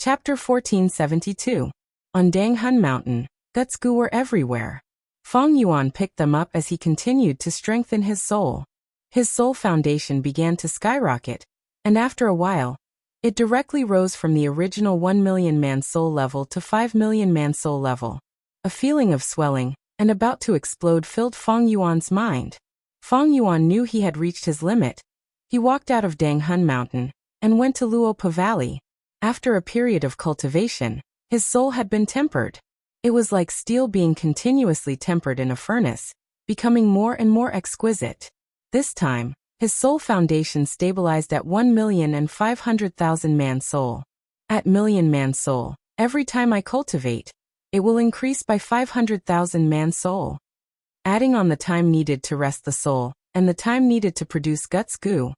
Chapter 1472. On Danghun Mountain, guts goo were everywhere. Feng Yuan picked them up as he continued to strengthen his soul. His soul foundation began to skyrocket, and after a while, it directly rose from the original 1 million man soul level to 5 million man soul level. A feeling of swelling and about to explode filled Feng Yuan's mind. Feng Yuan knew he had reached his limit. He walked out of Danghun Mountain and went to Luopa Valley. After a period of cultivation, his soul had been tempered. It was like steel being continuously tempered in a furnace, becoming more and more exquisite. This time, his soul foundation stabilized at 1,500,000 man soul. At million man soul, every time I cultivate, it will increase by 500,000 man soul. Adding on the time needed to rest the soul, and the time needed to produce guts goo,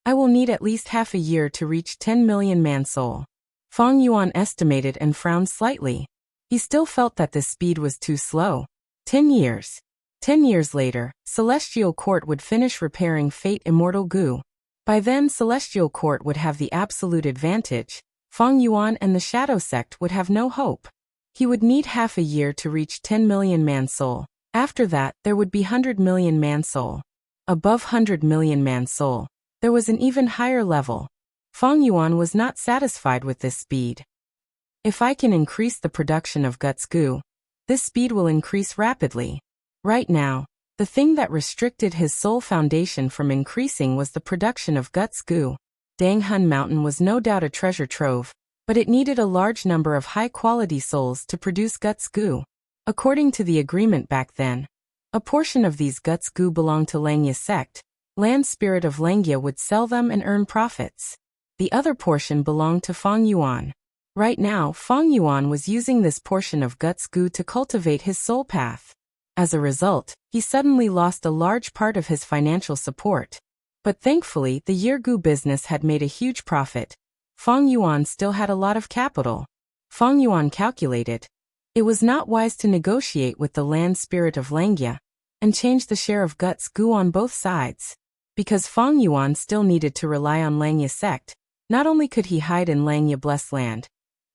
I will need at least half a year to reach 10 million man soul. Feng Yuan estimated and frowned slightly. He still felt that this speed was too slow. 10 years. 10 years later, Celestial Court would finish repairing Fate Immortal Goo. By then Celestial Court would have the absolute advantage. Feng Yuan and the Shadow Sect would have no hope. He would need half a year to reach 10 million man soul. After that, there would be 100 million man soul. Above 100 million man soul, there was an even higher level. Feng Yuan was not satisfied with this speed. If I can increase the production of guts goo, this speed will increase rapidly. Right now, the thing that restricted his soul foundation from increasing was the production of guts goo. Danghun Mountain was no doubt a treasure trove, but it needed a large number of high-quality souls to produce guts goo. According to the agreement back then, a portion of these guts goo belonged to Langya sect. Land Spirit of Langya would sell them and earn profits. The other portion belonged to Feng Yuan. Right now, Feng Yuan was using this portion of guts goo to cultivate his soul path. As a result, he suddenly lost a large part of his financial support. But thankfully, the year goo business had made a huge profit. Feng Yuan still had a lot of capital. Feng Yuan calculated. It was not wise to negotiate with the Land Spirit of Langya and change the share of guts goo on both sides. Because Feng Yuan still needed to rely on Langya sect, not only could he hide in Langya Blessed Land,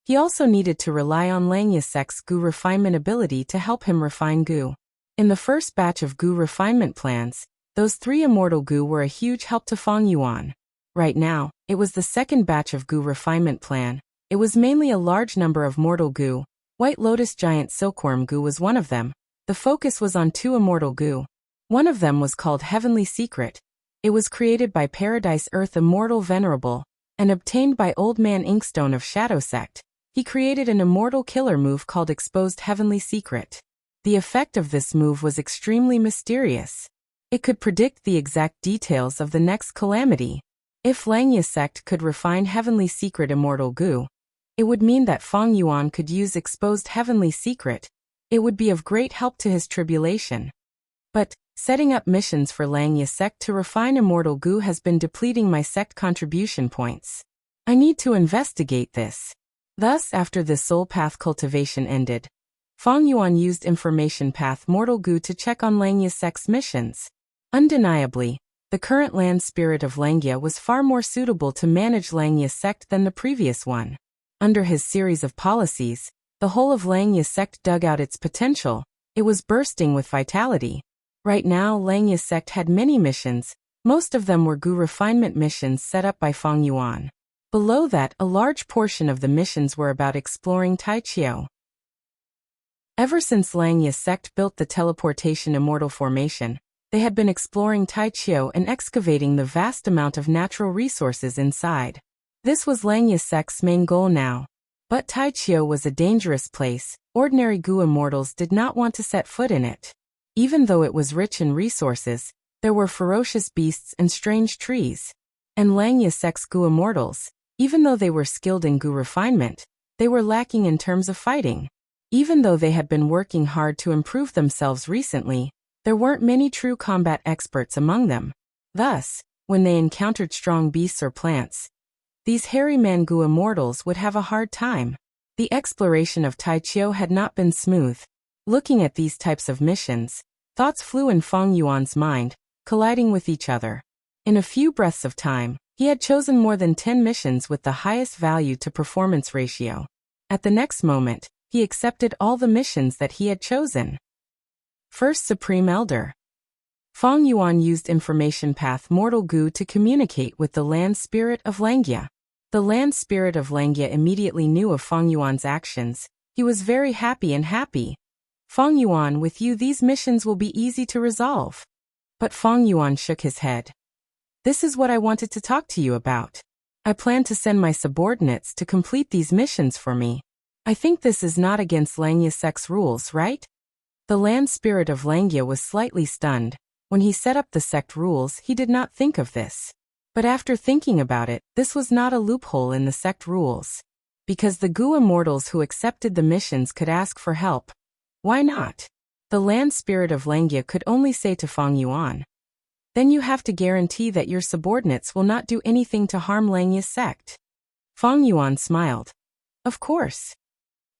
he also needed to rely on Langya sect's goo refinement ability to help him refine goo. In the first batch of goo refinement plans, those 3 immortal goo were a huge help to Feng Yuan. Right now, it was the second batch of goo refinement plan. It was mainly a large number of mortal goo. White Lotus Giant Silkworm goo was one of them. The focus was on 2 immortal goo. One of them was called Heavenly Secret. It was created by Paradise Earth Immortal Venerable and obtained by Old Man Inkstone of Shadow Sect. He created an immortal killer move called Exposed Heavenly Secret. The effect of this move was extremely mysterious. It could predict the exact details of the next calamity. If Langya sect could refine Heavenly Secret immortal goo, it would mean that Feng Yuan could use Exposed Heavenly Secret. It would be of great help to his tribulation. But setting up missions for Langya sect to refine immortal goo has been depleting my sect contribution points. I need to investigate this. Thus, after the soul path cultivation ended, Feng Yuan used information path mortal goo to check on Langya sect's missions. Undeniably, the current Land Spirit of Langya was far more suitable to manage Langya sect than the previous one. Under his series of policies, the whole of Langya sect dug out its potential. It was bursting with vitality. Right now, Langya sect had many missions. Most of them were goo refinement missions set up by Feng Yuan. Below that, a large portion of the missions were about exploring Taichio. Ever since Langya sect built the teleportation immortal formation, they had been exploring Taichio and excavating the vast amount of natural resources inside. This was Langya sect's main goal now. But Taichio was a dangerous place. Ordinary goo immortals did not want to set foot in it. Even though it was rich in resources, there were ferocious beasts and strange trees. And Langya sect's goo immortals, even though they were skilled in goo refinement, they were lacking in terms of fighting. Even though they had been working hard to improve themselves recently, there weren't many true combat experts among them. Thus, when they encountered strong beasts or plants, these hairy man goo immortals would have a hard time. The exploration of Taichio had not been smooth. Looking at these types of missions, thoughts flew in Feng Yuan's mind, colliding with each other. In a few breaths of time, He had chosen more than 10 missions with the highest value to performance ratio. At the next moment, he accepted all the missions that he had chosen. First Supreme Elder. Feng Yuan used Information Path Mortal Gu to communicate with the Land Spirit of Langya. The Land Spirit of Langya immediately knew of Feng Yuan's actions. He was very happy. Feng Yuan, with you these missions will be easy to resolve. But Feng Yuan shook his head. This is what I wanted to talk to you about. I plan to send my subordinates to complete these missions for me. I think this is not against Langya sect's rules, right? The Land Spirit of Langya was slightly stunned. When he set up the sect rules, he did not think of this. But after thinking about it, this was not a loophole in the sect rules. Because the Gu immortals who accepted the missions could ask for help. Why not? The Land Spirit of Langya could only say to Feng Yuan. Then you have to guarantee that your subordinates will not do anything to harm Langya's sect. Feng Yuan smiled. Of course.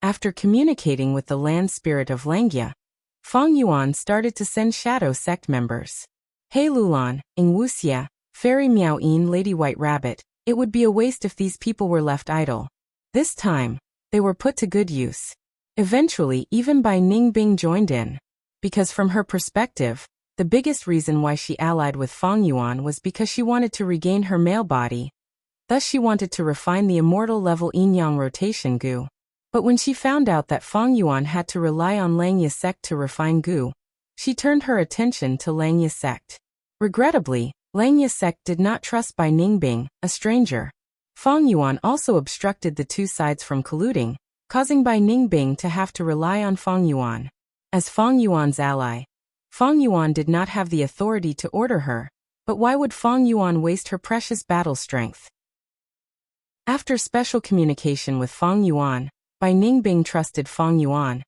After communicating with the Land Spirit of Langya, Feng Yuan started to send shadow sect members. Hey Lulan, Ing Wuxia, Fairy Miao Yin, Lady White Rabbit, it would be a waste if these people were left idle. This time, they were put to good use. Eventually, even Bai Ningbing joined in. Because from her perspective, the biggest reason why she allied with Feng Yuan was because she wanted to regain her male body. Thus she wanted to refine the immortal level yin-yang rotation Gu. But when she found out that Feng Yuan had to rely on Langya sect to refine Gu, she turned her attention to Langya sect. Regrettably, Langya sect did not trust Bai Ningbing, a stranger. Feng Yuan also obstructed the two sides from colluding, causing Bai Ningbing to have to rely on Feng Yuan. As Feng Yuan's ally, Feng Yuan did not have the authority to order her, but why would Feng Yuan waste her precious battle strength? After special communication with Feng Yuan, Bai Ningbing trusted Feng Yuan.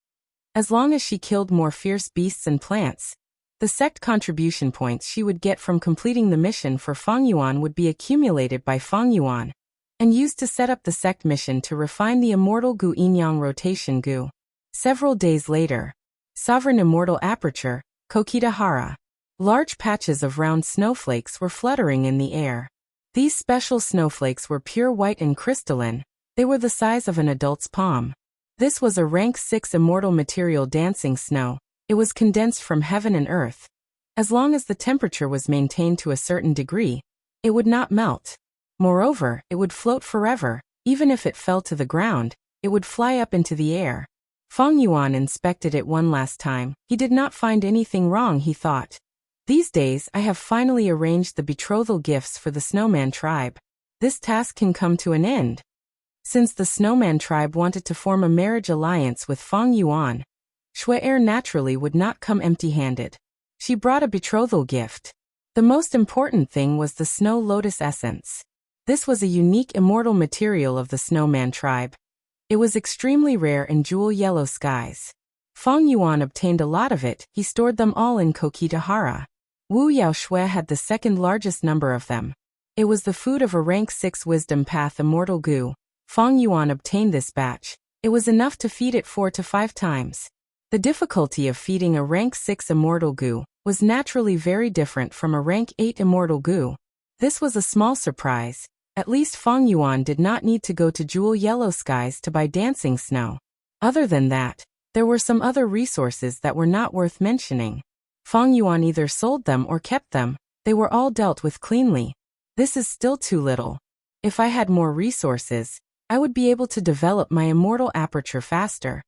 As long as she killed more fierce beasts and plants, the sect contribution points she would get from completing the mission for Feng Yuan would be accumulated by Feng Yuan and used to set up the sect mission to refine the immortal Gu Yin-Yang rotation Gu. Several days later, Sovereign Immortal Aperture, Kokidahara. Large patches of round snowflakes were fluttering in the air. These special snowflakes were pure white and crystalline. They were the size of an adult's palm. This was a rank 6 immortal material dancing snow. It was condensed from heaven and earth. As long as the temperature was maintained to a certain degree, it would not melt. Moreover, it would float forever. Even if it fell to the ground, it would fly up into the air. Feng Yuan inspected it one last time. He did not find anything wrong, he thought. These days, I have finally arranged the betrothal gifts for the Snowman tribe. This task can come to an end. Since the Snowman tribe wanted to form a marriage alliance with Feng Yuan, Shui naturally would not come empty-handed. She brought a betrothal gift. The most important thing was the Snow Lotus Essence. This was a unique immortal material of the Snowman tribe. It was extremely rare in jewel yellow skies. Feng Yuan obtained a lot of it. He stored them all in Kokidahara. Wu Yao Shui had the second largest number of them. It was the food of a rank 6 wisdom path immortal Gu. Feng Yuan obtained this batch. It was enough to feed it 4 to 5 times. The difficulty of feeding a rank 6 immortal Gu was naturally very different from a rank 8 immortal Gu. This was a small surprise. At least Feng Yuan did not need to go to jewel yellow skies to buy dancing snow. Other than that, there were some other resources that were not worth mentioning. Feng Yuan either sold them or kept them. They were all dealt with cleanly. This is still too little. If I had more resources, I would be able to develop my immortal aperture faster.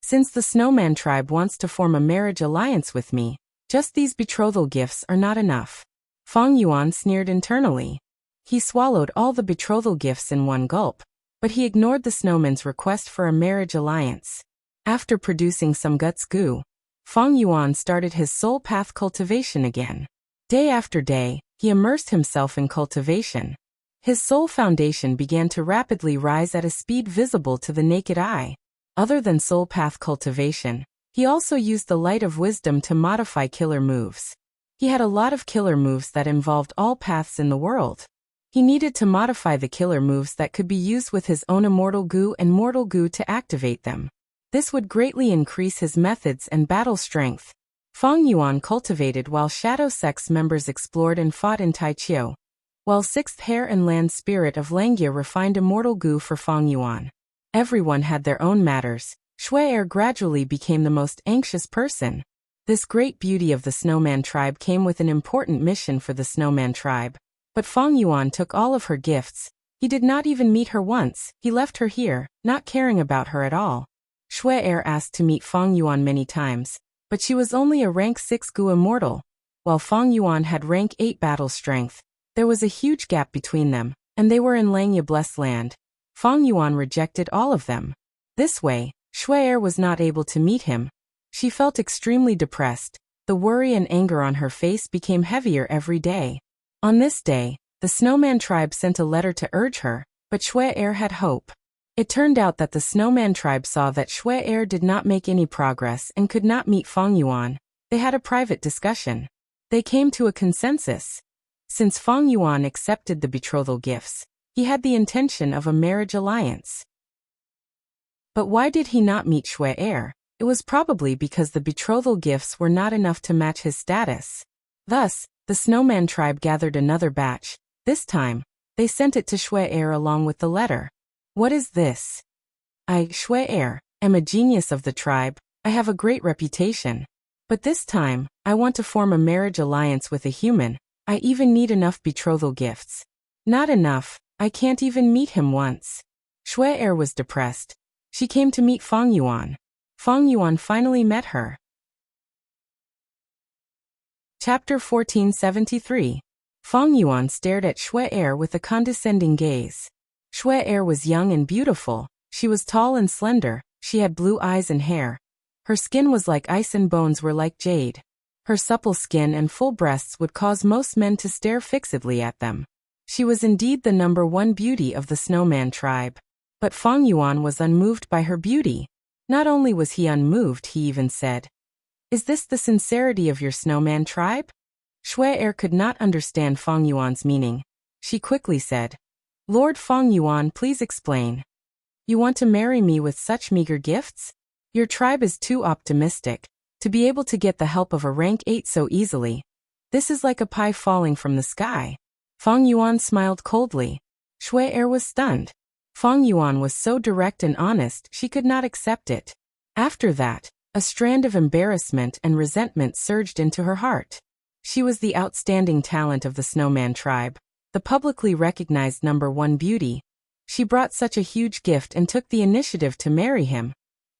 Since the Snowman tribe wants to form a marriage alliance with me, just these betrothal gifts are not enough. Feng Yuan sneered internally. He swallowed all the betrothal gifts in one gulp, but he ignored the snowman's request for a marriage alliance. After producing some guts Gu, Feng Yuan started his soul path cultivation again. Day after day, he immersed himself in cultivation. His soul foundation began to rapidly rise at a speed visible to the naked eye. Other than soul path cultivation, he also used the light of wisdom to modify killer moves. He had a lot of killer moves that involved all paths in the world. He needed to modify the killer moves that could be used with his own immortal Gu and mortal Gu to activate them. This would greatly increase his methods and battle strength. Feng Yuan cultivated while Shadow Sect's members explored and fought in Taichio. while sixth hair and land spirit of Langia refined immortal goo for Fang Yuan. Everyone had their own matters. Shui gradually became the most anxious person. This great beauty of the Snowman tribe came with an important mission for the Snowman tribe. But Fang Yuan took all of her gifts. He did not even meet her once. He left her here, not caring about her at all. Shui asked to meet Fang Yuan many times, but she was only a rank 6 Gu immortal, while Fang Yuan had rank 8 battle strength. There was a huge gap between them, and they were in Langya Blessed Land. Fang Yuan rejected all of them. This way, Shui was not able to meet him. She felt extremely depressed. The worry and anger on her face became heavier every day. On this day, the Snowman tribe sent a letter to urge her, but Shui had hope. It turned out that the Snowman tribe saw that Shui did not make any progress and could not meet Fang Yuan. They had a private discussion. They came to a consensus. Since Fang Yuan accepted the betrothal gifts, he had the intention of a marriage alliance. But why did he not meet Shui? It was probably because the betrothal gifts were not enough to match his status. Thus, the Snowman tribe gathered another batch. This time, they sent it to Shui along with the letter. What is this? I, Shui am a genius of the tribe. I have a great reputation. But this time, I want to form a marriage alliance with a human. I even need enough betrothal gifts. Not enough, I can't even meet him once. Shui was depressed. She came to meet Fang Yuan. Fang Yuan finally met her. Chapter 1473. Fang Yuan stared at Shui with a condescending gaze. Shui was young and beautiful. She was tall and slender. She had blue eyes and hair. Her skin was like ice and bones were like jade. Her supple skin and full breasts would cause most men to stare fixedly at them. She was indeed the number one beauty of the Snowman tribe. But Fang Yuan was unmoved by her beauty. Not only was he unmoved, he even said, "Is this the sincerity of your Snowman tribe?" Shui could not understand Fang Yuan's meaning. She quickly said, "Lord Fang Yuan, please explain. You want to marry me with such meager gifts? Your tribe is too optimistic to be able to get the help of a rank 8 so easily. This is like a pie falling from the sky." Fang Yuan smiled coldly. Shui was stunned. Fang Yuan was so direct and honest, she could not accept it. After that, a strand of embarrassment and resentment surged into her heart. She was the outstanding talent of the Snowman tribe, the publicly recognized number one beauty. She brought such a huge gift and took the initiative to marry him.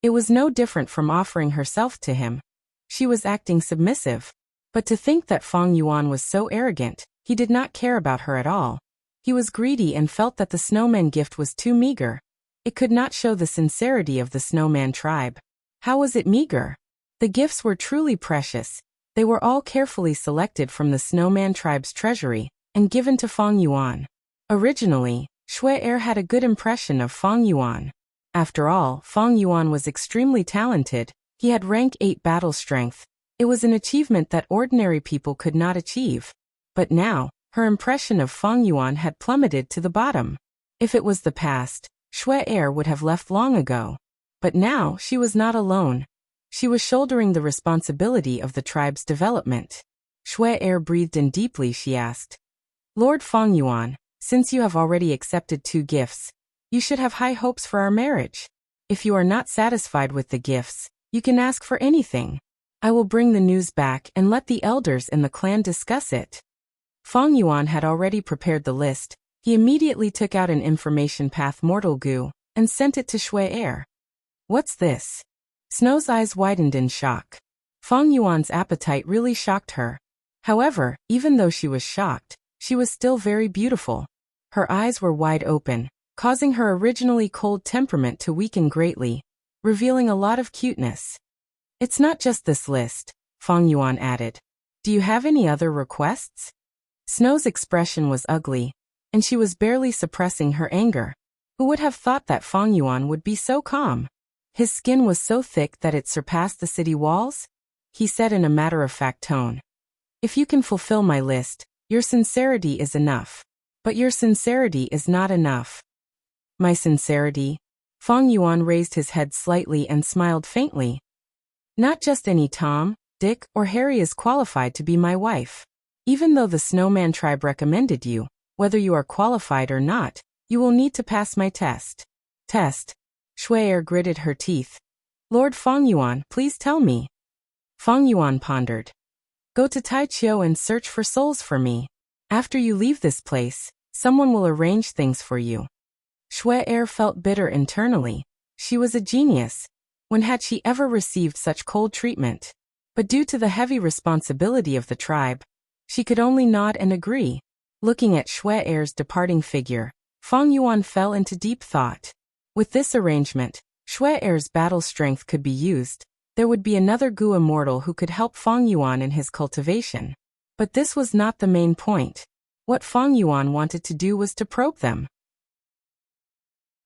It was no different from offering herself to him. She was acting submissive. But to think that Fang Yuan was so arrogant, he did not care about her at all. He was greedy and felt that the Snowman gift was too meager. It could not show the sincerity of the Snowman tribe. How was it meager? The gifts were truly precious. They were all carefully selected from the Snowman tribe's treasury and given to Fang Yuan. Originally, Shui had a good impression of Fang Yuan. After all, Fang Yuan was extremely talented. He had rank 8 battle strength. It was an achievement that ordinary people could not achieve. But now, her impression of Fang Yuan had plummeted to the bottom. If it was the past, Shui would have left long ago. But now, she was not alone. She was shouldering the responsibility of the tribe's development. Shui breathed in deeply. She asked, "Lord Fang Yuan, since you have already accepted 2 gifts, you should have high hopes for our marriage. If you are not satisfied with the gifts, you can ask for anything. I will bring the news back and let the elders in the clan discuss it." Fang Yuan had already prepared the list. He immediately took out an information path mortal goo and sent it to Shui. "What's this?" Snow's eyes widened in shock. Fang Yuan's appetite really shocked her. However, even though she was shocked, she was still very beautiful. Her eyes were wide open, causing her originally cold temperament to weaken greatly, revealing a lot of cuteness. "It's not just this list," Fang Yuan added. "Do you have any other requests?" Snow's expression was ugly, and she was barely suppressing her anger. Who would have thought that Fang Yuan would be so calm? His skin was so thick that it surpassed the city walls? He said in a matter-of-fact tone, "If you can fulfill my list, your sincerity is enough. But your sincerity is not enough." "My sincerity?" Fang Yuan raised his head slightly and smiled faintly. "Not just any Tom, Dick, or Harry is qualified to be my wife. Even though the Snowman tribe recommended you, Whether you are qualified or not, you will need to pass my test. Test. Shui gritted her teeth. Lord Fengyuan, please tell me. Fengyuan pondered. Go to Taichio and search for souls for me. After you leave this place, someone will arrange things for you. Shui felt bitter internally. She was a genius. When had she ever received such cold treatment? But due to the heavy responsibility of the tribe, she could only nod and agree. Looking at Shui departing figure, Fengyuan fell into deep thought. With this arrangement, Shui battle strength could be used. There would be another Gu immortal who could help Fengyuan in his cultivation. But this was not the main point. What Fengyuan wanted to do was to probe them.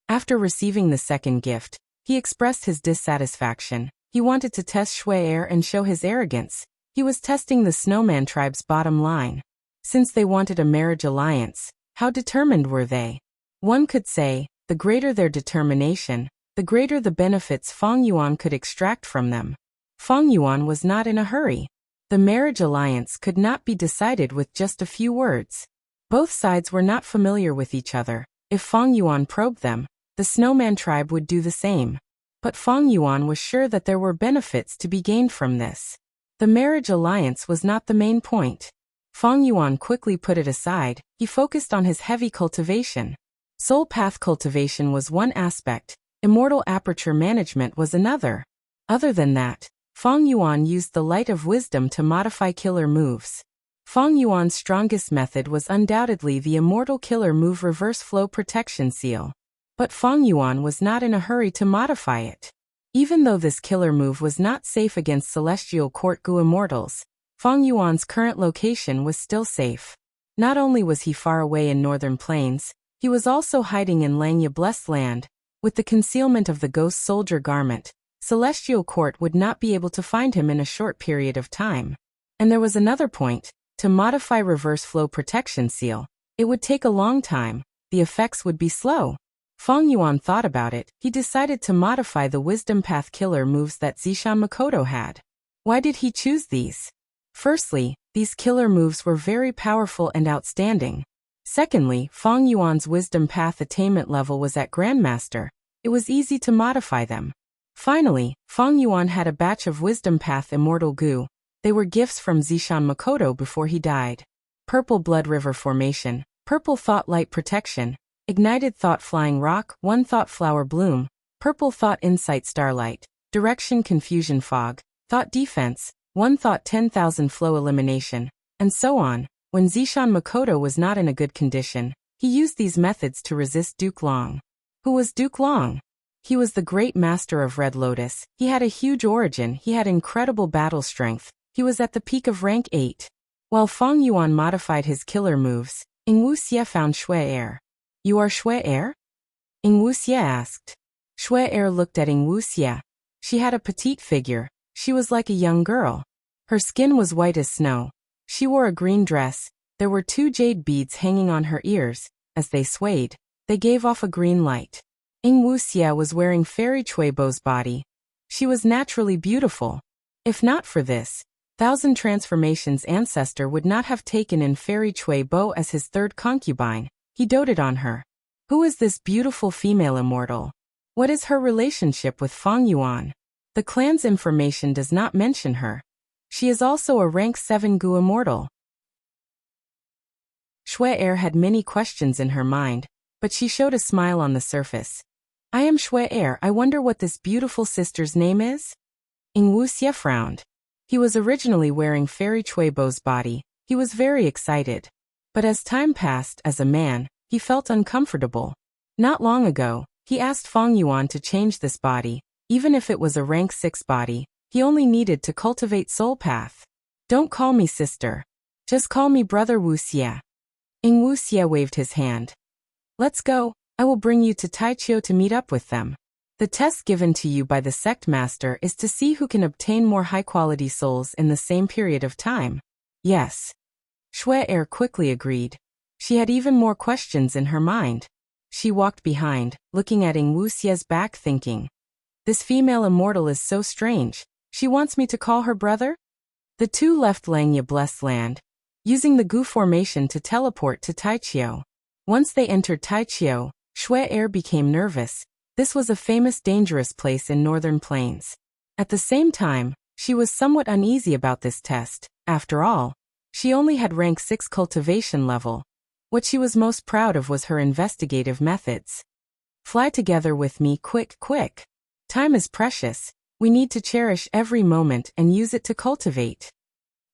After receiving the second gift, he expressed his dissatisfaction. He wanted to test Shui and show his arrogance. He was testing the Snowman tribe's bottom line. Since they wanted a marriage alliance, how determined were they? One could say, the greater their determination, the greater the benefits Fengyuan could extract from them. Fengyuan was not in a hurry. The marriage alliance could not be decided with just a few words. Both sides were not familiar with each other. If Fengyuan probed them, the Snowman tribe would do the same. But Fengyuan was sure that there were benefits to be gained from this. The marriage alliance was not the main point. Fengyuan quickly put it aside. He focused on his heavy cultivation. Soul path cultivation was one aspect. Immortal aperture management was another. Other than that, Fengyuan used the light of wisdom to modify killer moves. Fengyuan's strongest method was undoubtedly the immortal killer move reverse flow protection seal. But Fengyuan was not in a hurry to modify it. Even though this killer move was not safe against Celestial Court Gu immortals, Fengyuan's current location was still safe. Not only was he far away in northern plains, he was also hiding in Langya Blessed Land. With the concealment of the ghost soldier garment, Celestial Court would not be able to find him in a short period of time. And there was another point. To modify reverse flow protection seal, it would take a long time. The effects would be slow. Fengyuan thought about it. He decided to modify the wisdom path killer moves that Zishan Makoto had. Why did he choose these? Firstly, these killer moves were very powerful and outstanding. Secondly, Fengyuan's wisdom path attainment level was at Grandmaster. It was easy to modify them. Finally, Fengyuan had a batch of wisdom path immortal Gu. They were gifts from Zishan Makoto before he died. Purple Blood River Formation, Purple Thought Light Protection, Ignited Thought Flying Rock, One Thought Flower Bloom, Purple Thought Insight Starlight, Direction Confusion Fog, Thought Defense, One Thought 10,000 Flow Elimination, and so on. When Zishan Makoto was not in a good condition, he used these methods to resist Duke Long. Who was Duke Long? He was the great master of Red Lotus. He had a huge origin. He had incredible battle strength. He was at the peak of rank 8. While Fengyuan modified his killer moves, Ingwu Xie found Shui. You are Shui? Ingwu Xie asked. Shui looked at Ingwu Xie. She had a petite figure. She was like a young girl. Her skin was white as snow. She wore a green dress. There were 2 jade beads hanging on her ears. As they swayed, they gave off a green light. Ingwu Xie was wearing Fairy Chuibo's body. She was naturally beautiful. If not for this, Thousand Transformations' ancestor would not have taken in Fairy Chuibo as his third concubine. He doted on her. Who is this beautiful female immortal? What is her relationship with Fengyuan? The clan's information does not mention her. She is also a rank 7 Gu immortal. Shui had many questions in her mind, but she showed a smile on the surface. I am Shui. I wonder what this beautiful sister's name is? Ingwu Xie frowned. He was originally wearing Fairy Chuibo's body. He was very excited. But as time passed, as a man, he felt uncomfortable. Not long ago, he asked Fengyuan to change this body. Even if it was a rank 6 body, he only needed to cultivate soul path. Don't call me sister. Just call me brother Wu Xie. Ingwu Xie waved his hand. Let's go. I will bring you to Taichio to meet up with them. The test given to you by the sect master is to see who can obtain more high-quality souls in the same period of time. Yes. Shui quickly agreed. She had even more questions in her mind. She walked behind, looking at Ingwu Xie's back thinking. This female immortal is so strange. She wants me to call her brother? The two left Langya Blessed Land. using the Gu formation to teleport to Taichio. Once they entered Taichio, Shui Er became nervous. This was a famous dangerous place in northern plains. At the same time, she was somewhat uneasy about this test. After all, she only had rank 6 cultivation level. What she was most proud of was her investigative methods. Fly together with me, quick, quick. Time is precious. We need to cherish every moment and use it to cultivate.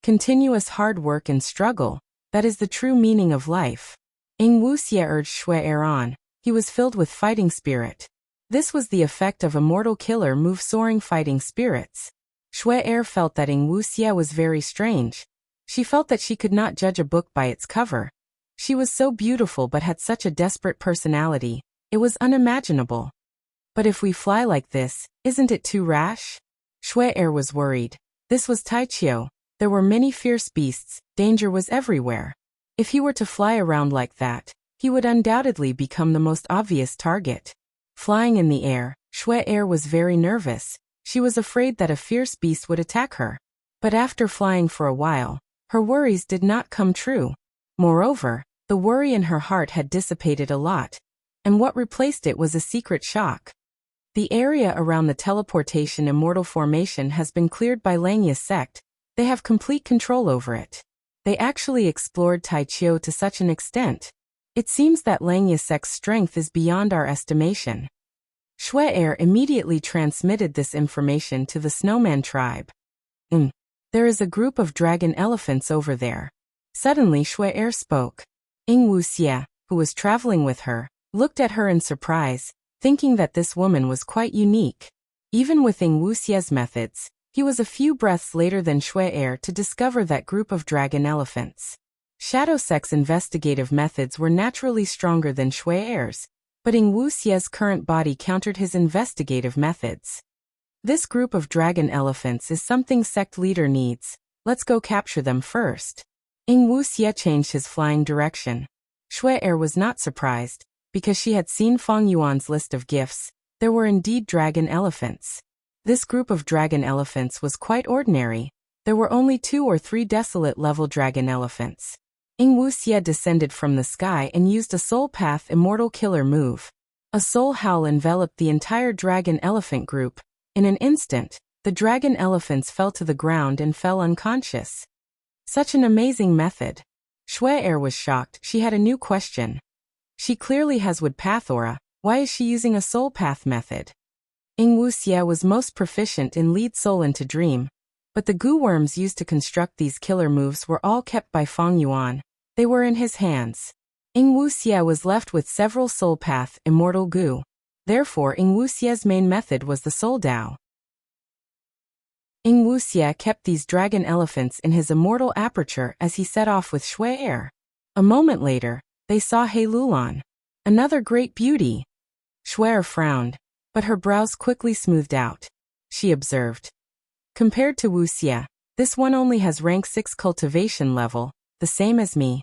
Continuous hard work and struggle, that is the true meaning of life. Ing Wuxie urged Shui Er on. He was filled with fighting spirit. This was the effect of a mortal killer move soaring fighting spirits. Shui Er felt that Ing Wuxie was very strange. She felt that she could not judge a book by its cover. She was so beautiful but had such a desperate personality. It was unimaginable. But if we fly like this, isn't it too rash? Shui Er was worried. This was Taichio. There were many fierce beasts, danger was everywhere. If he were to fly around like that, he would undoubtedly become the most obvious target. Flying in the air, Shui Er was very nervous. She was afraid that a fierce beast would attack her. But after flying for a while, her worries did not come true. Moreover, the worry in her heart had dissipated a lot, and what replaced it was a secret shock. The area around the teleportation immortal formation has been cleared by Langya's sect. They have complete control over it. They actually explored Taichio to such an extent. It seems that Langya's sect's strength is beyond our estimation. Shui Er immediately transmitted this information to the Snowman tribe. There is a group of dragon elephants over there. Suddenly Shui Er spoke. Ing Wuxie, who was traveling with her, looked at her in surprise, thinking that this woman was quite unique. Even with Ing Wuxie's methods, he was a few breaths later than Shui Er to discover that group of dragon elephants. Shadow Sect's investigative methods were naturally stronger than Shui Er's, but Ing Wuxie's current body countered his investigative methods. This group of dragon elephants is something sect leader needs. Let's go capture them first. Ing Wuxie changed his flying direction. Shui Er was not surprised, because she had seen Fang Yuan's list of gifts. There were indeed dragon elephants. This group of dragon elephants was quite ordinary. There were only 2 or 3 desolate level dragon elephants. Ing Wuxie descended from the sky and used a soul path immortal killer move. A soul howl enveloped the entire dragon elephant group. In an instant, the dragon elephants fell to the ground and fell unconscious. Such an amazing method. Shui Er was shocked. She had a new question. She clearly has wood path aura. Why is she using a soul path method? Ing Wuxie was most proficient in lead soul into dream, but the goo worms used to construct these killer moves were all kept by Fang Yuan. They were in his hands. Ing Wuxie was left with several soul path immortal goo. Therefore Ing Wuxie's main method was the soul Dao. Ing Wuxie kept these dragon elephants in his immortal aperture as he set off with Shui Er. A moment later, they saw He Lulan. Another great beauty. Shui Er frowned, but her brows quickly smoothed out. She observed. Compared to Wuxie, this one only has rank 6 cultivation level, the same as me.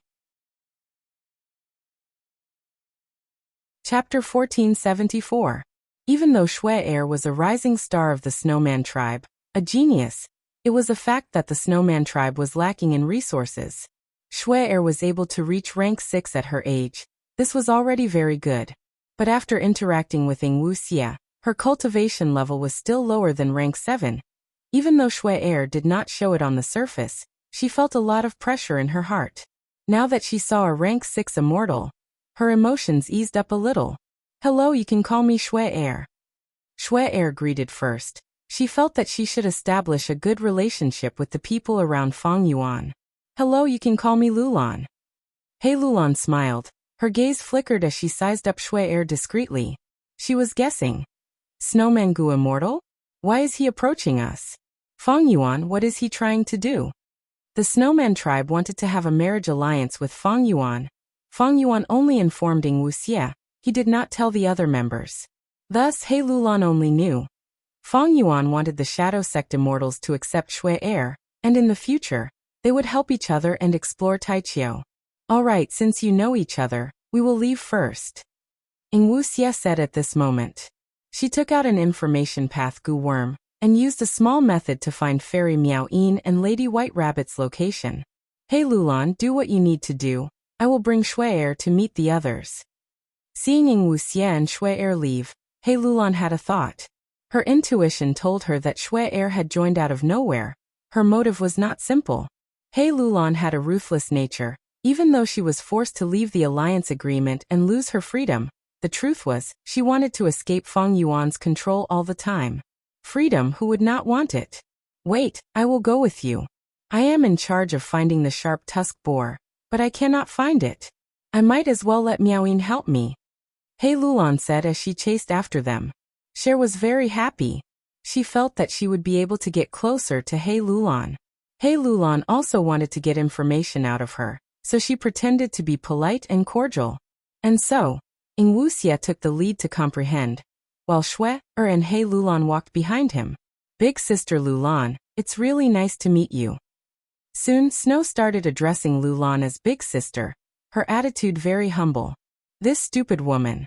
Chapter 1474. Even though Shui Er was a rising star of the Snowman tribe, a genius, it was a fact that the Snowman tribe was lacking in resources. Shui Er was able to reach rank 6 at her age. This was already very good. But after interacting with Ing Wuxie, her cultivation level was still lower than rank 7. Even though Shui Er did not show it on the surface, she felt a lot of pressure in her heart. Now that she saw a rank 6 immortal, her emotions eased up a little. Hello, you can call me Shui Er. Shui Er greeted first. She felt that she should establish a good relationship with the people around Fang Yuan. Hello, you can call me Lulan. He Lulan smiled. Her gaze flickered as she sized up Shui Er discreetly. She was guessing. Snowman Gu immortal? Why is he approaching us? Fang Yuan, what is he trying to do? The Snowman tribe wanted to have a marriage alliance with Fang Yuan. Fang Yuan only informed Ing Wuxie. He did not tell the other members. Thus He Lulan only knew. Fang Yuan wanted the Shadow Sect immortals to accept Shui Er, and in the future, they would help each other and explore Taichio. Alright, since you know each other, we will leave first. Ing Wuxie said at this moment. She took out an information path goo worm, and used a small method to find Fairy Meow Een and Lady White Rabbit's location. Hey Lulan, do what you need to do. I will bring Shui to meet the others. Seeing Ing Wuxie and Shui leave, Hey Lulan had a thought. Her intuition told her that Shui had joined out of nowhere. Her motive was not simple. Hey Lulan had a ruthless nature. Even though she was forced to leave the alliance agreement and lose her freedom, the truth was, she wanted to escape Fang Yuan's control all the time. Freedom, who would not want it? Wait, I will go with you. I am in charge of finding the sharp-tusked boar, but I cannot find it. I might as well let Miaoyin help me. Hey Lulan said as she chased after them. Cher was very happy. She felt that she would be able to get closer to Hey Lulan. Hey Lulan also wanted to get information out of her, so she pretended to be polite and cordial. And so, Ing Wuxie took the lead to comprehend, while Shui and Hey Lulan walked behind him. Big sister Lulan, it's really nice to meet you. Soon, Snow started addressing Lulan as big sister, her attitude very humble. This stupid woman.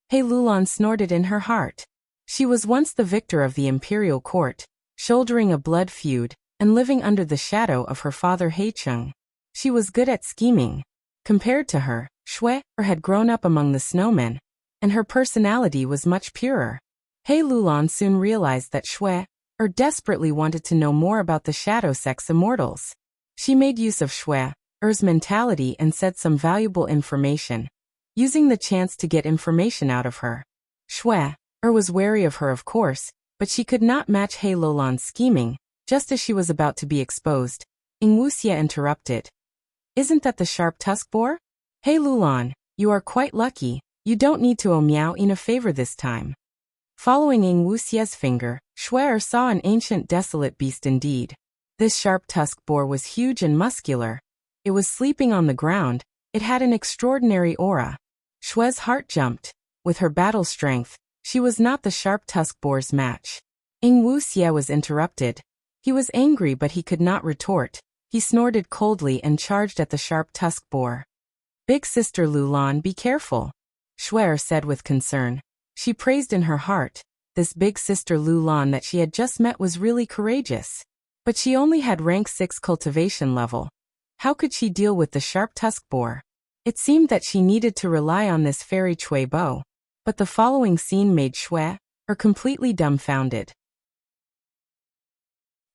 Hey Lulan snorted in her heart. She was once the victor of the imperial court, shouldering a blood feud, and living under the shadow of her father Heicheng. She was good at scheming. Compared to her, Shui had grown up among the snowmen, and her personality was much purer. Hey Lulan soon realized that Shui desperately wanted to know more about the Shadow Sex immortals. She made use of Shui's mentality and said some valuable information, using the chance to get information out of her. Shui was wary of her, of course, but she could not match Hey Lulan's scheming. Just as she was about to be exposed, Ing Wuxie interrupted. Isn't that the sharp-tusked boar? Hey Lulan, you are quite lucky. You don't need to owe Miaoyin a favor this time. Following Ing Wuxie's finger, Shui saw an ancient desolate beast indeed. This sharp-tusked boar was huge and muscular. It was sleeping on the ground. It had an extraordinary aura. Shui's heart jumped. With her battle strength, she was not the sharp-tusked boar's match. Ing Wuxie was interrupted. He was angry, but he could not retort. He snorted coldly and charged at the sharp-tusked boar. Big sister Lulan, be careful, Shui said with concern. She praised in her heart. This big sister Lulan that she had just met was really courageous. But she only had rank 6 cultivation level. How could she deal with the sharp-tusked boar? It seemed that she needed to rely on this fairy Chui Bo. But the following scene made Shui completely dumbfounded.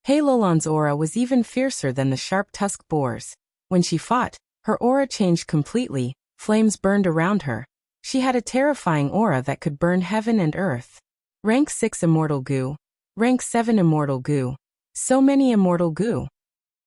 Hey Lulan's aura was even fiercer than the sharp-tusked boar's. When she fought, her aura changed completely. Flames burned around her. She had a terrifying aura that could burn heaven and earth. Rank 6 Immortal Goo. Rank 7 Immortal Goo. So many Immortal Goo.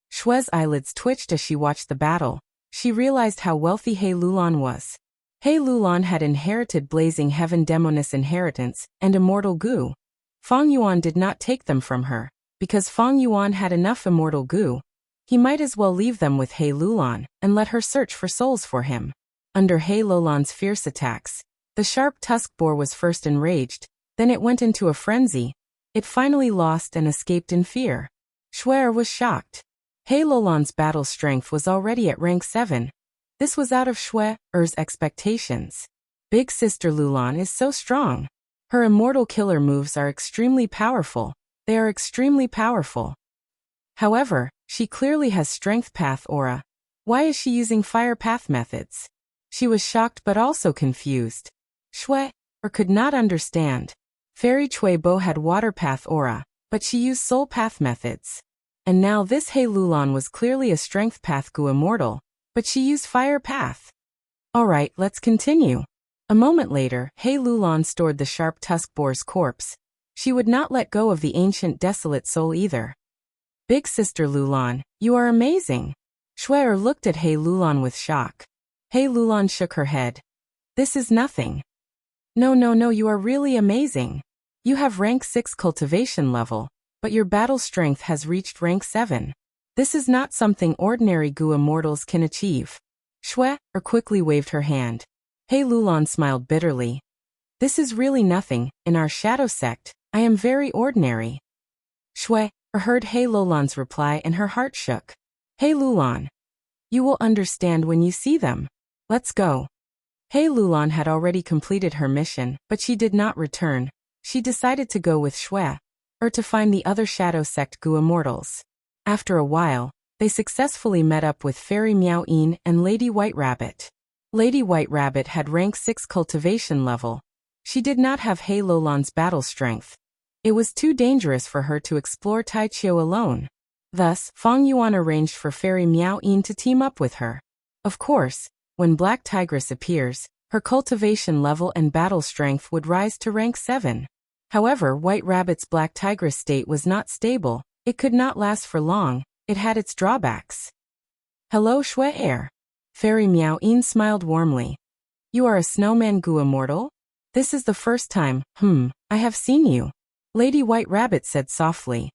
Shui's eyelids twitched as she watched the battle. She realized how wealthy Hey Lulan was. Hey Lulan had inherited Blazing Heaven Demoness inheritance and Immortal Goo. Fang Yuan did not take them from her. Because Fang Yuan had enough Immortal Goo, he might as well leave them with Hey Lulan and let her search for souls for him. Under Hey Lulan's fierce attacks, the sharp-tusked boar was first enraged, then it went into a frenzy. It finally lost and escaped in fear. Shui was shocked. Hey Lulan's battle strength was already at rank 7. This was out of Shui's expectations. Big sister Lulan is so strong. Her immortal killer moves are extremely powerful. They are extremely powerful. However, she clearly has strength path aura. Why is she using fire path methods? She was shocked but also confused. Shui could not understand. Fairy Chui Bo had water path aura, but she used soul path methods. And now this Hey Lulan was clearly a strength path Goo immortal, but she used fire path. Alright, let's continue. A moment later, Hey Lulan stored the sharp-tusked boar's corpse. She would not let go of the ancient desolate soul either. Big sister Lulan, you are amazing. Shui looked at Hey Lulan with shock. Hey Lulan shook her head. This is nothing. No, you are really amazing. You have rank 6 cultivation level, but your battle strength has reached rank 7. This is not something ordinary Goo immortals can achieve. Shui quickly waved her hand. Hey Lulan smiled bitterly. This is really nothing. In our shadow sect, I am very ordinary. Shui heard Hey Lulan's reply and her heart shook. Hey Lulan. You will understand when you see them. Let's go. Hey Lulan had already completed her mission, but she did not return. She decided to go with Shui to find the other shadow sect Goo immortals. After a while, They successfully met up with Fairy Meow Een and Lady White Rabbit. Lady White Rabbit had rank 6 cultivation level. She did not have Hei Lolan's battle strength. It was too dangerous for her to explore Taichio alone. Thus, Fang Yuan arranged for Fairy Meow Een to team up with her. Of course, when Black Tigress appears, her cultivation level and battle strength would rise to rank 7. However, White Rabbit's Black Tigress state was not stable. It could not last for long. It had its drawbacks. Hello, Shui Air. Fairy Meow Een smiled warmly. You are a snowman goo immortal? This is the first time, I have seen you. Lady White Rabbit said softly.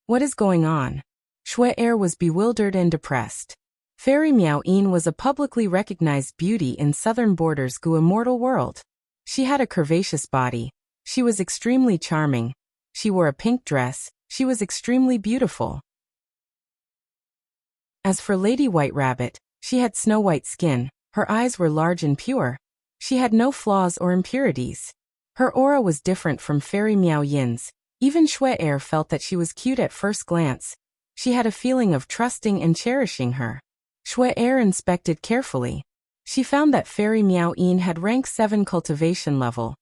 What is going on? Shui Air was bewildered and depressed. Fairy Meow Een was a publicly recognized beauty in Southern Border's goo immortal world. She had a curvaceous body. She was extremely charming. She wore a pink dress. She was extremely beautiful. As for Lady White Rabbit, she had snow-white skin, her eyes were large and pure. She had no flaws or impurities. Her aura was different from Fairy Meow Yin's. Even Shui Air felt that she was cute at first glance. She had a feeling of trusting and cherishing her. Shui Air inspected carefully. She found that Fairy Meow Een had rank 7 cultivation level,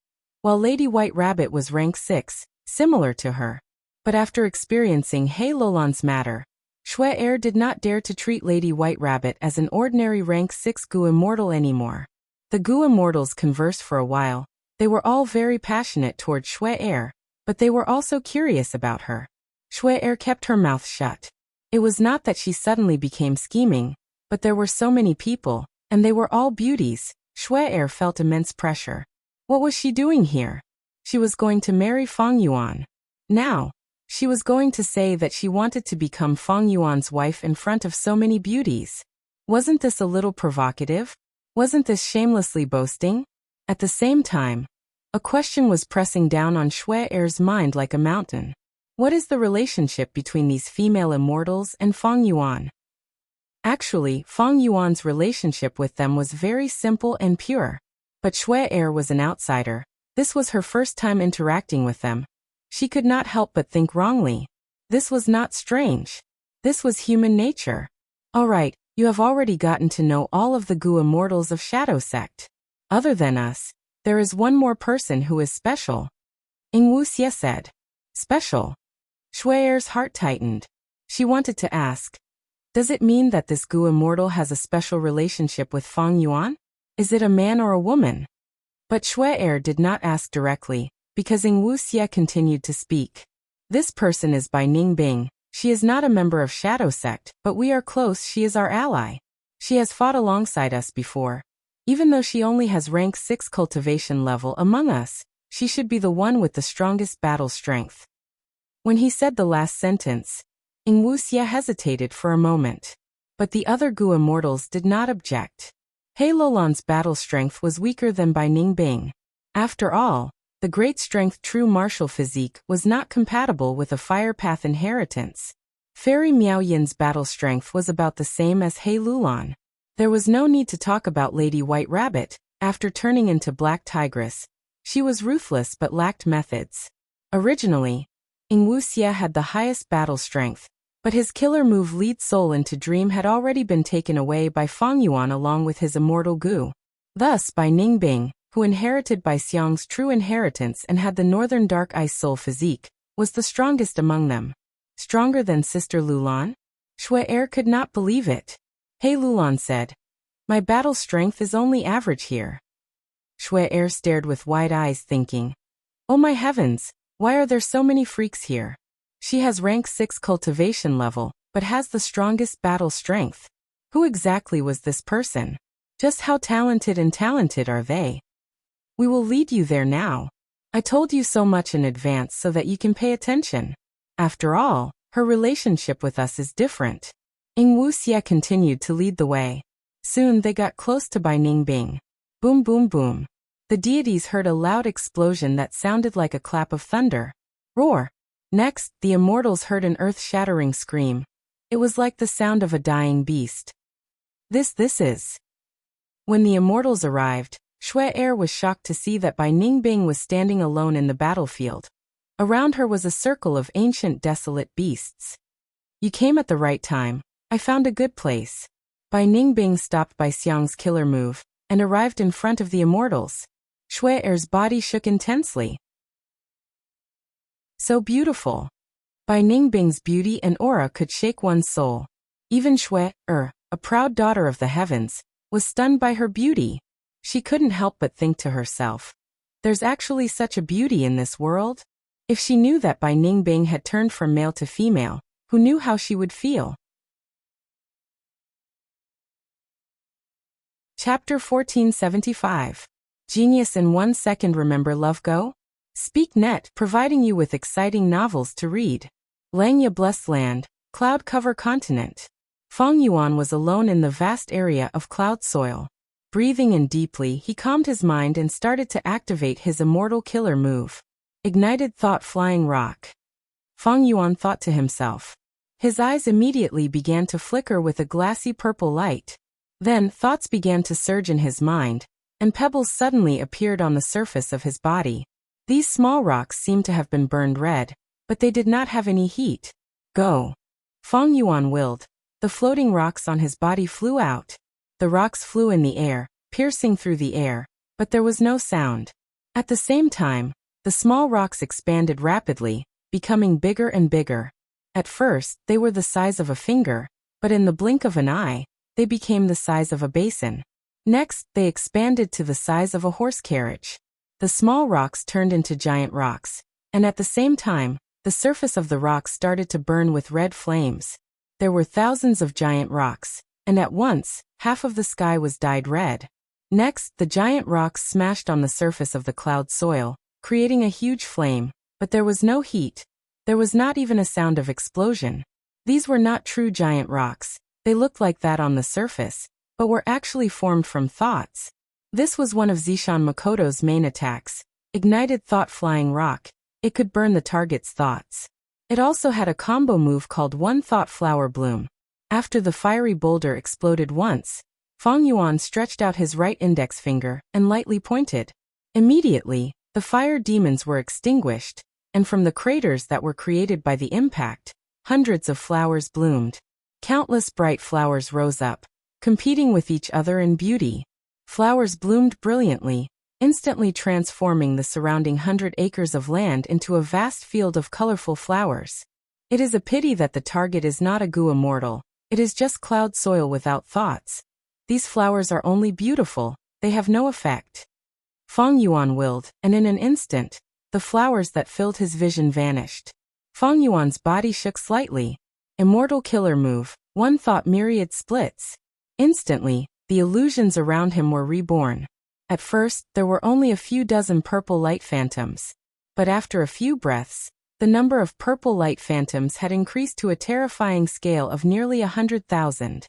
while Lady White Rabbit was rank 6, similar to her. But after experiencing Hei Lolan's matter, Shui Air did not dare to treat Lady White Rabbit as an ordinary rank 6 goo immortal anymore. The goo immortals conversed for a while. They were all very passionate toward Shui Air, but they were also curious about her. Shui Air kept her mouth shut. It was not that she suddenly became scheming, but there were so many people, and they were all beauties. Shui Air felt immense pressure. What was she doing here? She was going to marry Fang Yuan. Now, she was going to say that she wanted to become Fang Yuan's wife in front of so many beauties. Wasn't this a little provocative? Wasn't this shamelessly boasting? At the same time, a question was pressing down on Shui Air's mind like a mountain. What is the relationship between these female immortals and Fang Yuan? Actually, Fang Yuan's relationship with them was very simple and pure. But Shui Air was an outsider. This was her first time interacting with them. She could not help but think wrongly. This was not strange. This was human nature. Alright, you have already gotten to know all of the goo immortals of Shadow Sect. Other than us, there is one more person who is special. Ingwu Xie said. Special? Shui Air's heart tightened. She wanted to ask. Does it mean that this goo immortal has a special relationship with Fang Yuan? Is it a man or a woman? But Shui Air did not ask directly, because Ingwu Xie continued to speak. This person is by Ning Bing. She is not a member of Shadow Sect, but we are close. She is our ally. She has fought alongside us before. Even though she only has rank 6 cultivation level among us, she should be the one with the strongest battle strength. When he said the last sentence, Ingwu Xie hesitated for a moment. But the other goo immortals did not object. Hei Lolan's battle strength was weaker than by Ning Bing. After all, the great strength true martial physique was not compatible with a fire path inheritance. Fairy Meow Yin's battle strength was about the same as Hei Lulan. There was no need to talk about Lady White Rabbit. After turning into Black Tigress, she was ruthless but lacked methods. Originally, Ingwu Xie had the highest battle strength, but his killer move Lead Soul into Dream had already been taken away by Fang Yuan along with his immortal goo. Thus, by Ning Bing, who inherited Bai Xiang's true inheritance and had the Northern Dark Ice Soul physique, was the strongest among them. Stronger than Sister Lulan? Shui Air could not believe it. Hei Lulan said, My battle strength is only average here. Shui Air stared with wide eyes thinking, Oh my heavens, why are there so many freaks here? She has rank 6 cultivation level, but has the strongest battle strength. Who exactly was this person? Just how talented are they? We will lead you there now. I told you so much in advance so that you can pay attention. After all, her relationship with us is different. Ingwu Xie continued to lead the way. Soon they got close to Bai Ning Bing. Boom boom boom. The deities heard a loud explosion that sounded like a clap of thunder. Roar. Next, the immortals heard an earth-shattering scream. It was like the sound of a dying beast. This is. When the immortals arrived, Shui Air was shocked to see that Bai Ning Bing was standing alone in the battlefield. Around her was a circle of ancient desolate beasts. You came at the right time. I found a good place. Bai Ningbing stopped Bai Xiang's killer move and arrived in front of the immortals. Shui Er's body shook intensely. So beautiful. Bai Ningbing's beauty and aura could shake one's soul. Even Shui Er, a proud daughter of the heavens, was stunned by her beauty. She couldn't help but think to herself, there's actually such a beauty in this world? If she knew that Bai Ningbing had turned from male to female, who knew how she would feel? Chapter 1475. Genius in 1 second. Remember Love Go? SpeakNet, providing you with exciting novels to read. Langya Blessed Land, Cloud Cover Continent. Feng Yuan was alone in the vast area of cloud soil. Breathing in deeply, he calmed his mind and started to activate his immortal killer move. Ignited Thought Flying Rock. Feng Yuan thought to himself. His eyes immediately began to flicker with a glassy purple light. Then thoughts began to surge in his mind, and pebbles suddenly appeared on the surface of his body. These small rocks seemed to have been burned red, but they did not have any heat. Go! Feng Yuan willed. The floating rocks on his body flew out. The rocks flew in the air, piercing through the air, but there was no sound. At the same time, the small rocks expanded rapidly, becoming bigger and bigger. At first, they were the size of a finger, but in the blink of an eye, they became the size of a basin. Next, they expanded to the size of a horse carriage. The small rocks turned into giant rocks, and at the same time, the surface of the rocks started to burn with red flames. There were thousands of giant rocks, and at once, half of the sky was dyed red. Next, the giant rocks smashed on the surface of the cloud soil, creating a huge flame, but there was no heat. There was not even a sound of explosion. These were not true giant rocks. They looked like that on the surface, but were actually formed from thoughts. This was one of Zishan Makoto's main attacks, Ignited Thought Flying Rock. It could burn the target's thoughts. It also had a combo move called One Thought Flower Bloom. After the fiery boulder exploded once, Feng Yuan stretched out his right index finger and lightly pointed. Immediately, the fire demons were extinguished, and from the craters that were created by the impact, hundreds of flowers bloomed. Countless bright flowers rose up, competing with each other in beauty. Flowers bloomed brilliantly, instantly transforming the surrounding 100 acres of land into a vast field of colorful flowers. It is a pity that the target is not a Gu immortal. It is just cloud soil without thoughts. These flowers are only beautiful, they have no effect. Feng Yuan willed, and in an instant, the flowers that filled his vision vanished. Feng Yuan's body shook slightly. Immortal killer move, One Thought Myriad Splits. Instantly, the illusions around him were reborn. At first, there were only a few dozen purple light phantoms. But after a few breaths, the number of purple light phantoms had increased to a terrifying scale of nearly 100,000.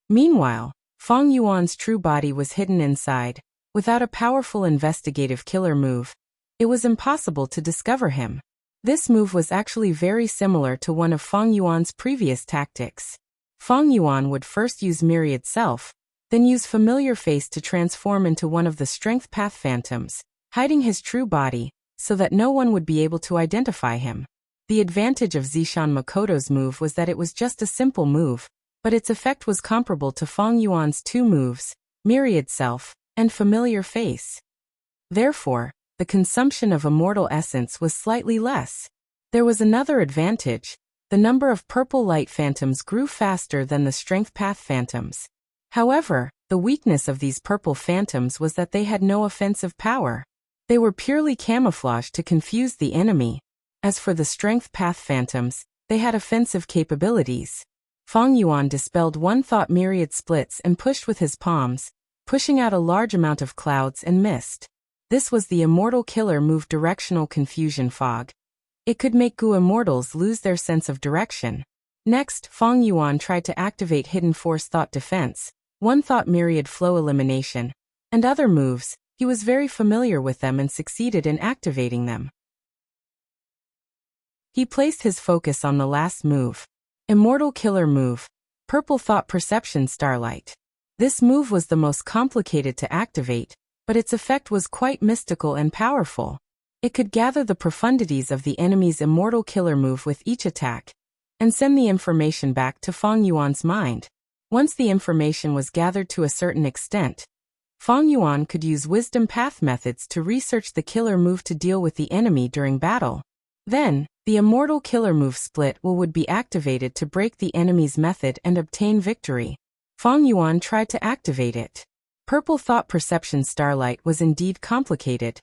Meanwhile, Feng Yuan's true body was hidden inside. Without a powerful investigative killer move, it was impossible to discover him. This move was actually very similar to one of Feng Yuan's previous tactics. Feng Yuan would first use Myriad Self, then use Familiar Face to transform into one of the Strength Path Phantoms, hiding his true body, so that no one would be able to identify him. The advantage of Zishan Makoto's move was that it was just a simple move, but its effect was comparable to Feng Yuan's two moves, Myriad Self and Familiar Face. Therefore, the consumption of immortal essence was slightly less. There was another advantage. The number of purple light phantoms grew faster than the strength path phantoms. However, the weakness of these purple phantoms was that they had no offensive power. They were purely camouflaged to confuse the enemy. As for the strength path phantoms, they had offensive capabilities. Feng Yuan dispelled One Thought Myriad Splits and pushed with his palms, pushing out a large amount of clouds and mist. This was the immortal killer move Directional Confusion Fog. It could make Gu immortals lose their sense of direction. Next, Feng Yuan tried to activate Hidden Force Thought Defense, One Thought Myriad Flow Elimination, and other moves. He was very familiar with them and succeeded in activating them. He placed his focus on the last move. Immortal Killer Move, Purple Thought Perception Starlight. This move was the most complicated to activate, but its effect was quite mystical and powerful. It could gather the profundities of the enemy's immortal killer move with each attack, and send the information back to Fang Yuan's mind. Once the information was gathered to a certain extent, Fang Yuan could use wisdom path methods to research the killer move to deal with the enemy during battle. Then, the immortal killer move split would be activated to break the enemy's method and obtain victory. Fang Yuan tried to activate it. Purple thought perception starlight was indeed complicated.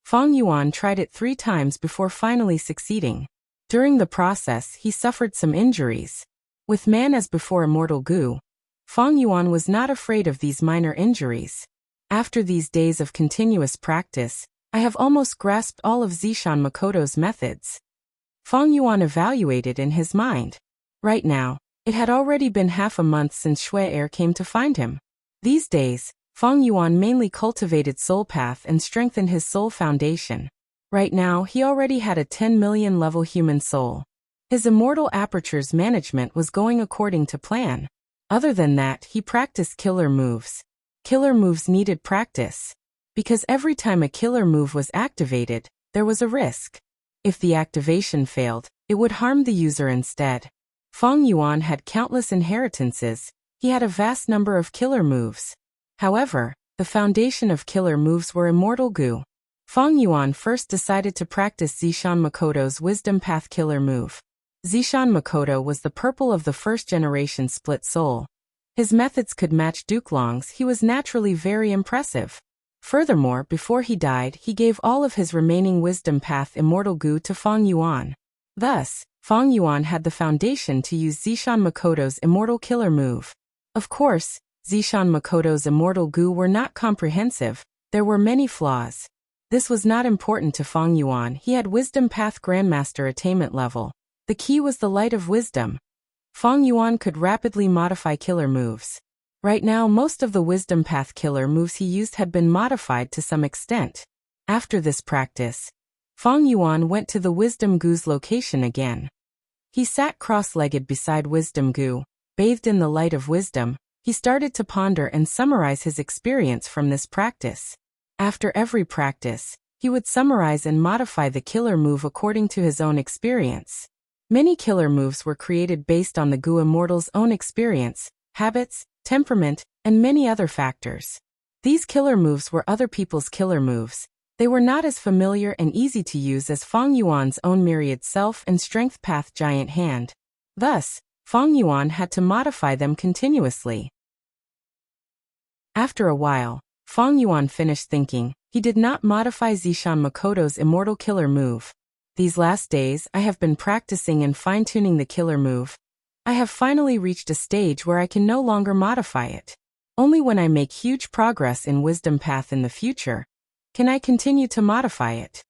Fang Yuan tried it 3 times before finally succeeding. During the process, he suffered some injuries. With man as before immortal goo, Fang Yuan was not afraid of these minor injuries. After these days of continuous practice, I have almost grasped all of Zishan Makoto's methods. Fang Yuan evaluated in his mind. Right now, it had already been half a month since Shui Er came to find him. These days, Fang Yuan mainly cultivated soul path and strengthened his soul foundation. Right now, he already had a 10 million level human soul. His immortal apertures management was going according to plan. Other than that, he practiced killer moves. Killer moves needed practice. Because every time a killer move was activated, there was a risk. If the activation failed, it would harm the user instead. Fang Yuan had countless inheritances. He had a vast number of killer moves. However, the foundation of killer moves were immortal goo. Fang Yuan first decided to practice Zishan Makoto's wisdom path killer move. Zishan Makoto was the purple of the first generation split soul. His methods could match Dukelong's. He was naturally very impressive. Furthermore, before he died, he gave all of his remaining wisdom path immortal goo to Fang Yuan. Thus, Fang Yuan had the foundation to use Zishan Makoto's immortal killer move. Of course, Zishan Makoto's immortal goo were not comprehensive. There were many flaws. This was not important to Fang Yuan. He had wisdom path grandmaster attainment level. The key was the light of wisdom. Fang Yuan could rapidly modify killer moves. Right now, most of the wisdom path killer moves he used had been modified to some extent. After this practice, Fang Yuan went to the wisdom goo's location again. He sat cross-legged beside wisdom goo. Bathed in the light of wisdom, he started to ponder and summarize his experience from this practice. After every practice, he would summarize and modify the killer move according to his own experience. Many killer moves were created based on the Goo Immortal's own experience, habits, temperament, and many other factors. These killer moves were other people's killer moves. They were not as familiar and easy to use as Fang Yuan's own myriad self and strength path giant hand. Thus, Fang Yuan had to modify them continuously. After a while, Fang Yuan finished thinking. He did not modify Zishan Makoto's immortal killer move. These last days, I have been practicing and fine-tuning the killer move. I have finally reached a stage where I can no longer modify it. Only when I make huge progress in wisdom path in the future can I continue to modify it.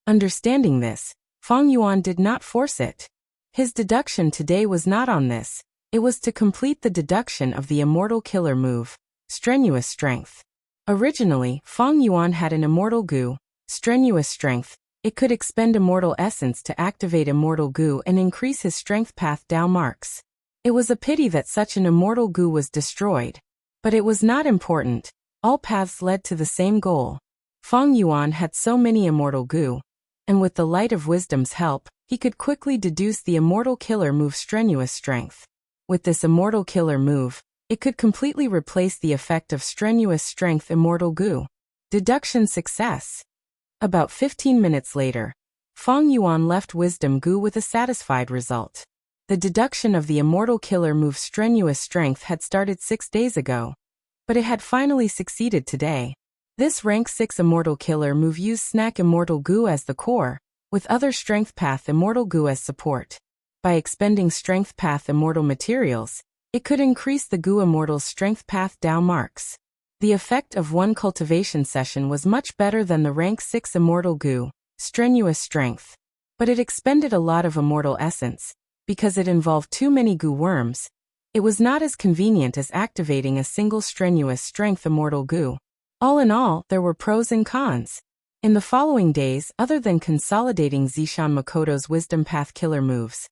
Understanding this, Fang Yuan did not force it. His deduction today was not on this. It was to complete the deduction of the immortal killer move, strenuous strength. Originally, Fang Yuan had an immortal goo, strenuous strength. It could expend immortal essence to activate immortal goo and increase his strength path down marks. It was a pity that such an immortal goo was destroyed. But it was not important. All paths led to the same goal. Fang Yuan had so many immortal goo, and with the light of wisdom's help, he could quickly deduce the immortal killer move strenuous strength. With this immortal killer move, it could completely replace the effect of strenuous strength immortal goo. Deduction success. About 15 minutes later, Fang Yuan left wisdom goo with a satisfied result. The deduction of the immortal killer move strenuous strength had started 6 days ago, but it had finally succeeded today. This rank 6 immortal killer move used snack immortal goo as the core, with other strength path immortal goo as support. By expending strength path immortal materials, it could increase the goo immortal's strength path down marks. The effect of one cultivation session was much better than the rank 6 immortal goo, strenuous strength. But it expended a lot of immortal essence. Because it involved too many goo worms, it was not as convenient as activating a single strenuous strength immortal goo. All in all, there were pros and cons. In the following days, other than consolidating Zishan Makoto's wisdom path killer moves,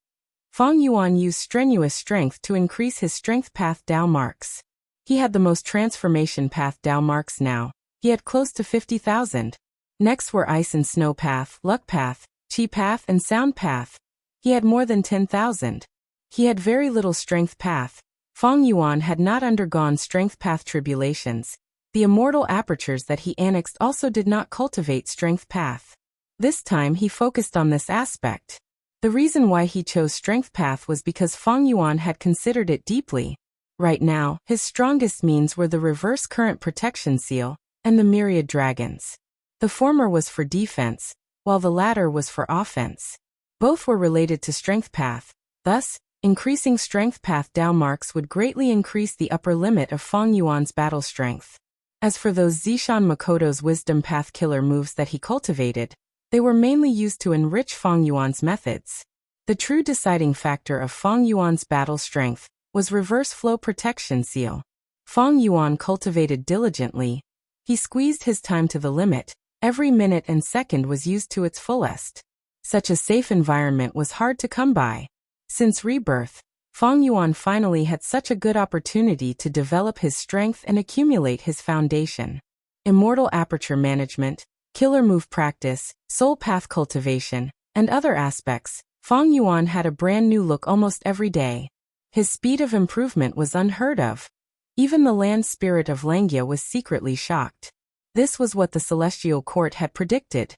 Fang Yuan used strenuous strength to increase his strength path down marks. He had the most transformation path down marks now. He had close to 50,000. Next were ice and snow path, luck path, chi path and sound path. He had more than 10,000. He had very little strength path. Feng Yuan had not undergone strength path tribulations. The immortal apertures that he annexed also did not cultivate strength path. This time he focused on this aspect. The reason why he chose strength path was because Feng Yuan had considered it deeply. Right now, his strongest means were the reverse current protection seal and the myriad dragons. The former was for defense, while the latter was for offense. Both were related to strength path. Thus, increasing strength path Dao marks would greatly increase the upper limit of Feng Yuan's battle strength. As for those Zishan Makoto's wisdom path killer moves that he cultivated, they were mainly used to enrich Feng Yuan's methods. The true deciding factor of Feng Yuan's battle strength was reverse flow protection seal. Feng Yuan cultivated diligently. He squeezed his time to the limit. Every minute and second was used to its fullest. Such a safe environment was hard to come by. Since rebirth, Feng Yuan finally had such a good opportunity to develop his strength and accumulate his foundation. Immortal aperture management, killer move practice, soul path cultivation, and other aspects, Feng Yuan had a brand new look almost every day. His speed of improvement was unheard of. Even the land spirit of Langya was secretly shocked. This was what the Celestial Court had predicted.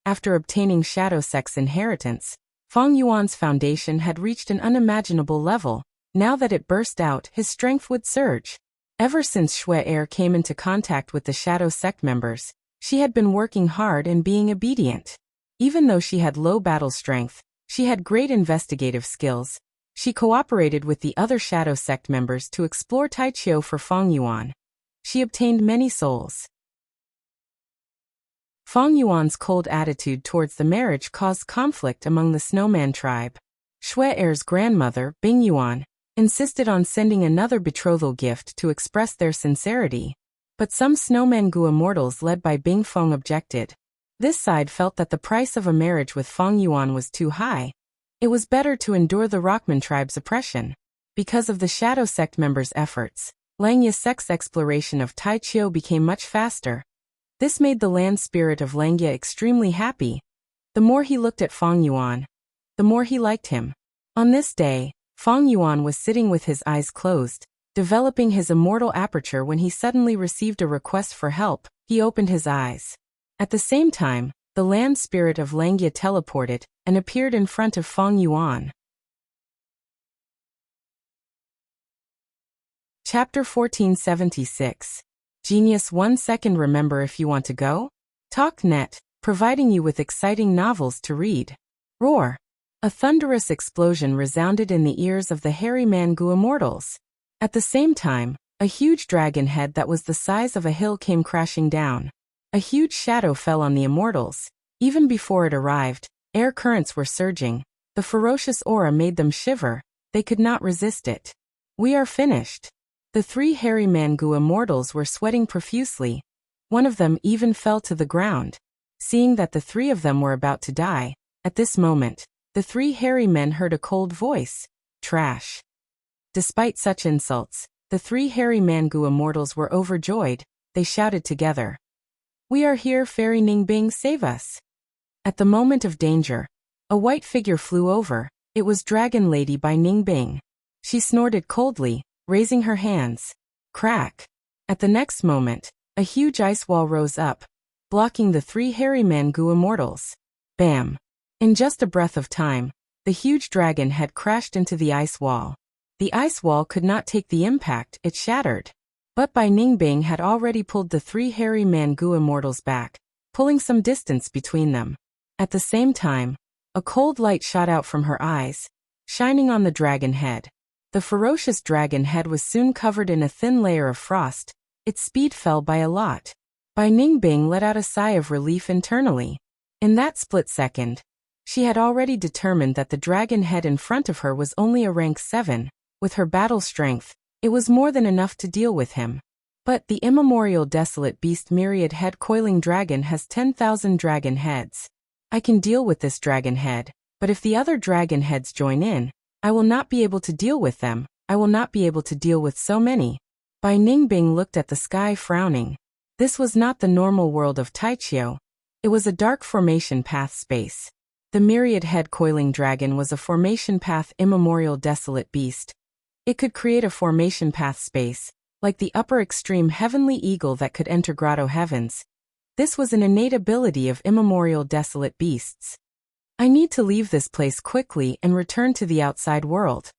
After obtaining Shadow Sect's inheritance, Feng Yuan's foundation had reached an unimaginable level. Now that it burst out, his strength would surge. Ever since Xue Er came into contact with the Shadow Sect members, she had been working hard and being obedient. Even though she had low battle strength, she had great investigative skills. She cooperated with the other Shadow Sect members to explore Taichio for Feng Yuan. She obtained many souls. Feng Yuan's cold attitude towards the marriage caused conflict among the Snowman tribe. Xue Er's grandmother, Bing Yuan, insisted on sending another betrothal gift to express their sincerity. But some Snowman Gu immortals led by Bing Feng objected. This side felt that the price of a marriage with Feng Yuan was too high. It was better to endure the Rockman tribe's oppression. Because of the Shadow Sect members' efforts, Langya Sect's exploration of Taichio became much faster. This made the land spirit of Langya extremely happy. The more he looked at Feng Yuan, the more he liked him. On this day, Feng Yuan was sitting with his eyes closed, developing his immortal aperture when he suddenly received a request for help. He opened his eyes. At the same time, the land spirit of Langya teleported and appeared in front of Feng Yuan. Chapter 1476. Genius 1 second. Remember, if you want to go? TalkNet, providing you with exciting novels to read. Roar. A thunderous explosion resounded in the ears of the hairy Mangu immortals. At the same time, a huge dragon head that was the size of a hill came crashing down. A huge shadow fell on the immortals. Even before it arrived, air currents were surging. The ferocious aura made them shiver. They could not resist it. We are finished. The three hairy Mangu immortals were sweating profusely. One of them even fell to the ground. Seeing that the three of them were about to die, at this moment, the three hairy men heard a cold voice. Trash. Despite such insults, the three hairy Mangu immortals were overjoyed. They shouted together. We are here, Fairy Ningbing, save us. At the moment of danger, a white figure flew over. It was Dragon Lady by Ningbing. She snorted coldly, raising her hands. Crack. At the next moment, a huge ice wall rose up, blocking the three hairy Mangu immortals. Bam. In just a breath of time, the huge dragon had crashed into the ice wall. The ice wall could not take the impact, it shattered. But Bai Ningbing had already pulled the three hairy Mangu immortals back, pulling some distance between them. At the same time, a cold light shot out from her eyes, shining on the dragon head. The ferocious dragon head was soon covered in a thin layer of frost. Its speed fell by a lot. Bai Ningbing let out a sigh of relief internally. In that split second, she had already determined that the dragon head in front of her was only a rank 7. With her battle strength, it was more than enough to deal with him. But the immemorial desolate beast myriad head coiling dragon has 10,000 dragon heads. I can deal with this dragon head, but if the other dragon heads join in, I will not be able to deal with them. I will not be able to deal with so many. Bai Ningbing looked at the sky frowning. This was not the normal world of Taichio. It was a dark formation path space. The myriad-head coiling dragon was a formation path immemorial desolate beast. It could create a formation path space, like the upper extreme heavenly eagle that could enter grotto heavens. This was an innate ability of immemorial desolate beasts. I need to leave this place quickly and return to the outside world.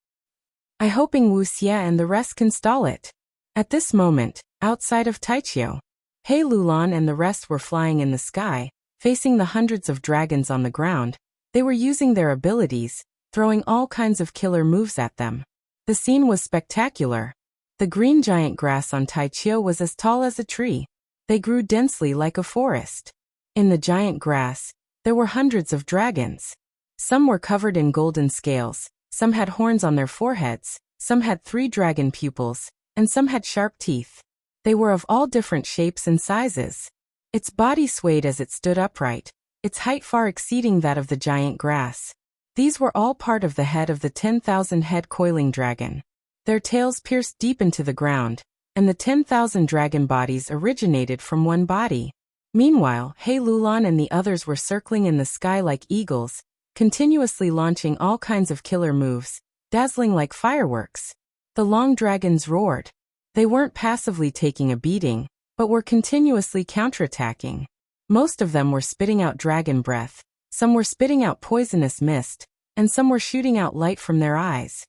I hoping Wu Xie and the rest can stall it. At this moment, outside of Taichio, He Lulan and the rest were flying in the sky, facing the hundreds of dragons on the ground. They were using their abilities, throwing all kinds of killer moves at them. The scene was spectacular. The green giant grass on Taichio was as tall as a tree. They grew densely like a forest. In the giant grass, there were hundreds of dragons. Some were covered in golden scales, some had horns on their foreheads, some had 3 dragon pupils, and some had sharp teeth. They were of all different shapes and sizes. Its body swayed as it stood upright, its height far exceeding that of the giant grass. These were all part of the head of the 10,000-head coiling dragon. Their tails pierced deep into the ground, and the 10,000 dragon bodies originated from one body. Meanwhile, He Lulan and the others were circling in the sky like eagles, continuously launching all kinds of killer moves, dazzling like fireworks. The long dragons roared. They weren't passively taking a beating, but were continuously counterattacking. Most of them were spitting out dragon breath, some were spitting out poisonous mist, and some were shooting out light from their eyes.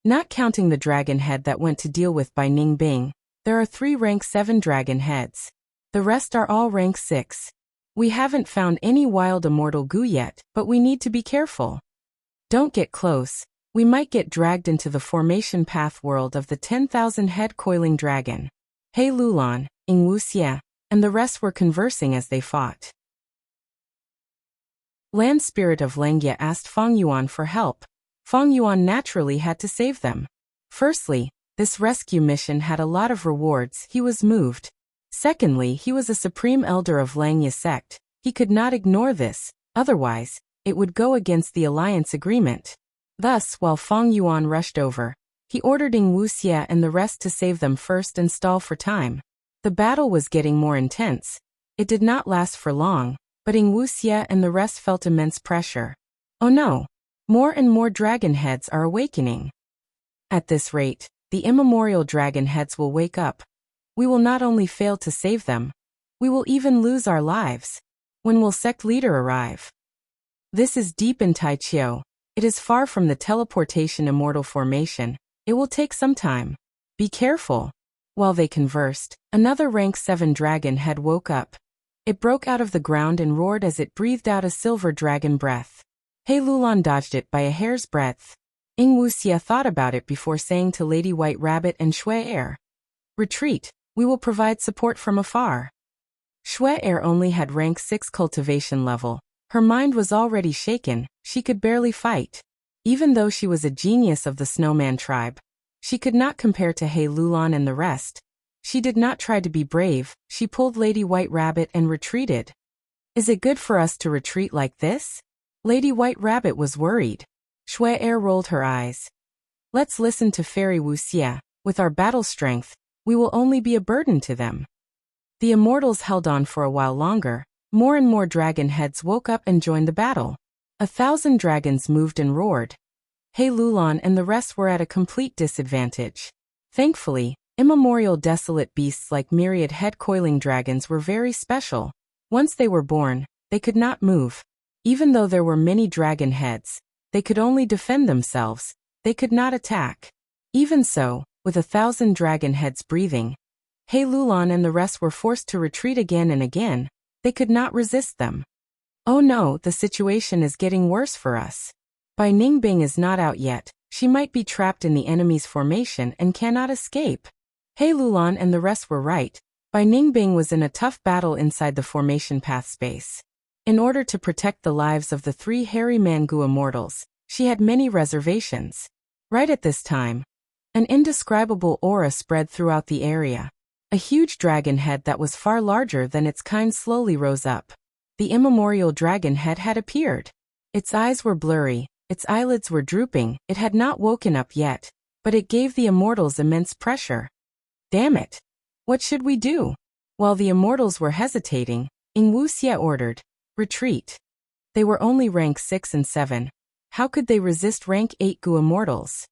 Not counting the dragon head that went to deal with by Ning Bing, there are 3 rank 7 dragon heads. The rest are all rank 6. We haven't found any wild immortal goo yet, but we need to be careful. Don't get close, we might get dragged into the formation path world of the 10,000-head coiling dragon. He Lulan, Wu Xie, and the rest were conversing as they fought. Land Spirit of Lengjie asked Feng Yuan for help. Feng Yuan naturally had to save them. Firstly, this rescue mission had a lot of rewards, he was moved. Secondly, he was a supreme elder of Lengjie sect. He could not ignore this, otherwise, it would go against the alliance agreement. Thus, while Feng Yuan rushed over, he ordered Wu Xie and the rest to save them first and stall for time. The battle was getting more intense. It did not last for long, but Wu Xie and the rest felt immense pressure. Oh no! More and more dragon heads are awakening. At this rate, the immemorial dragon heads will wake up. We will not only fail to save them, we will even lose our lives. When will sect leader arrive? This is deep in Taichio. It is far from the teleportation immortal formation. It will take some time. Be careful. While they conversed, another rank 7 dragon head woke up. It broke out of the ground and roared as it breathed out a silver dragon breath. He Lulan dodged it by a hair's breadth. Wu Xie thought about it before saying to Lady White Rabbit and Shui Air, "Retreat, we will provide support from afar." Shui Air only had rank 6 cultivation level. Her mind was already shaken, she could barely fight. Even though she was a genius of the Snowman tribe, she could not compare to He Lulan and the rest. She did not try to be brave, she pulled Lady White Rabbit and retreated. Is it good for us to retreat like this? Lady White Rabbit was worried. Shui Air rolled her eyes. Let's listen to Fairy Wu Xie. With our battle strength, we will only be a burden to them. The immortals held on for a while longer. More and more dragon heads woke up and joined the battle. 1,000 dragons moved and roared. He Lulan and the rest were at a complete disadvantage. Thankfully, immemorial desolate beasts like myriad-head coiling dragons were very special. Once they were born, they could not move. Even though there were many dragon heads, they could only defend themselves. They could not attack. Even so, with 1,000 dragon heads breathing, He Lulan and the rest were forced to retreat again and again. They could not resist them. Oh no, the situation is getting worse for us. Bai Ningbing is not out yet. She might be trapped in the enemy's formation and cannot escape. He Lulan and the rest were right. Bai Ningbing was in a tough battle inside the formation path space. In order to protect the lives of the 3 hairy Mangu immortals, she had many reservations. Right at this time, an indescribable aura spread throughout the area. A huge dragon head that was far larger than its kind slowly rose up. The immemorial dragon head had appeared. Its eyes were blurry, its eyelids were drooping, it had not woken up yet, but it gave the immortals immense pressure. Damn it! What should we do? While the immortals were hesitating, Wu Xie ordered, "Retreat." They were only rank 6 and 7. How could they resist rank 8 Gu immortals?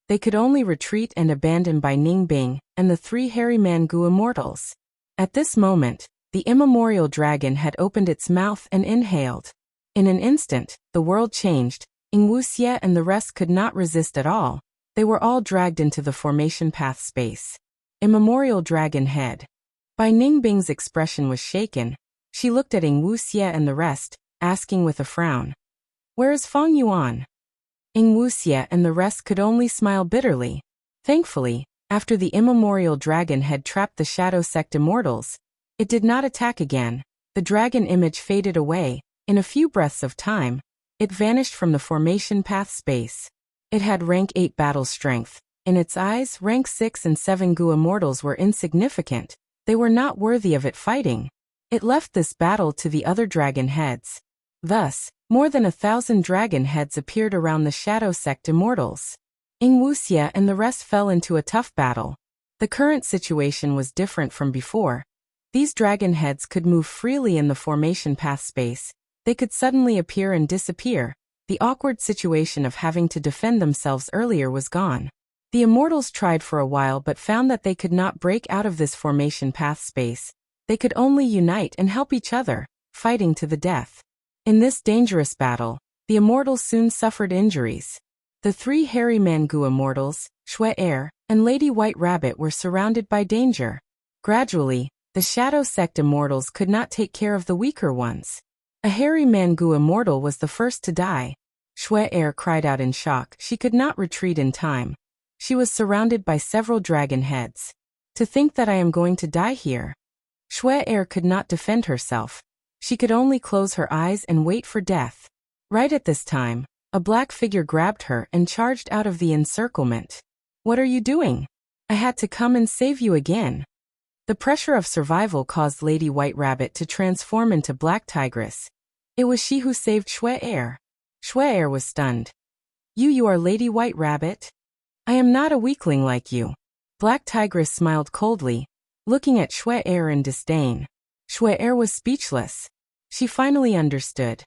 They could only retreat and abandon by Ning Bing and the 3 hairy man Gu immortals. At this moment, the immemorial dragon had opened its mouth and inhaled. In an instant, the world changed. Ing Wuxie and the rest could not resist at all. They were all dragged into the formation path space. Immemorial dragon head. Bai Ningbing's expression was shaken. She looked at Ing Wuxie and the rest, asking with a frown, "Where is Feng Yuan?" Ing Wuxie and the rest could only smile bitterly. Thankfully, after the immemorial dragon had trapped the Shadow Sect immortals, it did not attack again. The dragon image faded away. In a few breaths of time, it vanished from the formation path space. It had rank 8 battle strength. In its eyes, rank 6 and 7 Gu immortals were insignificant. They were not worthy of it fighting. It left this battle to the other dragon heads. Thus, more than 1,000 dragon heads appeared around the Shadow Sect immortals. Ing Wuxie and the rest fell into a tough battle. The current situation was different from before. These dragon heads could move freely in the formation path space. They could suddenly appear and disappear. The awkward situation of having to defend themselves earlier was gone. The immortals tried for a while but found that they could not break out of this formation path space. They could only unite and help each other, fighting to the death. In this dangerous battle, the immortals soon suffered injuries. The 3 hairy man Gu immortals, Shui Air, and Lady White Rabbit were surrounded by danger. Gradually, the Shadow Sect immortals could not take care of the weaker ones. A hairy man Gu immortal was the first to die. Shui Air cried out in shock. She could not retreat in time. She was surrounded by several dragon heads. To think that I am going to die here. Shui Air could not defend herself. She could only close her eyes and wait for death. Right at this time, a black figure grabbed her and charged out of the encirclement. "What are you doing? I had to come and save you again." The pressure of survival caused Lady White Rabbit to transform into Black Tigress. It was she who saved Shui Air. Shui Air was stunned. You are Lady White Rabbit? I am not a weakling like you." Black Tigress smiled coldly, looking at Shui Air in disdain. Shui Air was speechless. She finally understood.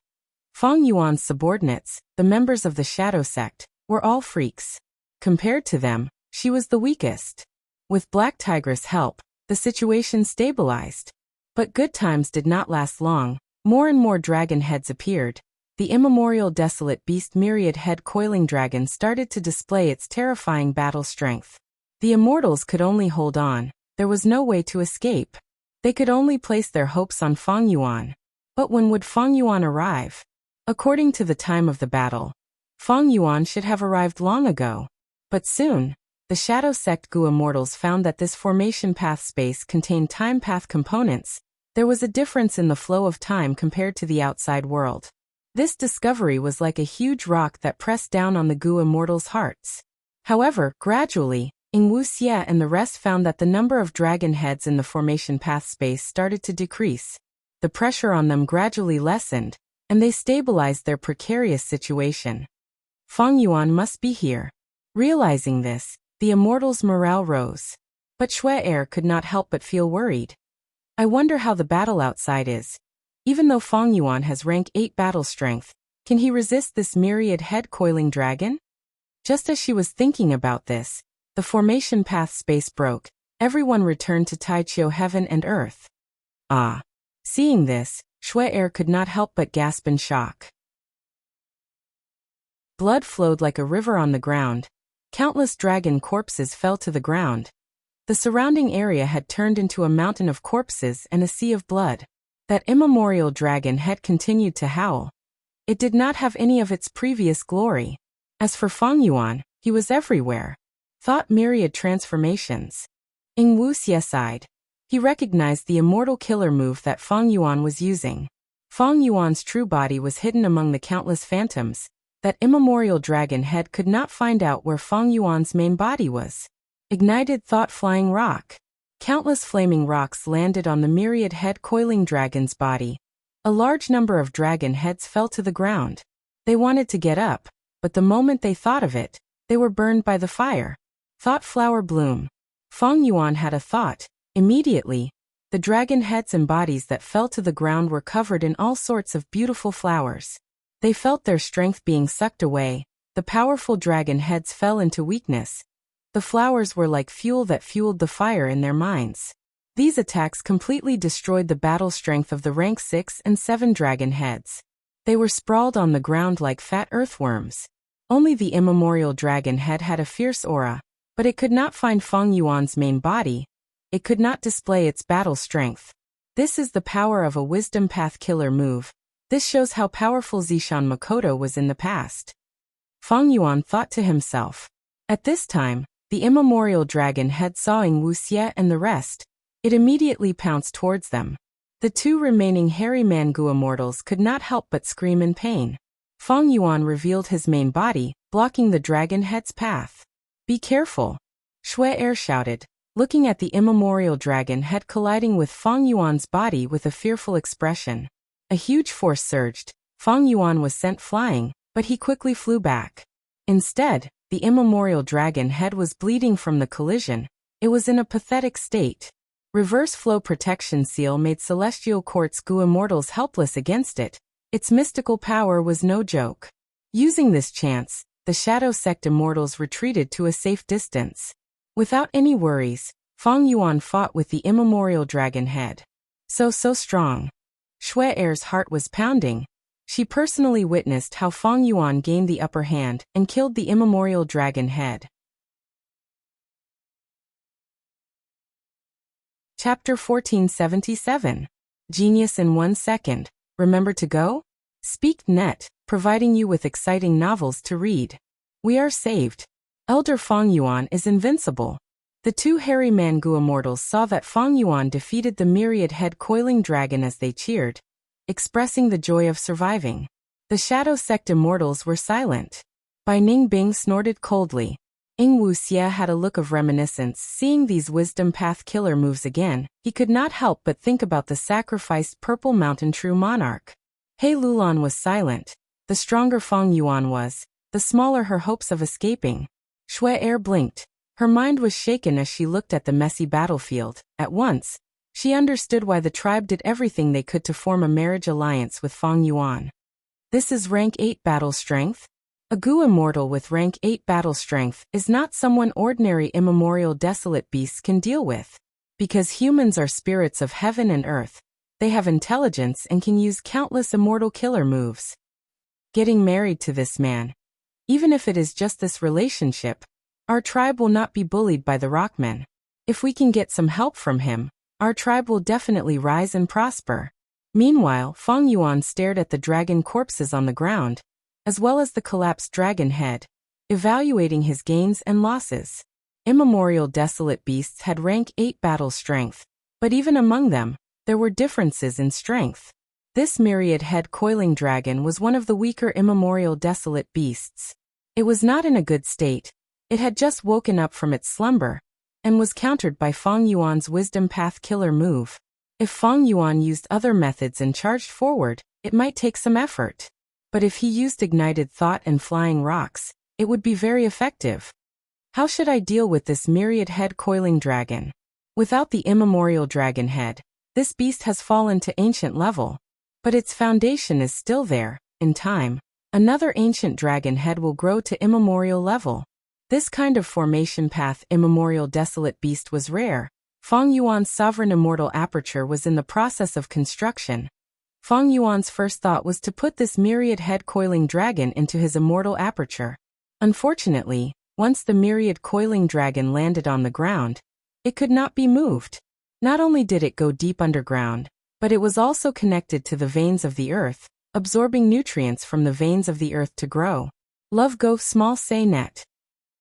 Feng Yuan's subordinates, the members of the Shadow Sect, were all freaks. Compared to them, she was the weakest. With Black Tigress' help, the situation stabilized. But good times did not last long. More and more dragon heads appeared. The immemorial desolate beast myriad head coiling dragon started to display its terrifying battle strength. The immortals could only hold on. There was no way to escape. They could only place their hopes on Feng Yuan. But when would Feng Yuan arrive? According to the time of the battle, Feng Yuan should have arrived long ago. But soon, the Shadow Sect Gu immortals found that this formation path space contained time path components. There was a difference in the flow of time compared to the outside world. This discovery was like a huge rock that pressed down on the Gu immortals' hearts. However, gradually, Ing Wuxie and the rest found that the number of dragon heads in the formation path space started to decrease. The pressure on them gradually lessened, and they stabilized their precarious situation. Feng Yuan must be here. Realizing this, the immortals' morale rose. But Shui Air could not help but feel worried. I wonder how the battle outside is. Even though Feng Yuan has rank 8 battle strength, can he resist this myriad head coiling dragon? Just as she was thinking about this, the formation path space broke. Everyone returned to Taichio heaven and earth. Ah! Seeing this, Shui Air could not help but gasp in shock. Blood flowed like a river on the ground. Countless dragon corpses fell to the ground. The surrounding area had turned into a mountain of corpses and a sea of blood. That immemorial dragon had continued to howl. It did not have any of its previous glory. As for Feng Yuan, he was everywhere. Thought myriad transformations. Ing Wuxie sighed. He recognized the immortal killer move that Feng Yuan was using. Feng Yuan's true body was hidden among the countless phantoms. That immemorial dragon head could not find out where Feng Yuan's main body was. Ignited thought flying rock. Countless flaming rocks landed on the myriad head coiling dragon's body. A large number of dragon heads fell to the ground. They wanted to get up, but the moment they thought of it, they were burned by the fire. Thought flower bloom. Feng Yuan had a thought. Immediately, The dragon heads and bodies that fell to the ground were covered in all sorts of beautiful flowers. They felt their strength being sucked away. The powerful dragon heads fell into weakness. The flowers were like fuel that fueled the fire in their minds. These attacks completely destroyed the battle strength of the rank 6 and 7 dragon heads. They were sprawled on the ground like fat earthworms. Only the immemorial dragon head had a fierce aura, but it could not find Feng Yuan's main body. It could not display its battle strength. This is the power of a wisdom path killer move. This shows how powerful Zishan Makoto was in the past. Feng Yuan thought to himself. At this time, the immemorial dragon head saw Ing Wuxie and the rest. It immediately pounced towards them. The 2 remaining hairy Mangu immortals could not help but scream in pain. Feng Yuan revealed his main body, blocking the dragon head's path. Be careful! Shui Er shouted, looking at the immemorial dragon head colliding with Feng Yuan's body with a fearful expression. A huge force surged. Feng Yuan was sent flying, but he quickly flew back. Instead, the immemorial dragon head was bleeding from the collision. It was in a pathetic state. Reverse flow protection seal made celestial quartz goo immortals helpless against it. Its mystical power was no joke. Using this chance, the Shadow Sect immortals retreated to a safe distance. Without any worries, Feng Yuan fought with the immemorial dragon head. So strong. Shui Er's heart was pounding. She personally witnessed how Feng Yuan gained the upper hand and killed the immemorial dragon head. Chapter 1477. Genius in 1 second. Remember to go? Speak Net, providing you with exciting novels to read. We are saved. Elder Feng Yuan is invincible. The 2 hairy Mangu immortals saw that Feng Yuan defeated the myriad head coiling dragon as they cheered, expressing the joy of surviving. The Shadow Sect immortals were silent. Bai Ningbing snorted coldly. Ing Wuxie had a look of reminiscence. Seeing these wisdom path killer moves again, he could not help but think about the sacrificed Purple Mountain True Monarch. He Lulan was silent. The stronger Feng Yuan was, the smaller her hopes of escaping. Shui Er blinked. Her mind was shaken as she looked at the messy battlefield. At once, she understood why the tribe did everything they could to form a marriage alliance with Feng Yuan. This is rank 8 battle strength? A Gu immortal with rank 8 battle strength is not someone ordinary immemorial desolate beasts can deal with. Because humans are spirits of heaven and earth, they have intelligence and can use countless immortal killer moves. Getting married to this man. Even if it is just this relationship, our tribe will not be bullied by the Rockmen. If we can get some help from him, our tribe will definitely rise and prosper. Meanwhile, Feng Yuan stared at the dragon corpses on the ground, as well as the collapsed dragon head, evaluating his gains and losses. Immemorial desolate beasts had rank 8 battle strength, but even among them, there were differences in strength. This myriad head coiling dragon was one of the weaker immemorial desolate beasts. It was not in a good state. It had just woken up from its slumber, and was countered by Feng Yuan's wisdom path killer move. If Feng Yuan used other methods and charged forward, it might take some effort. But if he used ignited thought and flying rocks, it would be very effective. How should I deal with this myriad head coiling dragon? Without the immemorial dragon head, this beast has fallen to ancient level. But its foundation is still there. In time, another ancient dragon head will grow to immemorial level. This kind of formation path immemorial desolate beast was rare. Feng Yuan's sovereign immortal aperture was in the process of construction. Feng Yuan's first thought was to put this myriad head coiling dragon into his immortal aperture. Unfortunately, once the myriad coiling dragon landed on the ground, it could not be moved. Not only did it go deep underground, but it was also connected to the veins of the earth, absorbing nutrients from the veins of the earth to grow. Love go small say net.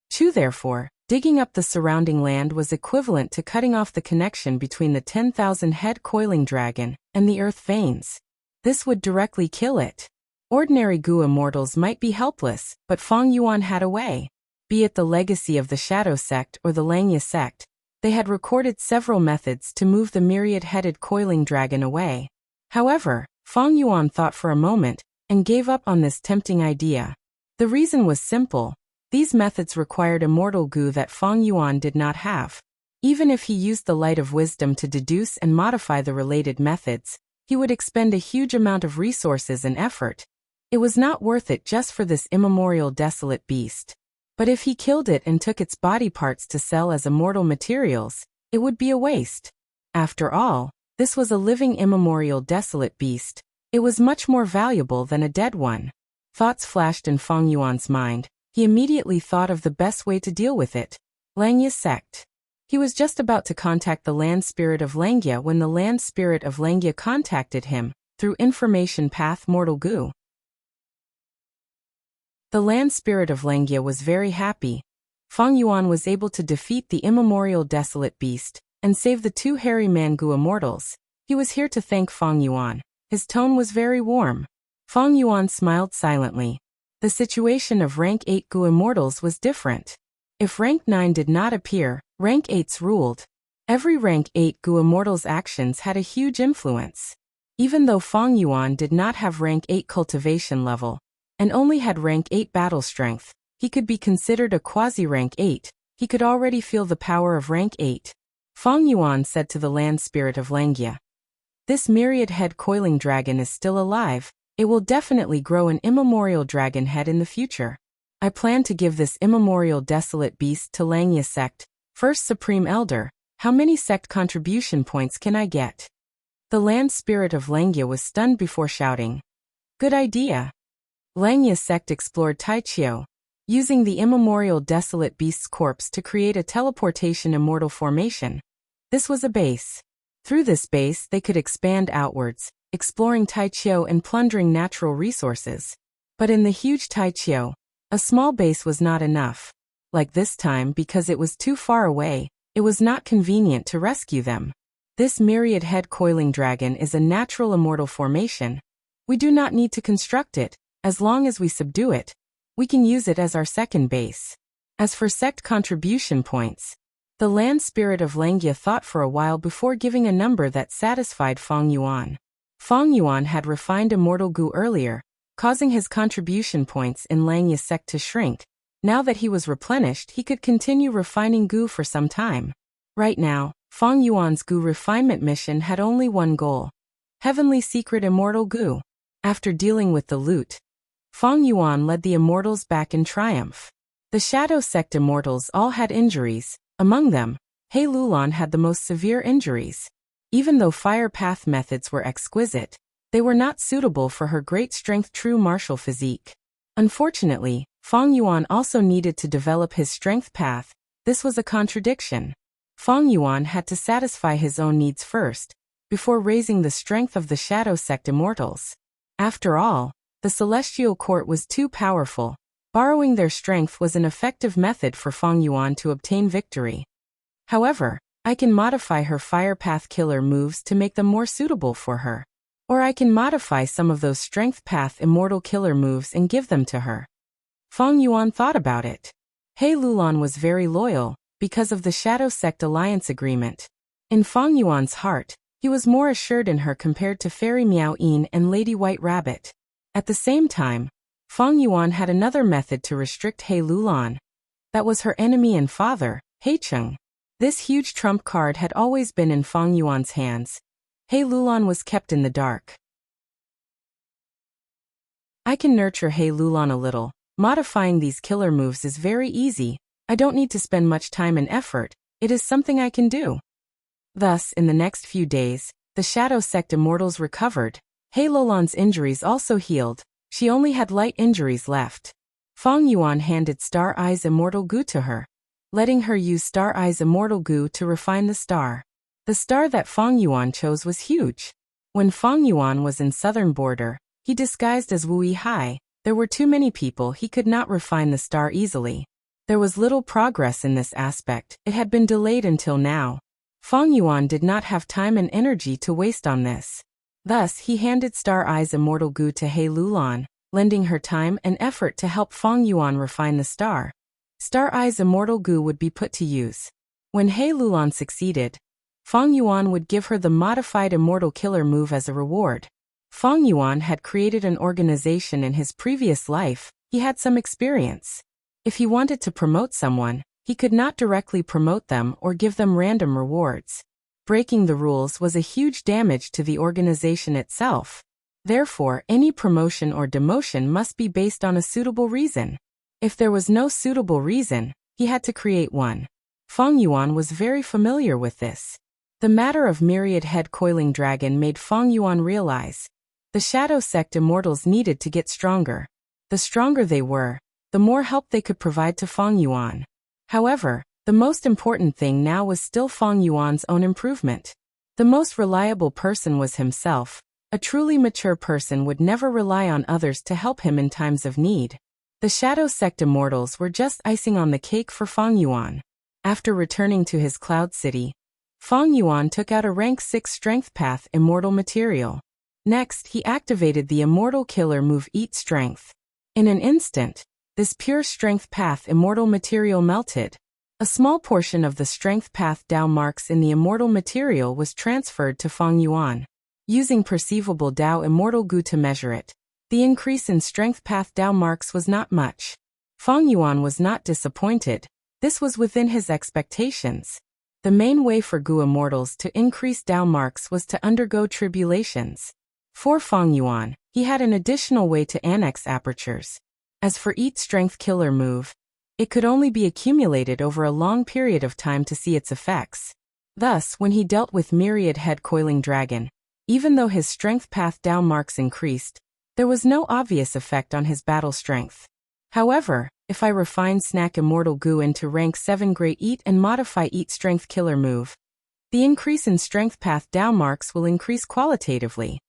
Chu therefore, digging up the surrounding land was equivalent to cutting off the connection between the 10,000 head coiling dragon and the earth veins. This would directly kill it. Ordinary Gu immortals might be helpless, but Feng Yuan had a way. Be it the legacy of the Shadow Sect or the Langya Sect, they had recorded several methods to move the myriad-headed coiling dragon away. However, Feng Yuan thought for a moment and gave up on this tempting idea. The reason was simple. These methods required immortal Gu that Feng Yuan did not have. Even if he used the light of wisdom to deduce and modify the related methods, he would expend a huge amount of resources and effort. It was not worth it just for this immemorial desolate beast. But if he killed it and took its body parts to sell as immortal materials, it would be a waste. After all, this was a living immemorial desolate beast. It was much more valuable than a dead one. Thoughts flashed in Feng Yuan's mind. He immediately thought of the best way to deal with it. Langya sect. He was just about to contact the land spirit of Langya when the land spirit of Langya contacted him, through information path Mortal Goo. The land spirit of Langya was very happy. Feng Yuan was able to defeat the immemorial desolate beast, and save the two hairy Mangu immortals. He was here to thank Feng Yuan. His tone was very warm. Feng Yuan smiled silently. The situation of rank 8 Gu immortals was different. If rank 9 did not appear, rank 8s ruled. Every rank 8 Gu immortal's actions had a huge influence. Even though Feng Yuan did not have rank 8 cultivation level, and only had rank 8 battle strength, he could be considered a quasi-rank 8. He could already feel the power of rank 8. Feng Yuan said to the land spirit of Langya, "This myriad head coiling dragon is still alive. It will definitely grow an immemorial dragon head in the future. I plan to give this immemorial desolate beast to Langya sect. First Supreme Elder, how many sect contribution points can I get?" The land spirit of Langya was stunned before shouting, "Good idea." Langya sect explored Taichio, using the immemorial desolate beast's corpse to create a teleportation immortal formation. This was a base. Through this base they could expand outwards, exploring Taichio and plundering natural resources. But in the huge Taichio, a small base was not enough. Like this time, because it was too far away, it was not convenient to rescue them. This myriad head coiling dragon is a natural immortal formation. We do not need to construct it. As long as we subdue it, we can use it as our second base. As for sect contribution points, the land spirit of Langya thought for a while before giving a number that satisfied Feng Yuan. Feng Yuan had refined immortal Gu earlier, causing his contribution points in Langya sect to shrink. Now that he was replenished, he could continue refining Gu for some time. Right now, Feng Yuan's Gu refinement mission had only one goal: Heavenly Secret Immortal Gu. After dealing with the loot, Feng Yuan led the immortals back in triumph. The Shadow Sect immortals all had injuries. Among them, He Lulan had the most severe injuries. Even though fire path methods were exquisite, they were not suitable for her great strength true martial physique. Unfortunately, Feng Yuan also needed to develop his strength path. This was a contradiction. Feng Yuan had to satisfy his own needs first, before raising the strength of the Shadow Sect immortals. After all, the Celestial Court was too powerful. Borrowing their strength was an effective method for Feng Yuan to obtain victory. However, I can modify her fire path killer moves to make them more suitable for her. Or I can modify some of those strength path immortal killer moves and give them to her. Feng Yuan thought about it. He Lulan was very loyal, because of the Shadow Sect alliance agreement. In Feng Yuan's heart, he was more assured in her compared to Fairy Miao Yin and Lady White Rabbit. At the same time, Feng Yuan had another method to restrict He Lulan. That was her enemy and father, He Cheng. This huge trump card had always been in Feng Yuan's hands. He Lulan was kept in the dark. I can nurture He Lulan a little. Modifying these killer moves is very easy. I don't need to spend much time and effort. It is something I can do. Thus, in the next few days, the Shadow Sect immortals recovered. He Lulan's injuries also healed. She only had light injuries left. Feng Yuan handed Star Eyes Immortal Gu to her, letting her use Star Eyes Immortal Gu to refine the star. The star that Feng Yuan chose was huge. When Feng Yuan was in southern border, he disguised as Wu Yihai. There were too many people, he could not refine the star easily. There was little progress in this aspect. It had been delayed until now. Feng Yuan did not have time and energy to waste on this. Thus, he handed Star Eyes Immortal Gu to He Lulan, lending her time and effort to help Feng Yuan refine the star. Star Eyes Immortal Gu would be put to use. When He Lulan succeeded, Feng Yuan would give her the modified Immortal Killer move as a reward. Feng Yuan had created an organization in his previous life. He had some experience. If he wanted to promote someone, he could not directly promote them or give them random rewards. Breaking the rules was a huge damage to the organization itself. Therefore, any promotion or demotion must be based on a suitable reason. If there was no suitable reason, he had to create one. Feng Yuan was very familiar with this. The matter of Myriad Head Coiling Dragon made Feng Yuan realize the Shadow Sect immortals needed to get stronger. The stronger they were, the more help they could provide to Feng Yuan. However, the most important thing now was still Feng Yuan's own improvement. The most reliable person was himself. A truly mature person would never rely on others to help him in times of need. The Shadow Sect immortals were just icing on the cake for Feng Yuan. After returning to his Cloud City, Feng Yuan took out a rank 6 Strength Path immortal material. Next, he activated the immortal killer move Eat Strength. In an instant, this pure Strength Path immortal material melted. A small portion of the Strength Path Dao marks in the immortal material was transferred to Feng Yuan. Using perceivable Dao immortal Gu to measure it, the increase in Strength Path Dao marks was not much. Feng Yuan was not disappointed. This was within his expectations. The main way for Gu immortals to increase Dao marks was to undergo tribulations. For Feng Yuan, he had an additional way to annex apertures. As for Eat Strength Killer move, it could only be accumulated over a long period of time to see its effects. Thus, when he dealt with Myriad Head Coiling Dragon, even though his Strength Path Dao marks increased, there was no obvious effect on his battle strength. However, if I refine Snack Immortal Gu into rank 7 Great Eat and modify Eat Strength Killer move, the increase in Strength Path Dao marks will increase qualitatively.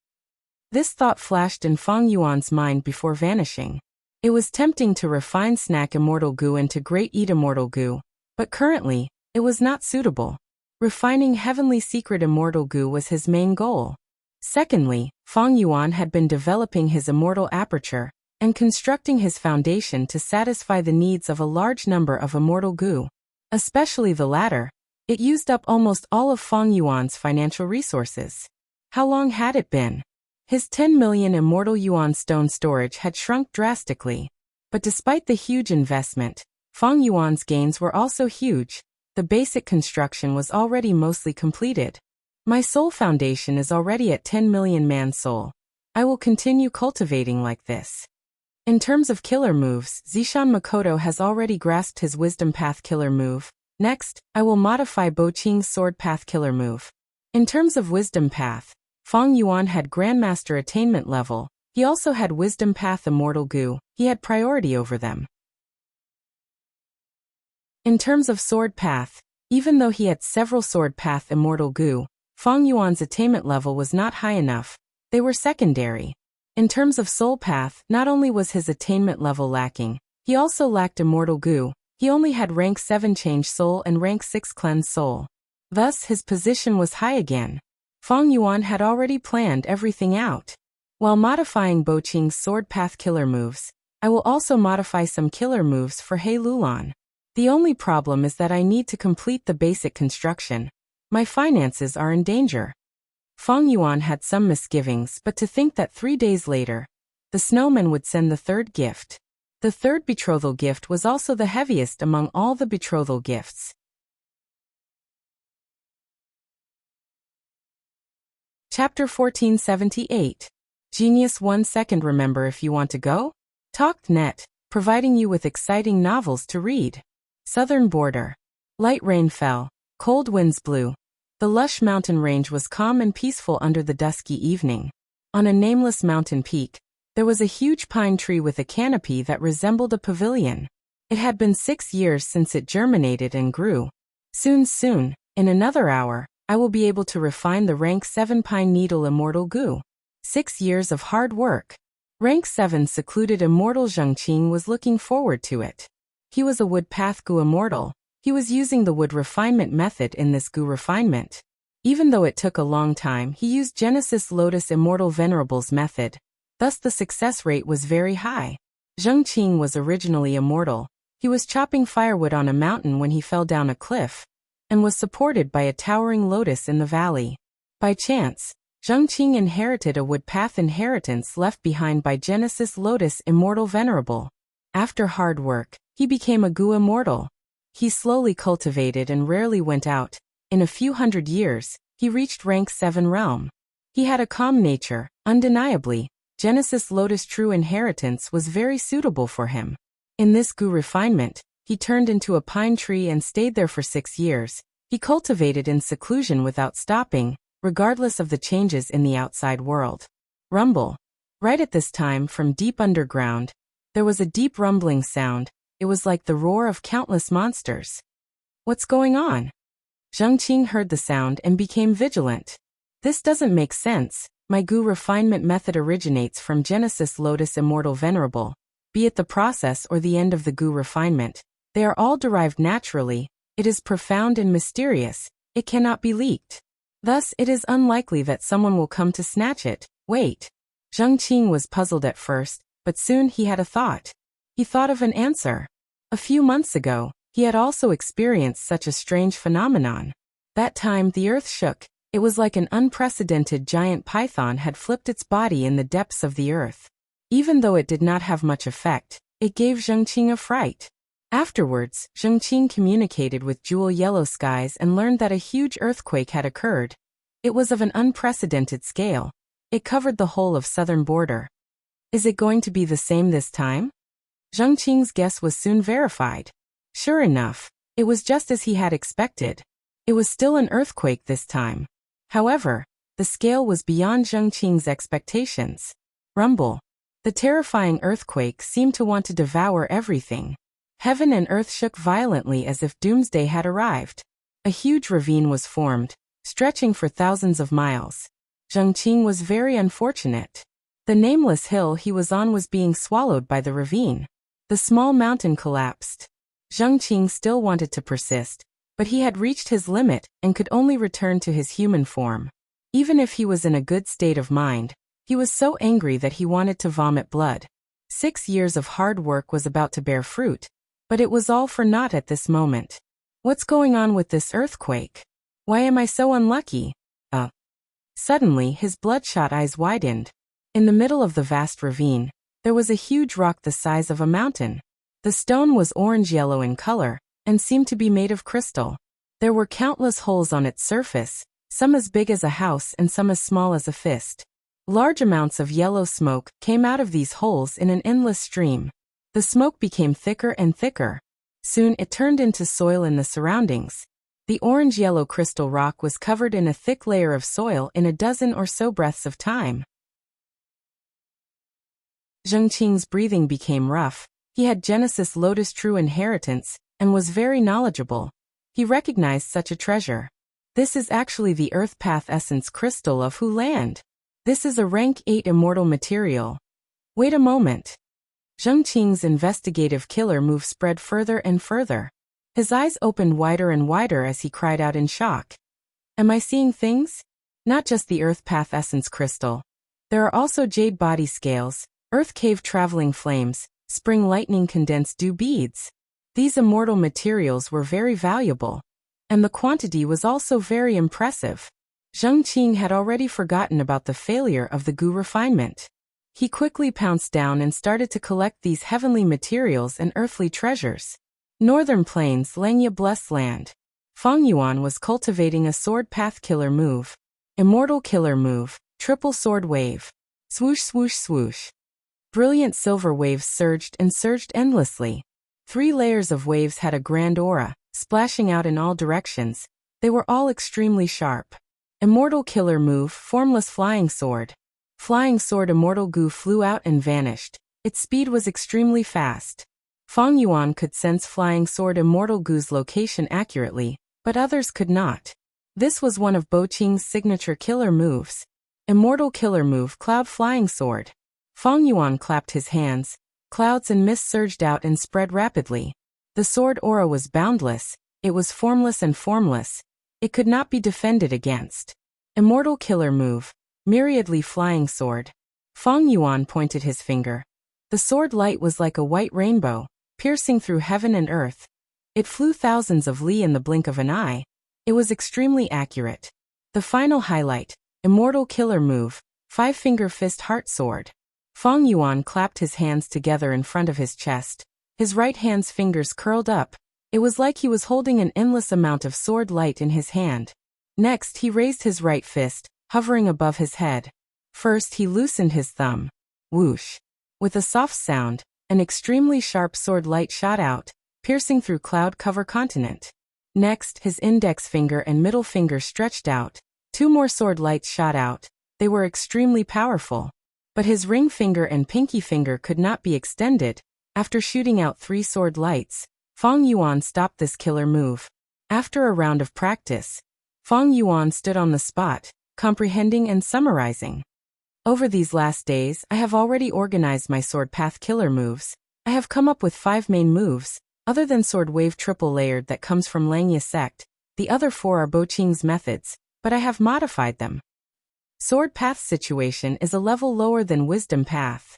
This thought flashed in Feng Yuan's mind before vanishing. It was tempting to refine Snack Immortal Gu into Great Eat Immortal Gu, but currently, it was not suitable. Refining Heavenly Secret Immortal Gu was his main goal. Secondly, Feng Yuan had been developing his immortal aperture and constructing his foundation to satisfy the needs of a large number of immortal Gu. Especially the latter, it used up almost all of Feng Yuan's financial resources. How long had it been? His 10 million immortal yuan stone storage had shrunk drastically. But despite the huge investment, Feng Yuan's gains were also huge. The basic construction was already mostly completed. My soul foundation is already at 10 million man soul. I will continue cultivating like this. In terms of killer moves, Zishan Makoto has already grasped his Wisdom Path killer move. Next, I will modify Bo Qing's Sword Path killer move. In terms of Wisdom Path, Feng Yuan had Grandmaster attainment level. He also had Wisdom Path Immortal Gu. He had priority over them. In terms of Sword Path, even though he had several Sword Path Immortal Gu, Feng Yuan's attainment level was not high enough. They were secondary. In terms of Soul Path, not only was his attainment level lacking, he also lacked Immortal Gu. He only had rank 7 Change Soul and rank 6 Cleanse Soul. Thus, his position was high again. Feng Yuan had already planned everything out. While modifying Bo Qing's Sword Path killer moves, I will also modify some killer moves for He Lulan. The only problem is that I need to complete the basic construction. My finances are in danger. Feng Yuan had some misgivings, but to think that 3 days later, the snowman would send the third gift. The third betrothal gift was also the heaviest among all the betrothal gifts. Chapter 1478. Genius 1 second. Remember, if you want to go? Talked.net, providing you with exciting novels to read. Southern border. Light rain fell. Cold winds blew. The lush mountain range was calm and peaceful under the dusky evening. On a nameless mountain peak, there was a huge pine tree with a canopy that resembled a pavilion. It had been 6 years since it germinated and grew. Soon, in another hour, I will be able to refine the rank 7 Pine Needle Immortal Gu. 6 years of hard work. Rank 7 secluded Immortal Zhengqing was looking forward to it. He was a Wood Path Gu Immortal. He was using the wood refinement method in this Gu refinement. Even though it took a long time, he used Genesis Lotus Immortal Venerables method. Thus the success rate was very high. Zhengqing was originally immortal. He was chopping firewood on a mountain when he fell down a cliff, and was supported by a towering lotus in the valley. By chance, Zhengqing inherited a wood path inheritance left behind by Genesis Lotus Immortal Venerable. After hard work, he became a Gu Immortal. He slowly cultivated and rarely went out. In a few hundred years, he reached rank 7 realm. He had a calm nature, undeniably. Genesis Lotus true inheritance was very suitable for him. In this Gu refinement, he turned into a pine tree and stayed there for 6 years. He cultivated in seclusion without stopping, regardless of the changes in the outside world. Rumble. Right at this time, from deep underground, there was a deep rumbling sound. It was like the roar of countless monsters. What's going on? Zheng Qing heard the sound and became vigilant. This doesn't make sense. My Gu refinement method originates from Genesis Lotus Immortal Venerable. Be it the process or the end of the Gu refinement, they are all derived naturally. It is profound and mysterious. It cannot be leaked. Thus, it is unlikely that someone will come to snatch it. Wait. Zheng Qing was puzzled at first, but soon he had a thought. He thought of an answer. A few months ago, he had also experienced such a strange phenomenon. That time the earth shook. It was like an unprecedented giant python had flipped its body in the depths of the earth. Even though it did not have much effect, it gave Zheng Qing a fright. Afterwards, Zheng Qing communicated with Jewel Yellow Skies and learned that a huge earthquake had occurred. It was of an unprecedented scale. It covered the whole of southern border. Is it going to be the same this time? Zheng Qing's guess was soon verified. Sure enough, it was just as he had expected. It was still an earthquake this time. However, the scale was beyond Zheng Qing's expectations. Rumble. The terrifying earthquake seemed to want to devour everything. Heaven and earth shook violently as if doomsday had arrived. A huge ravine was formed, stretching for thousands of miles. Zheng Qing was very unfortunate. The nameless hill he was on was being swallowed by the ravine. The small mountain collapsed. Zheng Qing still wanted to persist, but he had reached his limit and could only return to his human form. Even if he was in a good state of mind, he was so angry that he wanted to vomit blood. 6 years of hard work was about to bear fruit, but it was all for naught at this moment. What's going on with this earthquake? Why am I so unlucky? Suddenly his bloodshot eyes widened. In the middle of the vast ravine, there was a huge rock the size of a mountain. The stone was orange-yellow in color, and seemed to be made of crystal. There were countless holes on its surface, some as big as a house and some as small as a fist. Large amounts of yellow smoke came out of these holes in an endless stream. The smoke became thicker and thicker. Soon it turned into soil in the surroundings. The orange-yellow crystal rock was covered in a thick layer of soil in a dozen or so breaths of time. Zheng Qing's breathing became rough. He had Genesis Lotus true inheritance, and was very knowledgeable. He recognized such a treasure. This is actually the Earth Path Essence Crystal of Hu Land. This is a rank 8 immortal material. Wait a moment. Zheng Qing's investigative killer move spread further and further. His eyes opened wider and wider as he cried out in shock. Am I seeing things? Not just the Earth Path Essence Crystal. There are also jade body scales, Earth Cave traveling flames, spring lightning condensed dew beads. These immortal materials were very valuable. And the quantity was also very impressive. Zheng Qing had already forgotten about the failure of the Gu refinement. He quickly pounced down and started to collect these heavenly materials and earthly treasures. Northern Plains, Lengya Blessed Land. Feng Yuan was cultivating a sword path killer move. Immortal killer move, triple sword wave. Swoosh swoosh swoosh. Brilliant silver waves surged and surged endlessly. 3 layers of waves had a grand aura, splashing out in all directions. They were all extremely sharp. Immortal killer move, formless flying sword. Flying sword immortal Gu flew out and vanished. Its speed was extremely fast. Feng Yuan could sense flying sword immortal Gu's location accurately, but others could not. This was one of Bo Qing's signature killer moves. Immortal killer move, cloud flying sword. Feng Yuan clapped his hands. Clouds and mist surged out and spread rapidly. The sword aura was boundless. It was formless and formless. It could not be defended against. Immortal killer move, myriadly flying sword. Feng Yuan pointed his finger. The sword light was like a white rainbow, piercing through heaven and earth. It flew thousands of li in the blink of an eye. It was extremely accurate. The final highlight, immortal killer move, 5-finger fist heart sword. Feng Yuan clapped his hands together in front of his chest. His right hand's fingers curled up. It was like he was holding an endless amount of sword light in his hand. Next, he raised his right fist, hovering above his head. First, he loosened his thumb. Whoosh! With a soft sound, an extremely sharp sword light shot out, piercing through cloud-cover continent. Next, his index finger and middle finger stretched out. 2 more sword lights shot out. They were extremely powerful. But his ring finger and pinky finger could not be extended. After shooting out 3 sword lights, Feng Yuan stopped this killer move. After a round of practice, Feng Yuan stood on the spot, comprehending and summarizing. Over these last days, I have already organized my sword path killer moves. I have come up with 5 main moves, other than sword wave triple layered that comes from Langya sect. The other 4 are Bo Qing's methods, but I have modified them. Sword path situation is a level lower than wisdom path.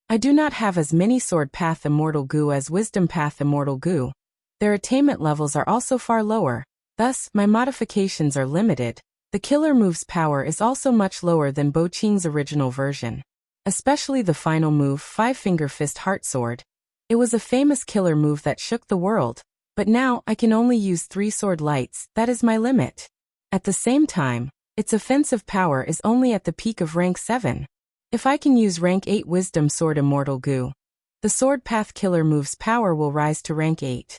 I do not have as many sword path immortal gu as wisdom path immortal gu. Their attainment levels are also far lower, thus my modifications are limited. The killer move's power is also much lower than Bo Qing's original version. Especially the final move, 5-finger fist heart sword. It was a famous killer move that shook the world, but now I can only use 3 sword lights, that is my limit. At the same time, its offensive power is only at the peak of rank 7. If I can use rank 8 wisdom sword immortal gu, the sword path killer move's power will rise to rank 8.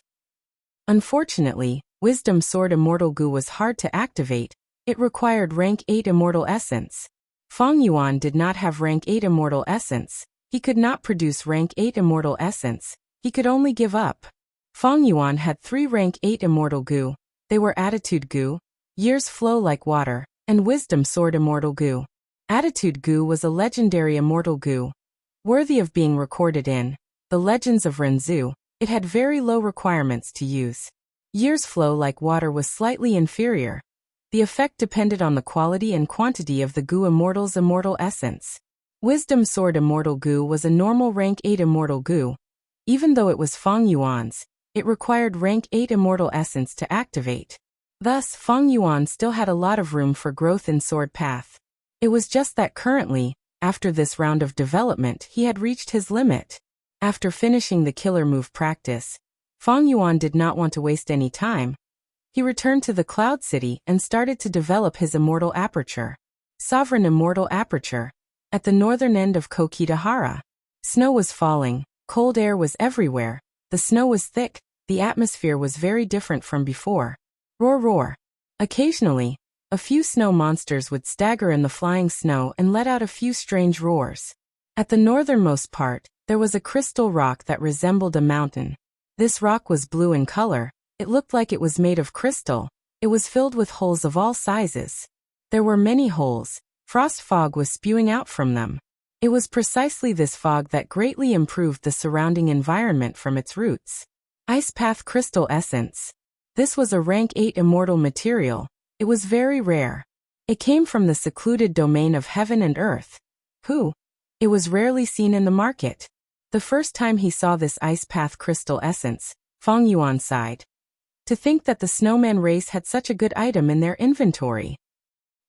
Unfortunately, wisdom sword immortal gu was hard to activate. It required rank 8 immortal essence. Feng Yuan did not have rank 8 immortal essence. He could not produce rank 8 immortal essence. He could only give up. Feng Yuan had 3 rank 8 immortal gu. They were attitude gu, years flow like water, and wisdom sword immortal gu. Attitude gu was a legendary immortal gu, worthy of being recorded in the Legends of Renzu. It had very low requirements to use. Years flow like water was slightly inferior. The effect depended on the quality and quantity of the gu immortal's immortal essence. Wisdom sword immortal gu was a normal rank 8 immortal gu. Even though it was Feng Yuan's, it required rank 8 immortal essence to activate. Thus, Feng Yuan still had a lot of room for growth in sword path. It was just that currently, after this round of development, he had reached his limit. After finishing the killer move practice, Feng Yuan did not want to waste any time. He returned to the Cloud City and started to develop his immortal aperture. Sovereign immortal aperture. At the northern end of Kokitahara, snow was falling, cold air was everywhere, the snow was thick, the atmosphere was very different from before. Roar roar. Occasionally, a few snow monsters would stagger in the flying snow and let out a few strange roars. At the northernmost part, there was a crystal rock that resembled a mountain. This rock was blue in color. It looked like it was made of crystal. It was filled with holes of all sizes. There were many holes. Frost fog was spewing out from them. It was precisely this fog that greatly improved the surrounding environment from its roots. Ice Path Crystal Essence. This was a rank 8 immortal material. It was very rare. It came from the secluded domain of heaven and earth. It was rarely seen in the market. The first time he saw this Ice Path Crystal Essence, Feng Yuan sighed. To think that the snowman race had such a good item in their inventory.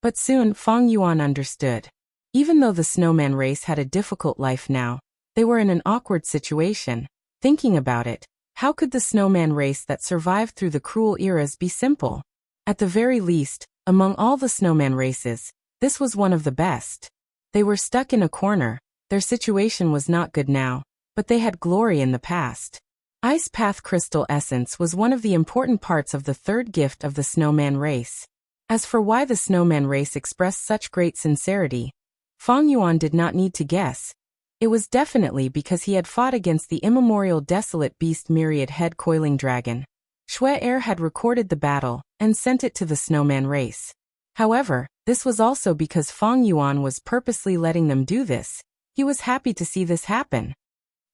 But soon Feng Yuan understood. Even though the snowman race had a difficult life now, they were in an awkward situation. Thinking about it, how could the snowman race that survived through the cruel eras be simple? At the very least, among all the snowman races, this was one of the best. They were stuck in a corner. Their situation was not good now, but they had glory in the past. Ice Path Crystal Essence was one of the important parts of the third gift of the snowman race. As for why the snowman race expressed such great sincerity, Feng Yuan did not need to guess. It was definitely because he had fought against the immemorial desolate beast myriad head coiling dragon. Shui Er had recorded the battle and sent it to the snowman race. However, this was also because Feng Yuan was purposely letting them do this. He was happy to see this happen.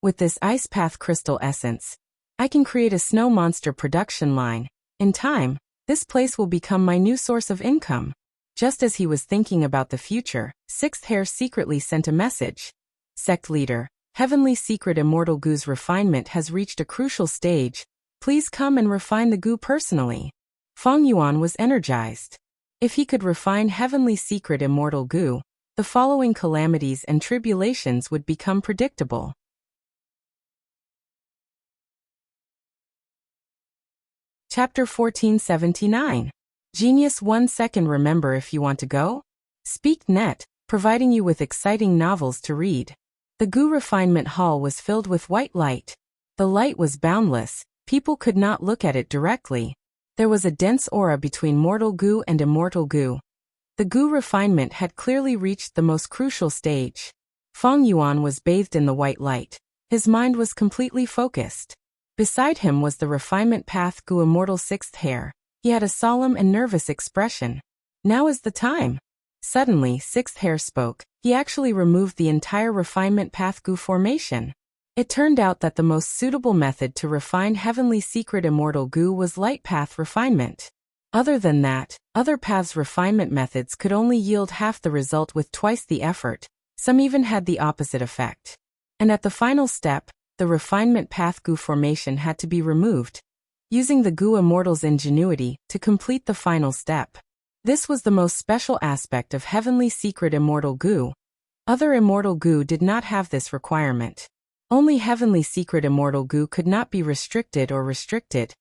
With this Ice Path Crystal Essence, I can create a snow monster production line. In time, this place will become my new source of income. Just as he was thinking about the future, Sixth Hair secretly sent a message. Sect Leader, Heavenly Secret Immortal Gu's refinement has reached a crucial stage. Please come and refine the gu personally. Feng Yuan was energized. If he could refine Heavenly Secret Immortal gu, the following calamities and tribulations would become predictable. Chapter 1479. Genius 1 second. Remember if you want to go? Speak Net, providing you with exciting novels to read. The Gu Refinement Hall was filled with white light. The light was boundless, people could not look at it directly. There was a dense aura between mortal Gu and immortal Gu. The Gu refinement had clearly reached the most crucial stage. Feng Yuan was bathed in the white light. His mind was completely focused. Beside him was the refinement path Gu immortal sixth hair. He had a solemn and nervous expression. Now is the time. Suddenly, sixth hair spoke. He actually removed the entire refinement path Gu formation. It turned out that the most suitable method to refine heavenly secret immortal Gu was light path refinement. Other than that, other paths refinement methods could only yield half the result with twice the effort. Some even had the opposite effect. And at the final step, the refinement path Gu formation had to be removed, using the Gu immortal's ingenuity to complete the final step. This was the most special aspect of heavenly secret immortal Gu. Other immortal Gu did not have this requirement. Only heavenly secret immortal Gu could not be restricted or restricted.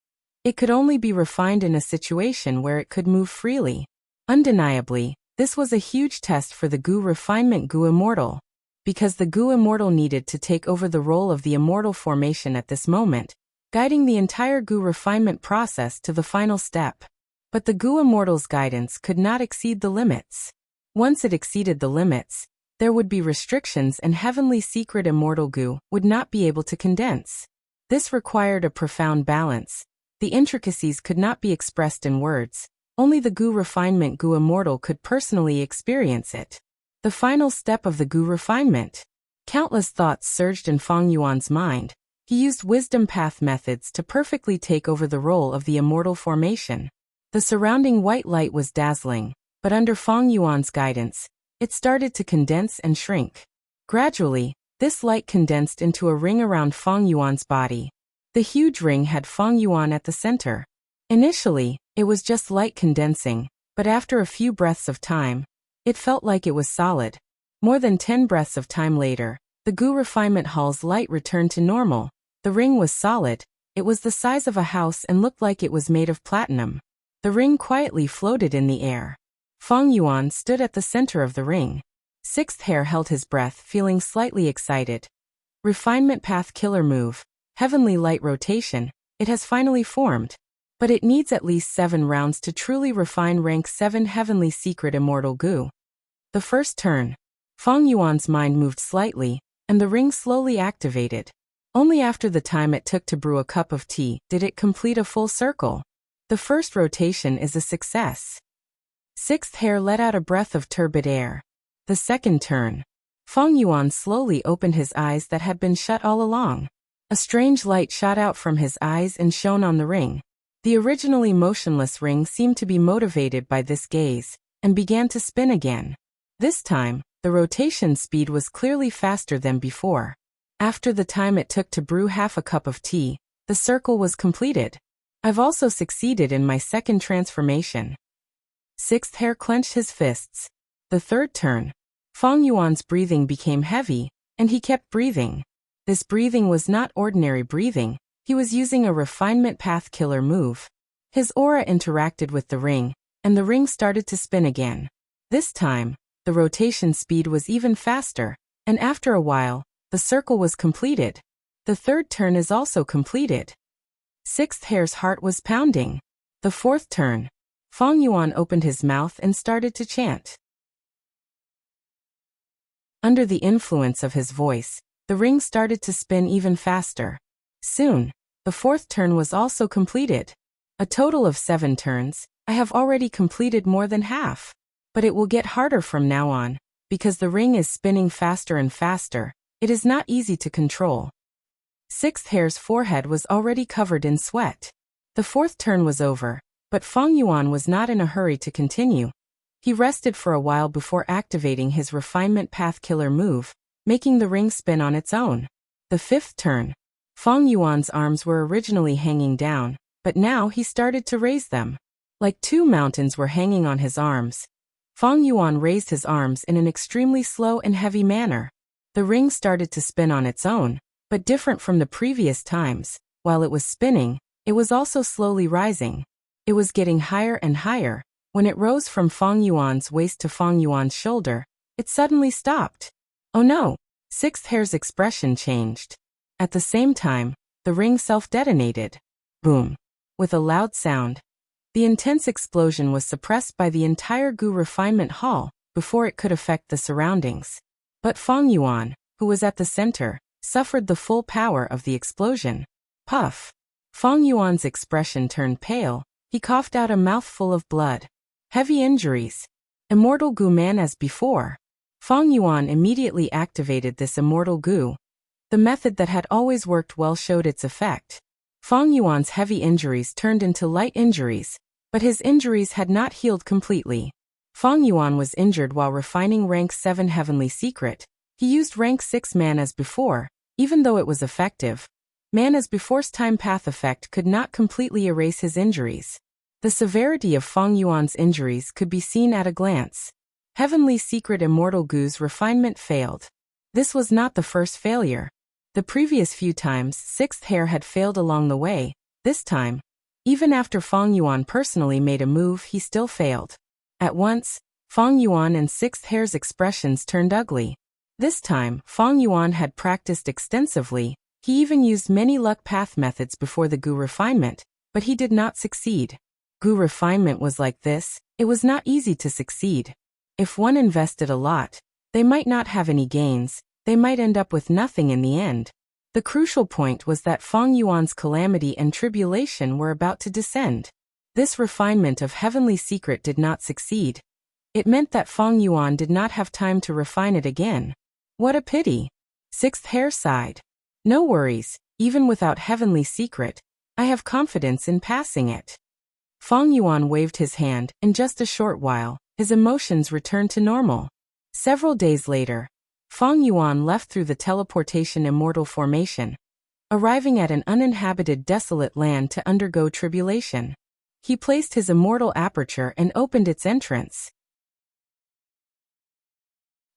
It could only be refined in a situation where it could move freely. Undeniably, this was a huge test for the Gu refinement Gu immortal. Because the Gu immortal needed to take over the role of the immortal formation at this moment, guiding the entire Gu refinement process to the final step. But the Gu immortal's guidance could not exceed the limits. Once it exceeded the limits, there would be restrictions and heavenly secret immortal Gu would not be able to condense. This required a profound balance. The intricacies could not be expressed in words. Only the Gu refinement Gu immortal could personally experience it. The final step of the Gu refinement. Countless thoughts surged in Feng Yuan's mind. He used wisdom path methods to perfectly take over the role of the immortal formation. The surrounding white light was dazzling, but under Feng Yuan's guidance, it started to condense and shrink. Gradually, this light condensed into a ring around Feng Yuan's body. The huge ring had Feng Yuan at the center. Initially, it was just light condensing, but after a few breaths of time, it felt like it was solid. More than 10 breaths of time later, the Gu refinement hall's light returned to normal. The ring was solid. It was the size of a house and looked like it was made of platinum. The ring quietly floated in the air. Feng Yuan stood at the center of the ring. Sixth hair held his breath, feeling slightly excited. Refinement path killer move. Heavenly light rotation. It has finally formed. But it needs at least 7 rounds to truly refine rank 7 heavenly secret immortal Gu. The first turn. Feng Yuan's mind moved slightly, and the ring slowly activated. Only after the time it took to brew a cup of tea did it complete a full circle. The first rotation is a success. Sixth hair let out a breath of turbid air. The second turn. Feng Yuan slowly opened his eyes that had been shut all along. A strange light shot out from his eyes and shone on the ring. The originally motionless ring seemed to be motivated by this gaze, and began to spin again. This time, the rotation speed was clearly faster than before. After the time it took to brew half a cup of tea, the circle was completed. I've also succeeded in my second transformation. Sixth hair clenched his fists. The third turn. Feng Yuan's breathing became heavy, and he kept breathing. This breathing was not ordinary breathing. He was using a refinement path killer move. His aura interacted with the ring, and the ring started to spin again. This time, the rotation speed was even faster, and after a while, the circle was completed. The third turn is also completed. Sixth hair's heart was pounding. The fourth turn. Feng Yuan opened his mouth and started to chant. Under the influence of his voice, the ring started to spin even faster. Soon, the fourth turn was also completed. A total of 7 turns. I have already completed more than half. But it will get harder from now on, because the ring is spinning faster and faster. It is not easy to control. Sixth hair's forehead was already covered in sweat. The fourth turn was over, but Feng Yuan was not in a hurry to continue. He rested for a while before activating his refinement path killer move, making the ring spin on its own. The fifth turn. Feng Yuan's arms were originally hanging down, but now he started to raise them. Like 2 mountains were hanging on his arms. Feng Yuan raised his arms in an extremely slow and heavy manner. The ring started to spin on its own, but different from the previous times. While it was spinning, It was also slowly rising. It was getting higher and higher. When it rose from Fang Yuan's waist to Fang Yuan's shoulder, it suddenly stopped. Oh no! Sixth hair's expression changed. At the same time, the ring self-detonated. Boom! With a loud sound. The intense explosion was suppressed by the entire Gu refinement hall before it could affect the surroundings. But Fang Yuan, who was at the center, suffered the full power of the explosion. Puff! Fang Yuan's expression turned pale. He coughed out a mouthful of blood. Heavy injuries. Immortal Gu man as before. Fang Yuan immediately activated this immortal Gu. The method that had always worked well showed its effect. Fang Yuan's heavy injuries turned into light injuries, but his injuries had not healed completely. Fang Yuan was injured while refining rank 7 heavenly secret. He used rank 6 man as before, even though it was effective. Man as before's time path effect could not completely erase his injuries. The severity of Fang Yuan's injuries could be seen at a glance. Heavenly secret immortal Gu's refinement failed. This was not the first failure. The previous few times, sixth hair had failed along the way. This time, even after Fang Yuan personally made a move, he still failed. At once, Fang Yuan and sixth hair's expressions turned ugly. This time, Fang Yuan had practiced extensively. He even used many luck path methods before the Gu refinement, but he did not succeed. Gu refinement was like this. It was not easy to succeed. If one invested a lot, they might not have any gains. They might end up with nothing in the end. The crucial point was that Fang Yuan's calamity and tribulation were about to descend. This refinement of heavenly secret did not succeed. It meant that Fang Yuan did not have time to refine it again. What a pity. Sixth hair sighed. No worries, even without heavenly secret, I have confidence in passing it. Fang Yuan waved his hand. In just a short while, his emotions returned to normal. Several days later, Fang Yuan left through the teleportation immortal formation, arriving at an uninhabited desolate land to undergo tribulation. He placed his immortal aperture and opened its entrance.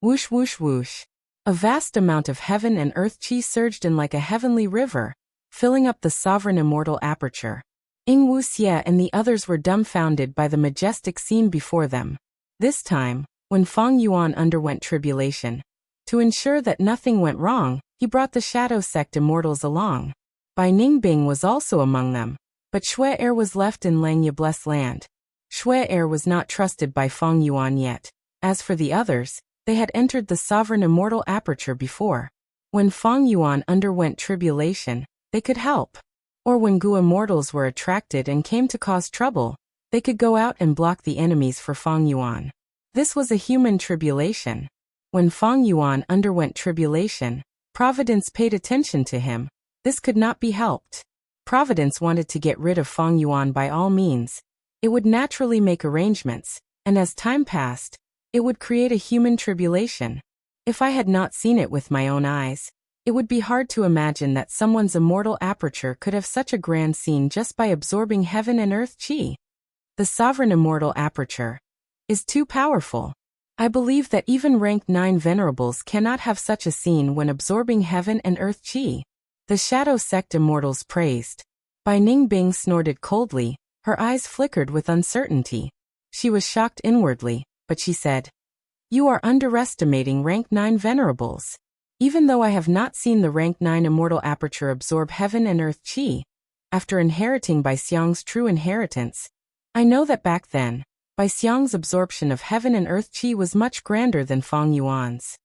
Whoosh whoosh whoosh. A vast amount of heaven and earth chi surged in like a heavenly river, filling up the sovereign immortal aperture. Ing Wuxie and the others were dumbfounded by the majestic scene before them. This time, when Fang Yuan underwent tribulation, to ensure that nothing went wrong, he brought the Shadow Sect immortals along. Bai Ningbing was also among them, but Xue Er was left in Langya Blessed Land. Xue Er was not trusted by Fang Yuan yet. As for the others, they had entered the sovereign immortal aperture before. When Fang Yuan underwent tribulation, they could help. Or when Gu immortals were attracted and came to cause trouble, they could go out and block the enemies for Fang Yuan. This was a human tribulation. When Fang Yuan underwent tribulation, Providence paid attention to him. This could not be helped. Providence wanted to get rid of Fang Yuan by all means. It would naturally make arrangements, and as time passed, it would create a human tribulation. If I had not seen it with my own eyes, it would be hard to imagine that someone's immortal aperture could have such a grand scene just by absorbing heaven and earth chi. The sovereign immortal aperture is too powerful. I believe that even rank 9 venerables cannot have such a scene when absorbing heaven and earth chi. The Shadow Sect immortals praised. Bai Ningbing snorted coldly. Her eyes flickered with uncertainty. She was shocked inwardly, but she said, "You are underestimating rank 9 venerables. Even though I have not seen the rank 9 immortal aperture absorb heaven and earth chi, after inheriting Bai Xiang's true inheritance, I know that back then, Bai Xiang's absorption of heaven and earth chi was much grander than Fang Yuan's."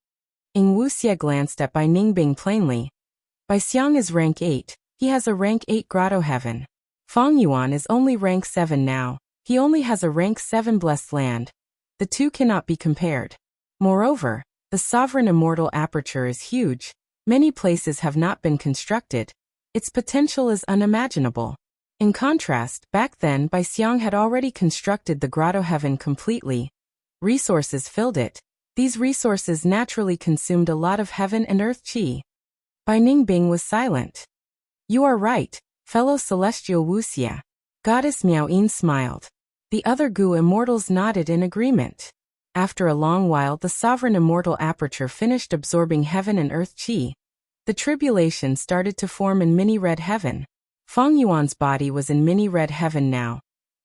Ing Wuxie glanced at Bai Ningbing plainly. Bai Xiang is rank 8, he has a rank 8 grotto heaven. Fang Yuan is only rank 7 now, he only has a rank 7 blessed land. The two cannot be compared. Moreover, the sovereign immortal aperture is huge. Many places have not been constructed. Its potential is unimaginable. In contrast, back then Bai Xiang had already constructed the grotto heaven completely. Resources filled it. These resources naturally consumed a lot of heaven and earth chi. Bai Ningbing was silent. "You are right, fellow celestial Wuxie." Goddess Miaoyin smiled. The other Gu immortals nodded in agreement. After a long while, the sovereign immortal aperture finished absorbing heaven and earth chi. The tribulation started to form in mini red heaven. Feng Yuan's body was in mini red heaven now.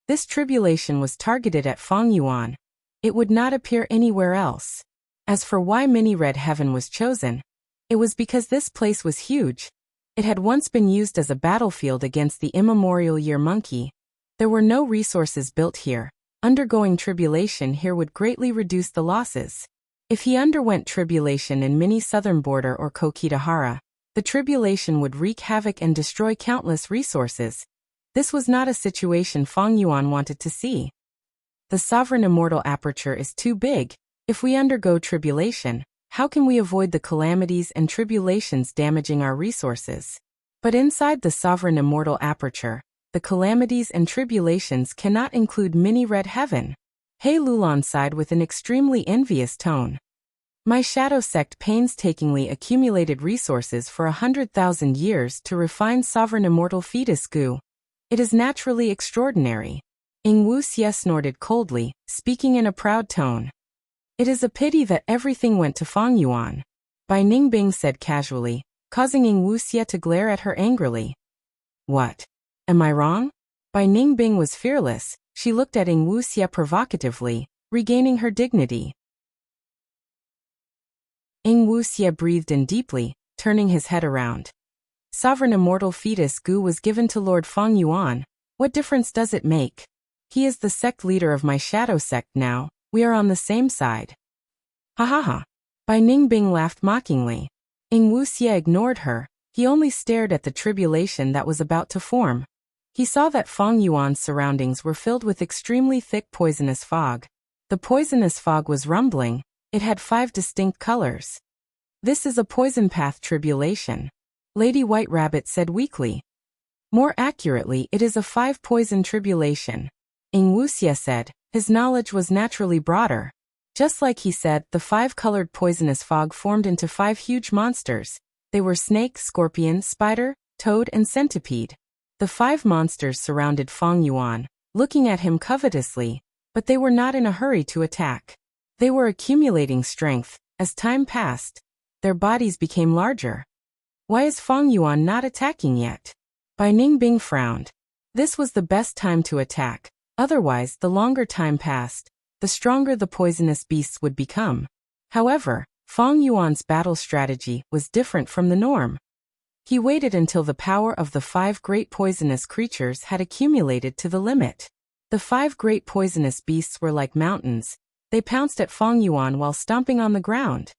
This tribulation was targeted at Feng Yuan. It would not appear anywhere else. As for why mini red heaven was chosen, it was because this place was huge. It had once been used as a battlefield against the immemorial year monkey. There were no resources built here. Undergoing tribulation here would greatly reduce the losses. If he underwent tribulation in mini southern border or Kokitahara, the tribulation would wreak havoc and destroy countless resources. This was not a situation Feng Yuan wanted to see. The sovereign immortal aperture is too big. If we undergo tribulation, how can we avoid the calamities and tribulations damaging our resources? But inside the sovereign immortal aperture, the calamities and tribulations cannot include mini red heaven. He Lulan sighed with an extremely envious tone. My shadow sect painstakingly accumulated resources for 100,000 years to refine sovereign immortal fetus goo. It is naturally extraordinary. Ing Wu Xie snorted coldly, speaking in a proud tone. It is a pity that everything went to Feng Yuan. Bai Ningbing said casually, causing Ing Wu Xie to glare at her angrily. What? Am I wrong? Bai Ningbing was fearless. She looked at Ing Wu Xie provocatively, regaining her dignity. Ing Wu Xie breathed in deeply, turning his head around. Sovereign immortal fetus goo was given to Lord Feng Yuan. What difference does it make? He is the sect leader of my shadow sect now. We are on the same side. Ha ha ha. Bai Ningbing laughed mockingly. Ing Wu Xie ignored her. He only stared at the tribulation that was about to form. He saw that Feng Yuan's surroundings were filled with extremely thick poisonous fog. The poisonous fog was rumbling. It had 5 distinct colors. This is a poison path tribulation, Lady White Rabbit said weakly. More accurately, it is a 5 poison tribulation, Ing Wu Xie said. His knowledge was naturally broader. Just like he said, the 5-colored poisonous fog formed into 5 huge monsters. They were snake, scorpion, spider, toad, and centipede. The 5 monsters surrounded Feng Yuan, looking at him covetously, but they were not in a hurry to attack. They were accumulating strength. As time passed, their bodies became larger. Why is Feng Yuan not attacking yet? Bai Ningbing frowned. This was the best time to attack. Otherwise, the longer time passed, the stronger the poisonous beasts would become. However, Feng Yuan's battle strategy was different from the norm. He waited until the power of the 5 great poisonous creatures had accumulated to the limit. The 5 great poisonous beasts were like mountains. They pounced at Feng Yuan while stomping on the ground.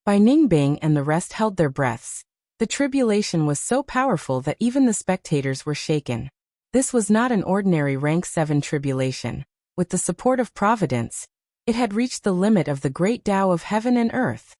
Bai Ningbing and the rest held their breaths. The tribulation was so powerful that even the spectators were shaken. This was not an ordinary rank 7 tribulation. With the support of Providence, it had reached the limit of the great Tao of heaven and earth.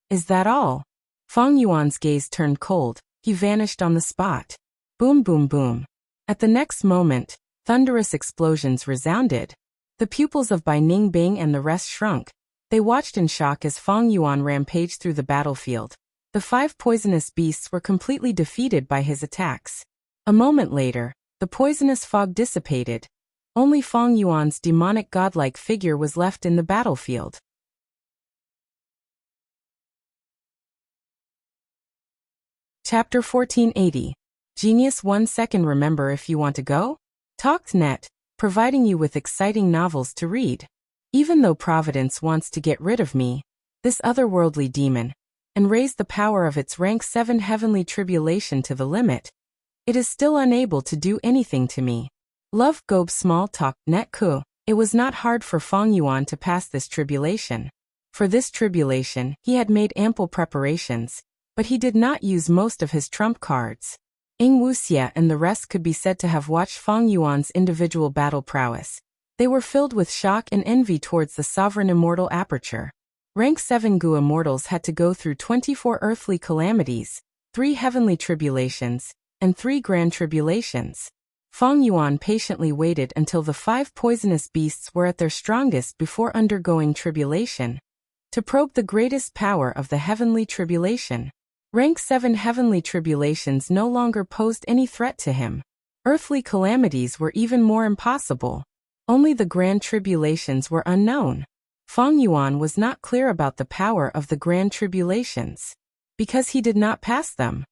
Is that all? Feng Yuan's gaze turned cold. He vanished on the spot. Boom boom boom. At the next moment, thunderous explosions resounded. The pupils of Bai Ningbing and the rest shrunk. They watched in shock as Feng Yuan rampaged through the battlefield. The 5 poisonous beasts were completely defeated by his attacks. A moment later, the poisonous fog dissipated. Only Feng Yuan's demonic godlike figure was left in the battlefield. Chapter 1480. Genius 1 second. Remember if you want to go? Talked.net, providing you with exciting novels to read. Even though Providence wants to get rid of me, this otherworldly demon, and raise the power of its rank 7 heavenly tribulation to the limit, it is still unable to do anything to me. Love Gobe Small Talk Net Ku. It was not hard for Feng Yuan to pass this tribulation. For this tribulation, he had made ample preparations, but he did not use most of his trump cards. Ing Wu Xie and the rest could be said to have watched Feng Yuan's individual battle prowess. They were filled with shock and envy towards the sovereign immortal aperture. Rank 7 Gu immortals had to go through 24 earthly calamities, 3 heavenly tribulations, and 3 grand tribulations. Feng Yuan patiently waited until the 5 poisonous beasts were at their strongest before undergoing tribulation, to probe the greatest power of the heavenly tribulation. Rank 7 heavenly tribulations no longer posed any threat to him. Earthly calamities were even more impossible. Only the grand tribulations were unknown. Feng Yuan was not clear about the power of the grand tribulations, because he did not pass them.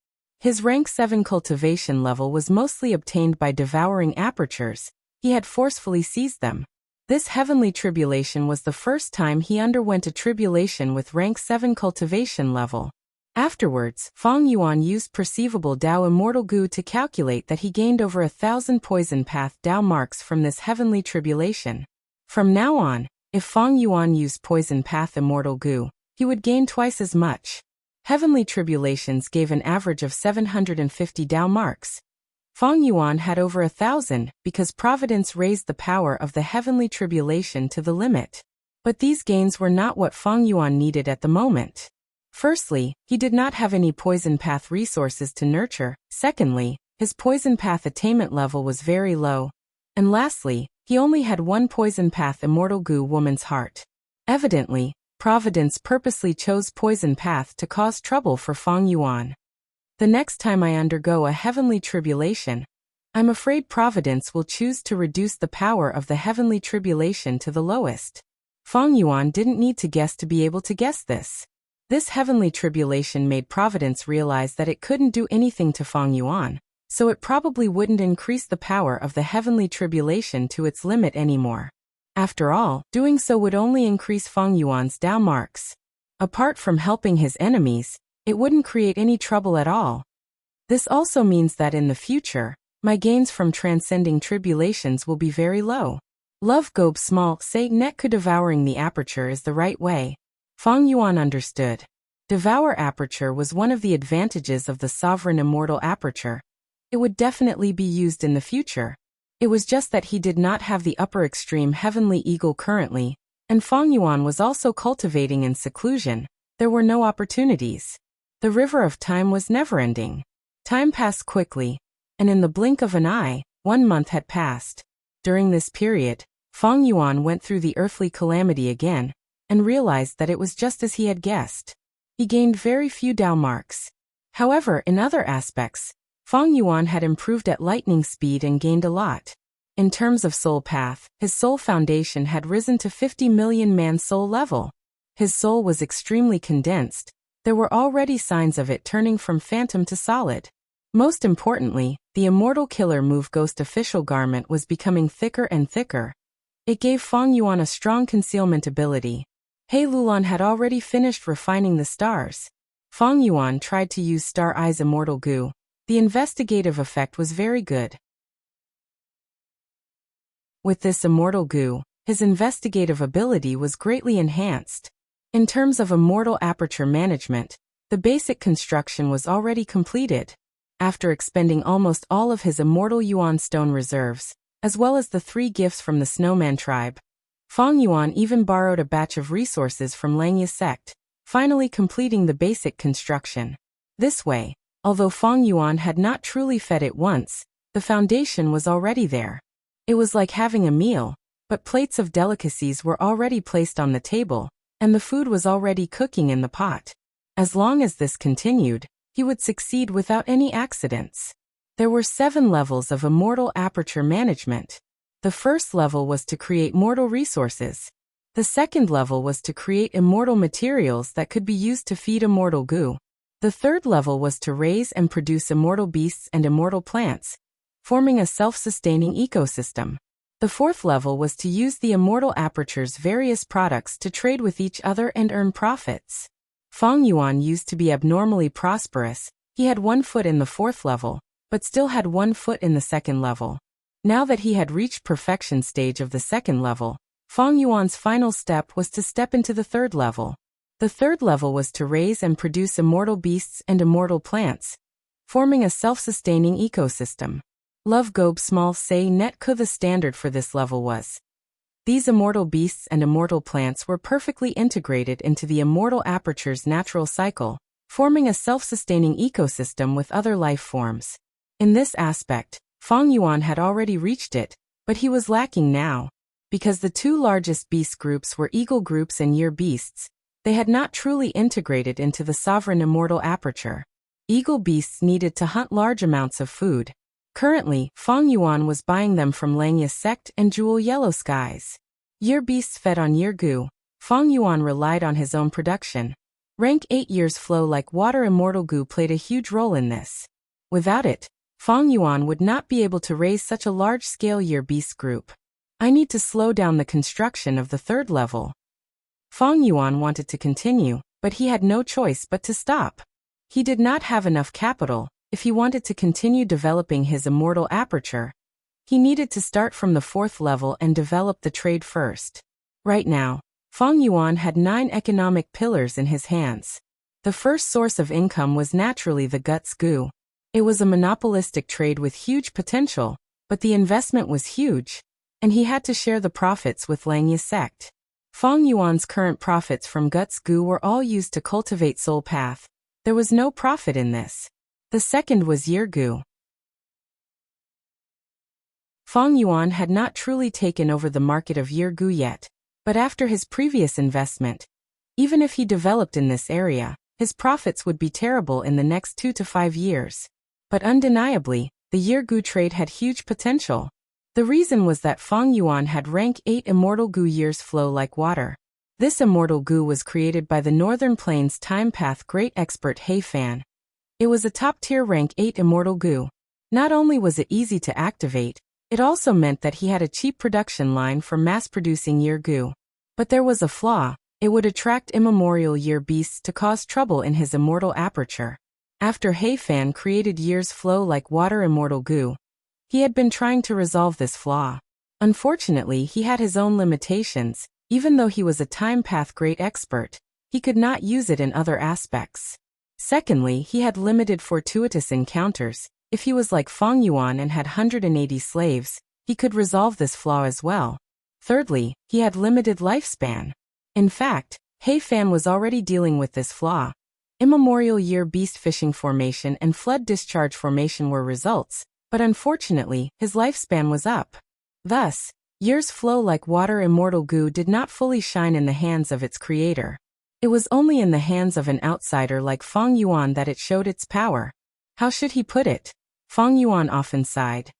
His rank 7 cultivation level was mostly obtained by devouring apertures. He had forcefully seized them. This heavenly tribulation was the first time he underwent a tribulation with rank 7 cultivation level. Afterwards, Fang Yuan used perceivable Dao immortal goo to calculate that he gained over 1,000 poison path Dao marks from this heavenly tribulation. From now on, if Fang Yuan used poison path immortal goo, he would gain twice as much. Heavenly tribulations gave an average of 750 Dao marks. Fang Yuan had over 1,000 because Providence raised the power of the heavenly tribulation to the limit. But these gains were not what Fang Yuan needed at the moment. Firstly, he did not have any poison path resources to nurture. Secondly, his poison path attainment level was very low. And lastly, he only had one poison path immortal goo woman's heart. Evidently, Providence purposely chose poison path to cause trouble for Fang Yuan. The next time I undergo a heavenly tribulation, I'm afraid Providence will choose to reduce the power of the heavenly tribulation to the lowest. Fang Yuan didn't need to guess to be able to guess this. This heavenly tribulation made Providence realize that it couldn't do anything to Fang Yuan, so it probably wouldn't increase the power of the heavenly tribulation to its limit anymore. After all, doing so would only increase Fang Yuan's Dao marks. Apart from helping his enemies, it wouldn't create any trouble at all. This also means that in the future, my gains from transcending tribulations will be very low. Love Gobe small say netku devouring the aperture is the right way. Fang Yuan understood. Devour aperture was one of the advantages of the sovereign immortal aperture. It would definitely be used in the future. It was just that he did not have the upper extreme heavenly eagle currently, and Fang Yuan was also cultivating in seclusion. There were no opportunities. The river of time was never-ending. Time passed quickly, and in the blink of an eye, 1 month had passed. During this period, Fang Yuan went through the earthly calamity again, and realized that it was just as he had guessed. He gained very few Dao marks. However, in other aspects, Fang Yuan had improved at lightning speed and gained a lot. In terms of soul path, his soul foundation had risen to 50 million man soul level. His soul was extremely condensed. There were already signs of it turning from phantom to solid. Most importantly, the immortal killer move ghost official garment was becoming thicker and thicker. It gave Fang Yuan a strong concealment ability. He Lulan had already finished refining the stars. Fang Yuan tried to use Star Eye's immortal goo. The investigative effect was very good. With this immortal goo, his investigative ability was greatly enhanced. In terms of immortal aperture management, the basic construction was already completed. After expending almost all of his immortal Yuan stone reserves, as well as the 3 gifts from the Snowman tribe, Fang Yuan even borrowed a batch of resources from Langya sect, finally completing the basic construction. This way, although Fang Yuan had not truly fed it once, the foundation was already there. It was like having a meal, but plates of delicacies were already placed on the table, and the food was already cooking in the pot. As long as this continued, he would succeed without any accidents. There were 7 levels of immortal aperture management. The first level was to create mortal resources. The second level was to create immortal materials that could be used to feed immortal goo. The third level was to raise and produce immortal beasts and immortal plants, forming a self-sustaining ecosystem. The fourth level was to use the immortal aperture's various products to trade with each other and earn profits. Fang Yuan used to be abnormally prosperous. He had 1 foot in the 4th level, but still had 1 foot in the 2nd level. Now that he had reached perfection stage of the 2nd level, Fang Yuan's final step was to step into the 3rd level. The 3rd level was to raise and produce immortal beasts and immortal plants, forming a self-sustaining ecosystem. Love Gobe small say netku the standard for this level was. These immortal beasts and immortal plants were perfectly integrated into the immortal aperture's natural cycle, forming a self-sustaining ecosystem with other life forms. In this aspect, Fang Yuan had already reached it, but he was lacking now. Because the 2 largest beast groups were eagle groups and year beasts, they had not truly integrated into the sovereign immortal aperture. Eagle beasts needed to hunt large amounts of food. Currently, Fang Yuan was buying them from Langya sect and Jewel Yellow Skies. Year beasts fed on year goo. Fang Yuan relied on his own production. Rank 8 years flow like water immortal goo played a huge role in this. Without it, Fang Yuan would not be able to raise such a large-scale Year Beast group. I need to slow down the construction of the third level. Fang Yuan wanted to continue, but he had no choice but to stop. He did not have enough capital. If he wanted to continue developing his immortal aperture, he needed to start from the fourth level and develop the trade first. Right now, Fang Yuan had 9 economic pillars in his hands. The first source of income was naturally the Guts Goo. It was a monopolistic trade with huge potential, but the investment was huge, and he had to share the profits with Langya sect. Fang Yuan's current profits from Guts Goo were all used to cultivate Soul Path. There was no profit in this. The second was Year Goo. Fang Yuan had not truly taken over the market of Year Goo yet, but after his previous investment, even if he developed in this area, his profits would be terrible in the next 2 to 5 years. But undeniably, the Year Goo trade had huge potential. The reason was that Fang Yuan had rank 8 immortal goo years flow like water. This immortal goo was created by the Northern Plains Time Path great expert He Fan. It was a top-tier rank 8 immortal goo. Not only was it easy to activate, it also meant that he had a cheap production line for mass-producing Year Goo. But there was a flaw: it would attract immemorial Year Beasts to cause trouble in his immortal aperture. After He Fan created Year's flow like water immortal goo, he had been trying to resolve this flaw. Unfortunately, he had his own limitations. Even though he was a Time Path great expert, he could not use it in other aspects. Secondly, he had limited fortuitous encounters. If he was like Fang Yuan and had 180 slaves, he could resolve this flaw as well. Thirdly, he had limited lifespan. In fact, He Fan was already dealing with this flaw. Immemorial Year Beast Fishing Formation and Flood Discharge Formation were results, but unfortunately, his lifespan was up. Thus, Year's flow like water immortal goo did not fully shine in the hands of its creator. It was only in the hands of an outsider like Fang Yuan that it showed its power. How should he put it? Fang Yuan often sighed.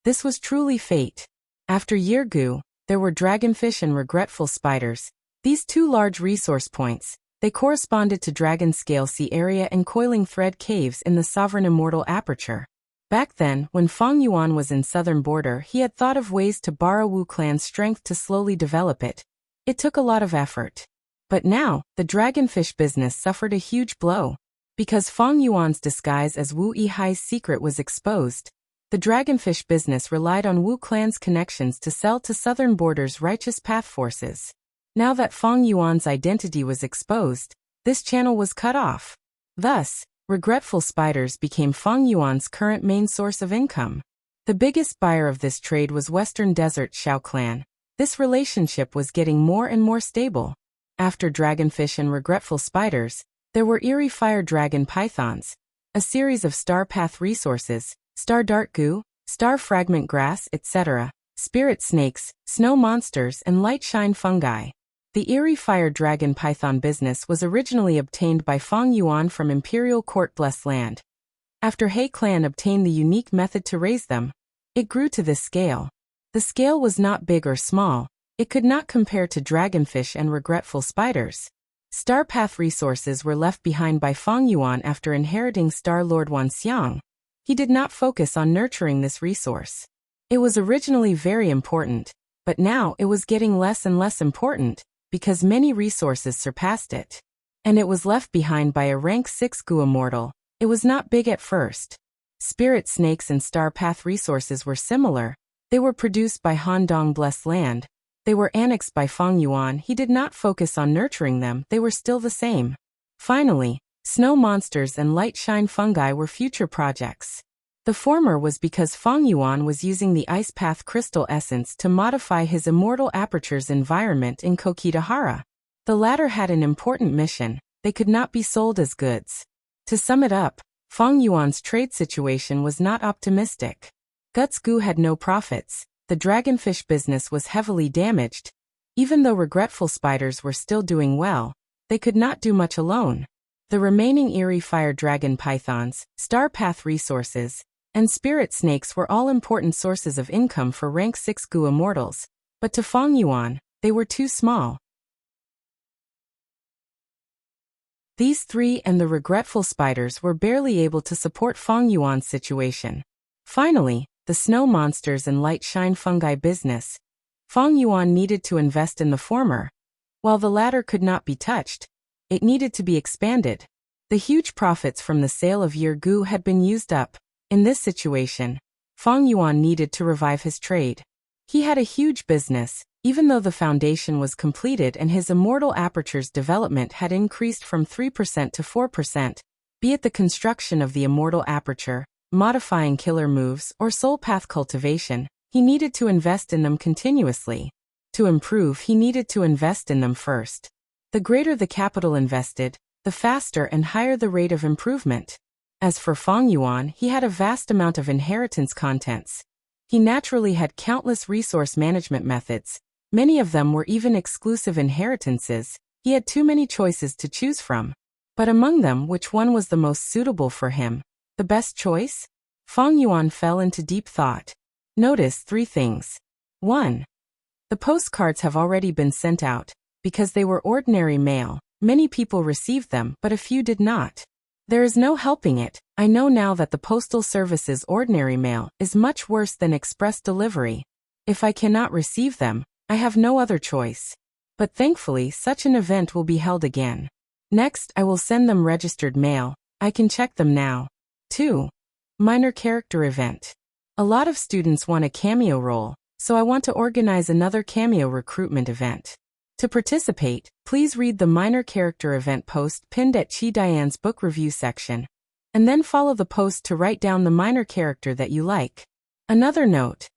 This was truly fate. After Year Goo, there were dragonfish and regretful spiders. These 2 large resource points, they corresponded to Dragon Scale Sea Area and Coiling Thread Caves in the Sovereign Immortal Aperture. Back then, when Fang Yuan was in southern border, he had thought of ways to borrow Wu Clan's strength to slowly develop it. It took a lot of effort. But now, the dragonfish business suffered a huge blow. Because Fang Yuan's disguise as Wu Yihai's secret was exposed, the dragonfish business relied on Wu Clan's connections to sell to southern border's righteous path forces. Now that Fang Yuan's identity was exposed, this channel was cut off. Thus, regretful spiders became Fang Yuan's current main source of income. The biggest buyer of this trade was Western Desert Shao Clan. This relationship was getting more and more stable. After dragonfish and regretful spiders, there were eerie fire dragon pythons, a series of star path resources, star dart goo, star fragment grass, etc., spirit snakes, snow monsters, and light shine fungi. The eerie fire dragon python business was originally obtained by Fang Yuan from Imperial Court Blessed Land. After He Clan obtained the unique method to raise them, it grew to this scale. The scale was not big or small. It could not compare to dragonfish and regretful spiders. Star Path resources were left behind by Fang Yuan after inheriting Star Lord Wanxiang. He did not focus on nurturing this resource. It was originally very important, but now it was getting less and less important, because many resources surpassed it. And it was left behind by a rank 6 Gu Immortal. It was not big at first. Spirit snakes and Star Path resources were similar. They were produced by Handong Blessed Land. They were annexed by Fang Yuan. He did not focus on nurturing them. They were still the same. Finally, snow monsters and light shine fungi were future projects. The former was because Fang Yuan was using the Ice Path crystal essence to modify his immortal aperture's environment in Kokitahara. The latter had an important mission: they could not be sold as goods. To sum it up, Fang Yuan's trade situation was not optimistic. Guts Goo had no profits. The dragonfish business was heavily damaged. Even though regretful spiders were still doing well, they could not do much alone. The remaining eerie fire dragon pythons, Star Path resources, and spirit snakes were all important sources of income for rank 6 Gu immortals, but to Fang Yuan, they were too small. These three and the regretful spiders were barely able to support Fang Yuan's situation. Finally, the snow monsters and light shine fungi business. Fang Yuan needed to invest in the former. While the latter could not be touched, it needed to be expanded. The huge profits from the sale of year gu had been used up. In this situation, Fang Yuan needed to revive his trade. He had a huge business, even though the foundation was completed and his immortal aperture's development had increased from 3% to 4%, be it the construction of the immortal aperture, modifying killer moves, or soul path cultivation, he needed to invest in them continuously. To improve, he needed to invest in them first. The greater the capital invested, the faster and higher the rate of improvement. As for Fang Yuan, he had a vast amount of inheritance contents. He naturally had countless resource management methods. Many of them were even exclusive inheritances. He had too many choices to choose from. But among them, which one was the most suitable for him? The best choice? Fang Yuan fell into deep thought. Notice 3 things. 1. The postcards have already been sent out. Because they were ordinary mail, many people received them, but a few did not. There is no helping it. I know now that the Postal Service's ordinary mail is much worse than express delivery. If I cannot receive them, I have no other choice. But thankfully, such an event will be held again. Next, I will send them registered mail. I can check them now. 2. Minor character event. A lot of students want a cameo role, so I want to organize another cameo recruitment event. To participate, please read the minor character event post pinned at Chi Diane's book review section, and then follow the post to write down the minor character that you like. Another note.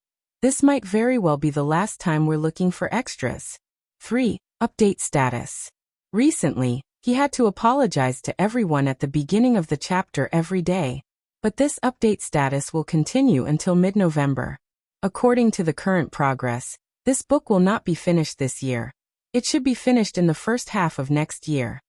This might very well be the last time we're looking for extras. 3. Update status. Recently, he had to apologize to everyone at the beginning of the chapter every day. But this update status will continue until mid-November. According to the current progress, this book will not be finished this year. It should be finished in the first half of next year.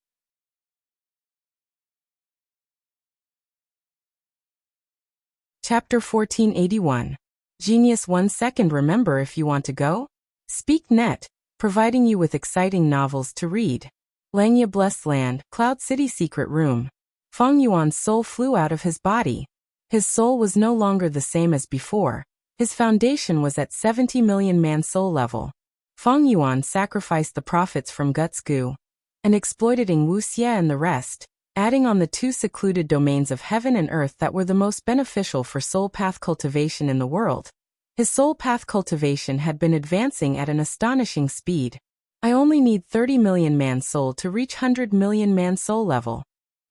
Chapter 1481. Genius 1 second. Remember, if you want to go? SpeakNet, providing you with exciting novels to read. Langya Blessed Land, Cloud City Secret Room. Fang Yuan's soul flew out of his body. His soul was no longer the same as before. His foundation was at 70 million man soul level. Fang Yuan sacrificed the profits from Guts Gu and exploited Wu Xie and the rest, adding on the 2 secluded domains of heaven and earth that were the most beneficial for soul path cultivation in the world. His soul path cultivation had been advancing at an astonishing speed. I only need 30 million man soul to reach 100 million man soul level.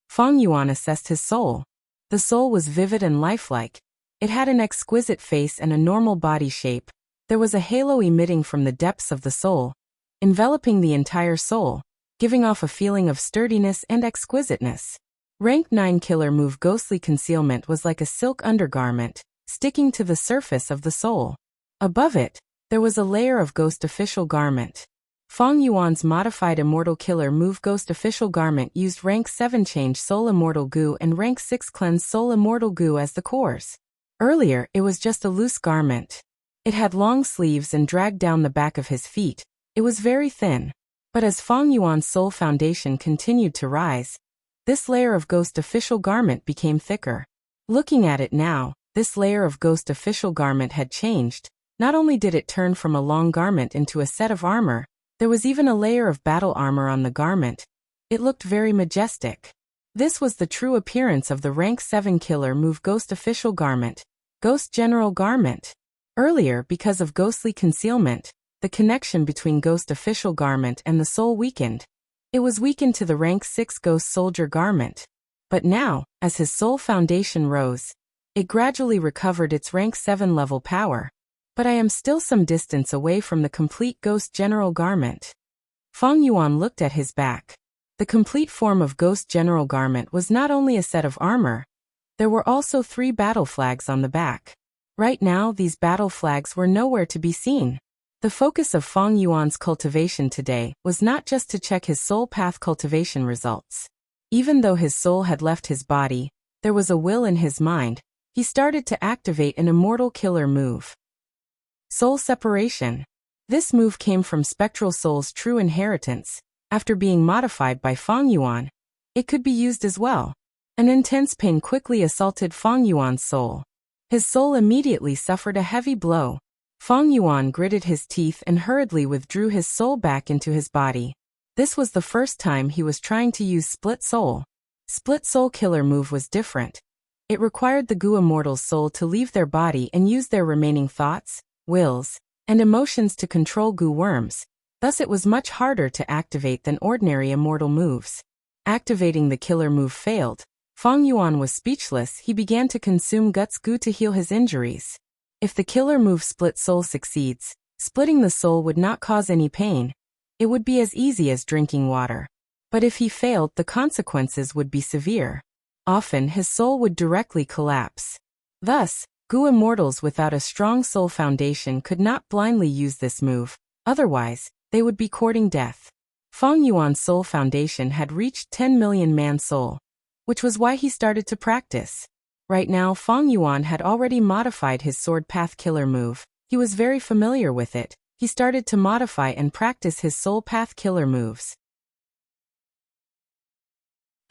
Fang Yuan assessed his soul. The soul was vivid and lifelike. It had an exquisite face and a normal body shape. There was a halo emitting from the depths of the soul, enveloping the entire soul, giving off a feeling of sturdiness and exquisiteness. Rank 9 killer move Ghostly Concealment was like a silk undergarment, sticking to the surface of the soul. Above it, there was a layer of Ghost Official Garment. Fang Yuan's modified Immortal Killer Move Ghost Official Garment used Rank 7 Change Soul Immortal Gu and Rank 6 Cleanse Soul Immortal Gu as the cores. Earlier, it was just a loose garment. It had long sleeves and dragged down the back of his feet. It was very thin. But as Fang Yuan's soul foundation continued to rise, this layer of Ghost Official Garment became thicker. Looking at it now, this layer of Ghost Official Garment had changed. Not only did it turn from a long garment into a set of armor, there was even a layer of battle armor on the garment. It looked very majestic. This was the true appearance of the Rank 7 Killer Move Ghost Official Garment, Ghost General Garment. Earlier, because of ghostly concealment, the connection between Ghost Official Garment and the soul weakened. It was weakened to the Rank 6 Ghost Soldier Garment. But now, as his soul foundation rose, it gradually recovered its Rank 7 level power. But I am still some distance away from the complete Ghost General Garment. Fang Yuan looked at his back. The complete form of Ghost General Garment was not only a set of armor, there were also 3 battle flags on the back. Right now, these battle flags were nowhere to be seen. The focus of Fang Yuan's cultivation today was not just to check his soul path cultivation results. Even though his soul had left his body, there was a will in his mind. He started to activate an immortal killer move. Soul separation. This move came from Spectral Soul's true inheritance. After being modified by Fang Yuan, It could be used as well. An intense pain quickly assaulted Fang Yuan's soul. His soul immediately suffered a heavy blow. Fang Yuan gritted his teeth and hurriedly withdrew his soul back into his body. This was the first time he was trying to use Split Soul. Split Soul killer move was different. It required the Gu Immortal's soul to leave their body and use their remaining thoughts, wills, and emotions to control Gu worms. Thus it was much harder to activate than ordinary immortal moves. Activating the killer move failed. Fang Yuan was speechless. He began to consume Guts Gu to heal his injuries. If the killer move Split Soul succeeds, splitting the soul would not cause any pain. It would be as easy as drinking water. But if he failed, the consequences would be severe. Often his soul would directly collapse. Thus, Gu Immortals without a strong soul foundation could not blindly use this move. Otherwise, they would be courting death. Fang Yuan's soul foundation had reached 10 million man soul, which was why he started to practice. Right now, Fang Yuan had already modified his sword path killer move. He was very familiar with it. He started to modify and practice his soul path killer moves.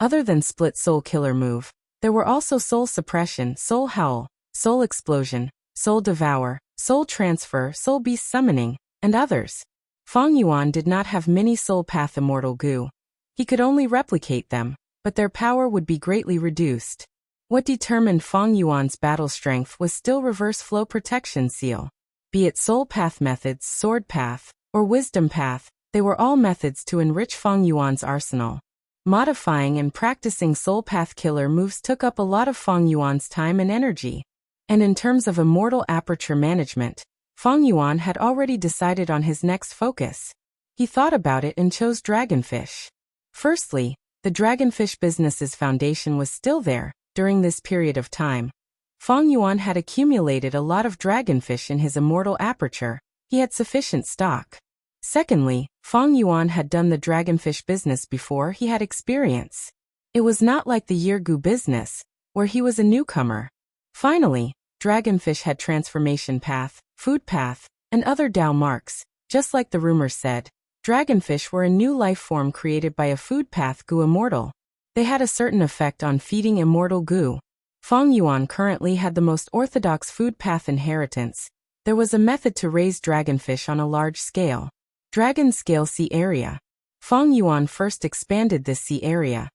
Other than Split Soul killer move, there were also Soul Suppression, Soul Howl, Soul Explosion, Soul Devour, Soul Transfer, Soul Beast Summoning, and others. Fang Yuan did not have many Soul Path Immortal Gu. He could only replicate them, but their power would be greatly reduced. What determined Fang Yuan's battle strength was still Reverse Flow Protection Seal. Be it Soul Path methods, Sword Path, or Wisdom Path, they were all methods to enrich Fang Yuan's arsenal. Modifying and practicing Soul Path killer moves took up a lot of Fang Yuan's time and energy. And in terms of immortal aperture management, Fang Yuan had already decided on his next focus. He thought about it and chose Dragonfish. Firstly, the Dragonfish business's foundation was still there. During this period of time, Fang Yuan had accumulated a lot of dragonfish in his immortal aperture. He had sufficient stock. Secondly, Fang Yuan had done the dragonfish business before. He had experience. It was not like the Yeargu business, where he was a newcomer. Finally, dragonfish had transformation path, food path, and other Dao marks. Just like the rumors said, dragonfish were a new life form created by a food path Gu immortal. They had a certain effect on feeding immortal Gu. Fang Yuan currently had the most orthodox food path inheritance. There was a method to raise dragonfish on a large scale. Dragon Scale Sea Area. Fang Yuan first expanded this sea area.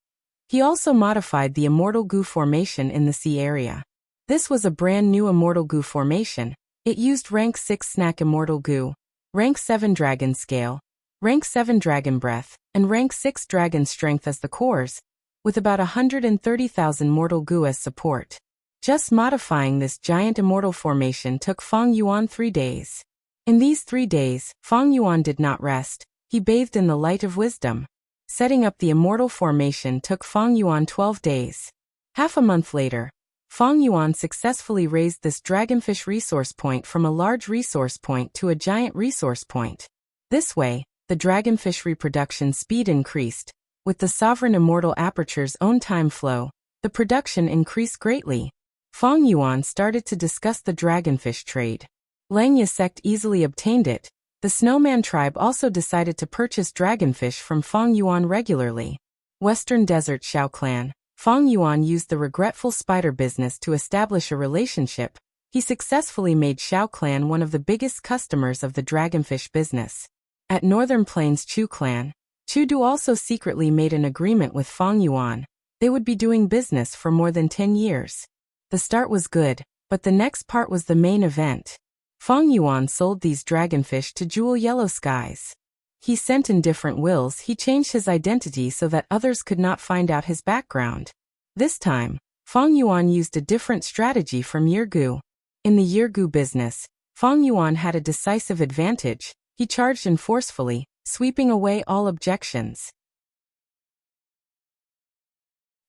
He also modified the immortal Gu formation in the sea area. This was a brand new immortal Gu formation. It used rank 6 Snack Immortal Gu, rank 7 Dragon Scale, rank 7 Dragon Breath, and rank 6 Dragon Strength as the cores, with about 130,000 mortal Gu as support. Just modifying this giant immortal formation took Fang Yuan 3 days. In these 3 days, Fang Yuan did not rest. He bathed in the light of wisdom. Setting up the immortal formation took Fang Yuan 12 days. Half a month later, Fang Yuan successfully raised this dragonfish resource point from a large resource point to a giant resource point. This way, the dragonfish reproduction speed increased. With the sovereign immortal aperture's own time flow, the production increased greatly. Fang Yuan started to discuss the dragonfish trade. Langya sect easily obtained it. The Snowman tribe also decided to purchase dragonfish from Fang Yuan regularly. Western Desert Xiao clan. Fang Yuan used the regretful spider business to establish a relationship. He successfully made Xiao clan one of the biggest customers of the dragonfish business. At Northern Plains Chu clan, Chu Du also secretly made an agreement with Fang Yuan. They would be doing business for more than 10 years. The start was good, but the next part was the main event. Fang Yuan sold these dragonfish to Jewel Yellow Skies. He sent in different wills. He changed his identity so that others could not find out his background. This time, Fang Yuan used a different strategy from Yeargu. In the Yeargu business, Fang Yuan had a decisive advantage. He charged in forcefully, sweeping away all objections.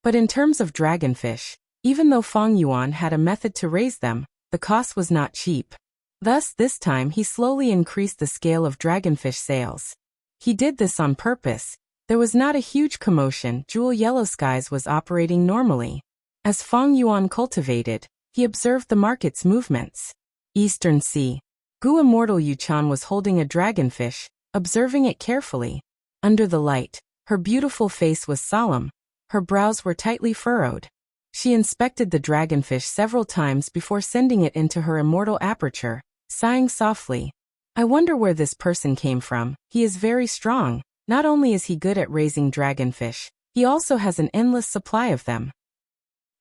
But in terms of dragonfish, even though Fang Yuan had a method to raise them, the cost was not cheap. Thus, this time he slowly increased the scale of dragonfish sales. He did this on purpose. There was not a huge commotion. Jewel Yellow Skies was operating normally. As Fang Yuan cultivated, he observed the market's movements. Eastern Sea. Gu Immortal Yuchan was holding a dragonfish, observing it carefully. Under the light, her beautiful face was solemn. Her brows were tightly furrowed. She inspected the dragonfish several times before sending it into her immortal aperture, sighing softly. I wonder where this person came from. He is very strong. Not only is he good at raising dragonfish, he also has an endless supply of them.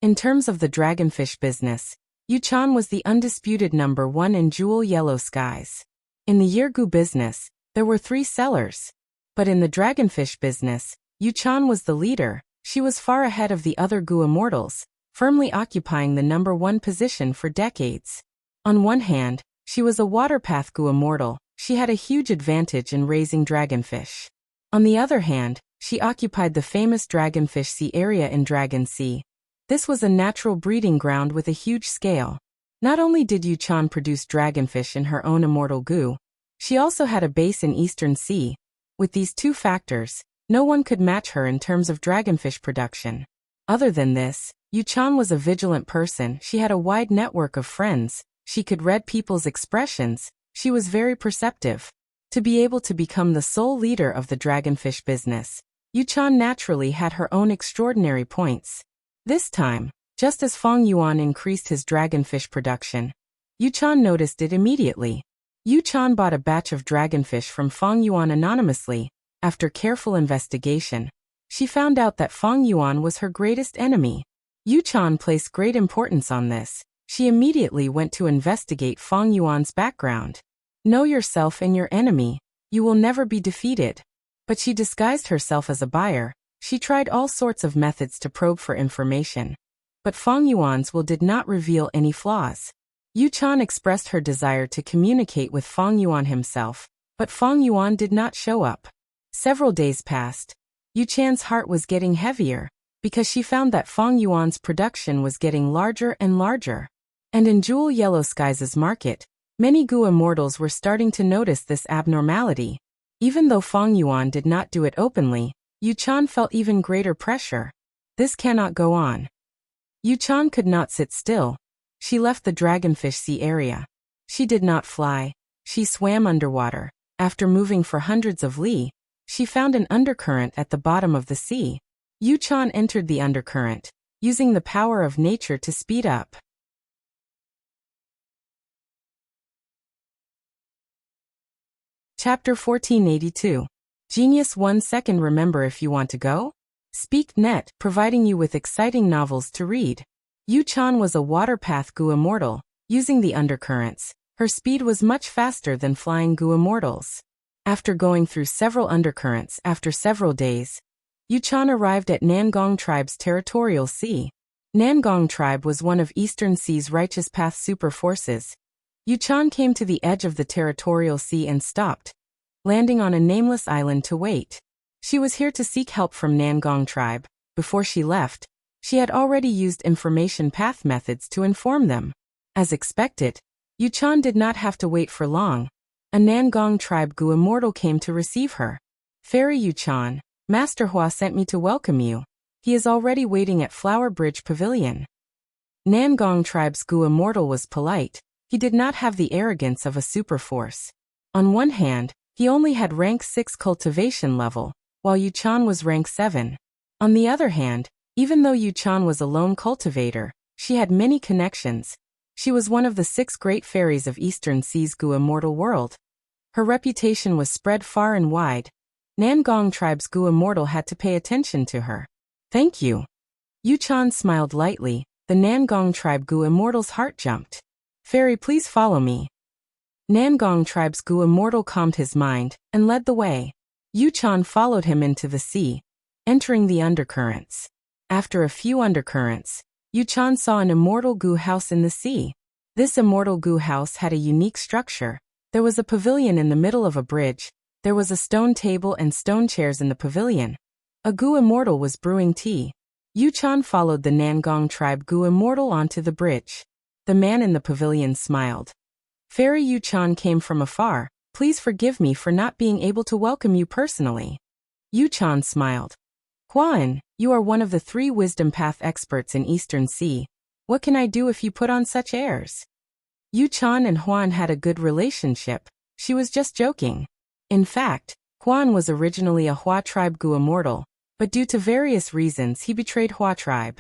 In terms of the dragonfish business, Yu-chan was the undisputed #1 in jewel yellow skies. In the Yeargu business, there were 3 sellers. But in the dragonfish business, Yu-chan was the leader. She was far ahead of the other Gu immortals, firmly occupying the #1 position for decades. On one hand, she was a waterpath Gu immortal. She had a huge advantage in raising dragonfish. On the other hand, she occupied the famous Dragonfish Sea area in Dragon Sea. This was a natural breeding ground with a huge scale. Not only did Yu-chan produce dragonfish in her own immortal Gu, she also had a base in Eastern Sea. With these 2 factors, no one could match her in terms of dragonfish production. Other than this, Yu-chan was a vigilant person. She had a wide network of friends. She could read people's expressions. She was very perceptive. To be able to become the sole leader of the dragonfish business, Yu-chan naturally had her own extraordinary points. This time, just as Fong Yuan increased his dragonfish production, Yu-chan noticed it immediately. Yu-chan bought a batch of dragonfish from Fong Yuan anonymously. After careful investigation, she found out that Fong Yuan was her greatest enemy. Yu-chan placed great importance on this. She immediately went to investigate Fong Yuan's background. Know yourself and your enemy. You will never be defeated. But she disguised herself as a buyer. She tried all sorts of methods to probe for information. But Fong Yuan's will did not reveal any flaws. Yu-chan expressed her desire to communicate with Fong Yuan himself, but Fong Yuan did not show up. Several days passed. Yu-chan's heart was getting heavier, because she found that Fong Yuan's production was getting larger and larger. And in Jewel Yellow Skies' market, many Gu immortals were starting to notice this abnormality. Even though Fong Yuan did not do it openly, Yu-chan felt even greater pressure. This cannot go on. Yu-chan could not sit still. She left the Dragonfish Sea area. She did not fly. She swam underwater. After moving for hundreds of li, she found an undercurrent at the bottom of the sea. Yu-chan entered the undercurrent, using the power of nature to speed up. Chapter 1482. Genius 1 second. Remember, if you want to go? Speak Net, providing you with exciting novels to read. Yu-chan was a waterpath Gu immortal. Using the undercurrents, her speed was much faster than flying Gu immortals. After going through several undercurrents after several days, Yu-chan arrived at Nangong tribe's territorial sea. Nangong tribe was one of Eastern Sea's righteous path super forces. Yu-chan came to the edge of the territorial sea and stopped, landing on a nameless island to wait. She was here to seek help from Nangong tribe. Before she left, she had already used information path methods to inform them. As expected, Yu-chan did not have to wait for long. A Nangong tribe Gu immortal came to receive her. Fairy Yu-chan, Master Hua sent me to welcome you. He is already waiting at Flower Bridge Pavilion. Nangong tribe's Gu immortal was polite. He did not have the arrogance of a super force. On one hand, he only had rank 6 cultivation level, while Yu-chan was rank 7. On the other hand, even though Yu-chan was a lone cultivator, she had many connections. She was one of the 6 great fairies of Eastern Sea's Gu immortal world. Her reputation was spread far and wide. Nangong tribe's Gu immortal had to pay attention to her. Thank you. Yu-chan smiled lightly. The Nangong tribe Gu immortal's heart jumped. Fairy, please follow me. Nangong tribe's Gu immortal calmed his mind and led the way. Yu-chan followed him into the sea, entering the undercurrents. After a few undercurrents, Yu-chan saw an immortal Gu house in the sea. This immortal Gu house had a unique structure. There was a pavilion in the middle of a bridge. There was a stone table and stone chairs in the pavilion. A Gu immortal was brewing tea. Yu-chan followed the Nangong tribe Gu immortal onto the bridge. The man in the pavilion smiled. Fairy Yu-chan came from afar. Please forgive me for not being able to welcome you personally. Yu-chan smiled. Huan, you are one of the 3 wisdom path experts in Eastern Sea. What can I do if you put on such airs? Yu-chan and Huan had a good relationship. She was just joking. In fact, Huan was originally a Hua tribe Gu immortal. But due to various reasons he betrayed Hua tribe.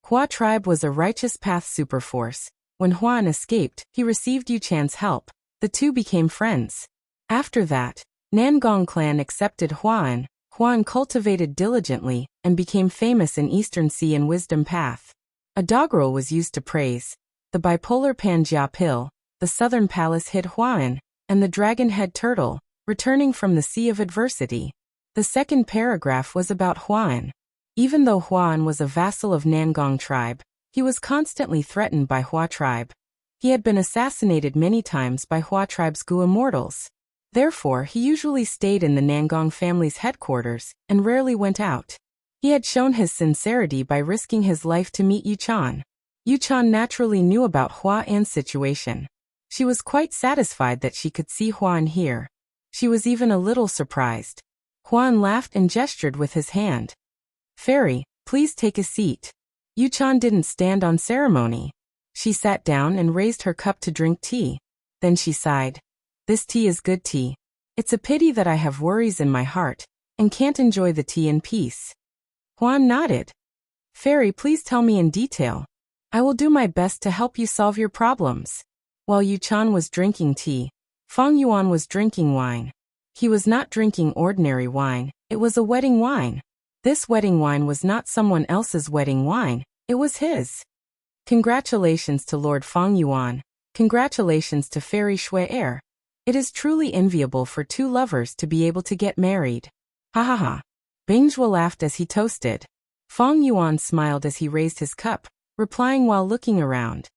Hua tribe was a righteous path superforce. When Huan escaped, he received Yu Chan's help. The two became friends. After that, Nangong clan accepted Huan. Huan cultivated diligently and became famous in Eastern Sea and Wisdom Path. A doggerel was used to praise the bipolar Panjia pill, the southern palace hid Huan, and the dragon-head turtle, returning from the sea of adversity. The second paragraph was about Huan. Even though Huan was a vassal of Nangong tribe, he was constantly threatened by Hua tribe. He had been assassinated many times by Hua tribe's Gu immortals. Therefore, he usually stayed in the Nangong family's headquarters and rarely went out. He had shown his sincerity by risking his life to meet Yu Chan. Yu Chan naturally knew about Huan's situation. She was quite satisfied that she could see Huan here. She was even a little surprised. Huan laughed and gestured with his hand. "Fairy, please take a seat." Yu Chan didn't stand on ceremony. She sat down and raised her cup to drink tea. Then she sighed. "This tea is good tea. It's a pity that I have worries in my heart and can't enjoy the tea in peace." Huan nodded. "Fairy, please tell me in detail. I will do my best to help you solve your problems." While Yu Chan was drinking tea, Fang Yuan was drinking wine. He was not drinking ordinary wine, it was a wedding wine. This wedding wine was not someone else's wedding wine, it was his. Congratulations to Lord Fang Yuan. Congratulations to Fairy Shui Er. It is truly enviable for two lovers to be able to get married. Ha ha ha. Bing Zhuo laughed as he toasted. Fang Yuan smiled as he raised his cup, replying while looking around.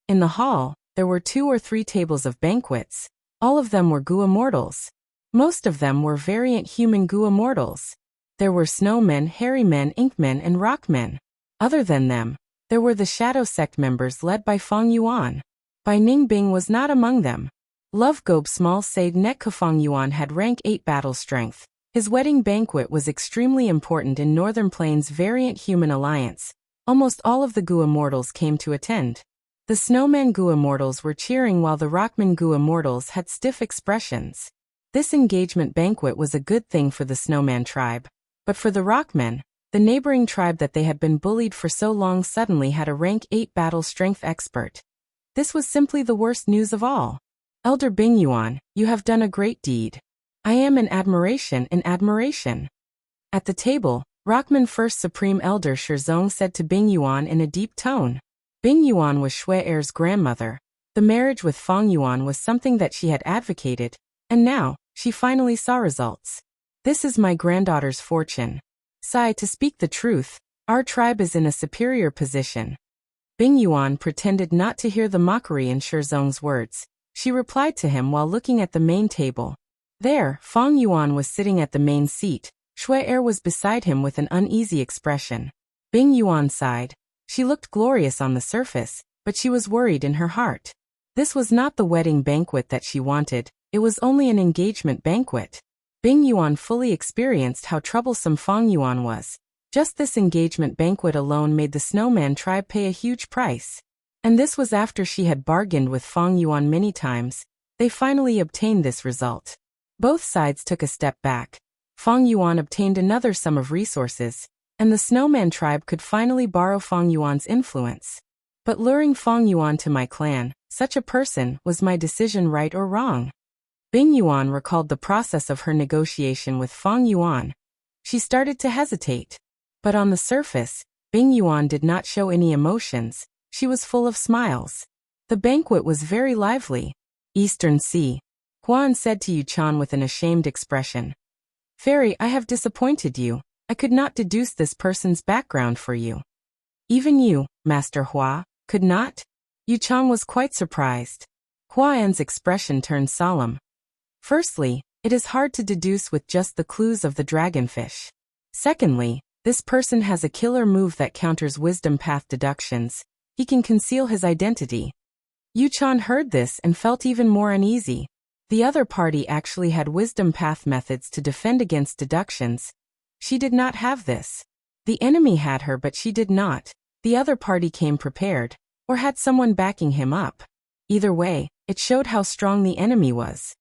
In the hall, there were 2 or 3 tables of banquets. All of them were Gu immortals. Most of them were variant human Gu immortals. There were snowmen, hairy men, inkmen, and rockmen. Other than them, there were the Shadow Sect members led by Fang Yuan. Bai Ningbing was not among them. Love Gobe Small Said Netka Fang Yuan had rank 8 battle strength. His wedding banquet was extremely important in Northern Plains variant human alliance. Almost all of the Gu immortals came to attend. The Snowman Gu immortals were cheering while the Rockman Gu immortals had stiff expressions. This engagement banquet was a good thing for the Snowman tribe. But for the Rockmen, the neighboring tribe that they had been bullied for so long suddenly had a rank 8 battle strength expert. This was simply the worst news of all. "Elder Bing Yuan, you have done a great deed. I am in admiration, At the table, Rockman First Supreme Elder Shizong said to Bing Yuan in a deep tone. Bing Yuan was Shui Er's grandmother. The marriage with Fang Yuan was something that she had advocated, and now, she finally saw results. "This is my granddaughter's fortune. Sai, to speak the truth, our tribe is in a superior position." Bing Yuan pretended not to hear the mockery in Shizong's words. She replied to him while looking at the main table. There, Fang Yuan was sitting at the main seat. Shui Er was beside him with an uneasy expression. Bing Yuan sighed. She looked glorious on the surface, but she was worried in her heart. This was not the wedding banquet that she wanted, it was only an engagement banquet. Bing Yuan fully experienced how troublesome Fang Yuan was. Just this engagement banquet alone made the Snowman tribe pay a huge price. And this was after she had bargained with Fang Yuan many times. They finally obtained this result. Both sides took a step back. Fang Yuan obtained another sum of resources, and the Snowman tribe could finally borrow Fang Yuan's influence. But luring Fang Yuan to my clan, such a person, was my decision right or wrong? Bing Yuan recalled the process of her negotiation with Fang Yuan. She started to hesitate. But on the surface, Bing Yuan did not show any emotions, she was full of smiles. The banquet was very lively. "Eastern Sea," Huan said to Yu Chan with an ashamed expression. "Fairy, I have disappointed you. I could not deduce this person's background for you." "Even you, Master Hua, could not?" Yu Chan was quite surprised. Huan's expression turned solemn. "Firstly, it is hard to deduce with just the clues of the dragonfish. Secondly, this person has a killer move that counters wisdom path deductions. He can conceal his identity." Yu Chan heard this and felt even more uneasy. The other party actually had wisdom path methods to defend against deductions. She did not have this. The enemy had her, but she did not. The other party came prepared, or had someone backing him up. Either way, it showed how strong the enemy was.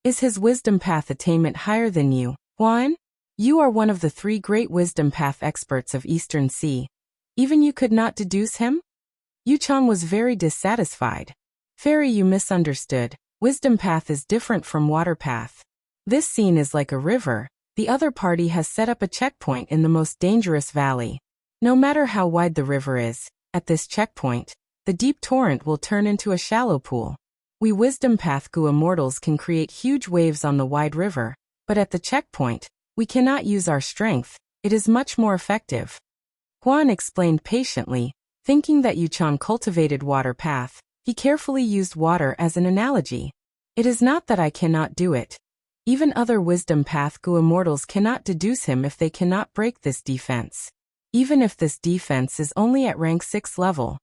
Is his wisdom path attainment higher than you, Huan? You are one of the 3 great wisdom path experts of Eastern Sea. Even you could not deduce him? Yuchan was very dissatisfied. Fairy, you misunderstood. Wisdom path is different from water path. This scene is like a river. The other party has set up a checkpoint in the most dangerous valley. No matter how wide the river is, at this checkpoint, the deep torrent will turn into a shallow pool. We wisdom path Gu immortals can create huge waves on the wide river, but at the checkpoint, we cannot use our strength. It is much more effective. Huan explained patiently, thinking that Yuchan cultivated water path. He carefully used water as an analogy. It is not that I cannot do it. Even other wisdom path Gu immortals cannot deduce him if they cannot break this defense. Even if this defense is only at rank 6 level.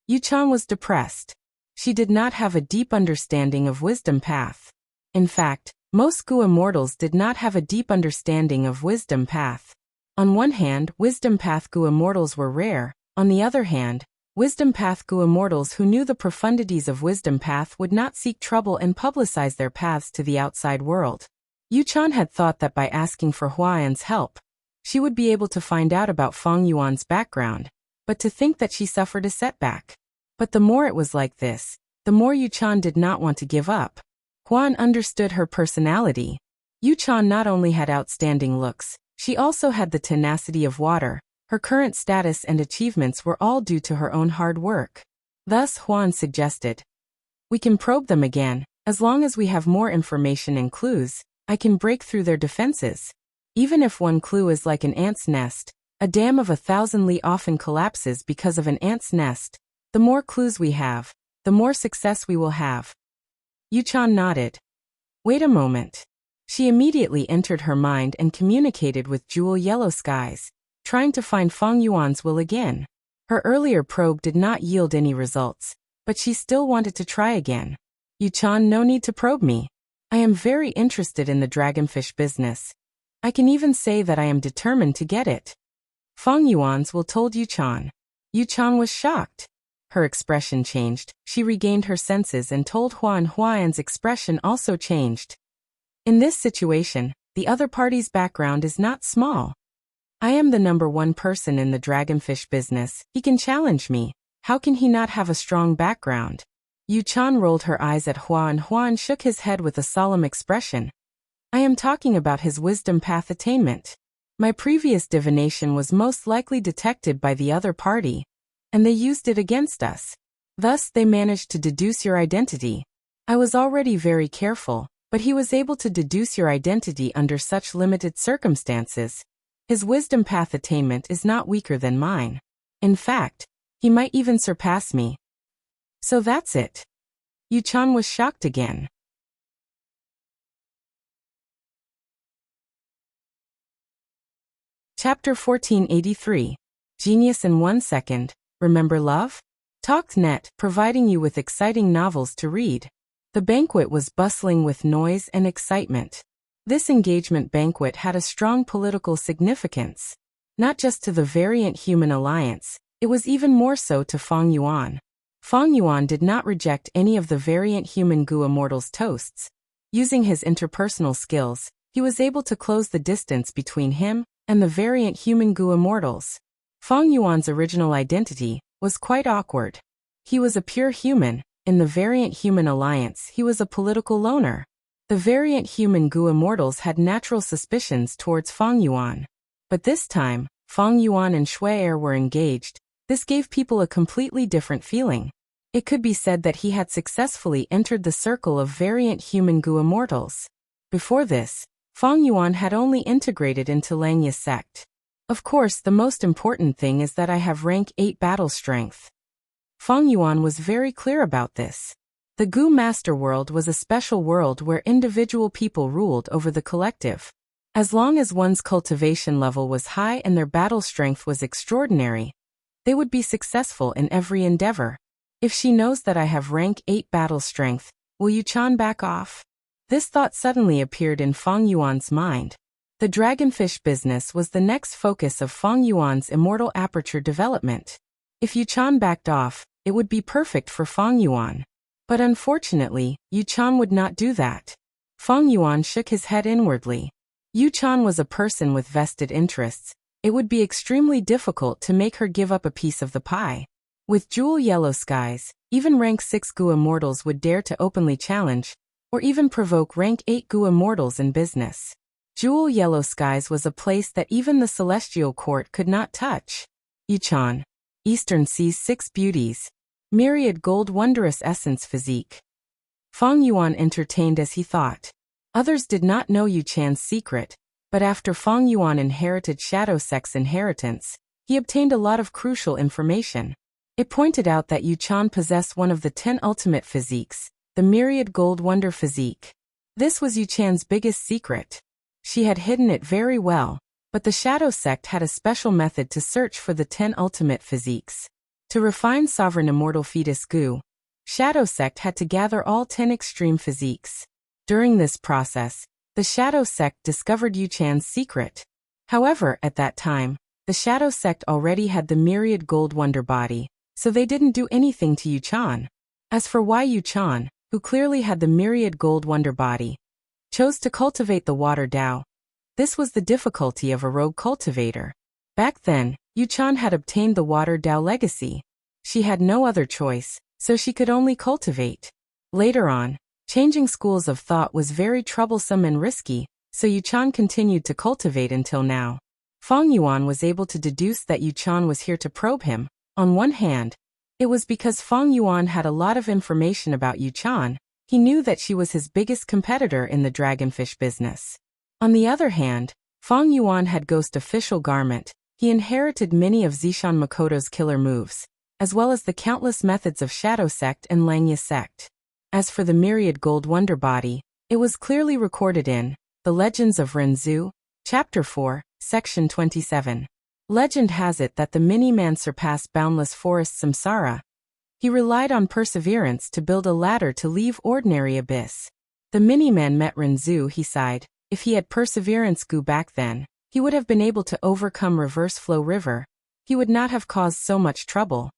Yuchan was depressed. She did not have a deep understanding of wisdom path. In fact, most Gu immortals did not have a deep understanding of wisdom path. On one hand, wisdom path Gu immortals were rare. On the other hand, wisdom path Gu immortals who knew the profundities of wisdom path would not seek trouble and publicize their paths to the outside world. Yuchan had thought that by asking for Huayan's help, she would be able to find out about Feng Yuan's background, but to think that she suffered a setback. But the more it was like this, the more Yuchan did not want to give up. Huan understood her personality. Yuchan not only had outstanding looks, she also had the tenacity of water. Her current status and achievements were all due to her own hard work. Thus Huan suggested, we can probe them again. As long as we have more information and clues, I can break through their defenses. Even if one clue is like an ant's nest, a dam of 1,000 li often collapses because of an ant's nest. The more clues we have, the more success we will have. Yuchan nodded. Wait a moment. She immediately entered her mind and communicated with Jewel Yellow Skies, trying to find Feng Yuan's will again. Her earlier probe did not yield any results, but she still wanted to try again. Yuchan, no need to probe me. I am very interested in the dragonfish business. I can even say that I am determined to get it. Feng Yuan's will told Yuchan. Yuchan was shocked. Her expression changed. She regained her senses and told Huayan's expression also changed. In this situation, the other party's background is not small. I am the #1 person in the dragonfish business. He can challenge me. How can he not have a strong background? Yuchan rolled her eyes at Huan. Huan shook his head with a solemn expression. I am talking about his wisdom path attainment. My previous divination was most likely detected by the other party, and they used it against us. Thus they managed to deduce your identity. I was already very careful, but he was able to deduce your identity under such limited circumstances. His wisdom path attainment is not weaker than mine. In fact, he might even surpass me. So that's it. Yuchan was shocked again. Chapter 1483. Genius in 1 second. Remember love? TalkedNet, providing you with exciting novels to read. The banquet was bustling with noise and excitement. This engagement banquet had a strong political significance. Not just to the Variant Human Alliance, it was even more so to Feng Yuan. Feng Yuan did not reject any of the Variant Human Gu Immortals' toasts. Using his interpersonal skills, he was able to close the distance between him and the Variant Human Gu Immortals. Feng Yuan's original identity was quite awkward. He was a pure human. In the Variant Human Alliance, he was a political loner. The Variant Human Gu Immortals had natural suspicions towards Feng Yuan. But this time, Feng Yuan and Shui Er were engaged. This gave people a completely different feeling. It could be said that he had successfully entered the circle of Variant Human Gu Immortals. Before this, Feng Yuan had only integrated into Langya's sect. Of course, the most important thing is that I have rank 8 battle strength. Feng Yuan was very clear about this. The Gu Master World was a special world where individual people ruled over the collective. As long as one's cultivation level was high and their battle strength was extraordinary, they would be successful in every endeavor. If she knows that I have rank 8 battle strength, will Yuchan back off? This thought suddenly appeared in Feng Yuan's mind. The dragonfish business was the next focus of Feng Yuan's immortal aperture development. If Yuchan backed off, it would be perfect for Feng Yuan. But unfortunately, Yuchan would not do that. Feng Yuan shook his head inwardly. Yu Chan was a person with vested interests. It would be extremely difficult to make her give up a piece of the pie. With jewel yellow skies, even rank 6 Gu immortals would dare to openly challenge, or even provoke rank 8 Gu immortals in business. Jewel yellow skies was a place that even the celestial court could not touch. Yu Chan. Eastern Sea's 6 beauties. Myriad gold wondrous essence physique. Feng Yuan entertained as he thought. Others did not know Yu Chan's secret, but after Feng Yuan inherited Shadow Sect's inheritance, he obtained a lot of crucial information. It pointed out that Yu Chan possessed one of the 10 ultimate physiques, the Myriad Gold Wonder Physique. This was Yu Chan's biggest secret. She had hidden it very well, but the Shadow Sect had a special method to search for the 10 ultimate physiques. To refine Sovereign Immortal Fetus Gu, Shadow Sect had to gather all 10 extreme physiques. During this process, the Shadow Sect discovered Yu Chan's secret. However, at that time, the Shadow Sect already had the Myriad Gold Wonder Body, so they didn't do anything to Yu Chan. As for why Yu Chan, who clearly had the Myriad Gold Wonder Body, chose to cultivate the Water Dao, this was the difficulty of a rogue cultivator. Back then, Yu Chan had obtained the Water Dao legacy. She had no other choice, so she could only cultivate. Later on, changing schools of thought was very troublesome and risky, so Yu Chan continued to cultivate until now. Feng Yuan was able to deduce that Yu Chan was here to probe him. On one hand, it was because Feng Yuan had a lot of information about Yu Chan. He knew that she was his biggest competitor in the dragonfish business. On the other hand, Feng Yuan had Ghost Official Garment. He inherited many of Zishan Makoto's killer moves, as well as the countless methods of Shadow Sect and Langya Sect. As for the Myriad Gold Wonder Body, it was clearly recorded in The Legends of Renzu, Chapter 4, Section 27. Legend has it that the Mini-Man surpassed boundless forest samsara. He relied on perseverance to build a ladder to leave ordinary abyss. The Mini-Man met Renzu. He sighed. If he had perseverance Gu back then, he would have been able to overcome Reverse Flow River. He would not have caused so much trouble.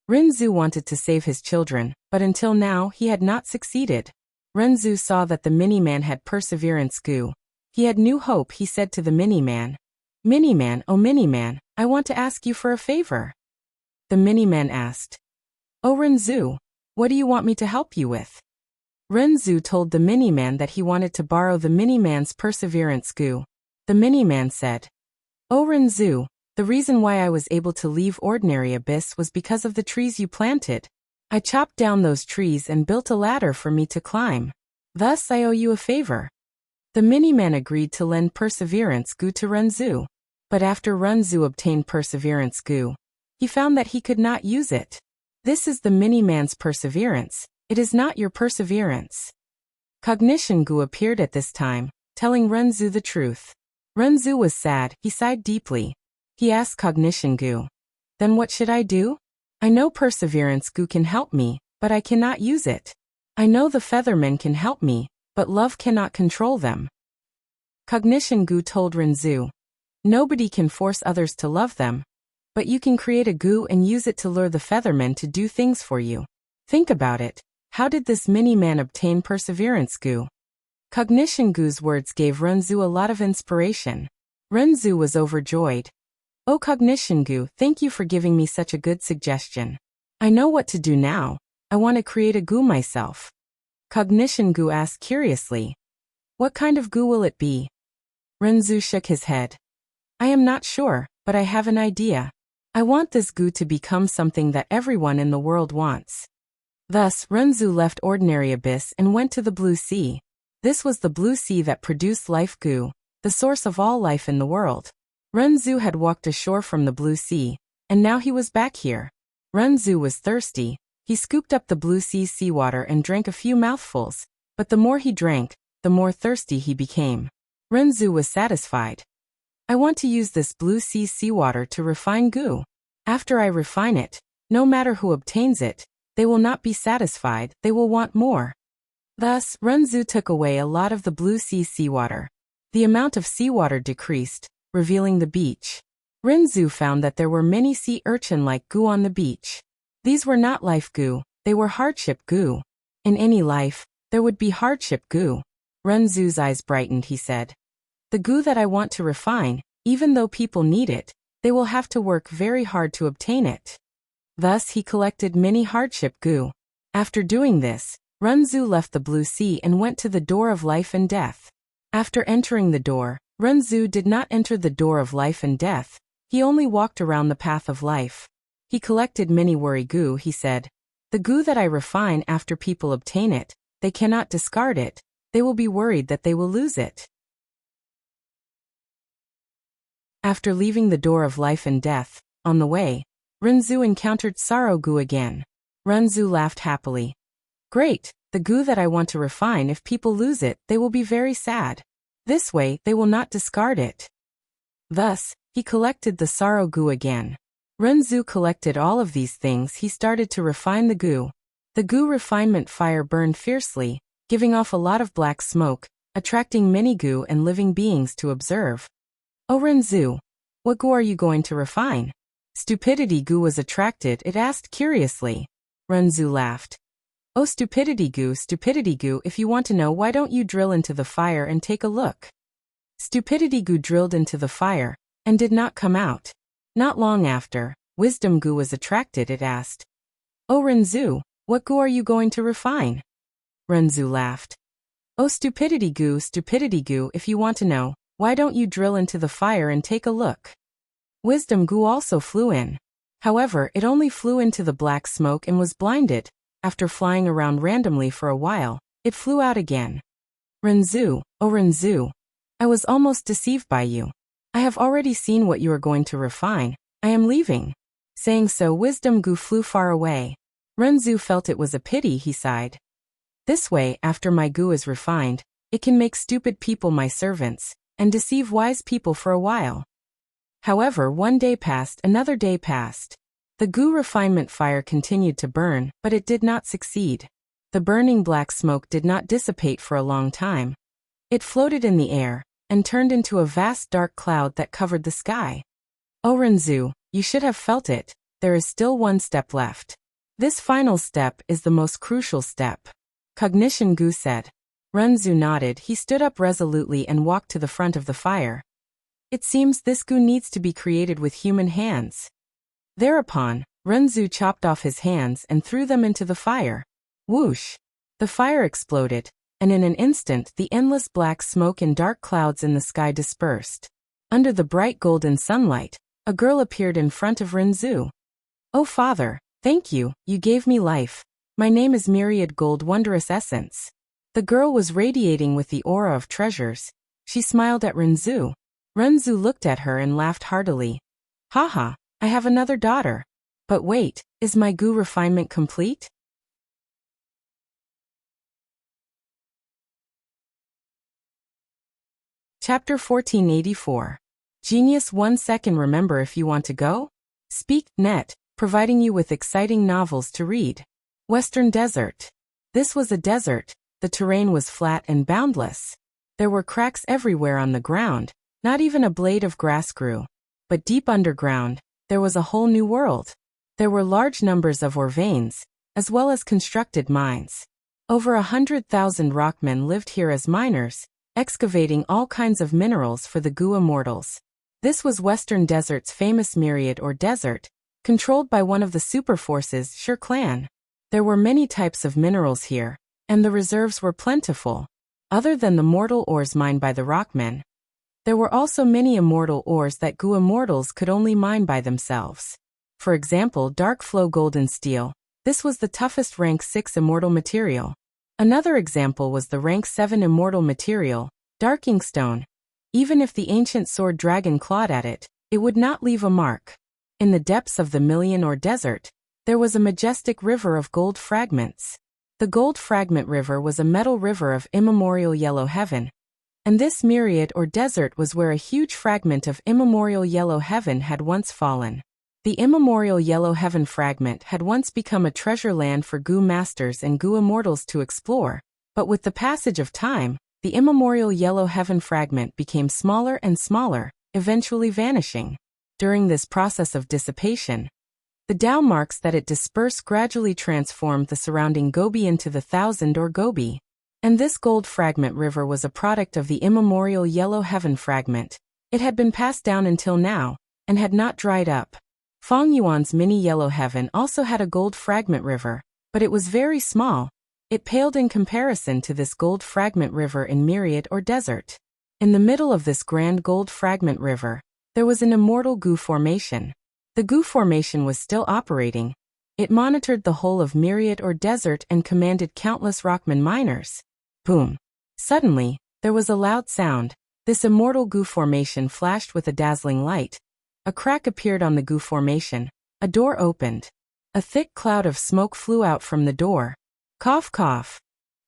Renzu wanted to save his children, but until now he had not succeeded. Renzu saw that the Mini-Man had perseverance Gu. He had new hope. He said to the Mini-Man, "Mini-Man, oh Mini-Man, I want to ask you for a favor." The Mini-Man asked, "Oh Renzu, what do you want me to help you with?" Renzu told the Mini-Man that he wanted to borrow the Mini-Man's perseverance Gu. The Mini-Man said, "Oh Renzu, the reason why I was able to leave ordinary abyss was because of the trees you planted. I chopped down those trees and built a ladder for me to climb. Thus I owe you a favor." The Mini-Man agreed to lend perseverance Gu to Renzu. But after Renzu obtained perseverance Gu, he found that he could not use it. This is the Mini-Man's perseverance. It is not your perseverance. Cognition Gu appeared at this time, telling Renzu the truth. Renzu was sad. He sighed deeply. He asked Cognition Gu, "Then what should I do? I know perseverance Gu can help me, but I cannot use it. I know the Feathermen can help me, but love cannot control them." Cognition Gu told Renzu, "Nobody can force others to love them, but you can create a Gu and use it to lure the Feathermen to do things for you. Think about it. How did this Mini-Man obtain perseverance Gu?" Cognition Gu's words gave Renzu a lot of inspiration. Renzu was overjoyed. "Oh Cognition Gu, thank you for giving me such a good suggestion. I know what to do now. I want to create a Gu myself." Cognition Gu asked curiously, "What kind of Gu will it be?" Renzu shook his head. "I am not sure, but I have an idea. I want this Gu to become something that everyone in the world wants." Thus, Renzu left ordinary abyss and went to the Blue Sea. This was the Blue Sea that produced Life Gu, the source of all life in the world. Renzu had walked ashore from the Blue Sea, and now he was back here. Renzu was thirsty. He scooped up the Blue Sea's seawater and drank a few mouthfuls, but the more he drank, the more thirsty he became. Renzu was satisfied. "I want to use this Blue Sea seawater to refine Gu. After I refine it, no matter who obtains it, they will not be satisfied, they will want more." Thus, Renzu took away a lot of the Blue Sea seawater. The amount of seawater decreased, revealing the beach. Renzu found that there were many sea urchin-like Gu on the beach. These were not life Gu, they were hardship Gu. In any life, there would be hardship goo. Renzu's eyes brightened, he said. The goo that I want to refine, even though people need it, they will have to work very hard to obtain it. Thus he collected many hardship goo. After doing this, Renzu left the blue sea and went to the door of life and death. After entering the door, Renzu did not enter the door of life and death, he only walked around the path of life. He collected many worry goo, he said. The goo that I refine after people obtain it, they cannot discard it, they will be worried that they will lose it. After leaving the door of life and death, on the way, Renzu encountered sorrow goo again. Renzu laughed happily. Great, the goo that I want to refine, if people lose it, they will be very sad. This way, they will not discard it. Thus, he collected the sorrow goo again. Renzu collected all of these things. He started to refine the goo. The goo refinement fire burned fiercely, giving off a lot of black smoke, attracting many goo and living beings to observe. Oh Renzu, what goo are you going to refine? Stupidity goo was attracted, it asked curiously. Renzu laughed. Oh stupidity goo, if you want to know, why don't you drill into the fire and take a look? Stupidity goo drilled into the fire, and did not come out. Not long after, wisdom goo was attracted, it asked. Oh Renzu, what goo are you going to refine? Renzu laughed. Oh stupidity goo, if you want to know, why don't you drill into the fire and take a look? Wisdom goo also flew in. However, it only flew into the black smoke and was blinded. After flying around randomly for a while, it flew out again. Renzu, oh Renzu, I was almost deceived by you. I have already seen what you are going to refine. I am leaving. Saying so, wisdom goo flew far away. Renzu felt it was a pity, he sighed. This way, after my goo is refined, it can make stupid people my servants, and deceive wise people for a while. However, one day passed, another day passed. The goo refinement fire continued to burn, but it did not succeed. The burning black smoke did not dissipate for a long time. It floated in the air, and turned into a vast dark cloud that covered the sky. Oh Renzu, you should have felt it, there is still one step left. This final step is the most crucial step. Cognition goo said. Renzu nodded, he stood up resolutely and walked to the front of the fire. It seems this goo needs to be created with human hands. Thereupon, Renzu chopped off his hands and threw them into the fire. Whoosh! The fire exploded, and in an instant the endless black smoke and dark clouds in the sky dispersed. Under the bright golden sunlight, a girl appeared in front of Renzu. Oh father, thank you, you gave me life. My name is Myriad Gold Wondrous Essence. The girl was radiating with the aura of treasures. She smiled at Renzu. Renzu looked at her and laughed heartily. Haha, I have another daughter. But wait, is my goo refinement complete? Chapter 1484. Genius 1 second. Remember, if you want to go? Speak Net, providing you with exciting novels to read. Western Desert. This was a desert. The terrain was flat and boundless. There were cracks everywhere on the ground. Not even a blade of grass grew. But deep underground, there was a whole new world. There were large numbers of ore veins, as well as constructed mines. Over 100,000 rockmen lived here as miners, excavating all kinds of minerals for the goo immortals. This was Western Desert's famous Myriad or desert, controlled by one of the superforces, Sher Clan. There were many types of minerals here, and the reserves were plentiful. Other than the mortal ores mined by the rockmen, there were also many immortal ores that goo immortals could only mine by themselves. For example, dark flow golden steel. This was the toughest rank 6 immortal material. Another example was the rank 7 immortal material, dark inkstone. Even if the ancient sword dragon clawed at it, it would not leave a mark. In the depths of the million or desert, there was a majestic river of gold fragments. The gold fragment river was a metal river of immemorial yellow heaven. And this Myriad or desert was where a huge fragment of immemorial yellow heaven had once fallen. The immemorial yellow heaven fragment had once become a treasure land for goo masters and goo immortals to explore, but with the passage of time, the immemorial yellow heaven fragment became smaller and smaller, eventually vanishing. During this process of dissipation, The Tao marks that it dispersed gradually transformed the surrounding Gobi into the thousand or Gobi. And this gold fragment river was a product of the immemorial yellow heaven fragment. It had been passed down until now, and had not dried up. Feng Yuan's mini yellow heaven also had a gold fragment river, but it was very small. It paled in comparison to this gold fragment river in myriad or desert. In the middle of this grand gold fragment river, there was an immortal Gu formation. The Gu formation was still operating. It monitored the whole of myriad or desert and commanded countless rockman miners. Boom! Suddenly, there was a loud sound. This immortal Gu formation flashed with a dazzling light. A crack appeared on the Gu formation. A door opened. A thick cloud of smoke flew out from the door. Cough cough.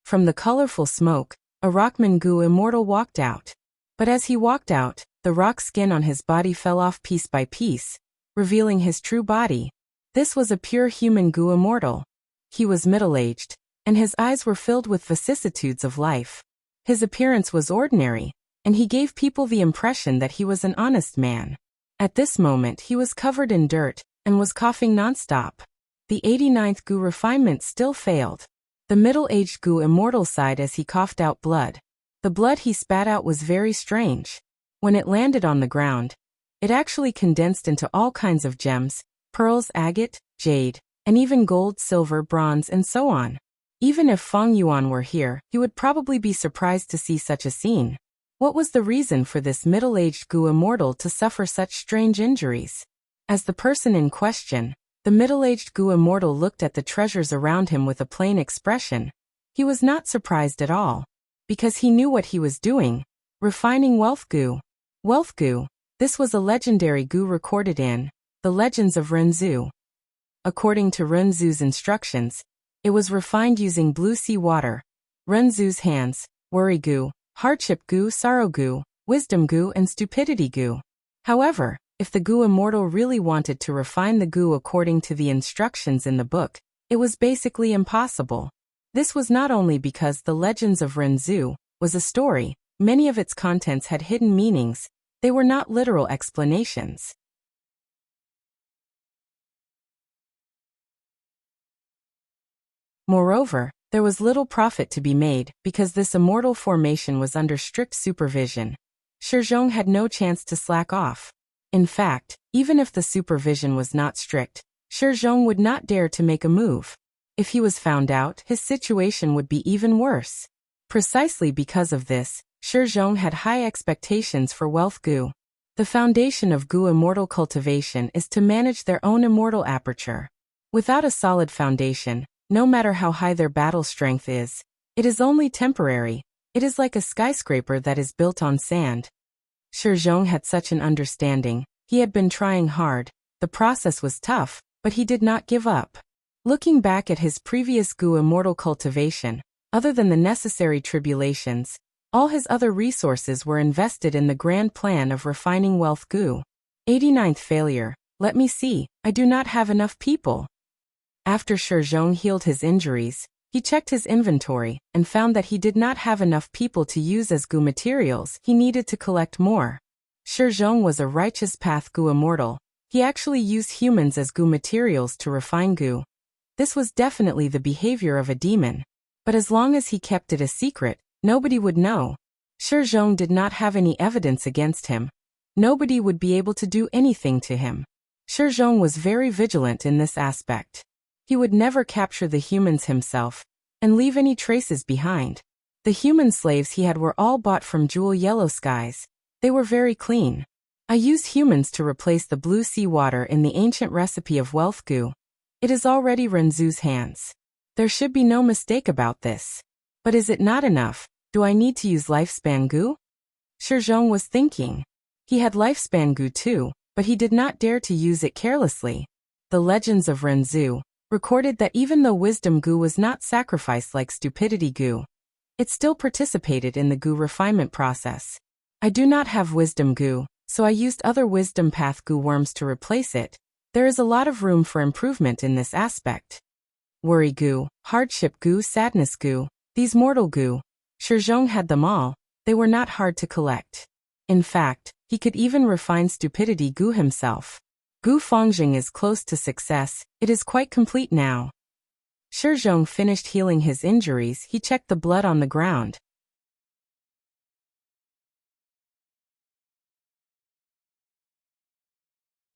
From the colorful smoke, a rockman Gu immortal walked out. But as he walked out, the rock skin on his body fell off piece by piece, revealing his true body. This was a pure human Gu immortal. He was middle-aged, and his eyes were filled with vicissitudes of life. His appearance was ordinary, and he gave people the impression that he was an honest man. At this moment he was covered in dirt, and was coughing non-stop. The 89th Gu refinement still failed. The middle-aged Gu immortal sighed as he coughed out blood. The blood he spat out was very strange. When it landed on the ground, it actually condensed into all kinds of gems, pearls, agate, jade, and even gold, silver, bronze, and so on. Even if Feng Yuan were here, he would probably be surprised to see such a scene. What was the reason for this middle-aged Gu immortal to suffer such strange injuries? As the person in question, the middle-aged Gu immortal looked at the treasures around him with a plain expression. He was not surprised at all, because he knew what he was doing, refining wealth Gu. Wealth Gu. This was a legendary Gu recorded in the Legends of Renzu. According to Renzu's instructions, it was refined using blue sea water. Renzu's hands, worry Gu, hardship Gu, sorrow Gu, wisdom Gu, and stupidity Gu. However, if the Gu immortal really wanted to refine the Gu according to the instructions in the book, it was basically impossible. This was not only because the Legends of Renzu was a story, many of its contents had hidden meanings, they were not literal explanations. Moreover, there was little profit to be made because this immortal formation was under strict supervision. Shizhong had no chance to slack off. In fact, even if the supervision was not strict, Shizhong would not dare to make a move. If he was found out, his situation would be even worse. Precisely because of this, Shizhong had high expectations for wealth Gu. The foundation of Gu immortal cultivation is to manage their own immortal aperture. Without a solid foundation, no matter how high their battle strength is, it is only temporary. It is like a skyscraper that is built on sand. Shizhong had such an understanding. He had been trying hard. The process was tough, but he did not give up. Looking back at his previous Gu immortal cultivation, other than the necessary tribulations, all his other resources were invested in the grand plan of refining wealth Gu. 89th failure. Let me see, I do not have enough people. After Shizhong healed his injuries, he checked his inventory and found that he did not have enough people to use as Gu materials. He needed to collect more. Shizhong was a righteous path Gu immortal. He actually used humans as Gu materials to refine Gu. This was definitely the behavior of a demon. But as long as he kept it a secret, nobody would know. Shizhong did not have any evidence against him. Nobody would be able to do anything to him. Shizhong was very vigilant in this aspect. He would never capture the humans himself and leave any traces behind. The human slaves he had were all bought from Jewel Yellow Skies. They were very clean. I used humans to replace the blue sea water in the ancient recipe of wealth Gu. It is already Renzu's hands. There should be no mistake about this. But is it not enough? Do I need to use lifespan Gu? Shizhong was thinking. He had lifespan Gu too, but he did not dare to use it carelessly. The Legends of Renzu recorded that even though wisdom Gu was not sacrificed like stupidity Gu, it still participated in the Gu refinement process. I do not have wisdom Gu, so I used other wisdom path Gu worms to replace it. There is a lot of room for improvement in this aspect. Worry Gu, hardship Gu, sadness Gu, these mortal Gu. Shizhong had them all. They were not hard to collect. In fact, he could even refine stupidity Gu himself. Gu Fengjing is close to success, it is quite complete now. Shi Zhong finished healing his injuries, he checked the blood on the ground.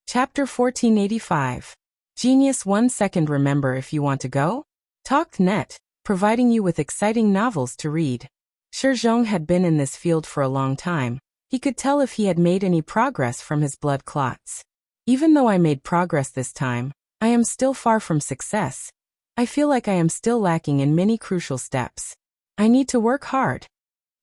Chapter 1485. Genius 1 second. Remember, if you want to go? Talknet, providing you with exciting novels to read. Shi Zhong had been in this field for a long time. He could tell if he had made any progress from his blood clots. Even though I made progress this time, I am still far from success. I feel like I am still lacking in many crucial steps. I need to work hard.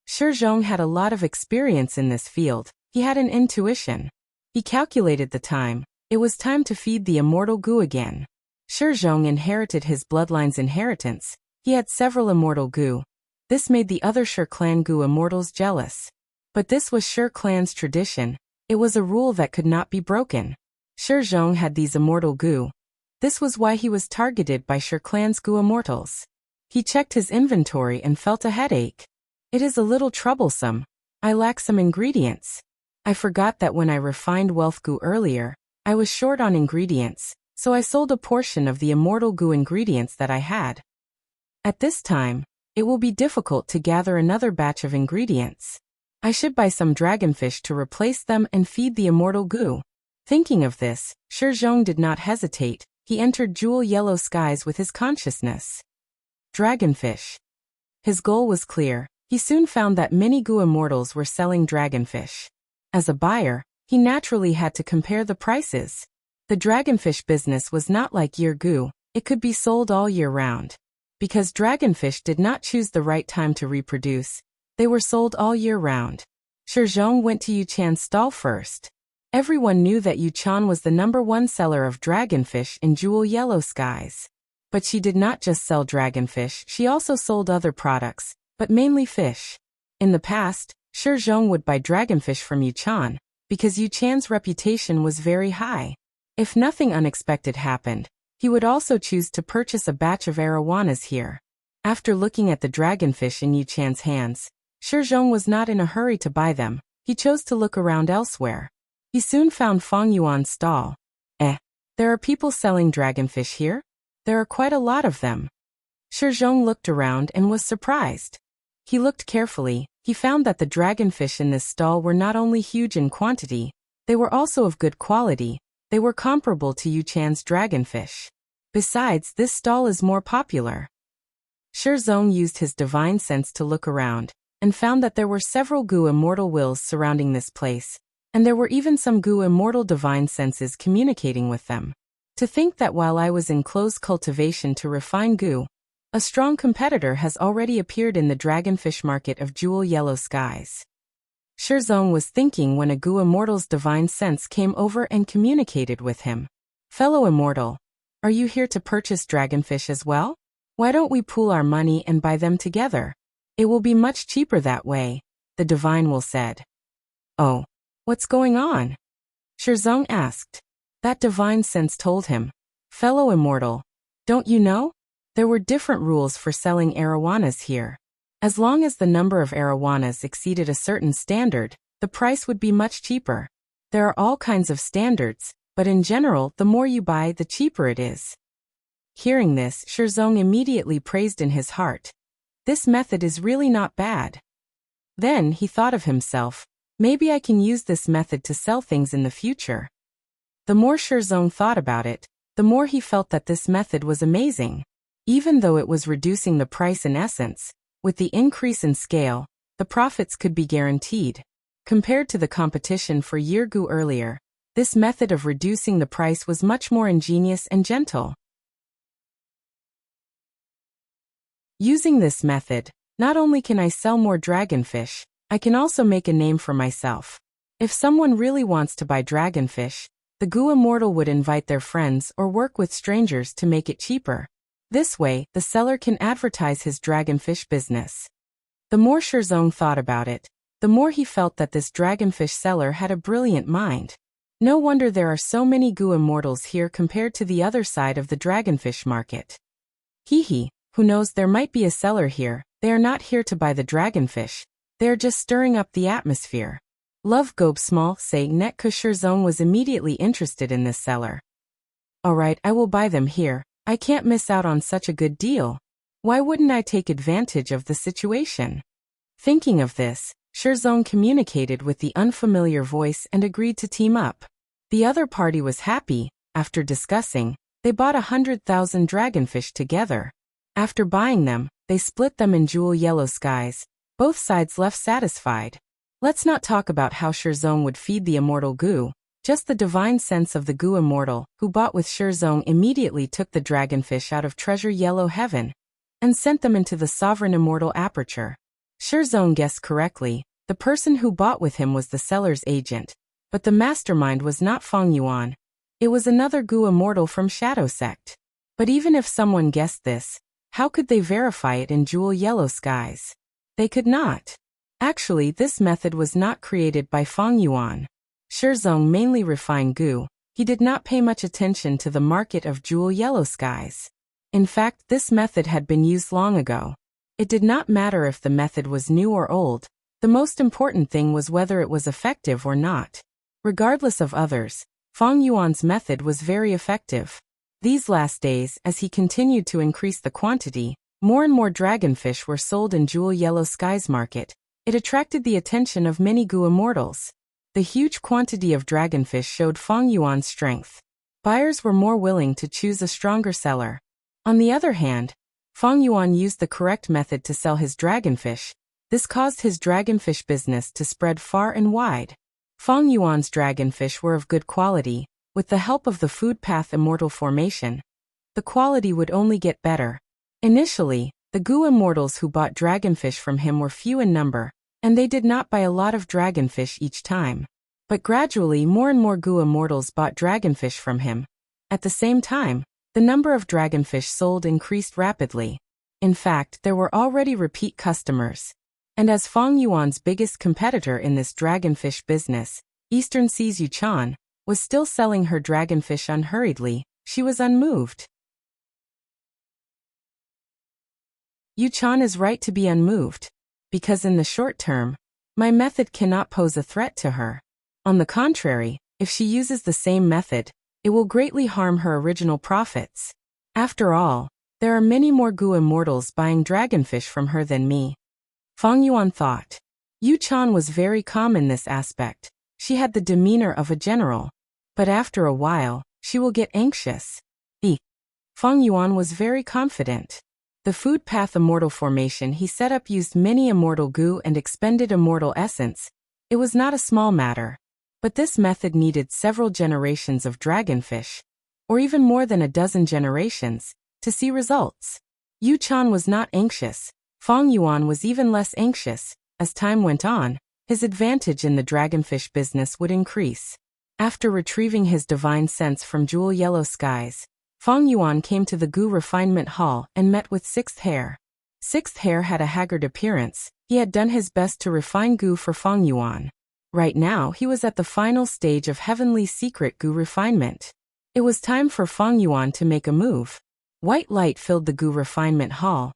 Shi Zhong had a lot of experience in this field. He had an intuition. He calculated the time. It was time to feed the immortal Gu again. Shi Zhong inherited his bloodline's inheritance. He had several immortal Gu. This made the other Shi clan Gu immortals jealous. But this was Shi clan's tradition. It was a rule that could not be broken. Shi Zhong had these immortal Gu. This was why he was targeted by Shi clan's Gu immortals. He checked his inventory and felt a headache. It is a little troublesome. I lack some ingredients. I forgot that when I refined Wealth Gu earlier, I was short on ingredients, so I sold a portion of the immortal Gu ingredients that I had. At this time, it will be difficult to gather another batch of ingredients. I should buy some dragonfish to replace them and feed the immortal Gu. Thinking of this, Shi Zhong did not hesitate. He entered Jewel Yellow Skies with his consciousness. Dragonfish. His goal was clear. He soon found that many Gu immortals were selling dragonfish. As a buyer, he naturally had to compare the prices. The dragonfish business was not like Year Gu, it could be sold all year round. Because dragonfish did not choose the right time to reproduce, they were sold all year round. Shi Zhong went to Yu Chan's stall first. Everyone knew that Yu Chan was the #1 seller of dragonfish in Jewel Yellow Skies. But she did not just sell dragonfish, she also sold other products, but mainly fish. In the past, Shi Zhong would buy dragonfish from Yu Chan, because Yu Chan's reputation was very high. If nothing unexpected happened, he would also choose to purchase a batch of arowanas here. After looking at the dragonfish in Yu Chan's hands, Shi Zhong was not in a hurry to buy them. He chose to look around elsewhere. He soon found Feng Yuan's stall. There are people selling dragonfish here? There are quite a lot of them. Shi Zhong looked around and was surprised. He looked carefully. He found that the dragonfish in this stall were not only huge in quantity, they were also of good quality. They were comparable to Yu Chan's dragonfish. Besides, this stall is more popular. Shi Zhong used his divine sense to look around, and found that there were several Gu immortal wills surrounding this place, and there were even some Gu immortal divine senses communicating with them. To think that while I was in close cultivation to refine Gu, a strong competitor has already appeared in the dragonfish market of Jewel Yellow Skies. Shi Zhong was thinking when a Gu immortal's divine sense came over and communicated with him. Fellow immortal, are you here to purchase dragonfish as well? Why don't we pool our money and buy them together? It will be much cheaper that way, the divine will said. Oh, what's going on? Shi Zhong asked. That divine sense told him. Fellow immortal, don't you know? There were different rules for selling arowanas here. As long as the number of arowanas exceeded a certain standard, the price would be much cheaper. There are all kinds of standards, but in general, the more you buy, the cheaper it is. Hearing this, Shi Zhong immediately praised in his heart. This method is really not bad. Then he thought of himself, maybe I can use this method to sell things in the future. The more Shi Zhong thought about it, the more he felt that this method was amazing. Even though it was reducing the price in essence, with the increase in scale, the profits could be guaranteed. Compared to the competition for Year Gu earlier, this method of reducing the price was much more ingenious and gentle. Using this method, not only can I sell more dragonfish, I can also make a name for myself. If someone really wants to buy dragonfish, the Gu immortal would invite their friends or work with strangers to make it cheaper. This way, the seller can advertise his dragonfish business. The more Shi Zhong thought about it, the more he felt that this dragonfish seller had a brilliant mind. No wonder there are so many Gu immortals here compared to the other side of the dragonfish market. Who knows, there might be a seller here. They are not here to buy the dragonfish. They are just stirring up the atmosphere. Love Gobe Small say Net Zong was immediately interested in this seller. Alright, I will buy them here. I can't miss out on such a good deal. Why wouldn't I take advantage of the situation? Thinking of this, Zong communicated with the unfamiliar voice and agreed to team up. The other party was happy. After discussing, they bought 100,000 dragonfish together. After buying them, they split them in jewel yellow skies. Both sides left satisfied. Let's not talk about how Zong would feed the immortal Gu. Just the divine sense of the Gu immortal, who bought with Zong, immediately took the dragonfish out of treasure yellow heaven and sent them into the sovereign immortal aperture. Zong guessed correctly. The person who bought with him was the seller's agent. But the mastermind was not Feng Yuan. It was another Gu immortal from Shadow Sect. But even if someone guessed this, how could they verify it in jewel yellow skies? They could not. Actually, this method was not created by Feng Yuan. Zong mainly refined Gu. He did not pay much attention to the market of jewel yellow skies. In fact, this method had been used long ago. It did not matter if the method was new or old. The most important thing was whether it was effective or not. Regardless of others, Feng Yuan's method was very effective. These last days, as he continued to increase the quantity, more and more dragonfish were sold in jewel yellow skies market. It attracted the attention of many Gu immortals. The huge quantity of dragonfish showed Feng Yuan's strength. Buyers were more willing to choose a stronger seller. On the other hand, Feng Yuan used the correct method to sell his dragonfish. This caused his dragonfish business to spread far and wide. Feng Yuan's dragonfish were of good quality. With the help of the food path immortal formation, the quality would only get better. Initially, the Gu immortals who bought dragonfish from him were few in number, and they did not buy a lot of dragonfish each time. But gradually more and more Gu immortals bought dragonfish from him. At the same time, the number of dragonfish sold increased rapidly. In fact, there were already repeat customers. And as Feng Yuan's biggest competitor in this dragonfish business, Eastern Sea's Yuchan, was still selling her dragonfish unhurriedly, she was unmoved. Yuchan is right to be unmoved. Because in the short term, my method cannot pose a threat to her. On the contrary, if she uses the same method, it will greatly harm her original profits. After all, there are many more Gu immortals buying dragonfish from her than me. Feng Yuan thought. Yuchan was very calm in this aspect. She had the demeanor of a general. But after a while, she will get anxious. Feng Yuan was very confident. The food path immortal formation he set up used many immortal Gu and expended immortal essence. It was not a small matter. But this method needed several generations of dragonfish, or even more than a dozen generations, to see results. Yuchan was not anxious. Feng Yuan was even less anxious. As time went on, his advantage in the dragonfish business would increase. After retrieving his divine sense from jewel yellow skies, Feng Yuan came to the Gu refinement hall and met with Sixth Hair. Sixth Hair had a haggard appearance. He had done his best to refine Gu for Feng Yuan. Right now he was at the final stage of heavenly secret Gu refinement. It was time for Feng Yuan to make a move. White light filled the Gu refinement hall.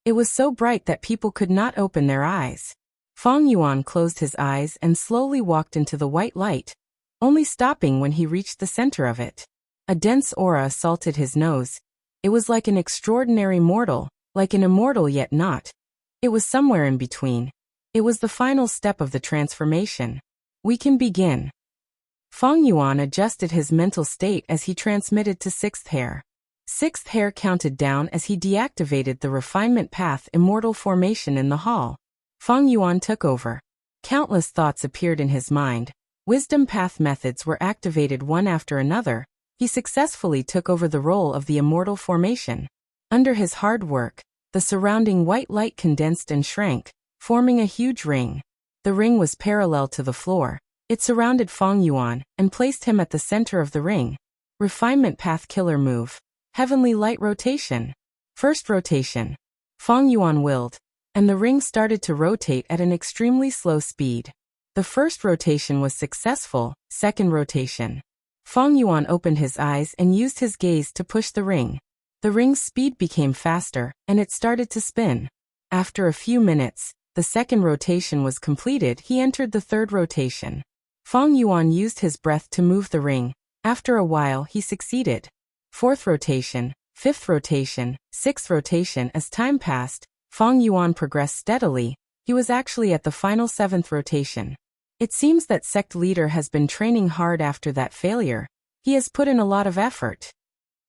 It was so bright that people could not open their eyes. Feng Yuan closed his eyes and slowly walked into the white light, only stopping when he reached the center of it. A dense aura assaulted his nose. It was like an extraordinary mortal, like an immortal yet not. It was somewhere in between. It was the final step of the transformation. We can begin. Feng Yuan adjusted his mental state as he transmitted to Sixth Hair. Sixth Hair counted down as he deactivated the refinement path immortal formation in the hall. Feng Yuan took over. Countless thoughts appeared in his mind. Wisdom path methods were activated one after another. He successfully took over the role of the immortal formation. Under his hard work, the surrounding white light condensed and shrank, forming a huge ring. The ring was parallel to the floor. It surrounded Feng Yuan and placed him at the center of the ring. Refinement path killer move. Heavenly light rotation. First rotation. Feng Yuan willed, and the ring started to rotate at an extremely slow speed. The first rotation was successful. Second rotation. Feng Yuan opened his eyes and used his gaze to push the ring. The ring's speed became faster, and it started to spin. After a few minutes, The second rotation was completed. He entered the third rotation. Fang Yuan used his breath to move the ring. After a while, he succeeded. Fourth rotation, fifth rotation, sixth rotation. As time passed, Fang Yuan progressed steadily. He was actually at the final seventh rotation. It seems that sect leader has been training hard after that failure. He has put in a lot of effort.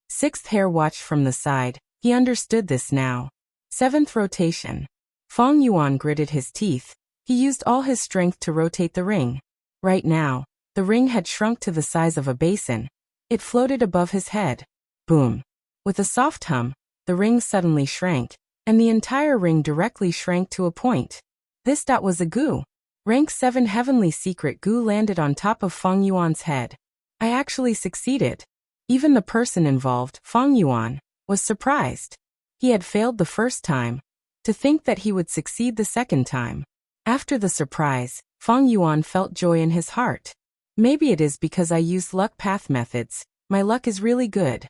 Sixth hair watched from the side. He understood this now. Seventh rotation. Fang Yuan gritted his teeth. He used all his strength to rotate the ring. Right now, the ring had shrunk to the size of a basin. It floated above his head. Boom. With a soft hum, the ring suddenly shrank, and the entire ring directly shrank to a point. This dot was a goo. Rank 7 heavenly secret goo landed on top of Fang Yuan's head. I actually succeeded. Even the person involved, Fang Yuan, was surprised. He had failed the first time. To think that he would succeed the second time. After the surprise, Fang Yuan felt joy in his heart. Maybe it is because I used luck path methods. My luck is really good.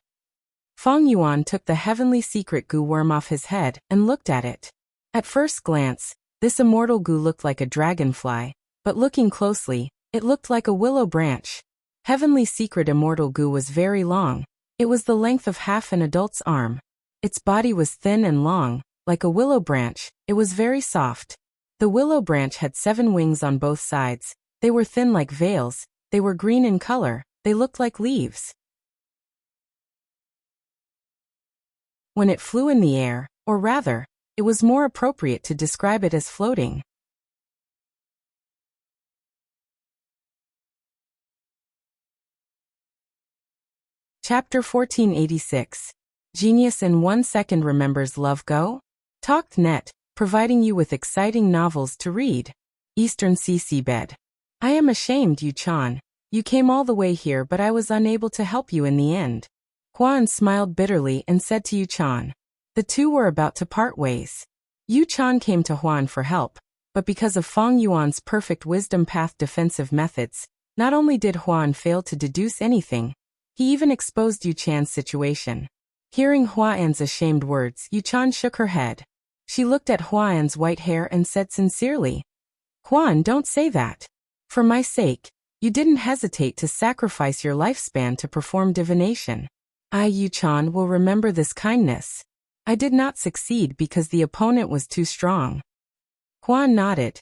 Fang Yuan took the heavenly secret goo worm off his head and looked at it. At first glance, this immortal goo looked like a dragonfly, but looking closely, it looked like a willow branch. Heavenly secret immortal goo was very long. It was the length of half an adult's arm. Its body was thin and long, like a willow branch. It was very soft. The willow branch had 7 wings on both sides. They were thin like veils. They were green in color. They looked like leaves. When it flew in the air, or rather, it was more appropriate to describe it as floating. Chapter 1486. Genius in 1 second remembers love go? Talked.net, providing you with exciting novels to read. Eastern Sea Seabed. I am ashamed, Yu Chan. You came all the way here, but I was unable to help you in the end. Huan smiled bitterly and said to Yu Chan. The two were about to part ways. Yu Chan came to Huan for help, but because of Fang Yuan's perfect wisdom path defensive methods, not only did Huan fail to deduce anything, he even exposed Yu Chan's situation. Hearing Huan's ashamed words, Yu Chan shook her head. She looked at Huan's white hair and said sincerely, Huan, don't say that. For my sake, you didn't hesitate to sacrifice your lifespan to perform divination. I, Yu Chan, will remember this kindness. I did not succeed because the opponent was too strong. Huan nodded.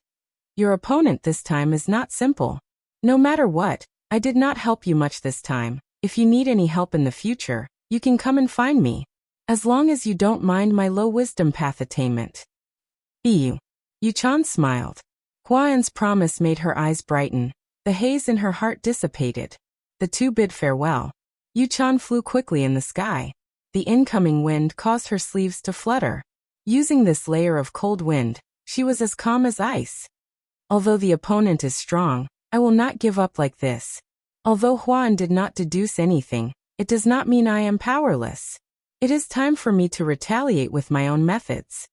Your opponent this time is not simple. No matter what, I did not help you much this time. If you need any help in the future, you can come and find me. As long as you don't mind my low wisdom path attainment. Yu Chan smiled. Huan's promise made her eyes brighten. The haze in her heart dissipated. The two bid farewell. Yu Chan flew quickly in the sky. The incoming wind caused her sleeves to flutter. Using this layer of cold wind, she was as calm as ice. Although the opponent is strong, I will not give up like this. Although Huan did not deduce anything, it does not mean I am powerless. It is time for me to retaliate with my own methods.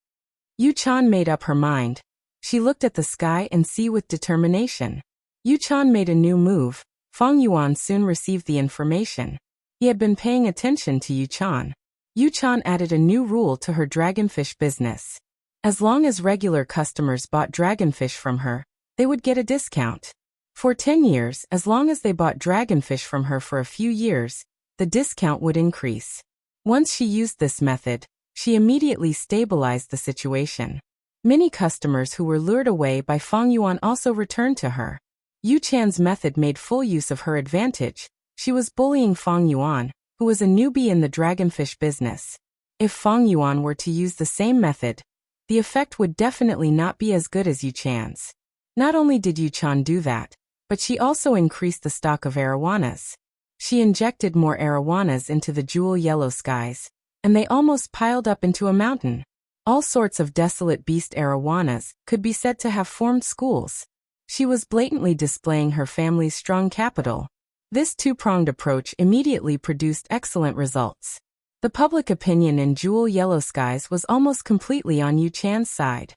Yu Chan made up her mind. She looked at the sky and sea with determination. Yu Chan made a new move. Fang Yuan soon received the information. He had been paying attention to Yu Chan. Yu Chan added a new rule to her dragonfish business. As long as regular customers bought dragonfish from her, they would get a discount. For 10 years, as long as they bought dragonfish from her for a few years, the discount would increase. Once she used this method, she immediately stabilized the situation. Many customers who were lured away by Fang Yuan also returned to her. Yu Chan's method made full use of her advantage. She was bullying Fang Yuan, who was a newbie in the dragonfish business. If Fang Yuan were to use the same method, the effect would definitely not be as good as Yu Chan's. Not only did Yu Chan do that, but she also increased the stock of arowanas. She injected more arowanas into the jewel yellow skies, and they almost piled up into a mountain. All sorts of desolate beast arowanas could be said to have formed schools. She was blatantly displaying her family's strong capital. This two-pronged approach immediately produced excellent results. The public opinion in jewel yellow skies was almost completely on Yu Chan's side.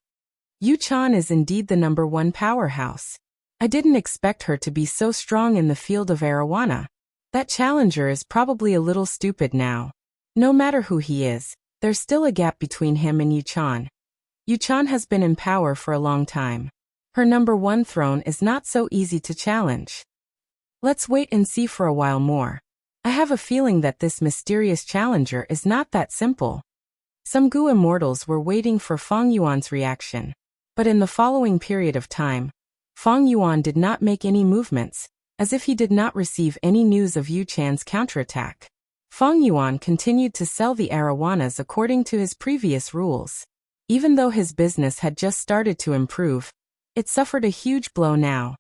Yu Chan is indeed the #1 powerhouse. I didn't expect her to be so strong in the field of arowana. That challenger is probably a little stupid now. No matter who he is, there's still a gap between him and Yu Chan. Yuchan has been in power for a long time. Her #1 throne is not so easy to challenge. Let's wait and see for a while more. I have a feeling that this mysterious challenger is not that simple. Some Gu immortals were waiting for Fang Yuan's reaction. But in the following period of time, Fang Yuan did not make any movements, as if he did not receive any news of Yu Chan's counterattack. Fang Yuan continued to sell the arowanas according to his previous rules. Even though his business had just started to improve, it suffered a huge blow now.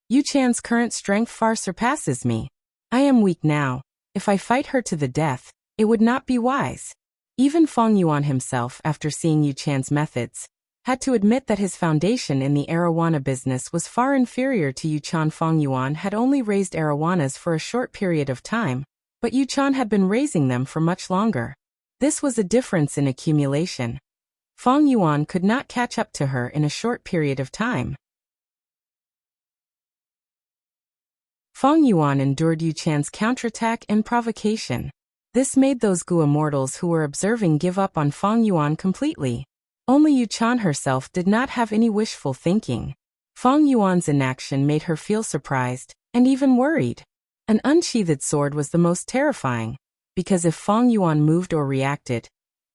Yu Chan's current strength far surpasses me. I am weak now. If I fight her to the death, it would not be wise. Even Fang Yuan himself, after seeing Yu Chan's methods, had to admit that his foundation in the arowana business was far inferior to Yu Chan. Fang Yuan had only raised arowanas for a short period of time, but Yu Chan had been raising them for much longer. This was a difference in accumulation. Fang Yuan could not catch up to her in a short period of time. Fang Yuan endured Yu Chan's counterattack and provocation. This made those Gu immortals who were observing give up on Fang Yuan completely. Only Yu Chan herself did not have any wishful thinking. Fang Yuan's inaction made her feel surprised, and even worried. An unsheathed sword was the most terrifying, because if Fang Yuan moved or reacted,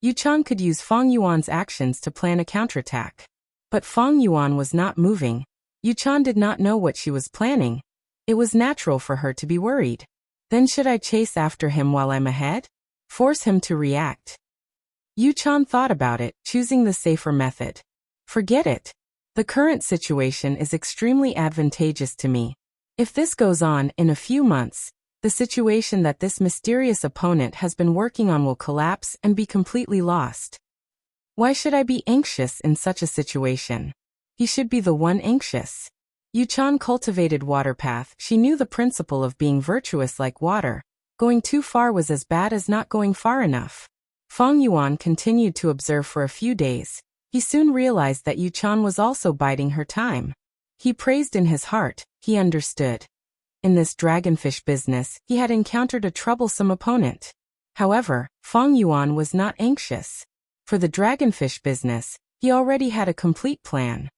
Yu Chan could use Fang Yuan's actions to plan a counterattack. But Fang Yuan was not moving. Yu Chan did not know what she was planning. It was natural for her to be worried. Then should I chase after him while I'm ahead? Force him to react? Yu Chan thought about it, choosing the safer method. Forget it. The current situation is extremely advantageous to me. If this goes on in a few months, the situation that this mysterious opponent has been working on will collapse and be completely lost. Why should I be anxious in such a situation? He should be the one anxious. Yu Chan cultivated water path. She knew the principle of being virtuous like water. Going too far was as bad as not going far enough. Fang Yuan continued to observe for a few days. He soon realized that Yu Chan was also biding her time. He praised in his heart. He understood. In this dragonfish business, he had encountered a troublesome opponent. However, Fang Yuan was not anxious. For the dragonfish business, he already had a complete plan.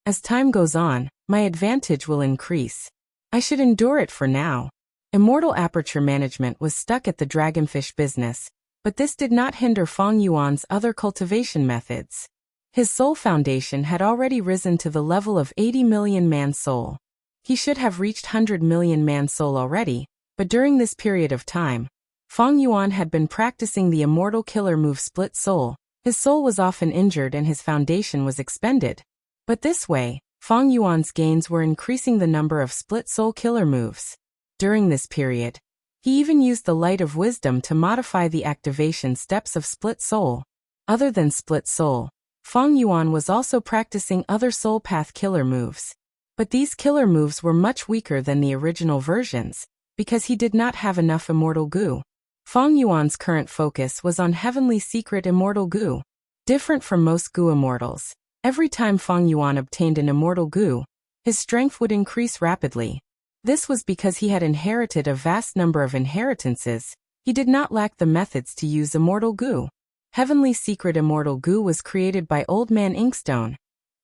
As time goes on, my advantage will increase. I should endure it for now. Immortal Aperture Management was stuck at the dragonfish business, but this did not hinder Fang Yuan's other cultivation methods. His soul foundation had already risen to the level of 80 million man soul. He should have reached 100 million man soul already, but during this period of time, Fang Yuan had been practicing the immortal killer move Split Soul. His soul was often injured and his foundation was expended. But this way, Fang Yuan's gains were increasing the number of Split Soul killer moves. During this period, he even used the Light of Wisdom to modify the activation steps of Split Soul. Other than Split Soul, Fang Yuan was also practicing other soul path killer moves. But these killer moves were much weaker than the original versions, because he did not have enough Immortal Gu. Fang Yuan's current focus was on Heavenly Secret Immortal Gu. Different from most Gu immortals, every time Fang Yuan obtained an Immortal Gu, his strength would increase rapidly. This was because he had inherited a vast number of inheritances. He did not lack the methods to use Immortal Gu. Heavenly Secret Immortal Gu was created by Old Man Inkstone.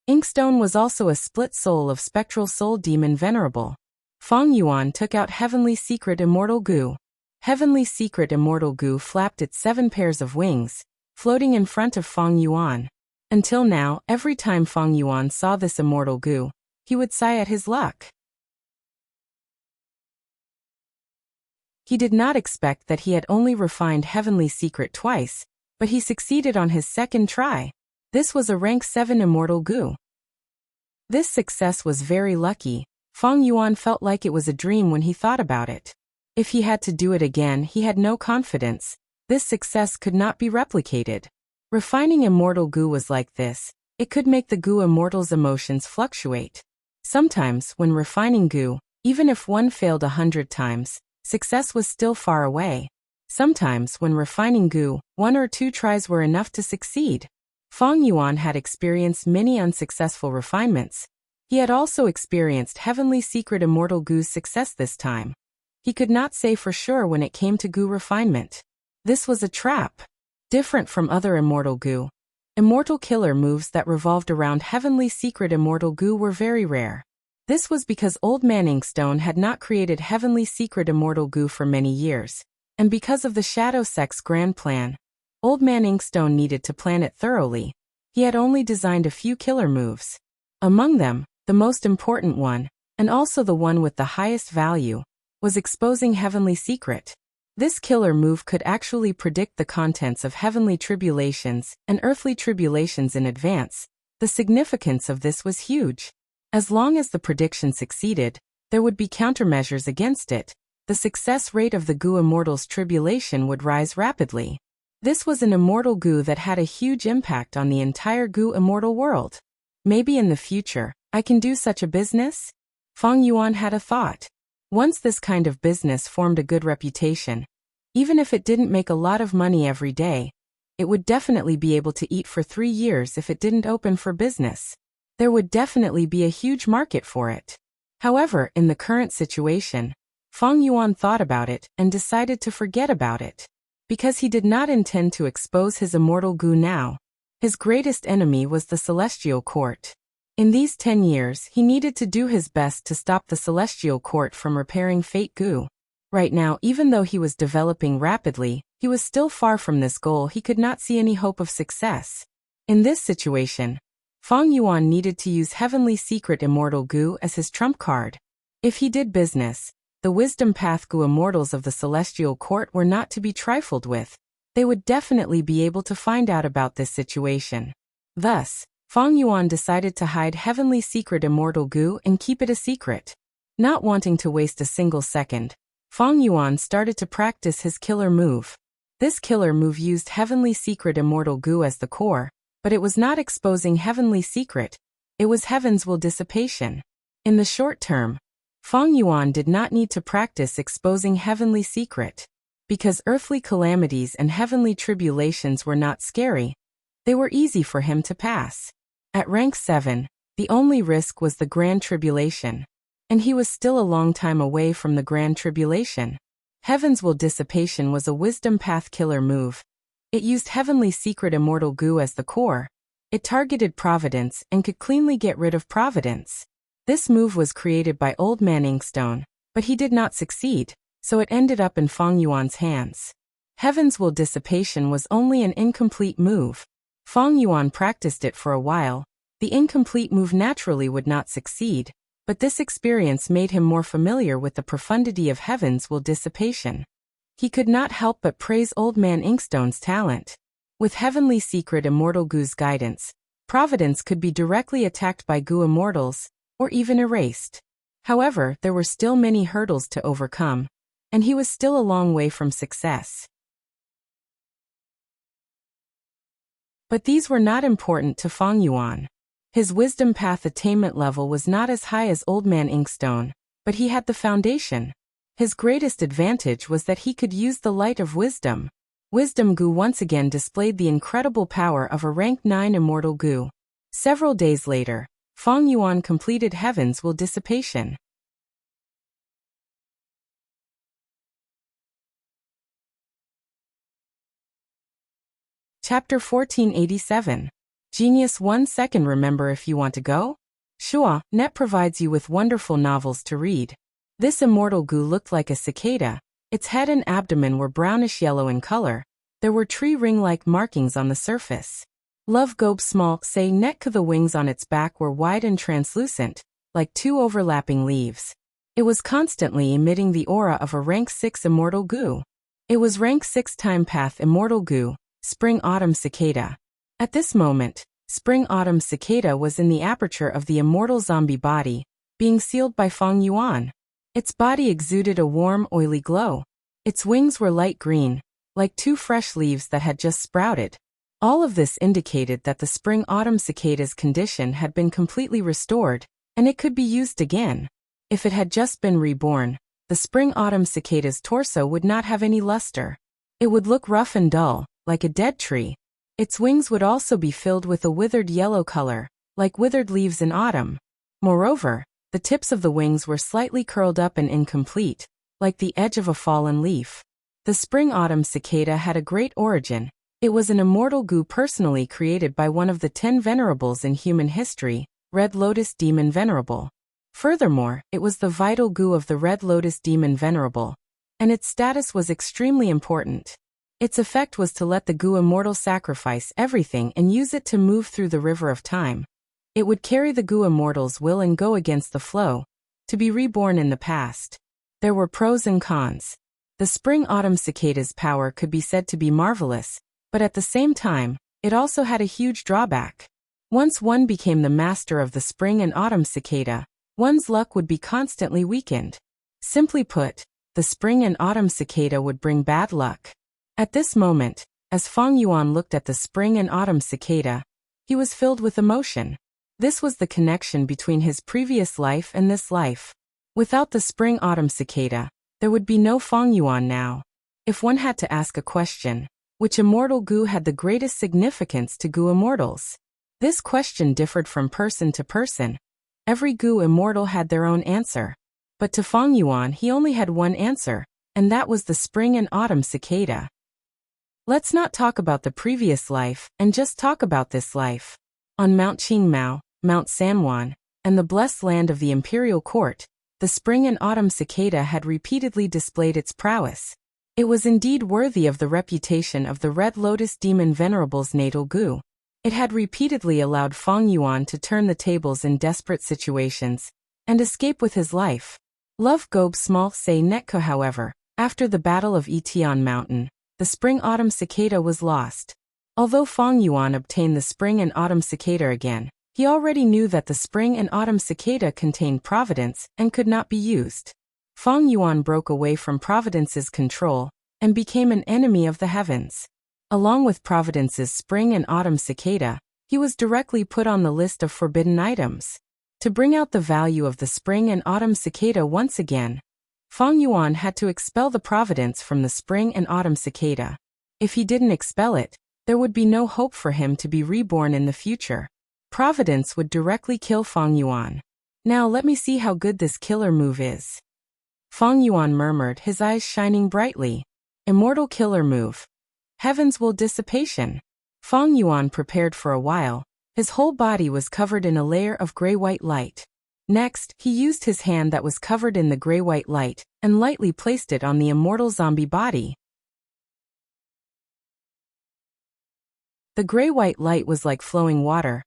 Inkstone was also a split soul of Spectral Soul Demon Venerable. Fang Yuan took out Heavenly Secret Immortal Gu. Heavenly Secret Immortal Gu flapped its 7 pairs of wings, floating in front of Fang Yuan. Until now, every time Fang Yuan saw this Immortal Gu, he would sigh at his luck. He did not expect that he had only refined Heavenly Secret twice, but he succeeded on his second try. This was a rank 7 Immortal Gu. This success was very lucky. Fang Yuan felt like it was a dream when he thought about it. If he had to do it again, he had no confidence. This success could not be replicated. Refining Immortal Gu was like this. It could make the Gu immortal's emotions fluctuate. Sometimes, when refining Gu, even if one failed 100 times, success was still far away. Sometimes, when refining Gu, 1 or 2 tries were enough to succeed. Fang Yuan had experienced many unsuccessful refinements. He had also experienced Heavenly Secret Immortal Gu's success this time. He could not say for sure when it came to Gu refinement. This was a trap. Different from other Immortal Gu. Immortal killer moves that revolved around heavenly secret immortal goo were very rare. This was because Old Man Inkstone had not created heavenly secret immortal goo for many years, and because of the Shadow Sect's grand plan, Old Man Inkstone needed to plan it thoroughly. He had only designed a few killer moves. Among them, the most important one, and also the one with the highest value, was exposing heavenly secret. This killer move could actually predict the contents of heavenly tribulations and earthly tribulations in advance. The significance of this was huge. As long as the prediction succeeded, there would be countermeasures against it. The success rate of the Goo Immortal's tribulation would rise rapidly. This was an immortal goo that had a huge impact on the entire Goo Immortal world. Maybe in the future, I can do such a business? Feng Yuan had a thought. Once this kind of business formed a good reputation, even if it didn't make a lot of money every day, it would definitely be able to eat for 3 years if it didn't open for business. There would definitely be a huge market for it. However, in the current situation, Feng Yuan thought about it and decided to forget about it. Because he did not intend to expose his immortal goo now. His greatest enemy was the Celestial Court. In these 10 years, he needed to do his best to stop the Celestial Court from repairing fake goo. Right now, even though he was developing rapidly, he was still far from this goal. He could not see any hope of success. In this situation, Feng Yuan needed to use Heavenly Secret Immortal Goo as his trump card. If he did business, the Wisdom Path Goo Immortals of the Celestial Court were not to be trifled with. They would definitely be able to find out about this situation. Thus, Feng Yuan decided to hide Heavenly Secret Immortal Goo and keep it a secret. Not wanting to waste a single second, Feng Yuan started to practice his killer move. This killer move used Heavenly Secret Immortal Goo as the core, but it was not exposing Heavenly Secret. It was Heaven's Will Dissipation. In the short term, Feng Yuan did not need to practice exposing Heavenly Secret. Because earthly calamities and heavenly tribulations were not scary, they were easy for him to pass. At rank 7, the only risk was the Grand Tribulation. And he was still a long time away from the Grand Tribulation. Heaven's Will Dissipation was a Wisdom Path killer move. It used Heavenly Secret Immortal Goo as the core. It targeted Providence and could cleanly get rid of Providence. This move was created by Old Man Inkstone, but he did not succeed, so it ended up in Feng Yuan's hands. Heaven's Will Dissipation was only an incomplete move. Feng Yuan practiced it for a while. The incomplete move naturally would not succeed, but this experience made him more familiar with the profundity of Heaven's Will Dissipation. He could not help but praise Old Man Inkstone's talent. With Heavenly Secret Immortal Goo's guidance, Providence could be directly attacked by Goo Immortals, or even erased. However, there were still many hurdles to overcome, and he was still a long way from success. But these were not important to Feng Yuan. His Wisdom Path attainment level was not as high as Old Man Inkstone, but he had the foundation. His greatest advantage was that he could use the light of wisdom. Wisdom Goo once again displayed the incredible power of a rank 9 Immortal Goo. Several days later, Feng Yuan completed Heaven's Will Dissipation. Chapter 1487. Genius 1 second. Remember, if you want to go? Sure, Net provides you with wonderful novels to read. This immortal goo looked like a cicada. Its head and abdomen were brownish-yellow in color. There were tree ring-like markings on the surface. Love Gobe small, say Netka. The wings on its back were wide and translucent, like 2 overlapping leaves. It was constantly emitting the aura of a rank 6 immortal goo. It was rank 6 time path immortal goo, Spring-Autumn Cicada. At this moment, Spring-Autumn Cicada was in the aperture of the immortal zombie body, being sealed by Feng Yuan. Its body exuded a warm, oily glow. Its wings were light green, like 2 fresh leaves that had just sprouted. All of this indicated that the Spring-Autumn Cicada's condition had been completely restored, and it could be used again. If it had just been reborn, the Spring-Autumn Cicada's torso would not have any luster. It would look rough and dull, like a dead tree. Its wings would also be filled with a withered yellow color, like withered leaves in autumn. Moreover, the tips of the wings were slightly curled up and incomplete, like the edge of a fallen leaf. The Spring-Autumn Cicada had a great origin. It was an immortal goo personally created by one of the 10 venerables in human history, Red Lotus Demon Venerable. Furthermore, it was the vital goo of the Red Lotus Demon Venerable, and its status was extremely important. Its effect was to let the goo immortal sacrifice everything and use it to move through the river of time. It would carry the goo immortal's will and go against the flow, to be reborn in the past. There were pros and cons. The spring-autumn cicada's power could be said to be marvelous, but at the same time, it also had a huge drawback. Once one became the master of the spring and autumn cicada, one's luck would be constantly weakened. Simply put, the spring and autumn cicada would bring bad luck. At this moment, as Feng Yuan looked at the spring and autumn cicada, he was filled with emotion. This was the connection between his previous life and this life. Without the spring-autumn cicada, there would be no Feng Yuan now. If one had to ask a question, which immortal goo had the greatest significance to goo immortals? This question differed from person to person. Every goo immortal had their own answer. But to Feng Yuan he only had one answer, and that was the spring and autumn cicada. Let's not talk about the previous life, and just talk about this life. On Mount Qingmao, Mount San Juan, and the blessed land of the imperial court, the spring and autumn cicada had repeatedly displayed its prowess. It was indeed worthy of the reputation of the Red Lotus Demon Venerable's natal goo. It had repeatedly allowed Feng Yuan to turn the tables in desperate situations, and escape with his life. Love Gobe Small Say Netko, however, after the Battle of Etian Mountain, the spring-autumn cicada was lost. Although Feng Yuan obtained the spring and autumn cicada again, he already knew that the spring and autumn cicada contained providence and could not be used. Feng Yuan broke away from Providence's control and became an enemy of the heavens. Along with Providence's spring and autumn cicada, he was directly put on the list of forbidden items. To bring out the value of the spring and autumn cicada once again, Feng Yuan had to expel the Providence from the spring and autumn cicada. If he didn't expel it, there would be no hope for him to be reborn in the future. Providence would directly kill Feng Yuan. Now let me see how good this killer move is. Feng Yuan murmured, his eyes shining brightly. Immortal killer move. Heaven's will dissipation. Feng Yuan prepared for a while. His whole body was covered in a layer of gray-white light. Next, he used his hand that was covered in the gray-white light, and lightly placed it on the immortal zombie body. The gray-white light was like flowing water.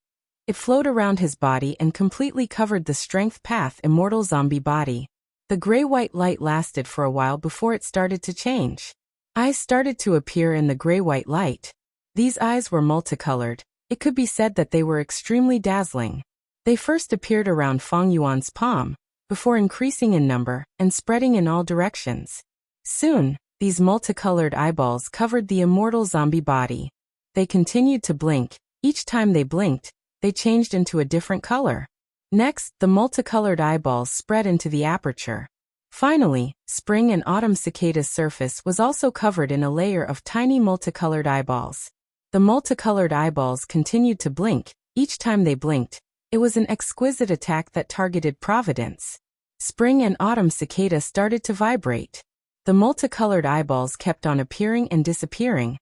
It flowed around his body and completely covered the strength path immortal zombie body. The gray-white light lasted for a while before it started to change. Eyes started to appear in the gray-white light. These eyes were multicolored. It could be said that they were extremely dazzling. They first appeared around Feng Yuan's palm, before increasing in number and spreading in all directions. Soon, these multicolored eyeballs covered the immortal zombie body. They continued to blink. Each time they blinked, they changed into a different color. Next, the multicolored eyeballs spread into the aperture. Finally, spring and autumn cicada's surface was also covered in a layer of tiny multicolored eyeballs. The multicolored eyeballs continued to blink. Each time they blinked, it was an exquisite attack that targeted Providence. Spring and autumn cicada started to vibrate. The multicolored eyeballs kept on appearing and disappearing.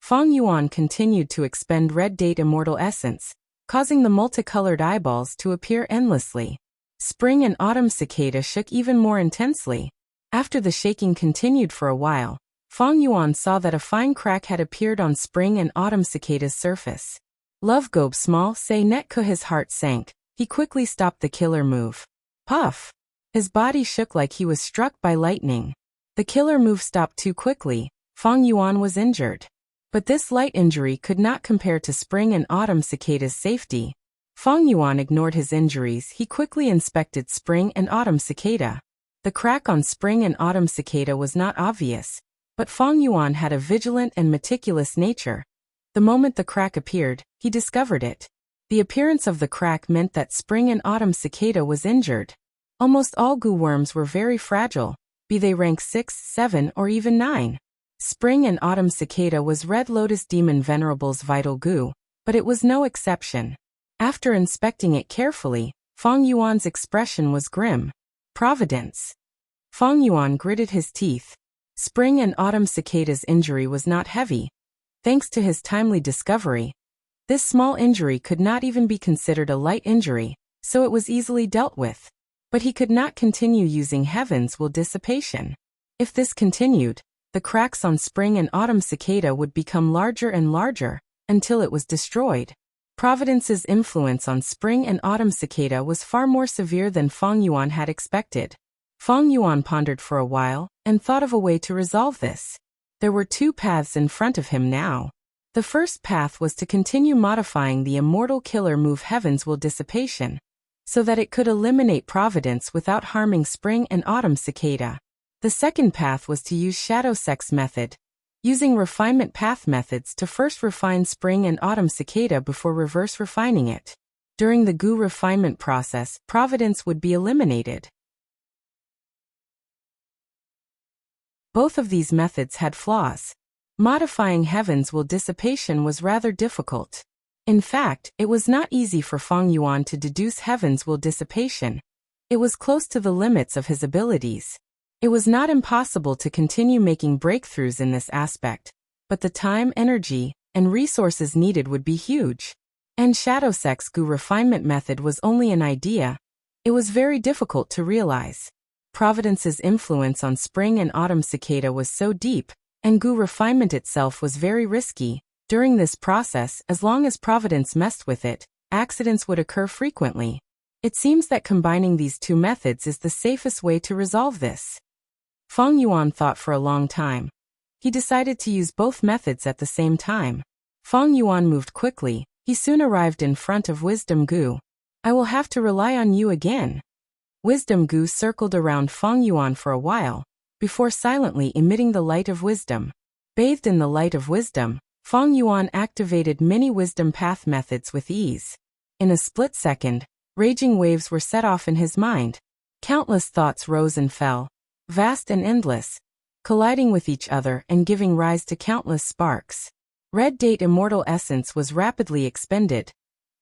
Feng Yuan continued to expend red date immortal essence, causing the multicolored eyeballs to appear endlessly. Spring and autumn cicada shook even more intensely. After the shaking continued for a while, Feng Yuan saw that a fine crack had appeared on spring and autumn cicada's surface. Love Gobe Small Say Netko, his heart sank. He quickly stopped the killer move. Puff! His body shook like he was struck by lightning. The killer move stopped too quickly. Feng Yuan was injured. But this light injury could not compare to spring and autumn cicada's safety. Feng Yuan ignored his injuries. He quickly inspected spring and autumn cicada. The crack on spring and autumn cicada was not obvious, but Feng Yuan had a vigilant and meticulous nature. The moment the crack appeared, he discovered it. The appearance of the crack meant that spring and autumn cicada was injured. Almost all goo worms were very fragile, be they rank 6, 7, or even 9. Spring and autumn cicada was Red Lotus Demon Venerable's vital goo, but it was no exception. After inspecting it carefully, Feng Yuan's expression was grim. Providence. Feng Yuan gritted his teeth. Spring and autumn cicada's injury was not heavy. Thanks to his timely discovery, this small injury could not even be considered a light injury, so it was easily dealt with. But he could not continue using Heaven's Will dissipation. If this continued, the cracks on Spring and Autumn Cicada would become larger and larger, until it was destroyed. Providence's influence on Spring and Autumn Cicada was far more severe than Feng Yuan had expected. Feng Yuan pondered for a while, and thought of a way to resolve this. There were two paths in front of him now. The first path was to continue modifying the immortal killer move Heaven's Will dissipation, so that it could eliminate Providence without harming Spring and Autumn Cicada. The second path was to use Shadow Sex method, using refinement path methods to first refine Spring and Autumn Cicada before reverse refining it. During the Gu refinement process, Providence would be eliminated. Both of these methods had flaws. Modifying Heaven's Will dissipation was rather difficult. In fact, it was not easy for Feng Yuan to deduce Heaven's Will dissipation. It was close to the limits of his abilities. It was not impossible to continue making breakthroughs in this aspect, but the time, energy, and resources needed would be huge. And Shadow Sex Gu refinement method was only an idea. It was very difficult to realize. Providence's influence on Spring and Autumn Cicada was so deep, and Gu refinement itself was very risky. During this process, as long as Providence messed with it, accidents would occur frequently. It seems that combining these two methods is the safest way to resolve this. Feng Yuan thought for a long time. He decided to use both methods at the same time. Feng Yuan moved quickly. He soon arrived in front of Wisdom Gu. I will have to rely on you again. Wisdom Gu circled around Feng Yuan for a while, before silently emitting the light of wisdom. Bathed in the light of wisdom, Feng Yuan activated many wisdom path methods with ease. In a split second, raging waves were set off in his mind. Countless thoughts rose and fell, vast and endless, colliding with each other and giving rise to countless sparks. Red Date Immortal Essence was rapidly expended.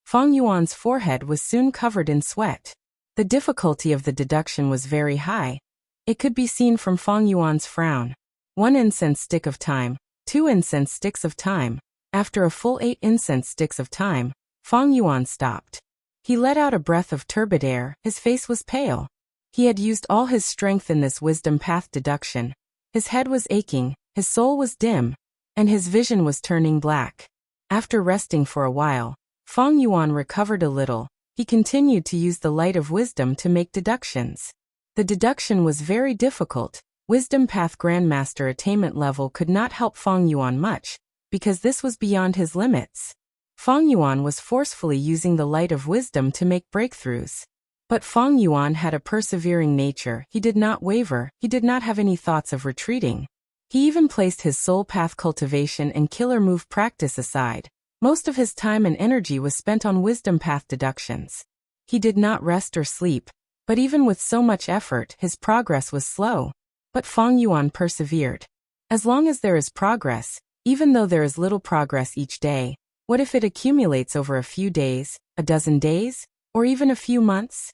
Feng Yuan's forehead was soon covered in sweat. The difficulty of the deduction was very high. It could be seen from Feng Yuan's frown. 1 incense stick of time, 2 incense sticks of time. After a full 8 incense sticks of time, Feng Yuan stopped. He let out a breath of turbid air. His face was pale. He had used all his strength in this wisdom path deduction. His head was aching, his soul was dim, and his vision was turning black. After resting for a while, Feng Yuan recovered a little. He continued to use the light of wisdom to make deductions. The deduction was very difficult. Wisdom Path Grandmaster attainment level could not help Feng Yuan much, because this was beyond his limits. Feng Yuan was forcefully using the light of wisdom to make breakthroughs. But Feng Yuan had a persevering nature. He did not waver. He did not have any thoughts of retreating. He even placed his soul path cultivation and killer move practice aside. Most of his time and energy was spent on wisdom path deductions. He did not rest or sleep, but even with so much effort, his progress was slow. But Feng Yuan persevered. As long as there is progress, even though there is little progress each day, what if it accumulates over a few days, a dozen days, or even a few months?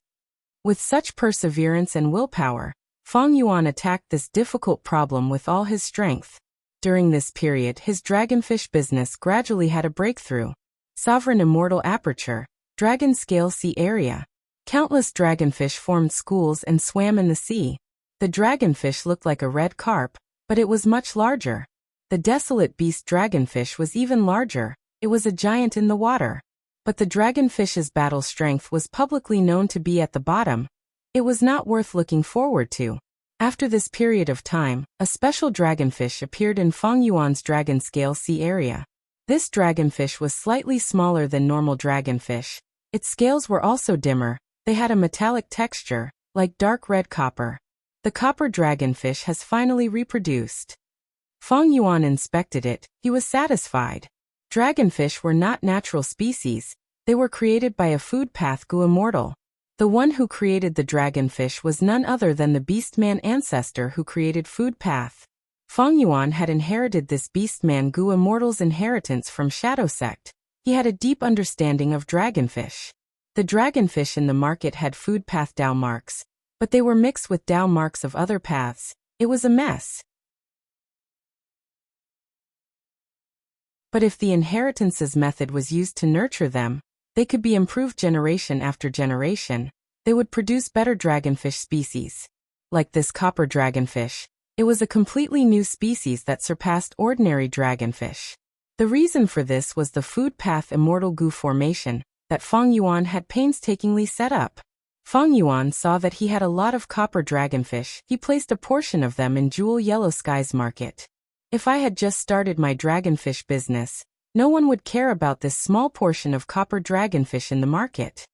With such perseverance and willpower, Feng Yuan attacked this difficult problem with all his strength. During this period, his dragonfish business gradually had a breakthrough. Sovereign Immortal Aperture, Dragon Scale Sea Area. Countless dragonfish formed schools and swam in the sea. The dragonfish looked like a red carp, but it was much larger. The desolate beast dragonfish was even larger. It was a giant in the water. But the dragonfish's battle strength was publicly known to be at the bottom. It was not worth looking forward to. After this period of time, a special dragonfish appeared in Feng Yuan's Dragon Scale Sea Area. This dragonfish was slightly smaller than normal dragonfish. Its scales were also dimmer. They had a metallic texture, like dark red copper. The copper dragonfish has finally reproduced. Feng Yuan inspected it. He was satisfied. Dragonfish were not natural species. They were created by a food path Gu immortal. The one who created the dragonfish was none other than the Beastman ancestor who created food path. Feng Yuan had inherited this Beastman Gu immortal's inheritance from Shadow Sect. He had a deep understanding of dragonfish. The dragonfish in the market had food path Dao marks, but they were mixed with Dao marks of other paths. It was a mess. But if the inheritances method was used to nurture them, they could be improved generation after generation. They would produce better dragonfish species. Like this copper dragonfish, it was a completely new species that surpassed ordinary dragonfish. The reason for this was the food path immortal goo formation that Feng Yuan had painstakingly set up. Feng Yuan saw that he had a lot of copper dragonfish. He placed a portion of them in Jewel Yellow Sky's market. If I had just started my dragonfish business, no one would care about this small portion of copper dragonfish in the market.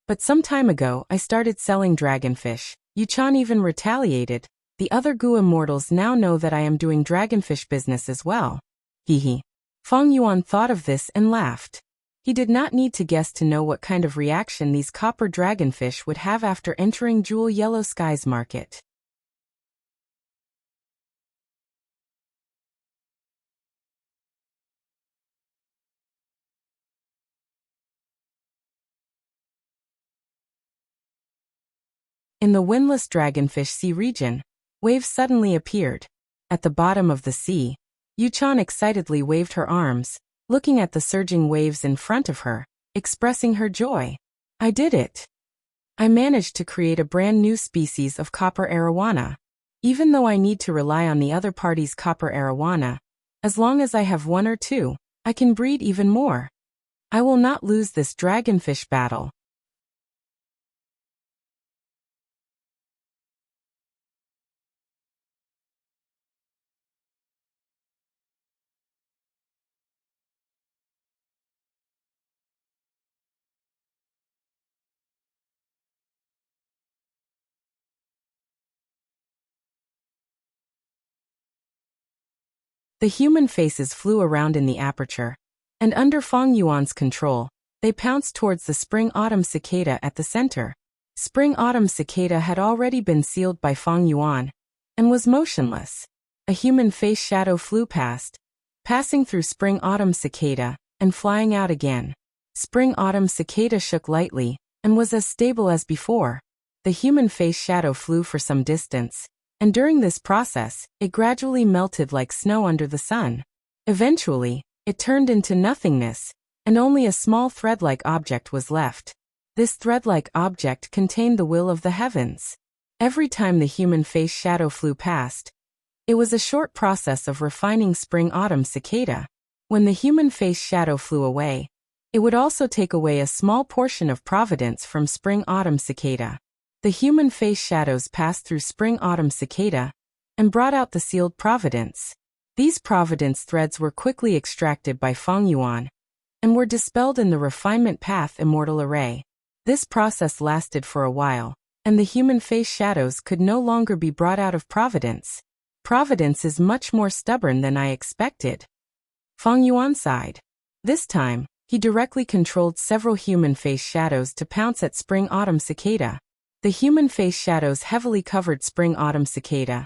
But some time ago, I started selling dragonfish. Yuchan even retaliated. The other Gu immortals now know that I am doing dragonfish business as well. Hee. Feng Yuan thought of this and laughed. He did not need to guess to know what kind of reaction these copper dragonfish would have after entering Jewel Yellow Sky's market. In the windless dragonfish sea region, waves suddenly appeared. At the bottom of the sea, Yuchan excitedly waved her arms, looking at the surging waves in front of her, expressing her joy. I did it. I managed to create a brand new species of copper arowana. Even though I need to rely on the other party's copper arowana, as long as I have one or two, I can breed even more. I will not lose this dragonfish battle. The human faces flew around in the aperture, and under Feng Yuan's control, they pounced towards the spring-autumn cicada at the center. Spring-autumn cicada had already been sealed by Feng Yuan, and was motionless. A human face shadow flew past, passing through spring-autumn cicada, and flying out again. Spring-autumn cicada shook lightly, and was as stable as before. The human face shadow flew for some distance, and during this process, it gradually melted like snow under the sun. Eventually, it turned into nothingness, and only a small thread-like object was left. This thread-like object contained the will of the heavens. Every time the human face shadow flew past, it was a short process of refining spring-autumn cicada. When the human face shadow flew away, it would also take away a small portion of providence from spring-autumn cicada. The human face shadows passed through spring-autumn cicada and brought out the sealed providence. These providence threads were quickly extracted by Feng Yuan and were dispelled in the refinement path immortal array. This process lasted for a while, and the human face shadows could no longer be brought out of providence. Providence is much more stubborn than I expected. Feng Yuan sighed. This time, he directly controlled several human face shadows to pounce at spring-autumn cicada. The human face shadows heavily covered spring-autumn cicada,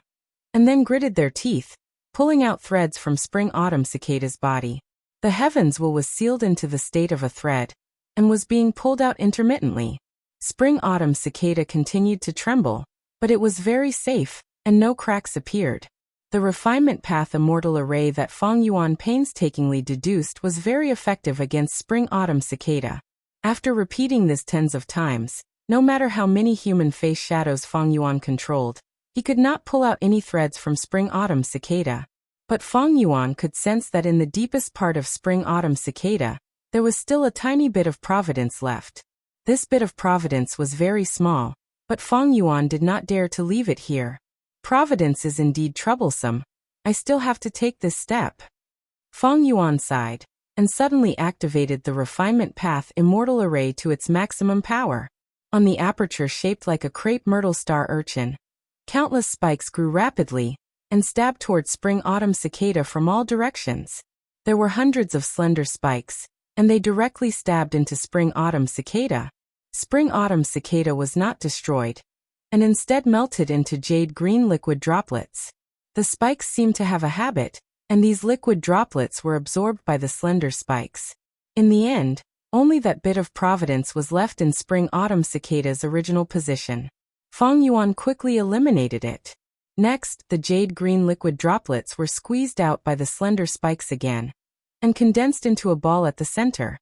and then gritted their teeth, pulling out threads from spring-autumn cicada's body. The heavens will was sealed into the state of a thread, and was being pulled out intermittently. Spring-autumn cicada continued to tremble, but it was very safe, and no cracks appeared. The refinement path immortal array that Feng Yuan painstakingly deduced was very effective against spring-autumn cicada. After repeating this tens of times, no matter how many human face shadows Feng Yuan controlled, he could not pull out any threads from spring-autumn cicada. But Feng Yuan could sense that in the deepest part of spring-autumn cicada, there was still a tiny bit of providence left. This bit of providence was very small, but Feng Yuan did not dare to leave it here. Providence is indeed troublesome. I still have to take this step. Feng Yuan sighed, and suddenly activated the refinement path immortal array to its maximum power. On the aperture shaped like a crepe myrtle star urchin, countless spikes grew rapidly and stabbed towards spring-autumn cicada from all directions. There were hundreds of slender spikes, and they directly stabbed into spring-autumn cicada. Spring-autumn cicada was not destroyed, and instead melted into jade-green liquid droplets. The spikes seemed to have a habit, and these liquid droplets were absorbed by the slender spikes. In the end, only that bit of providence was left in spring-autumn cicada's original position. Feng Yuan quickly eliminated it. Next, the jade-green liquid droplets were squeezed out by the slender spikes again, and condensed into a ball at the center.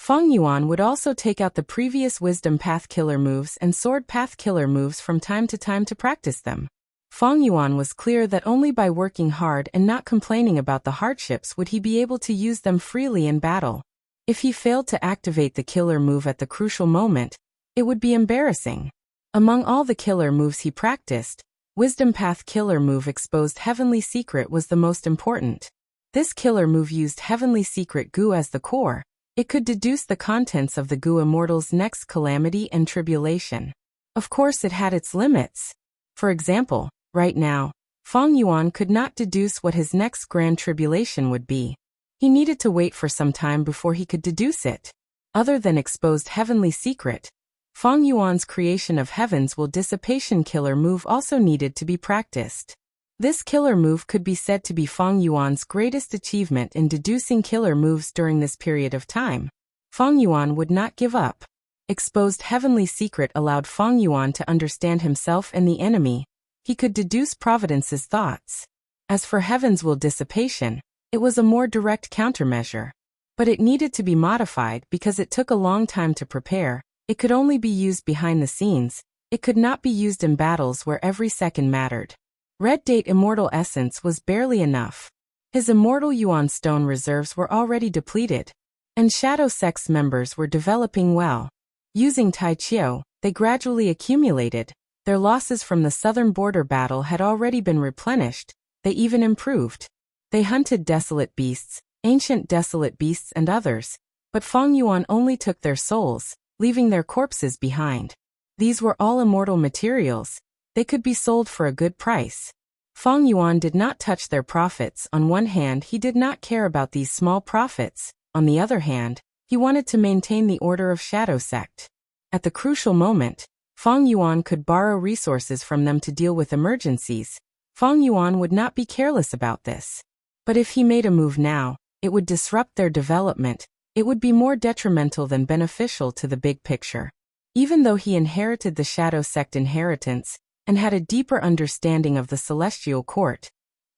Feng Yuan would also take out the previous Wisdom Path Killer moves and Sword Path Killer moves from time to practice them. Feng Yuan was clear that only by working hard and not complaining about the hardships would he be able to use them freely in battle. If he failed to activate the killer move at the crucial moment, it would be embarrassing. Among all the killer moves he practiced, Wisdom Path Killer move Exposed Heavenly Secret was the most important. This killer move used Heavenly Secret Gu as the core. It could deduce the contents of the Gu Immortal's next calamity and tribulation. Of course it had its limits. For example, right now, Feng Yuan could not deduce what his next grand tribulation would be. He needed to wait for some time before he could deduce it. Other than Exposed Heavenly Secret, Feng Yuan's Creation of Heavens Will Dissipation killer move also needed to be practiced. This killer move could be said to be Feng Yuan's greatest achievement in deducing killer moves during this period of time. Feng Yuan would not give up. Exposed Heavenly Secret allowed Feng Yuan to understand himself and the enemy. He could deduce Providence's thoughts. As for Heaven's Will Dissipation, it was a more direct countermeasure. But it needed to be modified because it took a long time to prepare. It could only be used behind the scenes. It could not be used in battles where every second mattered. Red Date Immortal Essence was barely enough. His Immortal Yuan Stone reserves were already depleted, and Shadow Sect's members were developing well. Using Tai Chiu, they gradually accumulated. Their losses from the southern border battle had already been replenished. They even improved. They hunted desolate beasts, ancient desolate beasts and others, but Feng Yuan only took their souls, leaving their corpses behind. These were all immortal materials. They could be sold for a good price. Feng Yuan did not touch their profits. On one hand, he did not care about these small profits. On the other hand, he wanted to maintain the order of Shadow Sect. At the crucial moment, Feng Yuan could borrow resources from them to deal with emergencies. Feng Yuan would not be careless about this. But if he made a move now, it would disrupt their development. It would be more detrimental than beneficial to the big picture. Even though he inherited the Shadow Sect inheritance, and had a deeper understanding of the Celestial Court,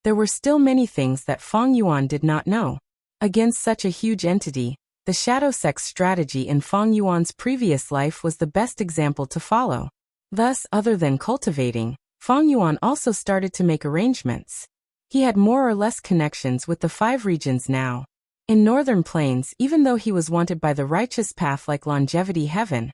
there were still many things that Feng Yuan did not know. Against such a huge entity, the Shadow Sect's strategy in Feng Yuan's previous life was the best example to follow. Thus, other than cultivating, Feng Yuan also started to make arrangements. He had more or less connections with the 5 regions now. In Northern Plains, even though he was wanted by the righteous path like Longevity Heaven,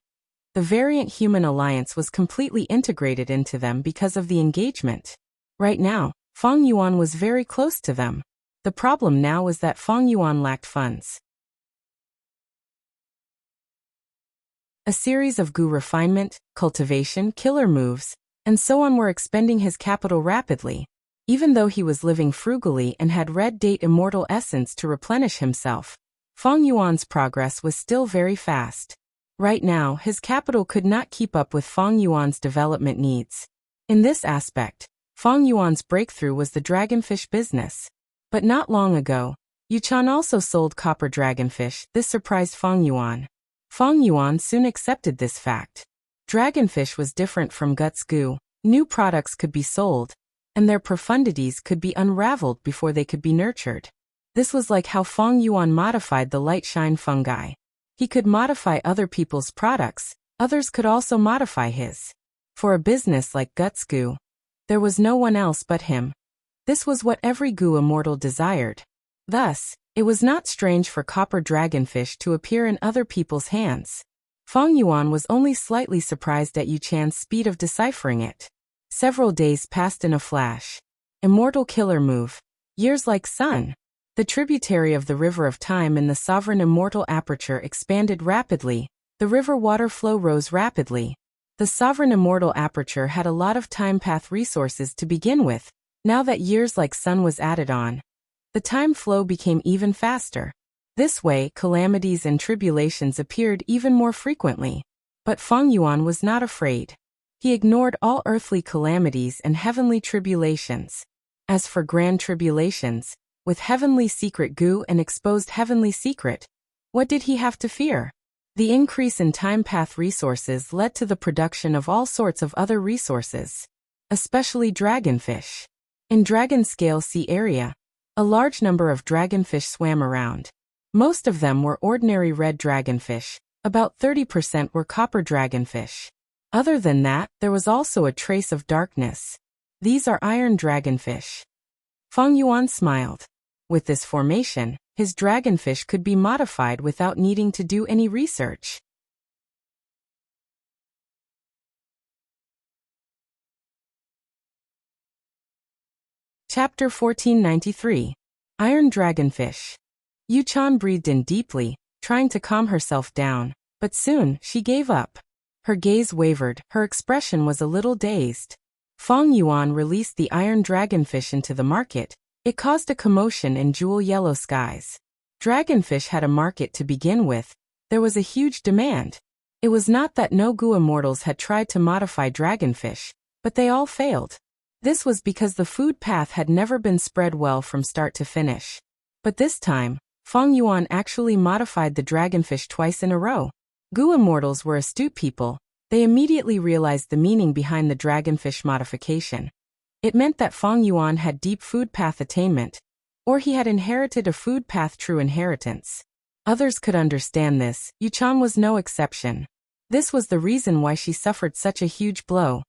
the Variant Human Alliance was completely integrated into them because of the engagement. Right now, Feng Yuan was very close to them. The problem now was that Feng Yuan lacked funds. A series of Gu refinement, cultivation, killer moves, and so on were expending his capital rapidly. Even though he was living frugally and had Red Date Immortal Essence to replenish himself, Feng Yuan's progress was still very fast. Right now, his capital could not keep up with Feng Yuan's development needs. In this aspect, Feng Yuan's breakthrough was the dragonfish business. But not long ago, Yuchan also sold copper dragonfish. This surprised Feng Yuan. Feng Yuan soon accepted this fact. Dragonfish was different from Guts Gu. New products could be sold, and their profundities could be unraveled before they could be nurtured. This was like how Feng Yuan modified the light shine fungi. He could modify other people's products, others could also modify his. For a business like Guts Gu, there was no one else but him. This was what every Gu immortal desired. Thus, it was not strange for copper dragonfish to appear in other people's hands. Feng Yuan was only slightly surprised at Yuchan's speed of deciphering it. Several days passed in a flash. Immortal killer move. Years like sun. The tributary of the River of Time in the sovereign immortal aperture expanded rapidly. The river water flow rose rapidly. The sovereign immortal aperture had a lot of time path resources to begin with. Now that years like sun was added on, The time flow became even faster. This way, calamities and tribulations appeared even more frequently. But Feng Yuan was not afraid. He ignored all earthly calamities and heavenly tribulations. As for grand tribulations, with heavenly secret goo and exposed heavenly secret, what did he have to fear? The increase in time path resources led to the production of all sorts of other resources, especially dragonfish. In Dragon Scale Sea area, a large number of dragonfish swam around. Most of them were ordinary red dragonfish, about 30% were copper dragonfish. Other than that, there was also a trace of darkness. These are iron dragonfish. Feng Yuan smiled. With this formation, his dragonfish could be modified without needing to do any research. Chapter 1493. Iron Dragonfish. Yuchan breathed in deeply, trying to calm herself down, but soon she gave up. Her gaze wavered, her expression was a little dazed. Feng Yuan released the iron dragonfish into the market. It caused a commotion in jewel-yellow skies. Dragonfish had a market to begin with. There was a huge demand. It was not that no Gu immortals had tried to modify dragonfish, but they all failed. This was because the food path had never been spread well from start to finish. But this time, Feng Yuan actually modified the dragonfish twice in a row. Gu immortals were astute people. They immediately realized the meaning behind the dragonfish modification. It meant that Feng Yuan had deep food path attainment, or he had inherited a food path true inheritance. Others could understand this. Yuchan was no exception. This was the reason why she suffered such a huge blow.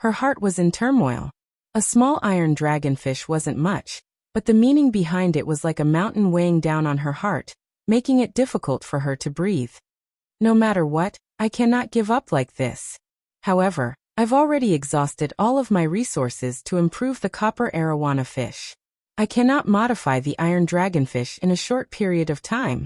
Her heart was in turmoil. A small iron dragonfish wasn't much, but the meaning behind it was like a mountain weighing down on her heart, making it difficult for her to breathe. No matter what, I cannot give up like this. However, I've already exhausted all of my resources to improve the copper arowana fish. I cannot modify the iron dragonfish in a short period of time.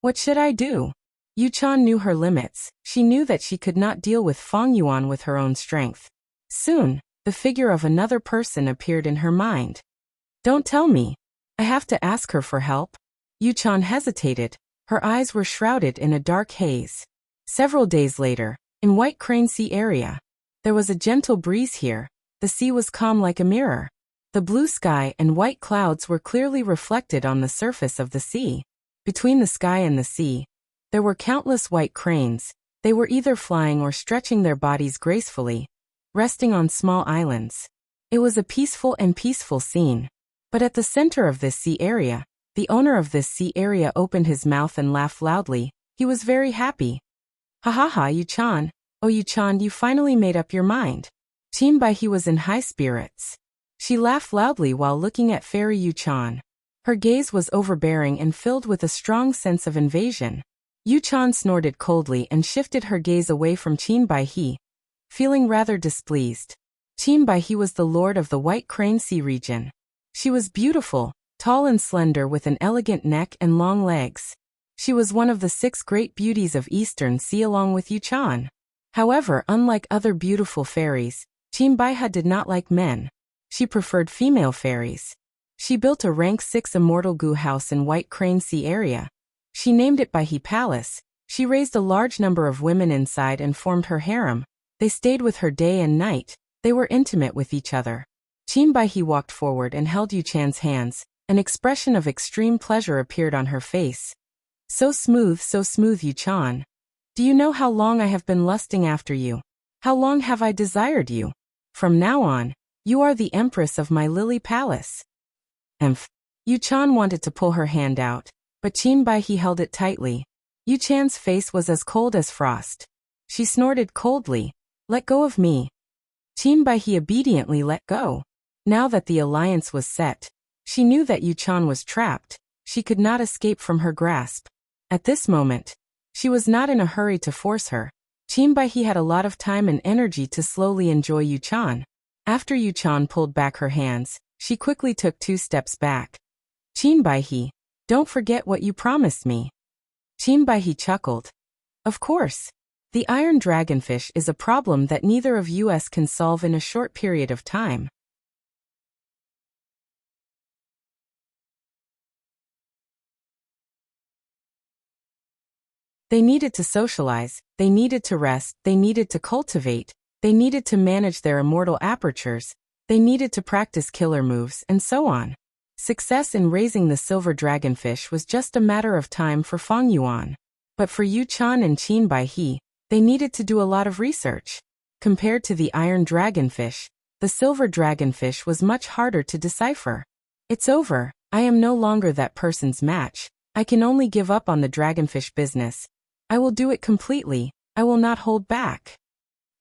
What should I do? Yuchan knew her limits. She knew that she could not deal with Feng Yuan with her own strength. Soon, the figure of another person appeared in her mind. Don't tell me. I have to ask her for help. Yuchan hesitated. Her eyes were shrouded in a dark haze. Several days later, in White Crane Sea area, there was a gentle breeze here. The sea was calm like a mirror. The blue sky and white clouds were clearly reflected on the surface of the sea. Between the sky and the sea, there were countless white cranes. They were either flying or stretching their bodies gracefully, resting on small islands. It was a peaceful scene. But at the center of this sea area, the owner of this sea area opened his mouth and laughed loudly. He was very happy. Ha ha ha, Yuchan. Oh Yuchan, you finally made up your mind. Qinbai was in high spirits. She laughed loudly while looking at Fairy Yuchan. Her gaze was overbearing and filled with a strong sense of invasion. Yuchan snorted coldly and shifted her gaze away from Qinbai, feeling rather displeased. Qinbai was the lord of the White Crane Sea region. She was beautiful, tall and slender with an elegant neck and long legs. She was one of the 6 great beauties of Eastern Sea along with Yuchan. However, unlike other beautiful fairies, Qinbai did not like men. She preferred female fairies. She built a rank 6 immortal Gu house in White Crane Sea area. She named it Baihe Palace. She raised a large number of women inside and formed her harem. They stayed with her day and night. They were intimate with each other. Qinbai walked forward and held Yuchan's hands. An expression of extreme pleasure appeared on her face. So smooth, Yuchan. Do you know how long I have been lusting after you? How long have I desired you? From now on, you are the empress of my lily palace. Yuchan wanted to pull her hand out, but Qinbai held it tightly. Yuchan's face was as cold as frost. She snorted coldly. Let go of me. Qinbai obediently let go. Now that the alliance was set, she knew that Yuchan was trapped. She could not escape from her grasp. At this moment, she was not in a hurry to force her. Qinbai had a lot of time and energy to slowly enjoy Yuchan. After Yuchan pulled back her hands, she quickly took 2 steps back. Qinbai, don't forget what you promised me. Qinbai chuckled. Of course. The iron dragonfish is a problem that neither of us can solve in a short period of time. They needed to socialize, they needed to rest, they needed to cultivate, they needed to manage their immortal apertures, they needed to practice killer moves, and so on. Success in raising the silver dragonfish was just a matter of time for Fang Yuan. But for Yu Chan and Qin Baihe, they needed to do a lot of research. Compared to the iron dragonfish, the silver dragonfish was much harder to decipher. It's over, I am no longer that person's match. I can only give up on the dragonfish business. I will do it completely, I will not hold back.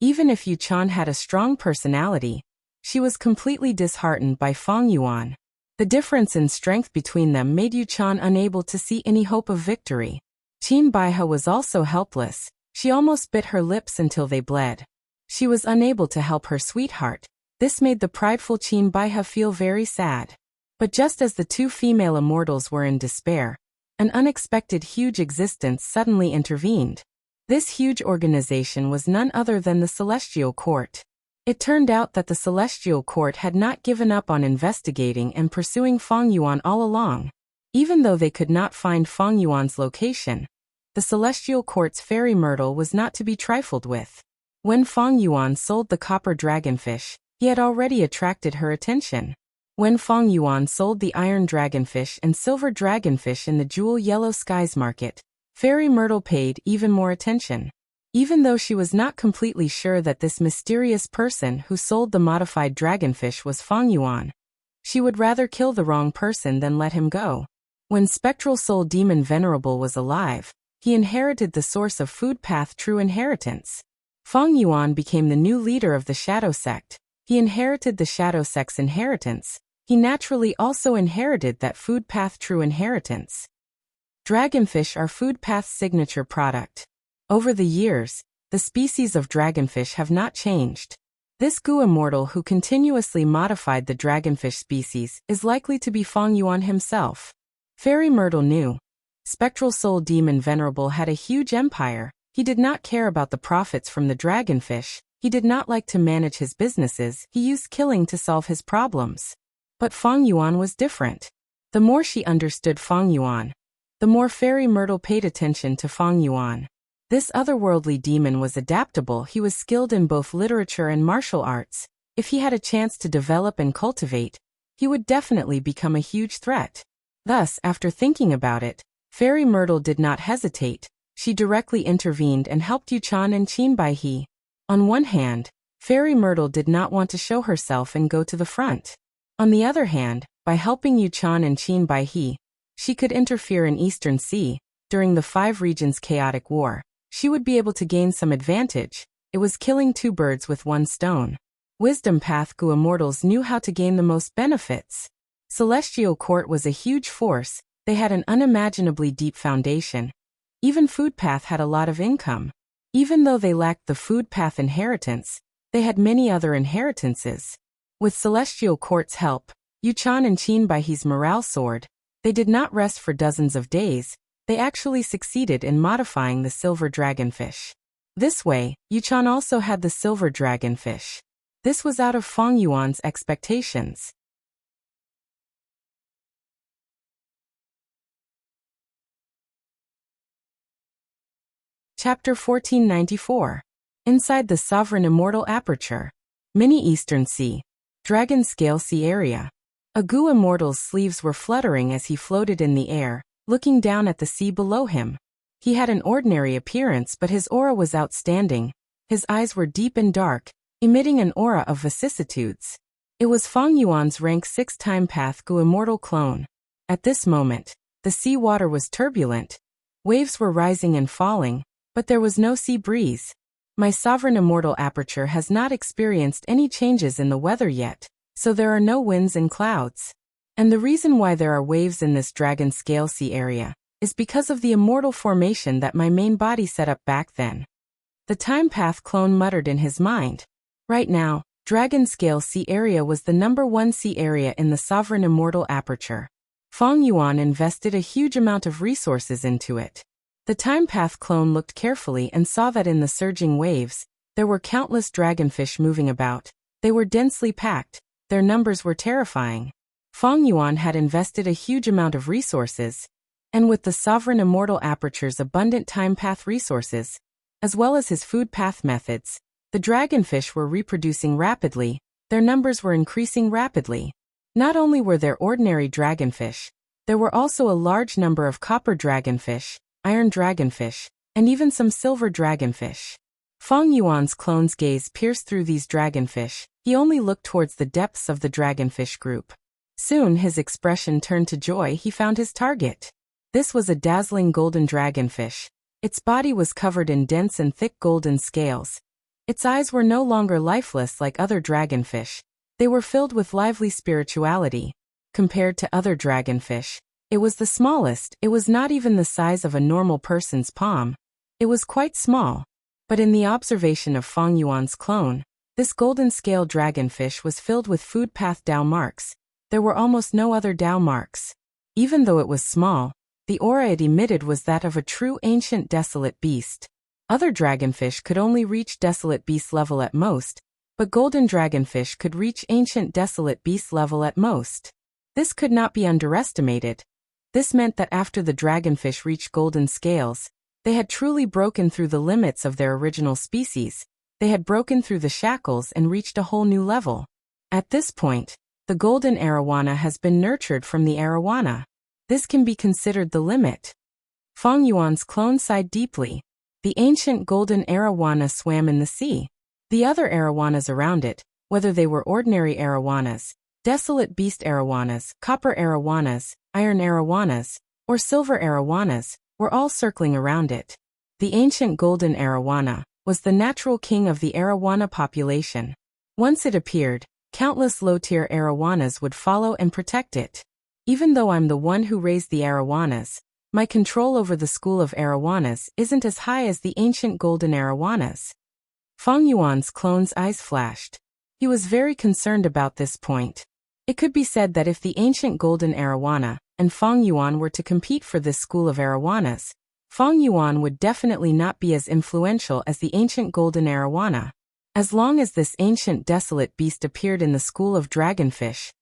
Even if Yu Chan had a strong personality, she was completely disheartened by Fang Yuan. The difference in strength between them made Yu Chan unable to see any hope of victory. Qin Baihe was also helpless. She almost bit her lips until they bled. She was unable to help her sweetheart. This made the prideful Qin Baihe feel very sad. But just as the two female immortals were in despair, an unexpected huge existence suddenly intervened. This huge organization was none other than the Celestial Court. It turned out that the Celestial Court had not given up on investigating and pursuing Fang Yuan all along. Even though they could not find Fang Yuan's location, the Celestial Court's fairy myrtle was not to be trifled with. When Fang Yuan sold the copper dragonfish, he had already attracted her attention. When Fang Yuan sold the iron dragonfish and silver dragonfish in the Jewel Yellow Skies market, fairy myrtle paid even more attention. Even though she was not completely sure that this mysterious person who sold the modified dragonfish was Fang Yuan, she would rather kill the wrong person than let him go. When Spectral Soul Demon Venerable was alive, he inherited the source of food path true inheritance. Fang Yuan became the new leader of the Shadow Sect. He inherited the Shadow Sect's inheritance. He naturally also inherited that food path true inheritance. Dragonfish are food path's signature product. Over the years, the species of dragonfish have not changed. This Gu immortal who continuously modified the dragonfish species is likely to be Fang Yuan himself. Fairy Myrtle knew. Spectral Soul Demon Venerable had a huge empire. He did not care about the profits from the dragonfish. He did not like to manage his businesses. He used killing to solve his problems. But Fang Yuan was different. The more she understood Fang Yuan, the more Fairy Myrtle paid attention to Fang Yuan. This otherworldly demon was adaptable. He was skilled in both literature and martial arts. If he had a chance to develop and cultivate, he would definitely become a huge threat. Thus, after thinking about it, Fairy Myrtle did not hesitate. She directly intervened and helped Yu Chan and Qin Baihe. On one hand, Fairy Myrtle did not want to show herself and go to the front. On the other hand, by helping Yu Chan and Qin Baihe, she could interfere in Eastern Sea. During the Five Regions chaotic war, she would be able to gain some advantage. It was killing two birds with one stone. Wisdom Path Gu immortals knew how to gain the most benefits. Celestial Court was a huge force. They had an unimaginably deep foundation. Even Food Path had a lot of income. Even though they lacked the Food Path inheritance, they had many other inheritances. With Celestial Court's help, Yu Chan and Qin Baihe's morale soared. They did not rest for dozens of days. They actually succeeded in modifying the silver dragonfish. This way, Yu Chan also had the silver dragonfish. This was out of Fang Yuan's expectations. Chapter 1494. Inside the Sovereign Immortal Aperture. Mini Eastern Sea. Dragon Scale Sea Area. A Gu immortal's sleeves were fluttering as he floated in the air, looking down at the sea below him. He had an ordinary appearance, but his aura was outstanding. His eyes were deep and dark, emitting an aura of vicissitudes. It was Fang Yuan's rank 6 time path Gu immortal clone. At this moment, the sea water was turbulent. Waves were rising and falling, but there was no sea breeze. My sovereign immortal aperture has not experienced any changes in the weather yet, so there are no winds and clouds. And the reason why there are waves in this dragon scale sea area is because of the immortal formation that my main body set up back then. The time path clone muttered in his mind. Right now, dragon scale sea area was the #1 sea area in the sovereign immortal aperture. Fang Yuan invested a huge amount of resources into it. The time path clone looked carefully and saw that in the surging waves, there were countless dragonfish moving about. They were densely packed. Their numbers were terrifying. Fang Yuan had invested a huge amount of resources. And with the sovereign immortal aperture's abundant time path resources, as well as his food path methods, the dragonfish were reproducing rapidly, their numbers were increasing rapidly. Not only were there ordinary dragonfish, there were also a large number of copper dragonfish, iron dragonfish, and even some silver dragonfish. Feng Yuan's clone's gaze pierced through these dragonfish. He only looked towards the depths of the dragonfish group. Soon his expression turned to joy. He found his target. This was a dazzling golden dragonfish. Its body was covered in dense and thick golden scales. Its eyes were no longer lifeless like other dragonfish. They were filled with lively spirituality. Compared to other dragonfish, it was the smallest. It was not even the size of a normal person's palm. It was quite small. But in the observation of Feng Yuan's clone, this golden scale dragonfish was filled with food path Dao marks. There were almost no other Dao marks. Even though it was small, the aura it emitted was that of a true ancient desolate beast. Other dragonfish could only reach desolate beast level at most, but golden dragonfish could reach ancient desolate beast level at most. This could not be underestimated. This meant that after the dragonfish reached golden scales, they had truly broken through the limits of their original species. They had broken through the shackles and reached a whole new level. At this point, the golden arowana has been nurtured from the arowana. This can be considered the limit. Feng Yuan's clone sighed deeply. The ancient golden arowana swam in the sea. The other arowanas around it, whether they were ordinary arowanas, desolate beast arowanas, copper arowanas, iron arowanas, or silver arowanas, were all circling around it. The ancient golden arowana was the natural king of the arowana population. Once it appeared, countless low-tier arowanas would follow and protect it. Even though I'm the one who raised the arowanas, my control over the school of arowanas isn't as high as the ancient golden arowanas. Feng Yuan's clone's eyes flashed. He was very concerned about this point. It could be said that if the ancient golden arowana and Feng Yuan were to compete for this school of arowanas, Feng Yuan would definitely not be as influential as the ancient golden arowana. As long as this ancient desolate beast appeared in the school of dragonfish,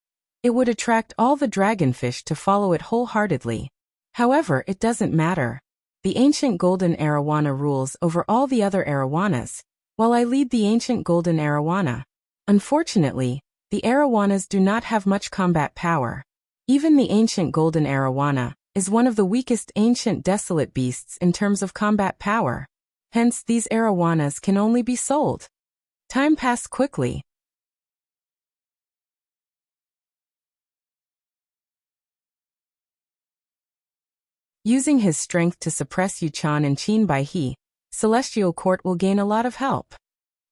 it would attract all the dragonfish to follow it wholeheartedly. However, it doesn't matter. The ancient golden arowana rules over all the other arowanas, while I lead the ancient golden arowana. Unfortunately, the arowanas do not have much combat power. Even the ancient golden arowana is one of the weakest ancient desolate beasts in terms of combat power. Hence, these arowanas can only be sold. Time passed quickly. Using his strength to suppress Yuchan and Qin Baihe, Celestial Court will gain a lot of help.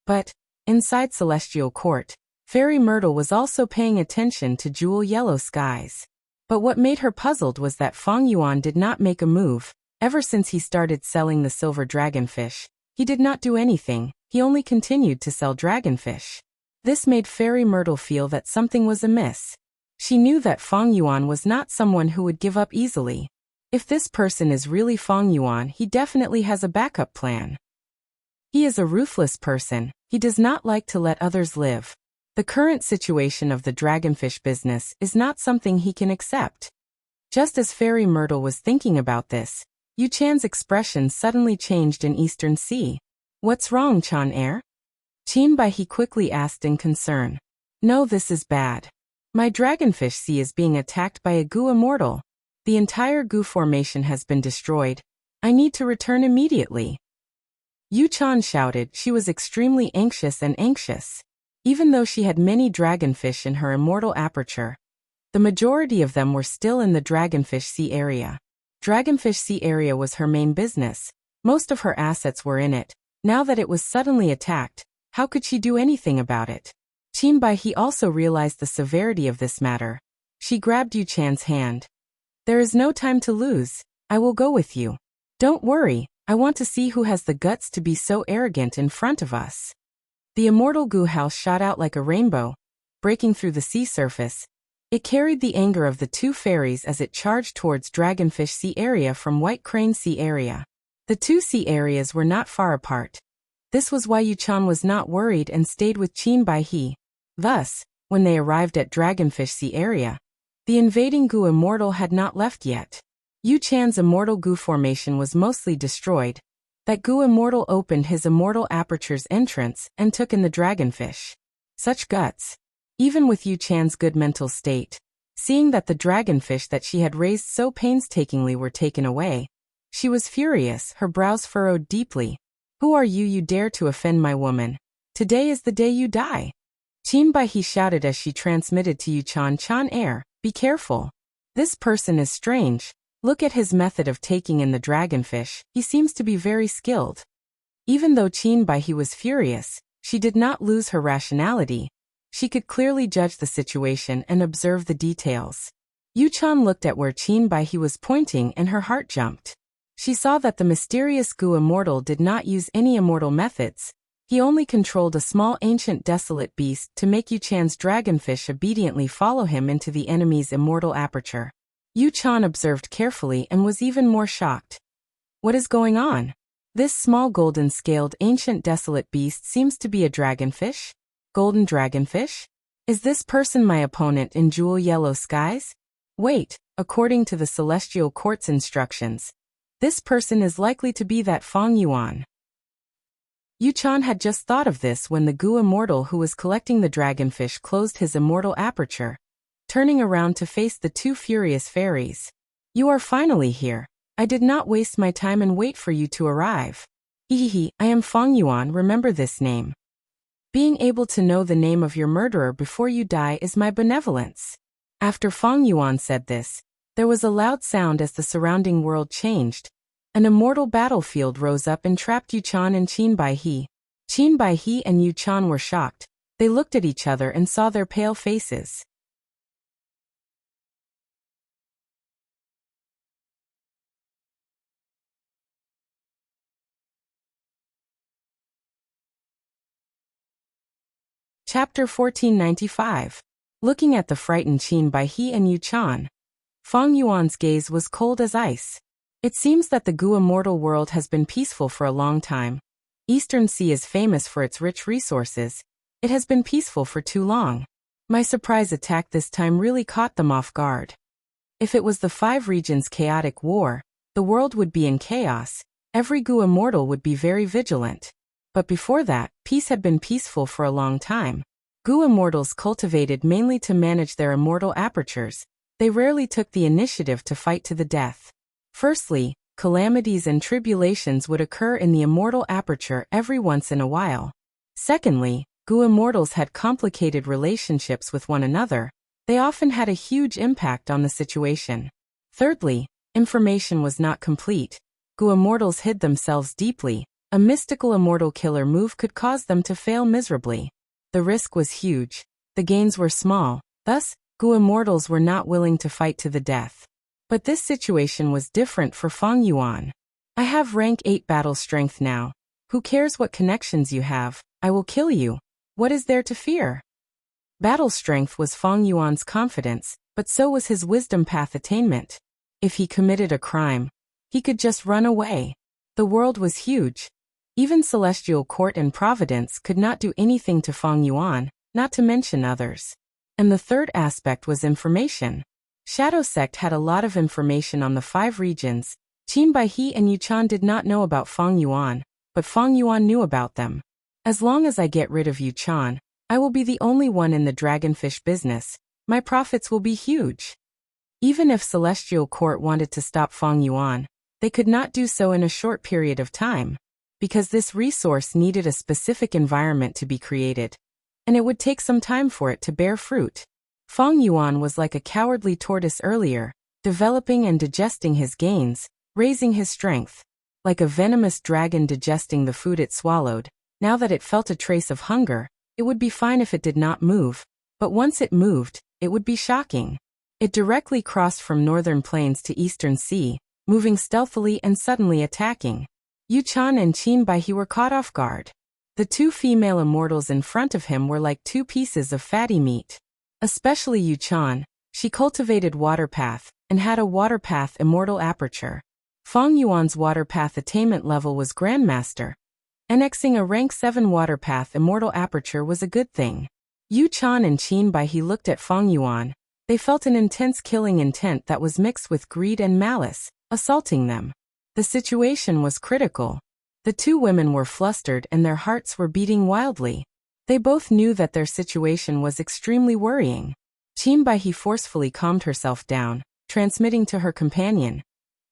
But, inside Celestial Court, Fairy Myrtle was also paying attention to Jewel Yellow Skies. But what made her puzzled was that Feng Yuan did not make a move. Ever since he started selling the silver dragonfish, he did not do anything. He only continued to sell dragonfish. This made Fairy Myrtle feel that something was amiss. She knew that Feng Yuan was not someone who would give up easily. If this person is really Feng Yuan, he definitely has a backup plan. He is a ruthless person. He does not like to let others live. The current situation of the dragonfish business is not something he can accept. Just as Fairy Myrtle was thinking about this, Yu Chan's expression suddenly changed in Eastern Sea. What's wrong, Chan Air? Qin Baihe quickly asked in concern. No, this is bad. My dragonfish sea is being attacked by a goo immortal. The entire goo formation has been destroyed. I need to return immediately. Yu Chan shouted. She was extremely anxious. Even though she had many dragonfish in her immortal aperture, the majority of them were still in the dragonfish sea area. Dragonfish sea area was her main business. Most of her assets were in it. Now that it was suddenly attacked, how could she do anything about it? Qin Baihe also realized the severity of this matter. She grabbed Yu Chan's hand. There is no time to lose. I will go with you. Don't worry, I want to see who has the guts to be so arrogant in front of us. The immortal goo house shot out like a rainbow, breaking through the sea surface. It carried the anger of the two fairies as it charged towards Dragonfish Sea area from White Crane Sea area. The two sea areas were not far apart. This was why Yu Chan was not worried and stayed with Qin Baihe. Thus, when they arrived at Dragonfish Sea area, the invading goo immortal had not left yet. Yu Chan's immortal goo formation was mostly destroyed. That goo immortal opened his immortal aperture's entrance and took in the dragonfish. Such guts. Even with Yu Chan's good mental state, seeing that the dragonfish that she had raised so painstakingly were taken away, she was furious, her brows furrowed deeply. Who are you dare to offend my woman? Today is the day you die. Qin Baihe shouted as she transmitted to Yu Chan air, be careful. This person is strange. Look at his method of taking in the dragonfish, he seems to be very skilled. Even though Qin Baihe was furious, she did not lose her rationality. She could clearly judge the situation and observe the details. Yu Chan looked at where Qin Baihe was pointing and her heart jumped. She saw that the mysterious goo immortal did not use any immortal methods. He only controlled a small ancient desolate beast to make Yu Chan's dragonfish obediently follow him into the enemy's immortal aperture. Yu Chan observed carefully and was even more shocked. What is going on? This small golden-scaled ancient desolate beast seems to be a dragonfish? Golden dragonfish? Is this person my opponent in jewel yellow skies? Wait, according to the celestial court's instructions, this person is likely to be that Fang Yuan. Yu Chan had just thought of this when the goo immortal who was collecting the dragonfish closed his immortal aperture, turning around to face the two furious fairies. You are finally here. I did not waste my time and wait for you to arrive. Hehehe, I am Fang Yuan, remember this name. Being able to know the name of your murderer before you die is my benevolence. After Fang Yuan said this, there was a loud sound as the surrounding world changed. An immortal battlefield rose up and trapped Yu Chan and Qin Baihe. Qin Baihe and Yu Chan were shocked. They looked at each other and saw their pale faces. Chapter 1495. Looking at the frightened Qin Baihe and Yu Chan, Fang Yuan's gaze was cold as ice. It seems that the goo immortal world has been peaceful for a long time. Eastern Sea is famous for its rich resources. It has been peaceful for too long. My surprise attack this time really caught them off guard. If it was the 5 regions' chaotic war, the world would be in chaos. Every goo immortal would be very vigilant. But before that, peace had been peaceful for a long time. Goo immortals cultivated mainly to manage their immortal apertures. They rarely took the initiative to fight to the death. Firstly, calamities and tribulations would occur in the immortal aperture every once in a while. Secondly, goo immortals had complicated relationships with one another. They often had a huge impact on the situation. Thirdly, information was not complete. Goo immortals hid themselves deeply. A mystical immortal killer move could cause them to fail miserably. The risk was huge. The gains were small. Thus, goo immortals were not willing to fight to the death. But this situation was different for Fang Yuan. I have rank 8 battle strength now. Who cares what connections you have? I will kill you. What is there to fear? Battle strength was Fang Yuan's confidence, but so was his wisdom path attainment. If he committed a crime, he could just run away. The world was huge. Even Celestial Court and Providence could not do anything to Fang Yuan, not to mention others. And the third aspect was information. Shadow Sect had a lot of information on the 5 regions. Qin Baihe and Yu Chan did not know about Fang Yuan, but Fang Yuan knew about them. As long as I get rid of Yu Chan, I will be the only one in the dragonfish business. My profits will be huge. Even if Celestial Court wanted to stop Fang Yuan, they could not do so in a short period of time, because this resource needed a specific environment to be created, and it would take some time for it to bear fruit. Fang Yuan was like a cowardly tortoise earlier, developing and digesting his gains, raising his strength. Like a venomous dragon digesting the food it swallowed, now that it felt a trace of hunger, it would be fine if it did not move, but once it moved, it would be shocking. It directly crossed from northern plains to eastern sea, moving stealthily and suddenly attacking. Yu Chan and Qin Baihe were caught off guard. The 2 female immortals in front of him were like 2 pieces of fatty meat. Especially Yu Chan, she cultivated water path, and had a water path immortal aperture. Fang Yuan's water path attainment level was Grandmaster. Annexing a rank 7 water path immortal aperture was a good thing. Yu Chan and Qin Baihe looked at Fang Yuan. They felt an intense killing intent that was mixed with greed and malice, assaulting them. The situation was critical. The two women were flustered and their hearts were beating wildly. They both knew that their situation was extremely worrying. Qinbaihe forcefully calmed herself down, transmitting to her companion.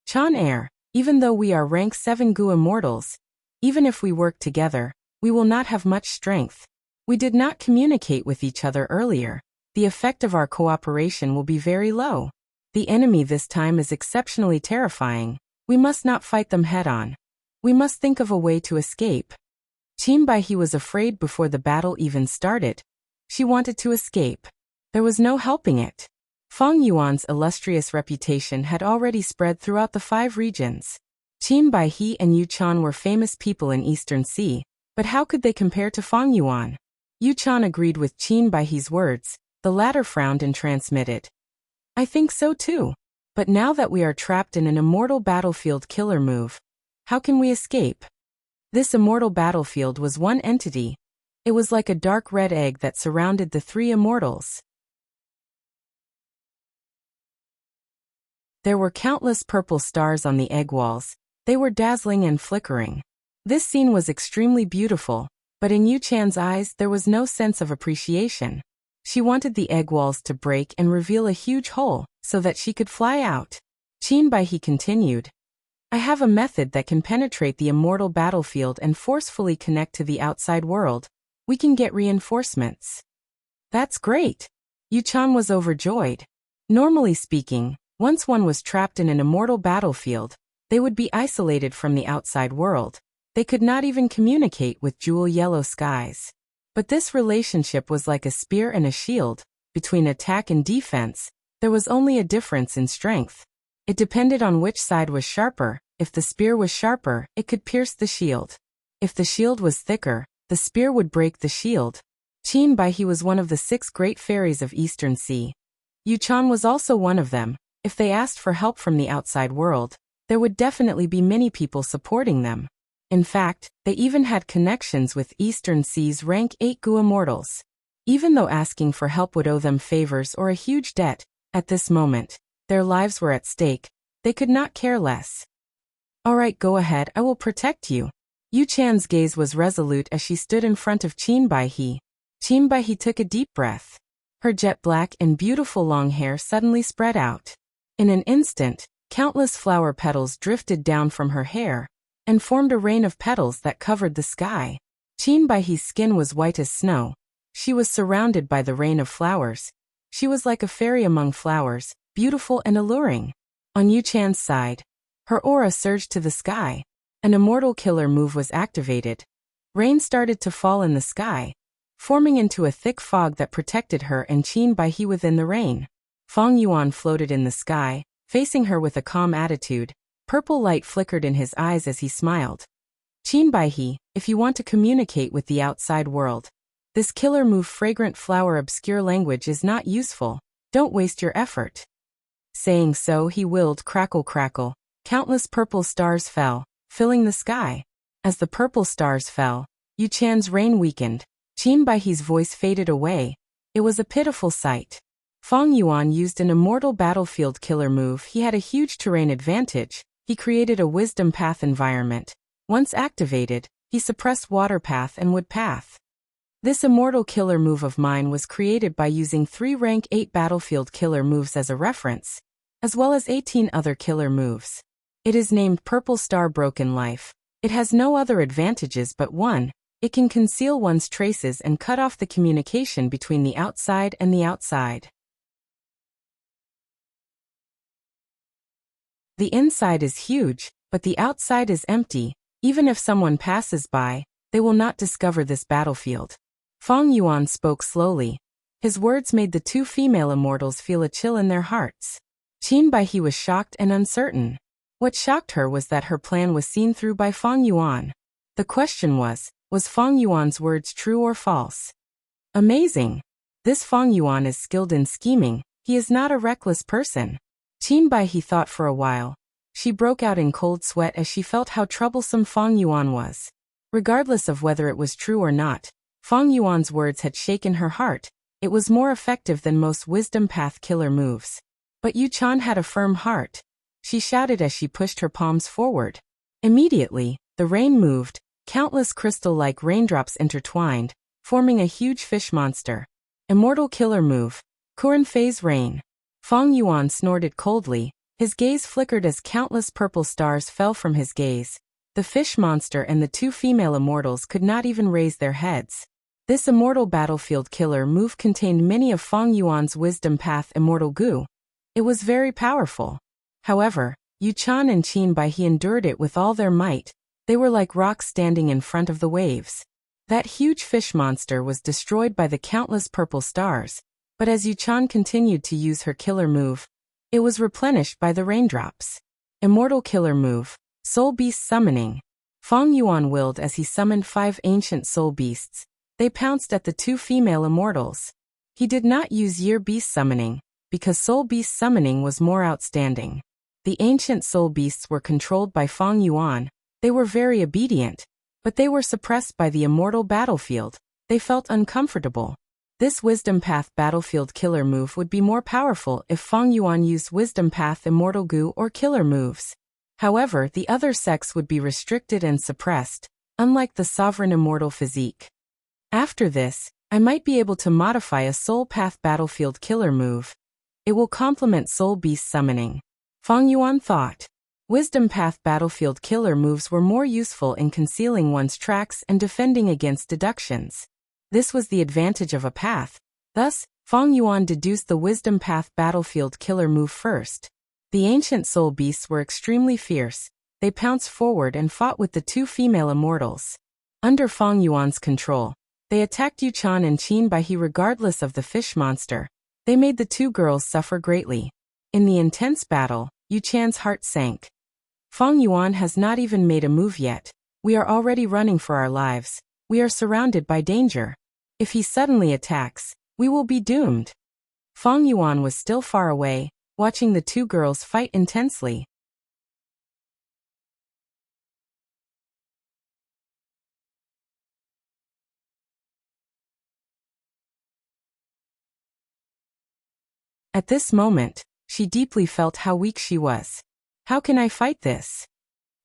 Chan Air, even though we are rank 7 Gu immortals, even if we work together, we will not have much strength. We did not communicate with each other earlier. The effect of our cooperation will be very low. The enemy this time is exceptionally terrifying. We must not fight them head-on. We must think of a way to escape. Qinbaihe was afraid before the battle even started. She wanted to escape. There was no helping it. Feng Yuan's illustrious reputation had already spread throughout the 5 regions. Qinbaihe and Yu Chan were famous people in Eastern Sea, but how could they compare to Feng Yuan? Yu Chan agreed with Qinbaihe's words. The latter frowned and transmitted. I think so too. But now that we are trapped in an immortal battlefield killer move, how can we escape? This immortal battlefield was one entity. It was like a dark red egg that surrounded the 3 immortals. There were countless purple stars on the egg walls. They were dazzling and flickering. This scene was extremely beautiful, but in Yu Chan's eyes there was no sense of appreciation. She wanted the egg walls to break and reveal a huge hole, so that she could fly out. Qinbaihe continued. I have a method that can penetrate the immortal battlefield and forcefully connect to the outside world. We can get reinforcements. That's great. Yu Chan was overjoyed. Normally speaking, once one was trapped in an immortal battlefield, they would be isolated from the outside world. They could not even communicate with jewel yellow skies. But this relationship was like a spear and a shield. Between attack and defense, there was only a difference in strength. It depended on which side was sharper. If the spear was sharper, it could pierce the shield. If the shield was thicker, the spear would break the shield. Qinbaihe was one of the 6 great fairies of Eastern Sea. Yu Chan was also one of them. If they asked for help from the outside world, there would definitely be many people supporting them. In fact, they even had connections with Eastern Sea's rank 8 Gu immortals. Even though asking for help would owe them favors or a huge debt, at this moment, their lives were at stake. They could not care less. Alright, go ahead, I will protect you. Yu Chan's gaze was resolute as she stood in front of Qinbaihe. Qinbaihe took a deep breath. Her jet black and beautiful long hair suddenly spread out. In an instant, countless flower petals drifted down from her hair and formed a rain of petals that covered the sky. Qinbaihe's skin was white as snow. She was surrounded by the rain of flowers. She was like a fairy among flowers, beautiful and alluring. On Yu Chan's side, her aura surged to the sky. An immortal killer move was activated. Rain started to fall in the sky, forming into a thick fog that protected her and Qinbaihe within the rain. Feng Yuan floated in the sky, facing her with a calm attitude. Purple light flickered in his eyes as he smiled. Qinbaihe, if you want to communicate with the outside world, this killer move fragrant flower obscure language is not useful. Don't waste your effort. Saying so, he willed crackle crackle. Countless purple stars fell, filling the sky. As the purple stars fell, Yu Chan's rain weakened. Qinbaihe's voice faded away. It was a pitiful sight. Feng Yuan used an immortal battlefield killer move. He had a huge terrain advantage. He created a wisdom path environment. Once activated, he suppressed water path and wood path. This immortal killer move of mine was created by using 3 rank 8 battlefield killer moves as a reference, as well as 18 other killer moves. It is named Purple Star Broken Life. It has no other advantages but one. It can conceal one's traces and cut off the communication between the outside and the outside. The inside is huge, but the outside is empty. Even if someone passes by, they will not discover this battlefield. Feng Yuan spoke slowly. His words made the 2 female immortals feel a chill in their hearts. Qinbaihe was shocked and uncertain. What shocked her was that her plan was seen through by Feng Yuan. The question was Feng Yuan's words true or false? Amazing! This Feng Yuan is skilled in scheming. He is not a reckless person. Qinbaihe thought for a while. She broke out in cold sweat as she felt how troublesome Feng Yuan was. Regardless of whether it was true or not, Feng Yuan's words had shaken her heart. It was more effective than most wisdom path killer moves. But Yu-chan had a firm heart. She shouted as she pushed her palms forward. Immediately, the rain moved, countless crystal-like raindrops intertwined, forming a huge fish monster. Immortal killer move. Kuren Phase Rain. Fong Yuan snorted coldly. His gaze flickered as countless purple stars fell from his gaze. The fish monster and the two female immortals could not even raise their heads. This immortal battlefield killer move contained many of Fong Yuan's wisdom path immortal goo. It was very powerful. However, Yu-chan and Qin Baihe endured it with all their might. They were like rocks standing in front of the waves. That huge fish monster was destroyed by the countless purple stars, but as Yu-chan continued to use her killer move, it was replenished by the raindrops. Immortal killer move. Soul Beast Summoning. Fong Yuan willed as he summoned 5 ancient soul beasts. They pounced at the 2 female immortals. He did not use Year Beast Summoning, because Soul Beast Summoning was more outstanding. The ancient soul beasts were controlled by Fong Yuan. They were very obedient, but they were suppressed by the immortal battlefield. They felt uncomfortable. This Wisdom Path battlefield killer move would be more powerful if Fong Yuan used Wisdom Path immortal goo or killer moves. However, the other sex would be restricted and suppressed, unlike the sovereign immortal physique. After this, I might be able to modify a Soul Path battlefield killer move. It will complement Soul Beast Summoning. Fong Yuan thought. Wisdom Path battlefield killer moves were more useful in concealing one's tracks and defending against deductions. This was the advantage of a path. Thus, Fong Yuan deduced the Wisdom Path battlefield killer move first. The ancient soul beasts were extremely fierce. They pounced forward and fought with the 2 female immortals. Under Fong Yuan's control, they attacked Yu-chan and Qin Baihe regardless of the fish monster. They made the 2 girls suffer greatly. In the intense battle, Yu-chan's heart sank. Fong Yuan has not even made a move yet. We are already running for our lives. We are surrounded by danger. If he suddenly attacks, we will be doomed. Fong Yuan was still far away, watching the 2 girls fight intensely. At this moment, she deeply felt how weak she was. How can I fight this?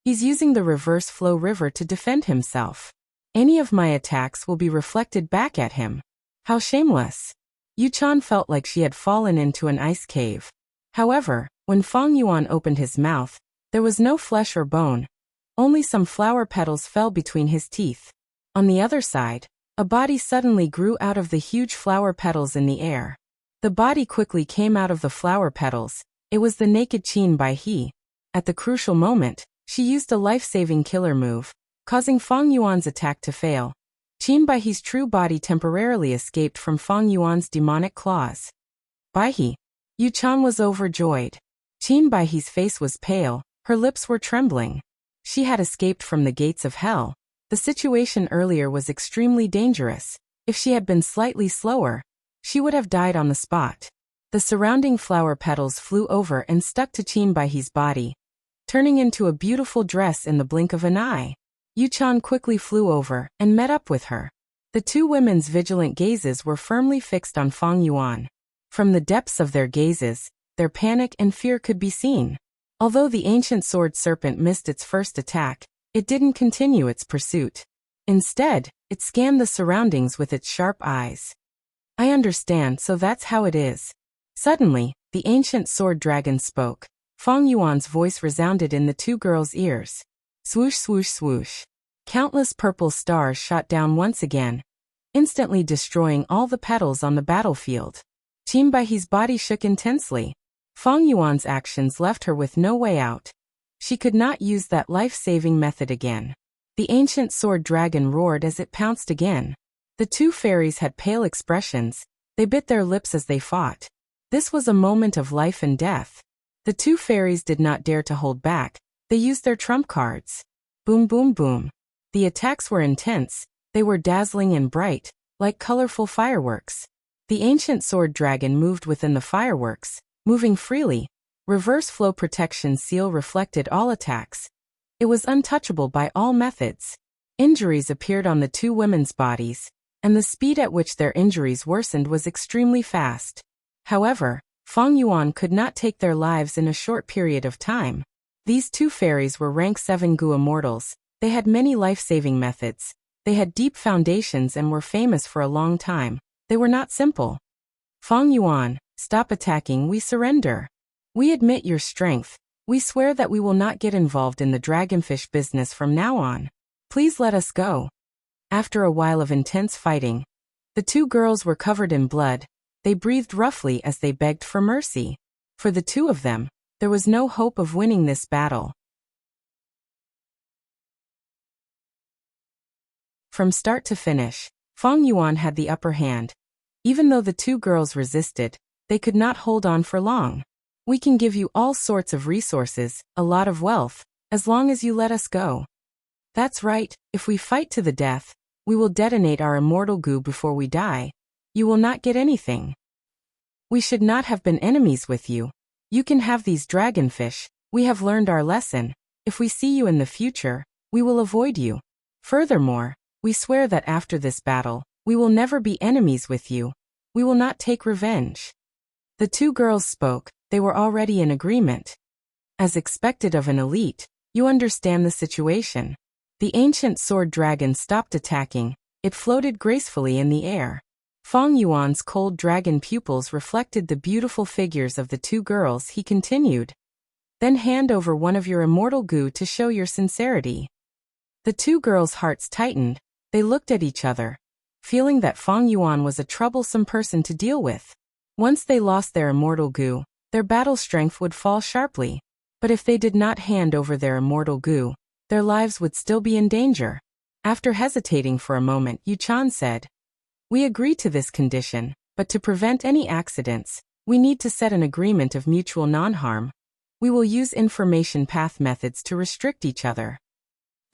He's using the reverse flow river to defend himself. Any of my attacks will be reflected back at him. How shameless. Yu-chan felt like she had fallen into an ice cave. However, when Fong Yuan opened his mouth, there was no flesh or bone. Only some flower petals fell between his teeth. On the other side, a body suddenly grew out of the huge flower petals in the air. The body quickly came out of the flower petals. It was the naked Qin Baihe. At the crucial moment, she used a life-saving killer move, causing Fong Yuan's attack to fail. Qin Baihe's true body temporarily escaped from Fong Yuan's demonic claws. Baihe. Yu-chan was overjoyed. Qin Baihe's face was pale, her lips were trembling. She had escaped from the gates of hell. The situation earlier was extremely dangerous. If she had been slightly slower, she would have died on the spot. The surrounding flower petals flew over and stuck to Qin Baihe's body, turning into a beautiful dress in the blink of an eye. Yu-chan quickly flew over and met up with her. The 2 women's vigilant gazes were firmly fixed on Fong Yuan. From the depths of their gazes, their panic and fear could be seen. Although the ancient sword serpent missed its first attack, it didn't continue its pursuit. Instead, it scanned the surroundings with its sharp eyes. I understand, so that's how it is. Suddenly, the ancient sword dragon spoke. Fong Yuan's voice resounded in the 2 girls' ears. Swoosh swoosh swoosh. Countless purple stars shot down once again, instantly destroying all the petals on the battlefield. Qin Baihe's body shook intensely. Fong Yuan's actions left her with no way out. She could not use that life-saving method again. The ancient sword dragon roared as it pounced again. The 2 fairies had pale expressions. They bit their lips as they fought. This was a moment of life and death. The 2 fairies did not dare to hold back. They used their trump cards. Boom boom boom. The attacks were intense. They were dazzling and bright, like colorful fireworks. The ancient sword dragon moved within the fireworks, moving freely. Reverse flow protection seal reflected all attacks. It was untouchable by all methods. Injuries appeared on the 2 women's bodies, and the speed at which their injuries worsened was extremely fast. However, Feng Yuan could not take their lives in a short period of time. These two fairies were rank 7 Gu immortals. They had many life-saving methods. They had deep foundations and were famous for a long time. They were not simple. Feng Yuan, stop attacking, we surrender. We admit your strength. We swear that we will not get involved in the dragonfish business from now on. Please let us go. After a while of intense fighting, the two girls were covered in blood. They breathed roughly as they begged for mercy. For the two of them, there was no hope of winning this battle. From start to finish, Feng Yuan had the upper hand. Even though the two girls resisted, they could not hold on for long. We can give you all sorts of resources, a lot of wealth, as long as you let us go. That's right, if we fight to the death, we will detonate our immortal goo before we die. You will not get anything. We should not have been enemies with you. You can have these dragonfish. We have learned our lesson. If we see you in the future, we will avoid you. Furthermore, we swear that after this battle, we will never be enemies with you. We will not take revenge. The two girls spoke. They were already in agreement. As expected of an elite, you understand the situation. The ancient sword dragon stopped attacking. It floated gracefully in the air. Feng Yuan's cold dragon pupils reflected the beautiful figures of the two girls. He continued. Then hand over one of your immortal goo to show your sincerity. The two girls' hearts tightened. They looked at each other, feeling that Feng Yuan was a troublesome person to deal with. Once they lost their immortal goo, their battle strength would fall sharply. But if they did not hand over their immortal goo, their lives would still be in danger. After hesitating for a moment, Yuchan said, we agree to this condition, but to prevent any accidents, we need to set an agreement of mutual non-harm. We will use information path methods to restrict each other.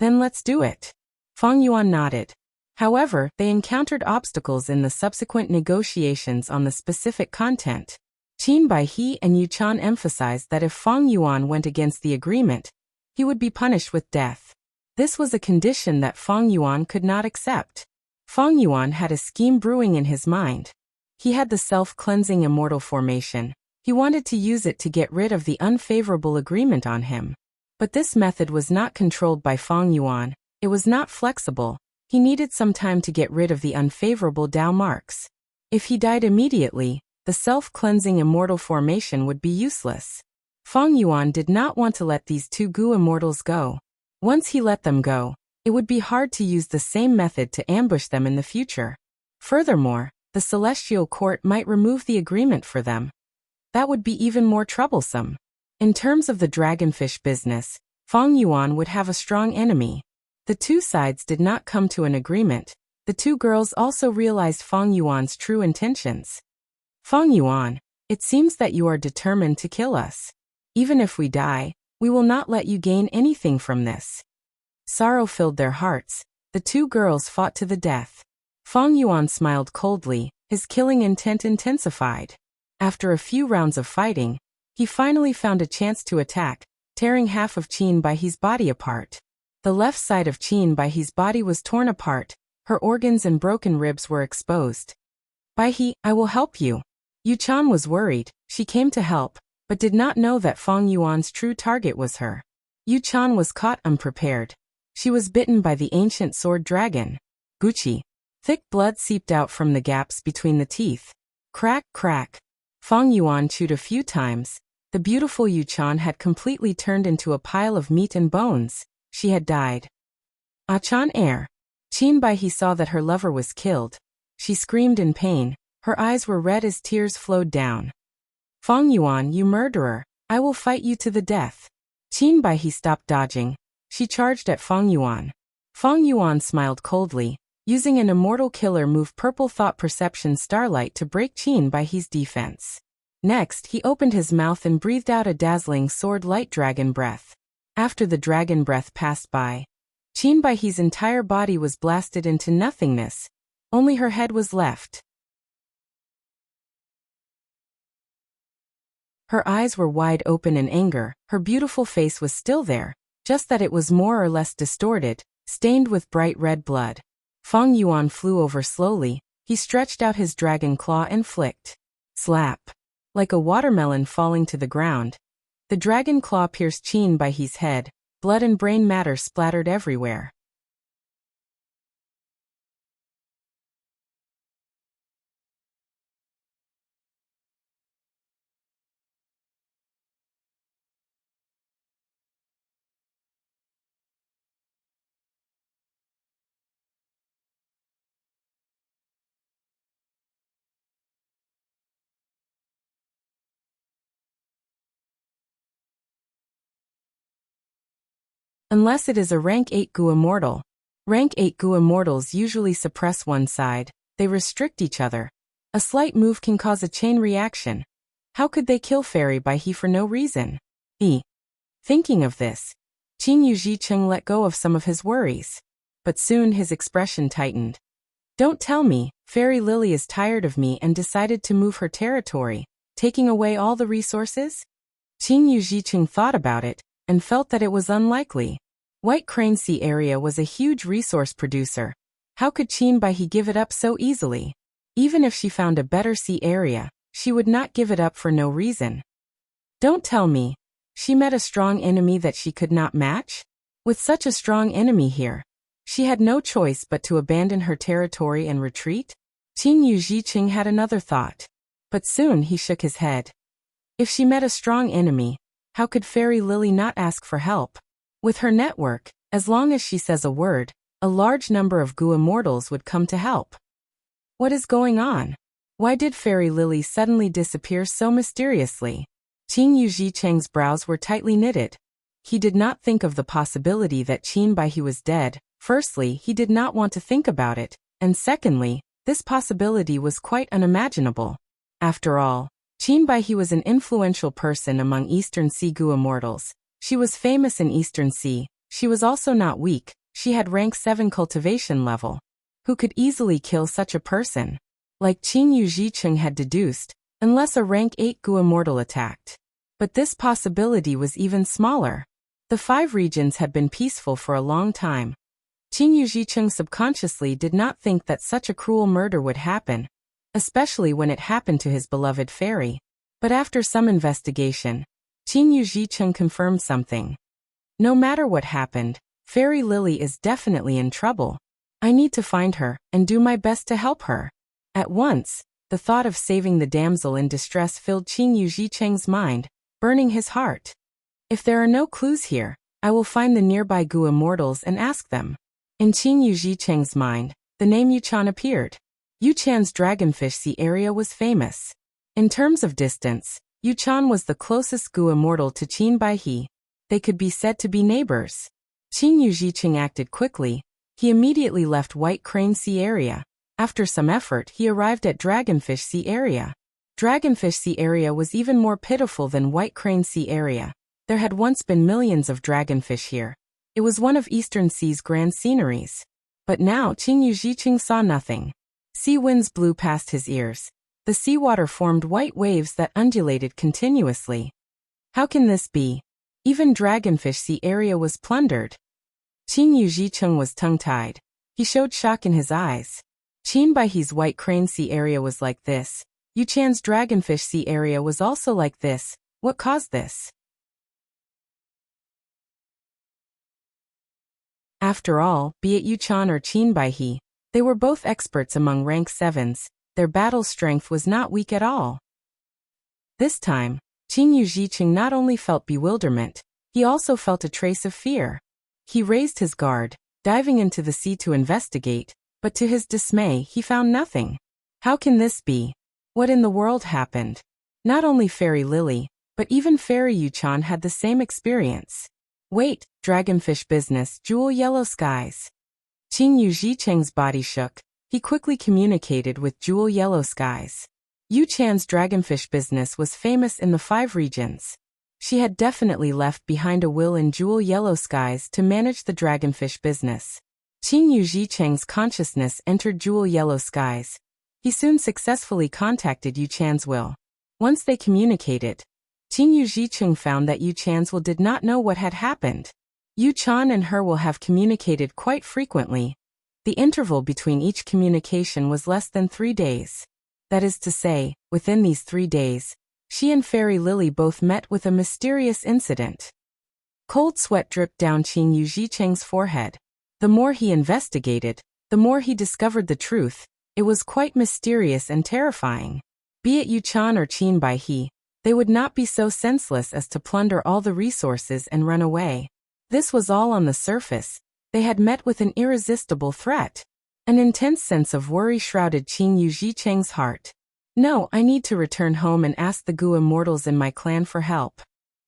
Then let's do it. Feng Yuan nodded. However, they encountered obstacles in the subsequent negotiations on the specific content. Qin Baihe and Yuchan emphasized that if Feng Yuan went against the agreement, he would be punished with death. This was a condition that Feng Yuan could not accept. Feng Yuan had a scheme brewing in his mind. He had the self-cleansing immortal formation. He wanted to use it to get rid of the unfavorable agreement on him. But this method was not controlled by Feng Yuan. It was not flexible. He needed some time to get rid of the unfavorable Dao marks. If he died immediately, the self-cleansing immortal formation would be useless. Feng Yuan did not want to let these two Gu immortals go. Once he let them go, it would be hard to use the same method to ambush them in the future. Furthermore, the Celestial Court might remove the agreement for them. That would be even more troublesome. In terms of the dragonfish business, Feng Yuan would have a strong enemy. The two sides did not come to an agreement. The two girls also realized Feng Yuan's true intentions. Feng Yuan, it seems that you are determined to kill us. Even if we die, we will not let you gain anything from this. Sorrow filled their hearts. The two girls fought to the death. Feng Yuan smiled coldly. His killing intent intensified. After a few rounds of fighting, he finally found a chance to attack, tearing half of Qin Baihe's body apart. The left side of Qin Baihe's body was torn apart. Her organs and broken ribs were exposed. Baihe, I will help you. Yuchan was worried. She came to help, but did not know that Feng Yuan's true target was her. Yuchan was caught unprepared. She was bitten by the ancient sword dragon. Gucci. Thick blood seeped out from the gaps between the teeth. Crack, crack. Feng Yuan chewed a few times. The beautiful Yuchan had completely turned into a pile of meat and bones. She had died. Achan air. Qin Baihe saw that her lover was killed. She screamed in pain. Her eyes were red as tears flowed down. Feng Yuan, you murderer. I will fight you to the death. Qin Baihe stopped dodging. She charged at Feng Yuan. Feng Yuan smiled coldly, using an immortal killer move Purple Thought Perception Starlight to break Qin Baihe's defense. Next, he opened his mouth and breathed out a dazzling sword light dragon breath. After the dragon breath passed by, Qin Baihe's entire body was blasted into nothingness. Only her head was left. Her eyes were wide open in anger. Her beautiful face was still there, just that it was more or less distorted, stained with bright red blood. Feng Yuan flew over slowly. He stretched out his dragon claw and flicked. Slap. Like a watermelon falling to the ground. The dragon claw pierced Qin Baihe's head. Blood and brain matter splattered everywhere. Unless it is a rank 8 Gu immortal. Rank 8 Gu immortals usually suppress one side, they restrict each other. A slight move can cause a chain reaction. How could they kill Fairy Baihe for no reason? Thinking of this, Qin Yujicheng let go of some of his worries. But soon his expression tightened. Don't tell me, Fairy Lily is tired of me and decided to move her territory, taking away all the resources? Qin Yujicheng thought about it, and felt that it was unlikely. White Crane Sea area was a huge resource producer. How could Qin Baihe give it up so easily? Even if she found a better sea area, she would not give it up for no reason. Don't tell me. She met a strong enemy that she could not match? With such a strong enemy here, she had no choice but to abandon her territory and retreat? Qin Yujicheng had another thought. But soon he shook his head. If she met a strong enemy, how could Fairy Lily not ask for help? With her network, as long as she says a word, a large number of Gu immortals would come to help. What is going on? Why did Fairy Lily suddenly disappear so mysteriously? Qin Yujicheng's brows were tightly knitted. He did not think of the possibility that Qin Baihe was dead. Firstly, he did not want to think about it, and secondly, this possibility was quite unimaginable. After all, Qin Baihe was an influential person among Eastern Sea Gu immortals. She was famous in Eastern Sea. She was also not weak. She had rank 7 cultivation level. Who could easily kill such a person? Like Qin Yujicheng had deduced, unless a rank 8 Gu immortal attacked. But this possibility was even smaller. The 5 regions had been peaceful for a long time. Qin Yujicheng subconsciously did not think that such a cruel murder would happen, especially when it happened to his beloved fairy. But after some investigation, Qin Yujicheng confirmed something. No matter what happened, Fairy Lily is definitely in trouble. I need to find her and do my best to help her. At once, the thought of saving the damsel in distress filled Qin Yujicheng's mind, burning his heart. If there are no clues here, I will find the nearby Gu immortals and ask them. In Qin Yujicheng's mind, the name Yuchan appeared. Yuchan's Dragonfish Sea area was famous. In terms of distance, Yuchan was the closest Gu immortal to Qin Baihe. They could be said to be neighbors. Qin Yujicheng acted quickly. He immediately left White Crane Sea area. After some effort, he arrived at Dragonfish Sea area. Dragonfish Sea area was even more pitiful than White Crane Sea area. There had once been millions of dragonfish here. It was one of Eastern Sea's grand sceneries. But now Qin Yujicheng saw nothing. Sea winds blew past his ears. The seawater formed white waves that undulated continuously. How can this be? Even Dragonfish Sea area was plundered. Qin Yujicheng was tongue-tied. He showed shock in his eyes. Qin Baihe's White Crane Sea area was like this. Yuchan's Dragonfish Sea area was also like this. What caused this? After all, be it Yuchan or Qin Baihe, they were both experts among rank 7s. Their battle strength was not weak at all. This time, Qin Yujicheng not only felt bewilderment, he also felt a trace of fear. He raised his guard, diving into the sea to investigate, but to his dismay he found nothing. How can this be? What in the world happened? Not only Fairy Lily, but even Fairy Yuchan had the same experience. Wait, Dragonfish business, Jewel Yellow Skies. Qin Yujicheng's body shook. He quickly communicated with Jewel Yellow Skies. Yuchan's Dragonfish business was famous in the 5 regions. She had definitely left behind a will in Jewel Yellow Skies to manage the dragonfish business. Qin Yujicheng's consciousness entered Jewel Yellow Skies. He soon successfully contacted Yuchan's will. Once they communicated, Qin Yujicheng found that Yuchan's will did not know what had happened. Yuchan and her will have communicated quite frequently. The interval between each communication was less than 3 days. That is to say, within these 3 days, she and Fairy Lily both met with a mysterious incident. Cold sweat dripped down Qin Yu Zhicheng's forehead. The more he investigated, the more he discovered the truth. It was quite mysterious and terrifying. Be it Yuchan or Qin Baihe, they would not be so senseless as to plunder all the resources and run away. This was all on the surface. They had met with an irresistible threat. An intense sense of worry shrouded Qin Yu Zhicheng's heart. No, I need to return home and ask the Gu immortals in my clan for help.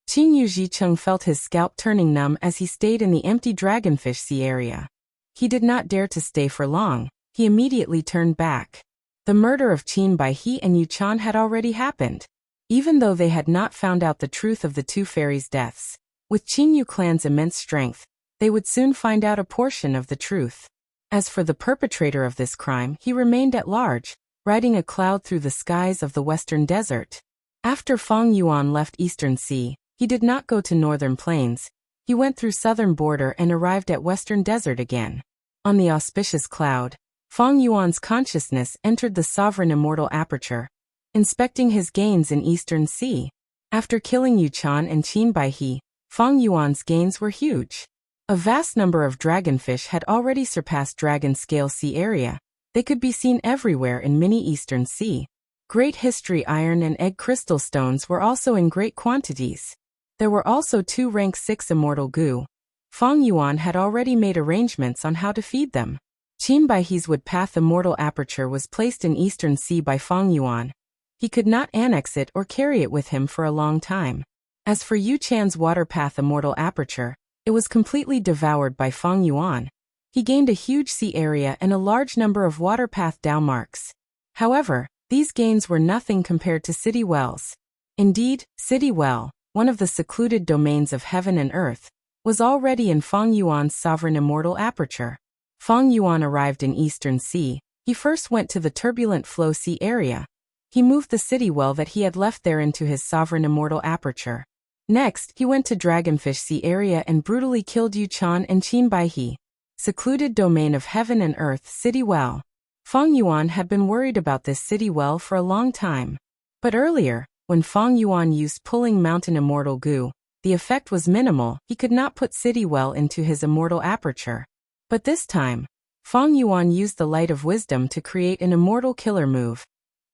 Qin Yu Zhicheng felt his scalp turning numb as he stayed in the empty Dragonfish Sea area. He did not dare to stay for long. He immediately turned back. The murder of Qin Baihe and Yuchan had already happened. Even though they had not found out the truth of the two fairies' deaths, with Qin Yu clan's immense strength, they would soon find out a portion of the truth. As for the perpetrator of this crime, he remained at large, riding a cloud through the skies of the Western Desert. After Fang Yuan left Eastern Sea, he did not go to Northern Plains. He went through Southern Border and arrived at Western Desert again. On the auspicious cloud, Fang Yuan's consciousness entered the sovereign immortal aperture, inspecting his gains in Eastern Sea. After killing Yuchan and Qin Baihe, Fang Yuan's gains were huge. A vast number of dragonfish had already surpassed Dragon Scale Sea area. They could be seen everywhere in mini Eastern Sea. Great history iron and egg crystal stones were also in great quantities. There were also 2 rank 6 immortal Gu. Fang Yuan had already made arrangements on how to feed them. Qin Baihe's Woodpath Immortal Aperture was placed in Eastern Sea by Fang Yuan. He could not annex it or carry it with him for a long time. As for Yu Chan's Waterpath Immortal Aperture, it was completely devoured by Fang Yuan. He gained a huge sea area and a large number of Waterpath Dao marks. However, these gains were nothing compared to City Wells. Indeed, City Well, one of the secluded domains of heaven and earth, was already in Fang Yuan's sovereign immortal aperture. Fang Yuan arrived in Eastern Sea. He first went to the turbulent flow sea area. He moved the City Well that he had left there into his sovereign immortal aperture. Next, he went to Dragonfish Sea area and brutally killed Yuchan and Qin Baihe. Secluded domain of heaven and earth, City Well. Fang Yuan had been worried about this City Well for a long time. But earlier, when Fang Yuan used Pulling Mountain Immortal Gu, the effect was minimal. He could not put City Well into his immortal aperture. But this time, Fang Yuan used the Light of Wisdom to create an immortal killer move,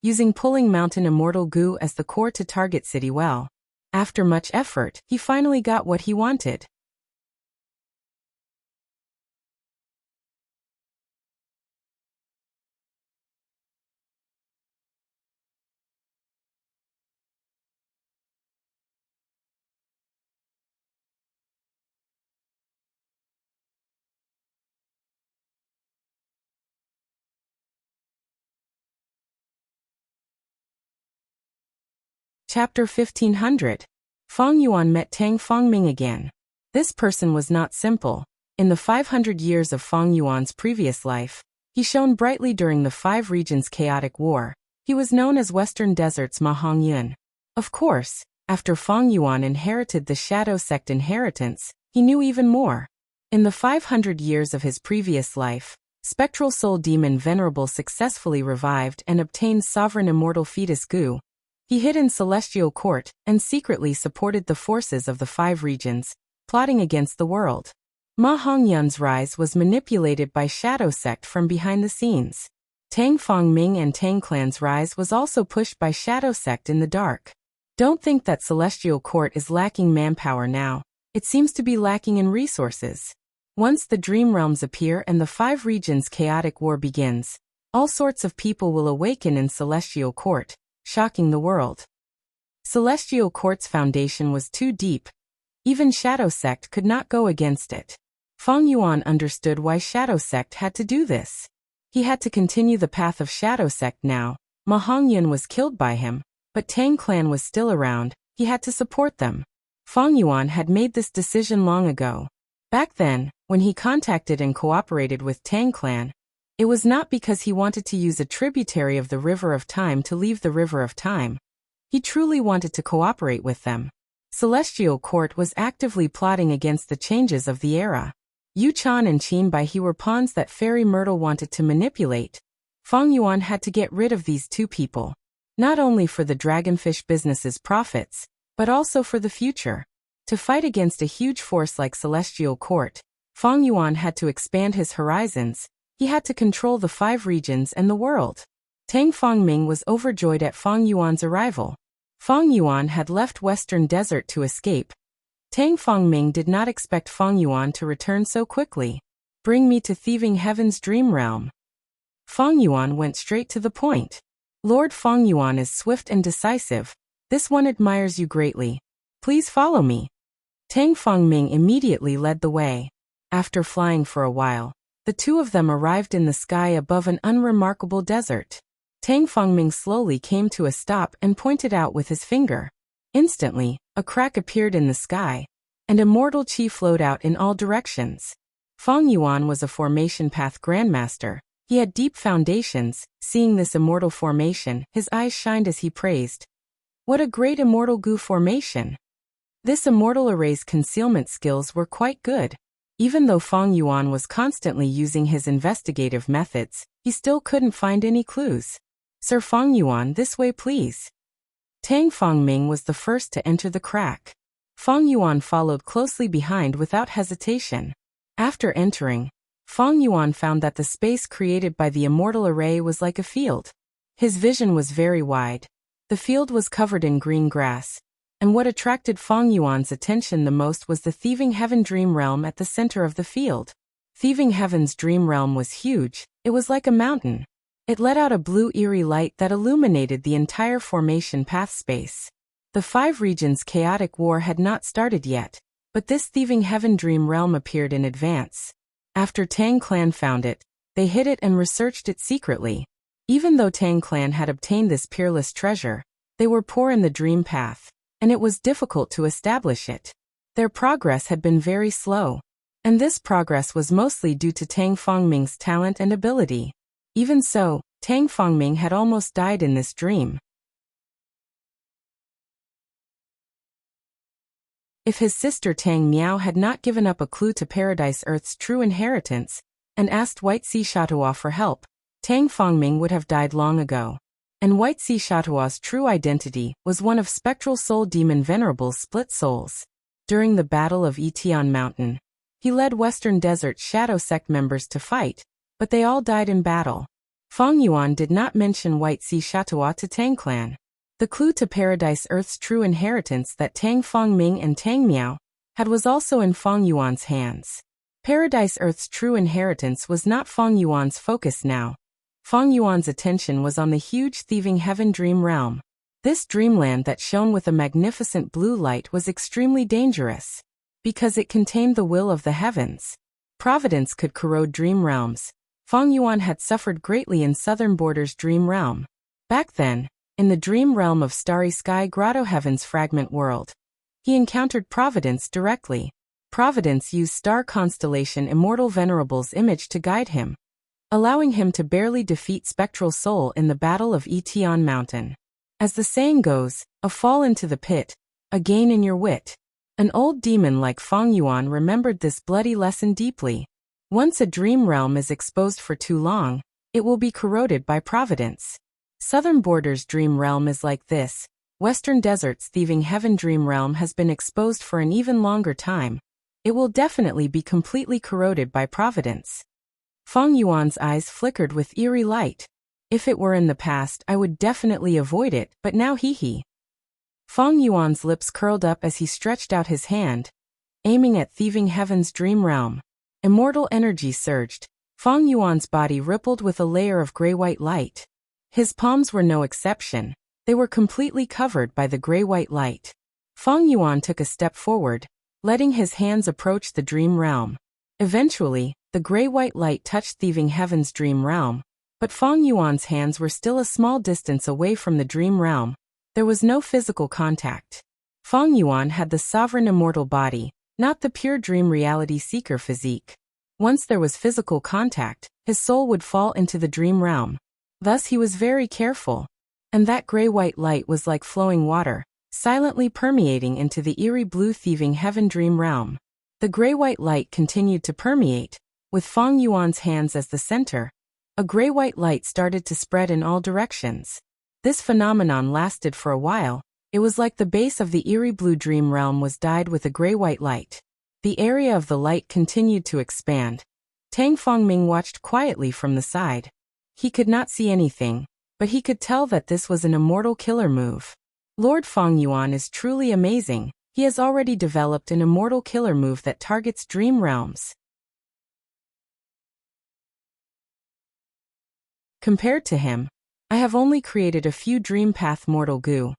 using Pulling Mountain Immortal Gu as the core to target City Well. After much effort, he finally got what he wanted. Chapter 1500. Fang Yuan met Tang Fangming again. This person was not simple. In the 500 years of Fang Yuan's previous life, he shone brightly during the 5 regions' chaotic war. He was known as Western Desert's Ma Hongyun. Of course, after Fang Yuan inherited the Shadow Sect inheritance, he knew even more. In the 500 years of his previous life, Spectral Soul Demon Venerable successfully revived and obtained Sovereign Immortal Fetus Gu. He hid in Celestial Court and secretly supported the forces of the 5 regions, plotting against the world. Ma Hongyun's rise was manipulated by Shadow Sect from behind the scenes. Tang Fangming and Tang Clan's rise was also pushed by Shadow Sect in the dark. Don't think that Celestial Court is lacking manpower now. It seems to be lacking in resources. Once the Dream Realms appear and the 5 regions' chaotic war begins, all sorts of people will awaken in Celestial Court, shocking the world. Celestial Court's foundation was too deep. Even Shadow Sect could not go against it. Fang Yuan understood why Shadow Sect had to do this. He had to continue the path of Shadow Sect now. Ma Hongyun was killed by him, but Tang Clan was still around. He had to support them. Fang Yuan had made this decision long ago. Back then, when he contacted and cooperated with Tang Clan, it was not because he wanted to use a tributary of the River of Time to leave the River of Time. He truly wanted to cooperate with them. Celestial Court was actively plotting against the changes of the era. Yu Chan and Qin Bai He were pawns that Fairy Myrtle wanted to manipulate. Fang Yuan had to get rid of these two people, not only for the Dragonfish business's profits, but also for the future. To fight against a huge force like Celestial Court, Fang Yuan had to expand his horizons. He had to control the 5 regions and the world. Tang Fangming was overjoyed at Fang Yuan's arrival. Fang Yuan had left Western Desert to escape. Tang Fangming did not expect Fang Yuan to return so quickly. Bring me to Thieving Heaven's dream realm. Fang Yuan went straight to the point. Lord Fang Yuan is swift and decisive. This one admires you greatly. Please follow me. Tang Fangming immediately led the way. After flying for a while, the two of them arrived in the sky above an unremarkable desert. Tang Fangming slowly came to a stop and pointed out with his finger. Instantly, a crack appeared in the sky, and immortal chi flowed out in all directions. Fang Yuan was a formation path grandmaster. He had deep foundations. Seeing this immortal formation, his eyes shined as he praised. What a great immortal goo formation! This immortal array's concealment skills were quite good. Even though Fang Yuan was constantly using his investigative methods, he still couldn't find any clues. Sir Fang Yuan, this way please. Tang Fangming was the first to enter the crack. Fang Yuan followed closely behind without hesitation. After entering, Fang Yuan found that the space created by the immortal array was like a field. His vision was very wide. The field was covered in green grass, and what attracted Fang Yuan's attention the most was the Thieving Heaven Dream Realm at the center of the field. Thieving Heaven's Dream Realm was huge. It was like a mountain. It let out a blue eerie light that illuminated the entire formation path space. The 5 regions' chaotic war had not started yet, but this Thieving Heaven Dream Realm appeared in advance. After Tang Clan found it, they hid it and researched it secretly. Even though Tang Clan had obtained this peerless treasure, they were poor in the dream path, and it was difficult to establish it. Their progress had been very slow, and this progress was mostly due to Tang Fangming's talent and ability. Even so, Tang Fangming had almost died in this dream. If his sister Tang Miao had not given up a clue to Paradise Earth's true inheritance, and asked White Sea Chateau for help, Tang Fangming would have died long ago. And White Sea Chateau's true identity was one of Spectral Soul Demon Venerable's split souls. During the Battle of Etian Mountain, he led Western Desert Shadow Sect members to fight, but they all died in battle. Fang Yuan did not mention White Sea Chateau to Tang Clan. The clue to Paradise Earth's true inheritance that Tang Fangming and Tang Miao had was also in Fang Yuan's hands. Paradise Earth's true inheritance was not Fang Yuan's focus now. Fang Yuan's attention was on the huge Thieving Heaven Dream Realm. This dreamland that shone with a magnificent blue light was extremely dangerous, because it contained the will of the heavens. Providence could corrode dream realms. Fang Yuan had suffered greatly in Southern Border's dream realm. Back then, in the dream realm of Starry Sky Grotto Heaven's fragment world, he encountered Providence directly. Providence used star constellation Immortal Venerable's image to guide him, allowing him to barely defeat Spectral Soul in the Battle of Etian Mountain. As the saying goes, a fall into the pit, a gain in your wit. An old demon like Fang Yuan remembered this bloody lesson deeply. Once a dream realm is exposed for too long, it will be corroded by Providence. Southern Border's dream realm is like this. Western Desert's Thieving Heaven Dream Realm has been exposed for an even longer time. It will definitely be completely corroded by Providence. Fang Yuan's eyes flickered with eerie light. If it were in the past, I would definitely avoid it, but now he. Fang Yuan's lips curled up as he stretched out his hand, aiming at Thieving Heaven's Dream Realm. Immortal energy surged. Fang Yuan's body rippled with a layer of gray-white light. His palms were no exception. They were completely covered by the gray-white light. Fang Yuan took a step forward, letting his hands approach the dream realm. Eventually, the gray-white light touched Thieving Heaven's dream realm, but Fang Yuan's hands were still a small distance away from the dream realm. There was no physical contact. Fang Yuan had the sovereign immortal body, not the pure dream reality seeker physique. Once there was physical contact, his soul would fall into the dream realm. Thus he was very careful. And that gray-white light was like flowing water, silently permeating into the eerie blue Thieving Heaven Dream Realm. The gray-white light continued to permeate, with Feng Yuan's hands as the center. A gray-white light started to spread in all directions. This phenomenon lasted for a while. It was like the base of the eerie blue dream realm was dyed with a gray-white light. The area of the light continued to expand. Tang Fengming watched quietly from the side. He could not see anything, but he could tell that this was an immortal killer move. Lord Feng Yuan is truly amazing. He has already developed an immortal killer move that targets dream realms. Compared to him, I have only created a few dream path mortal goo.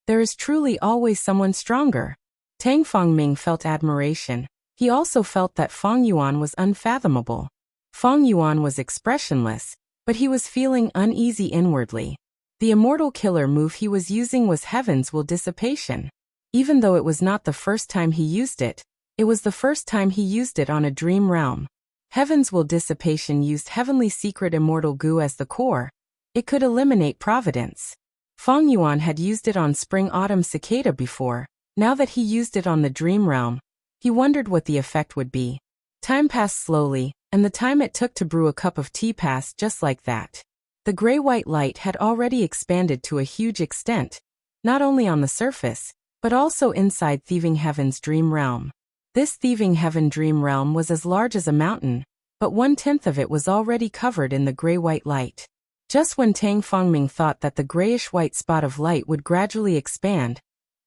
There is truly always someone stronger. Tang Fengming felt admiration. He also felt that Feng Yuan was unfathomable. Feng Yuan was expressionless, but he was feeling uneasy inwardly. The immortal killer move he was using was Heaven's Will Dissipation. Even though it was not the first time he used it, it was the first time he used it on a dream realm. Heaven's Will Dissipation used heavenly secret immortal goo as the core. It could eliminate providence. Feng Yuan had used it on spring-autumn cicada before. Now that he used it on the dream realm, he wondered what the effect would be. Time passed slowly, and the time it took to brew a cup of tea passed just like that. The gray-white light had already expanded to a huge extent, not only on the surface, but also inside Thieving Heaven's dream realm. This Thieving Heaven dream realm was as large as a mountain, but 1/10 of it was already covered in the gray-white light. Just when Tang Fengming thought that the grayish-white spot of light would gradually expand,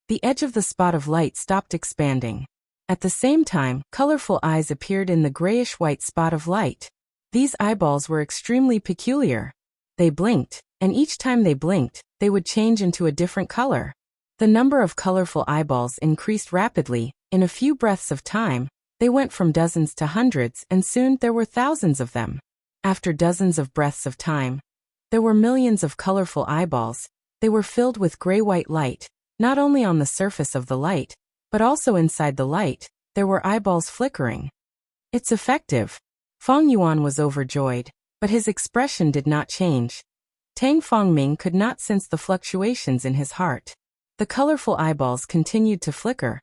the edge of the spot of light stopped expanding. At the same time, colorful eyes appeared in the grayish-white spot of light. These eyeballs were extremely peculiar. They blinked, and each time they blinked, they would change into a different color. The number of colorful eyeballs increased rapidly. In a few breaths of time, they went from dozens to hundreds, and soon there were thousands of them. After dozens of breaths of time, there were millions of colorful eyeballs. They were filled with gray-white light, not only on the surface of the light, but also inside the light. There were eyeballs flickering. It's effective. Feng Yuan was overjoyed, but his expression did not change. Tang Fengming could not sense the fluctuations in his heart. The colorful eyeballs continued to flicker.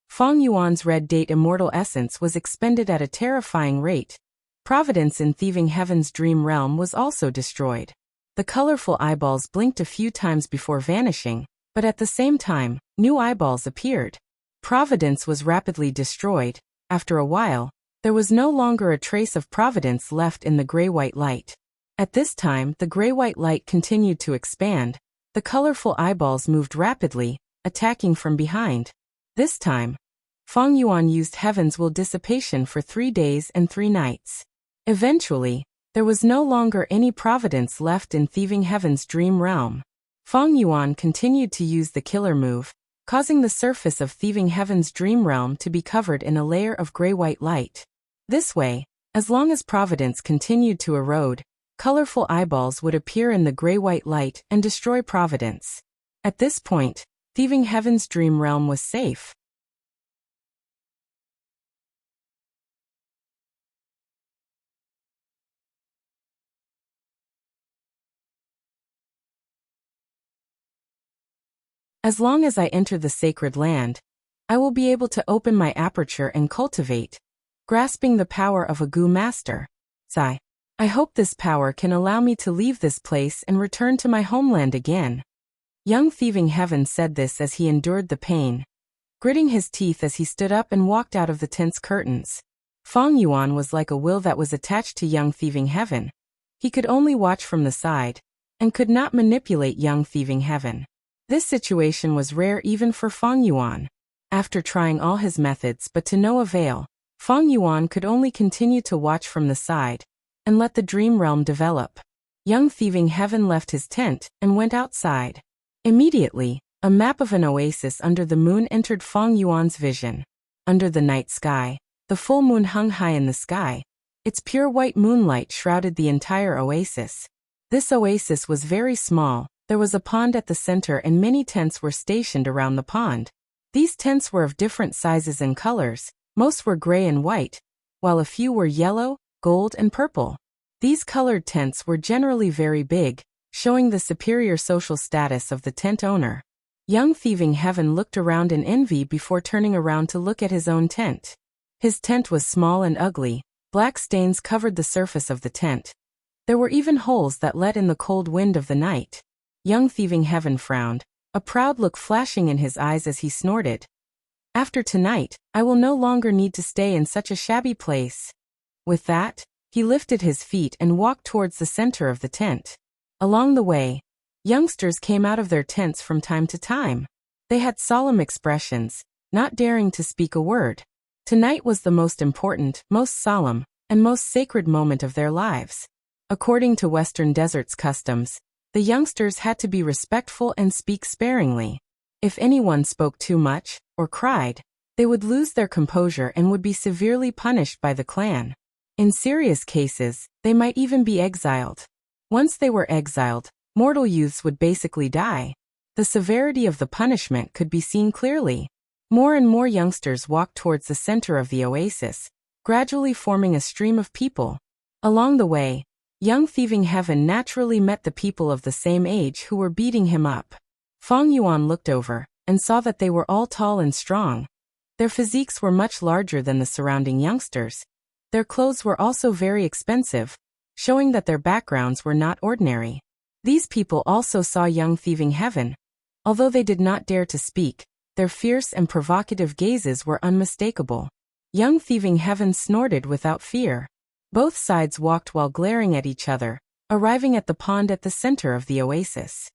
Feng Yuan's red date immortal essence was expended at a terrifying rate. Providence in Thieving Heaven's dream realm was also destroyed. The colorful eyeballs blinked a few times before vanishing, but at the same time, new eyeballs appeared. Providence was rapidly destroyed. After a while, there was no longer a trace of providence left in the gray-white light. At this time, the gray-white light continued to expand. The colorful eyeballs moved rapidly, attacking from behind. This time, Feng Yuan used Heaven's Will Dissipation for 3 days and 3 nights. Eventually, there was no longer any providence left in Thieving Heaven's dream realm. Feng Yuan continued to use the killer move, causing the surface of Thieving Heaven's dream realm to be covered in a layer of gray-white light. This way, as long as providence continued to erode, colorful eyeballs would appear in the gray-white light and destroy providence. At this point, Thieving Heaven's dream realm was safe. As long as I enter the sacred land, I will be able to open my aperture and cultivate, grasping the power of a Gu master. Sigh. I hope this power can allow me to leave this place and return to my homeland again. Young Thieving Heaven said this as he endured the pain, gritting his teeth as he stood up and walked out of the tent's curtains. Feng Yuan was like a will that was attached to Young Thieving Heaven. He could only watch from the side, and could not manipulate Young Thieving Heaven. This situation was rare even for Feng Yuan. After trying all his methods but to no avail, Feng Yuan could only continue to watch from the side, and let the dream realm develop. Young Thieving Heaven left his tent and went outside. Immediately, a map of an oasis under the moon entered Feng Yuan's vision. Under the night sky, the full moon hung high in the sky. Its pure white moonlight shrouded the entire oasis. This oasis was very small. There was a pond at the center and many tents were stationed around the pond. These tents were of different sizes and colors. Most were gray and white, while a few were yellow, gold, and purple. These colored tents were generally very big, showing the superior social status of the tent owner. Young Thieving Heaven looked around in envy before turning around to look at his own tent. His tent was small and ugly. Black stains covered the surface of the tent. There were even holes that let in the cold wind of the night. Young Thieving Heaven frowned, a proud look flashing in his eyes as he snorted. After tonight, I will no longer need to stay in such a shabby place. With that, he lifted his feet and walked towards the center of the tent. Along the way, youngsters came out of their tents from time to time. They had solemn expressions, not daring to speak a word. Tonight was the most important, most solemn, and most sacred moment of their lives. According to Western Desert's customs, the youngsters had to be respectful and speak sparingly. If anyone spoke too much, or cried, they would lose their composure and would be severely punished by the clan. In serious cases, they might even be exiled. Once they were exiled, mortal youths would basically die. The severity of the punishment could be seen clearly. More and more youngsters walked towards the center of the oasis, gradually forming a stream of people. Along the way, Young Thieving Heaven naturally met the people of the same age who were beating him up. Fong Yuan looked over, and saw that they were all tall and strong. Their physiques were much larger than the surrounding youngsters. Their clothes were also very expensive, showing that their backgrounds were not ordinary. These people also saw Young Thieving Heaven. Although they did not dare to speak, their fierce and provocative gazes were unmistakable. Young Thieving Heaven snorted without fear. Both sides walked while glaring at each other, arriving at the pond at the center of the oasis.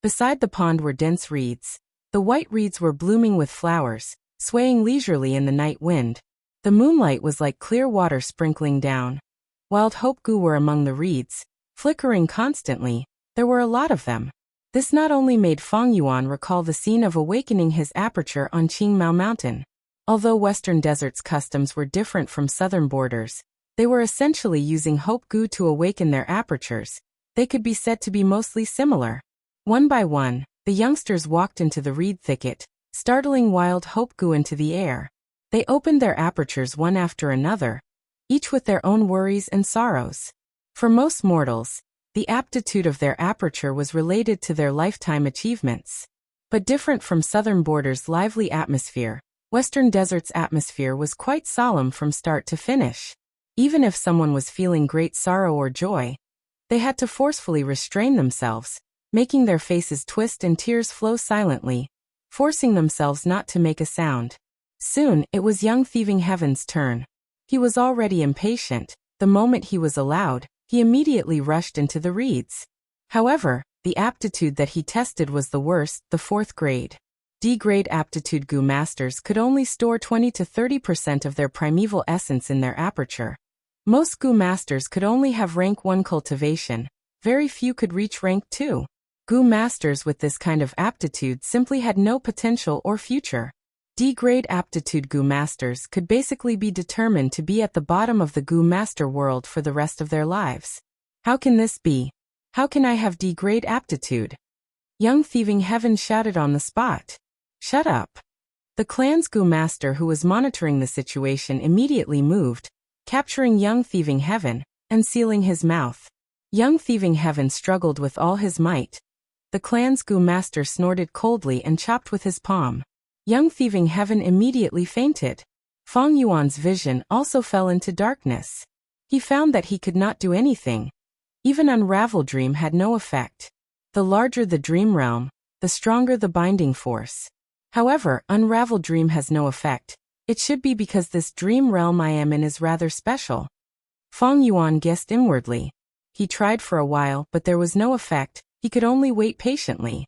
Beside the pond were dense reeds. The white reeds were blooming with flowers, swaying leisurely in the night wind. The moonlight was like clear water sprinkling down. Wild hope goo were among the reeds, flickering constantly. There were a lot of them. This not only made Fong Yuan recall the scene of awakening his aperture on Qingmao Mountain. Although Western Desert's customs were different from southern borders, they were essentially using hope goo to awaken their apertures. They could be said to be mostly similar. One by one, the youngsters walked into the reed thicket, startling wild hope goo into the air. They opened their apertures one after another, each with their own worries and sorrows. For most mortals, the aptitude of their aperture was related to their lifetime achievements. But different from southern borders' lively atmosphere, Western Desert's atmosphere was quite solemn from start to finish. Even if someone was feeling great sorrow or joy, they had to forcefully restrain themselves, making their faces twist and tears flow silently, forcing themselves not to make a sound. Soon, it was Young Thieving Heaven's turn. He was already impatient. The moment he was allowed, he immediately rushed into the reeds. However, the aptitude that he tested was the worst, the 4th grade. D-grade aptitude goo masters could only store 20 to 30% of their primeval essence in their aperture. Most goo masters could only have rank 1 cultivation. Very few could reach rank 2. Goo masters with this kind of aptitude simply had no potential or future. D-grade aptitude goo masters could basically be determined to be at the bottom of the goo master world for the rest of their lives. How can this be? How can I have D-grade aptitude? Young Thieving Heaven shouted on the spot. Shut up. The clan's goo master who was monitoring the situation immediately moved, capturing Young Thieving Heaven, and sealing his mouth. Young Thieving Heaven struggled with all his might. The clan's goo master snorted coldly and chopped with his palm. Young Thieving Heaven immediately fainted. Fong Yuan's vision also fell into darkness. He found that he could not do anything. Even Unravel Dream had no effect. The larger the dream realm, the stronger the binding force. However, Unravel Dream has no effect. It should be because this dream realm I am in is rather special. Fong Yuan guessed inwardly. He tried for a while, but there was no effect. He could only wait patiently.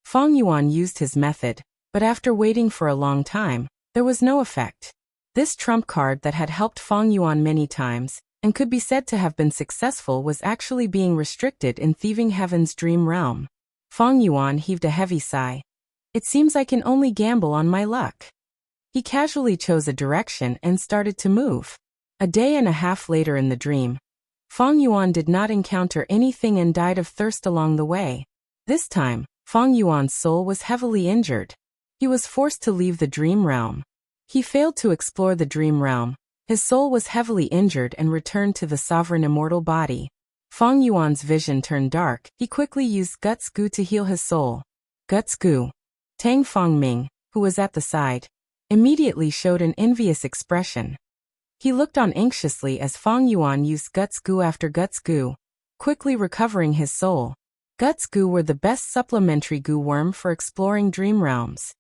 Fong Yuan used his method, but after waiting for a long time, there was no effect. This trump card that had helped Fong Yuan many times, and could be said to have been successful, was actually being restricted in Thieving Heaven's dream realm. Fong Yuan heaved a heavy sigh. It seems I can only gamble on my luck. He casually chose a direction and started to move. A day and a half later in the dream, Fong Yuan did not encounter anything and died of thirst along the way. This time, Fong Yuan's soul was heavily injured. He was forced to leave the dream realm. He failed to explore the dream realm. His soul was heavily injured and returned to the sovereign immortal body. Feng Yuan's vision turned dark. He quickly used Guts Gu to heal his soul. Guts Gu. Tang Fengming, who was at the side, immediately showed an envious expression. He looked on anxiously as Feng Yuan used Guts Gu after Guts Gu, quickly recovering his soul. Guts Gu were the best supplementary Gu worm for exploring dream realms.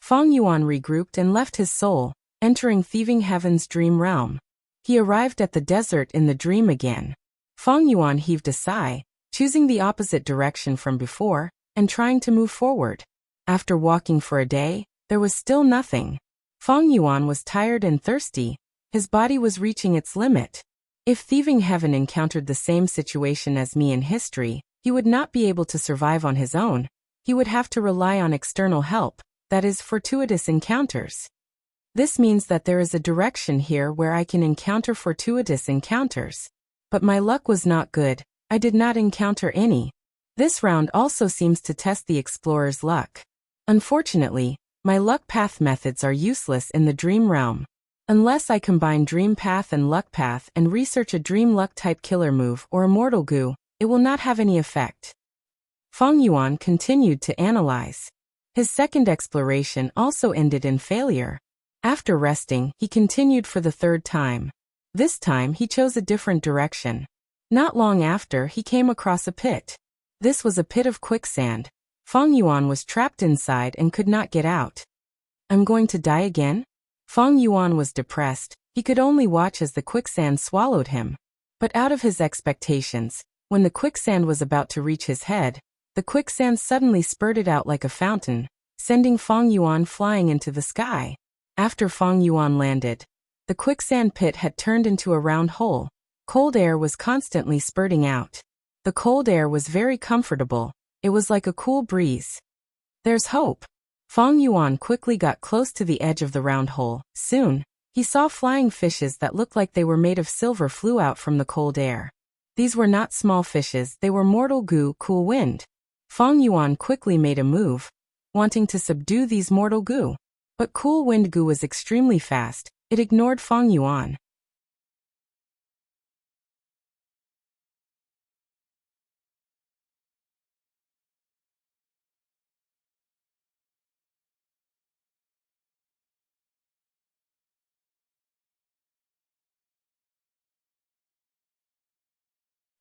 Feng Yuan regrouped and left his soul, entering Thieving Heaven's dream realm. He arrived at the desert in the dream again. Feng Yuan heaved a sigh, choosing the opposite direction from before, and trying to move forward. After walking for a day, there was still nothing. Feng Yuan was tired and thirsty. His body was reaching its limit. If Thieving Heaven encountered the same situation as me in history, he would not be able to survive on his own. He would have to rely on external help, that is, fortuitous encounters. This means that there is a direction here where I can encounter fortuitous encounters. But my luck was not good. I did not encounter any. This round also seems to test the explorer's luck. Unfortunately, my luck path methods are useless in the dream realm. Unless I combine Dream Path and Luck Path and research a Dream Luck type killer move or Immortal Goo, it will not have any effect. Feng Yuan continued to analyze. His second exploration also ended in failure. After resting, he continued for the third time. This time he chose a different direction. Not long after, he came across a pit. This was a pit of quicksand. Feng Yuan was trapped inside and could not get out. I'm going to die again? Feng Yuan was depressed. He could only watch as the quicksand swallowed him. But out of his expectations, when the quicksand was about to reach his head, the quicksand suddenly spurted out like a fountain, sending Feng Yuan flying into the sky. After Feng Yuan landed, the quicksand pit had turned into a round hole. Cold air was constantly spurting out. The cold air was very comfortable. It was like a cool breeze. There's hope. Feng Yuan quickly got close to the edge of the round hole. Soon, he saw flying fishes that looked like they were made of silver flew out from the cold air. These were not small fishes, they were Mortal Goo, Cool Wind. Feng Yuan quickly made a move, wanting to subdue these Mortal Goo. But Cool Wind Goo was extremely fast. It ignored Feng Yuan.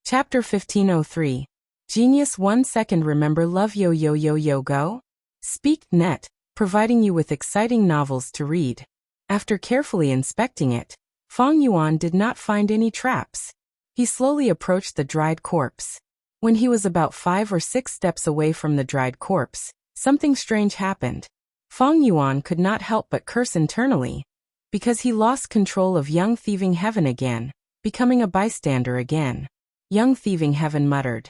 Chapter 1503. Genius 1 second. Remember love yo yo yo yo go? Speak net, providing you with exciting novels to read. After carefully inspecting it, Feng Yuan did not find any traps. He slowly approached the dried corpse. When he was about 5 or 6 steps away from the dried corpse, something strange happened. Feng Yuan could not help but curse internally, because he lost control of young Thieving Heaven again, becoming a bystander again. Young Thieving Heaven muttered.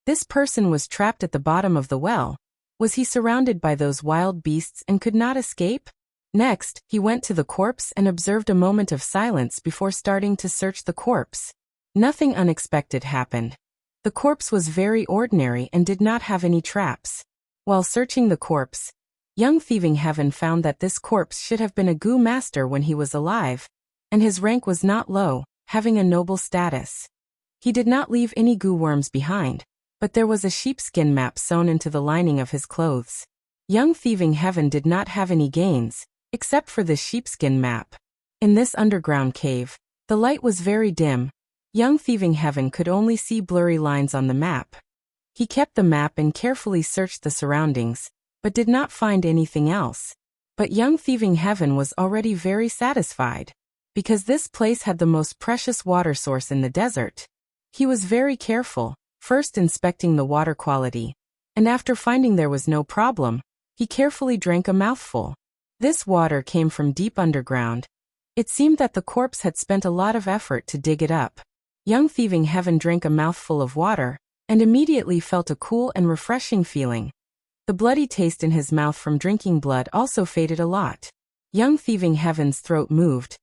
This person was trapped at the bottom of the well. Was he surrounded by those wild beasts and could not escape? Next, he went to the corpse and observed a moment of silence before starting to search the corpse. Nothing unexpected happened. The corpse was very ordinary and did not have any traps. While searching the corpse, young Thieving Heaven found that this corpse should have been a Goo master when he was alive, and his rank was not low, having a noble status. He did not leave any Goo worms behind, but there was a sheepskin map sewn into the lining of his clothes. Young Thieving Heaven did not have any gains, except for this sheepskin map. In this underground cave, the light was very dim. Young Thieving Heaven could only see blurry lines on the map. He kept the map and carefully searched the surroundings, but did not find anything else. But young Thieving Heaven was already very satisfied, because this place had the most precious water source in the desert. He was very careful, first inspecting the water quality, and after finding there was no problem, he carefully drank a mouthful. This water came from deep underground. It seemed that the corpse had spent a lot of effort to dig it up. Young Thieving Heaven drank a mouthful of water, and immediately felt a cool and refreshing feeling. The bloody taste in his mouth from drinking blood also faded a lot. Young Thieving Heaven's throat moved.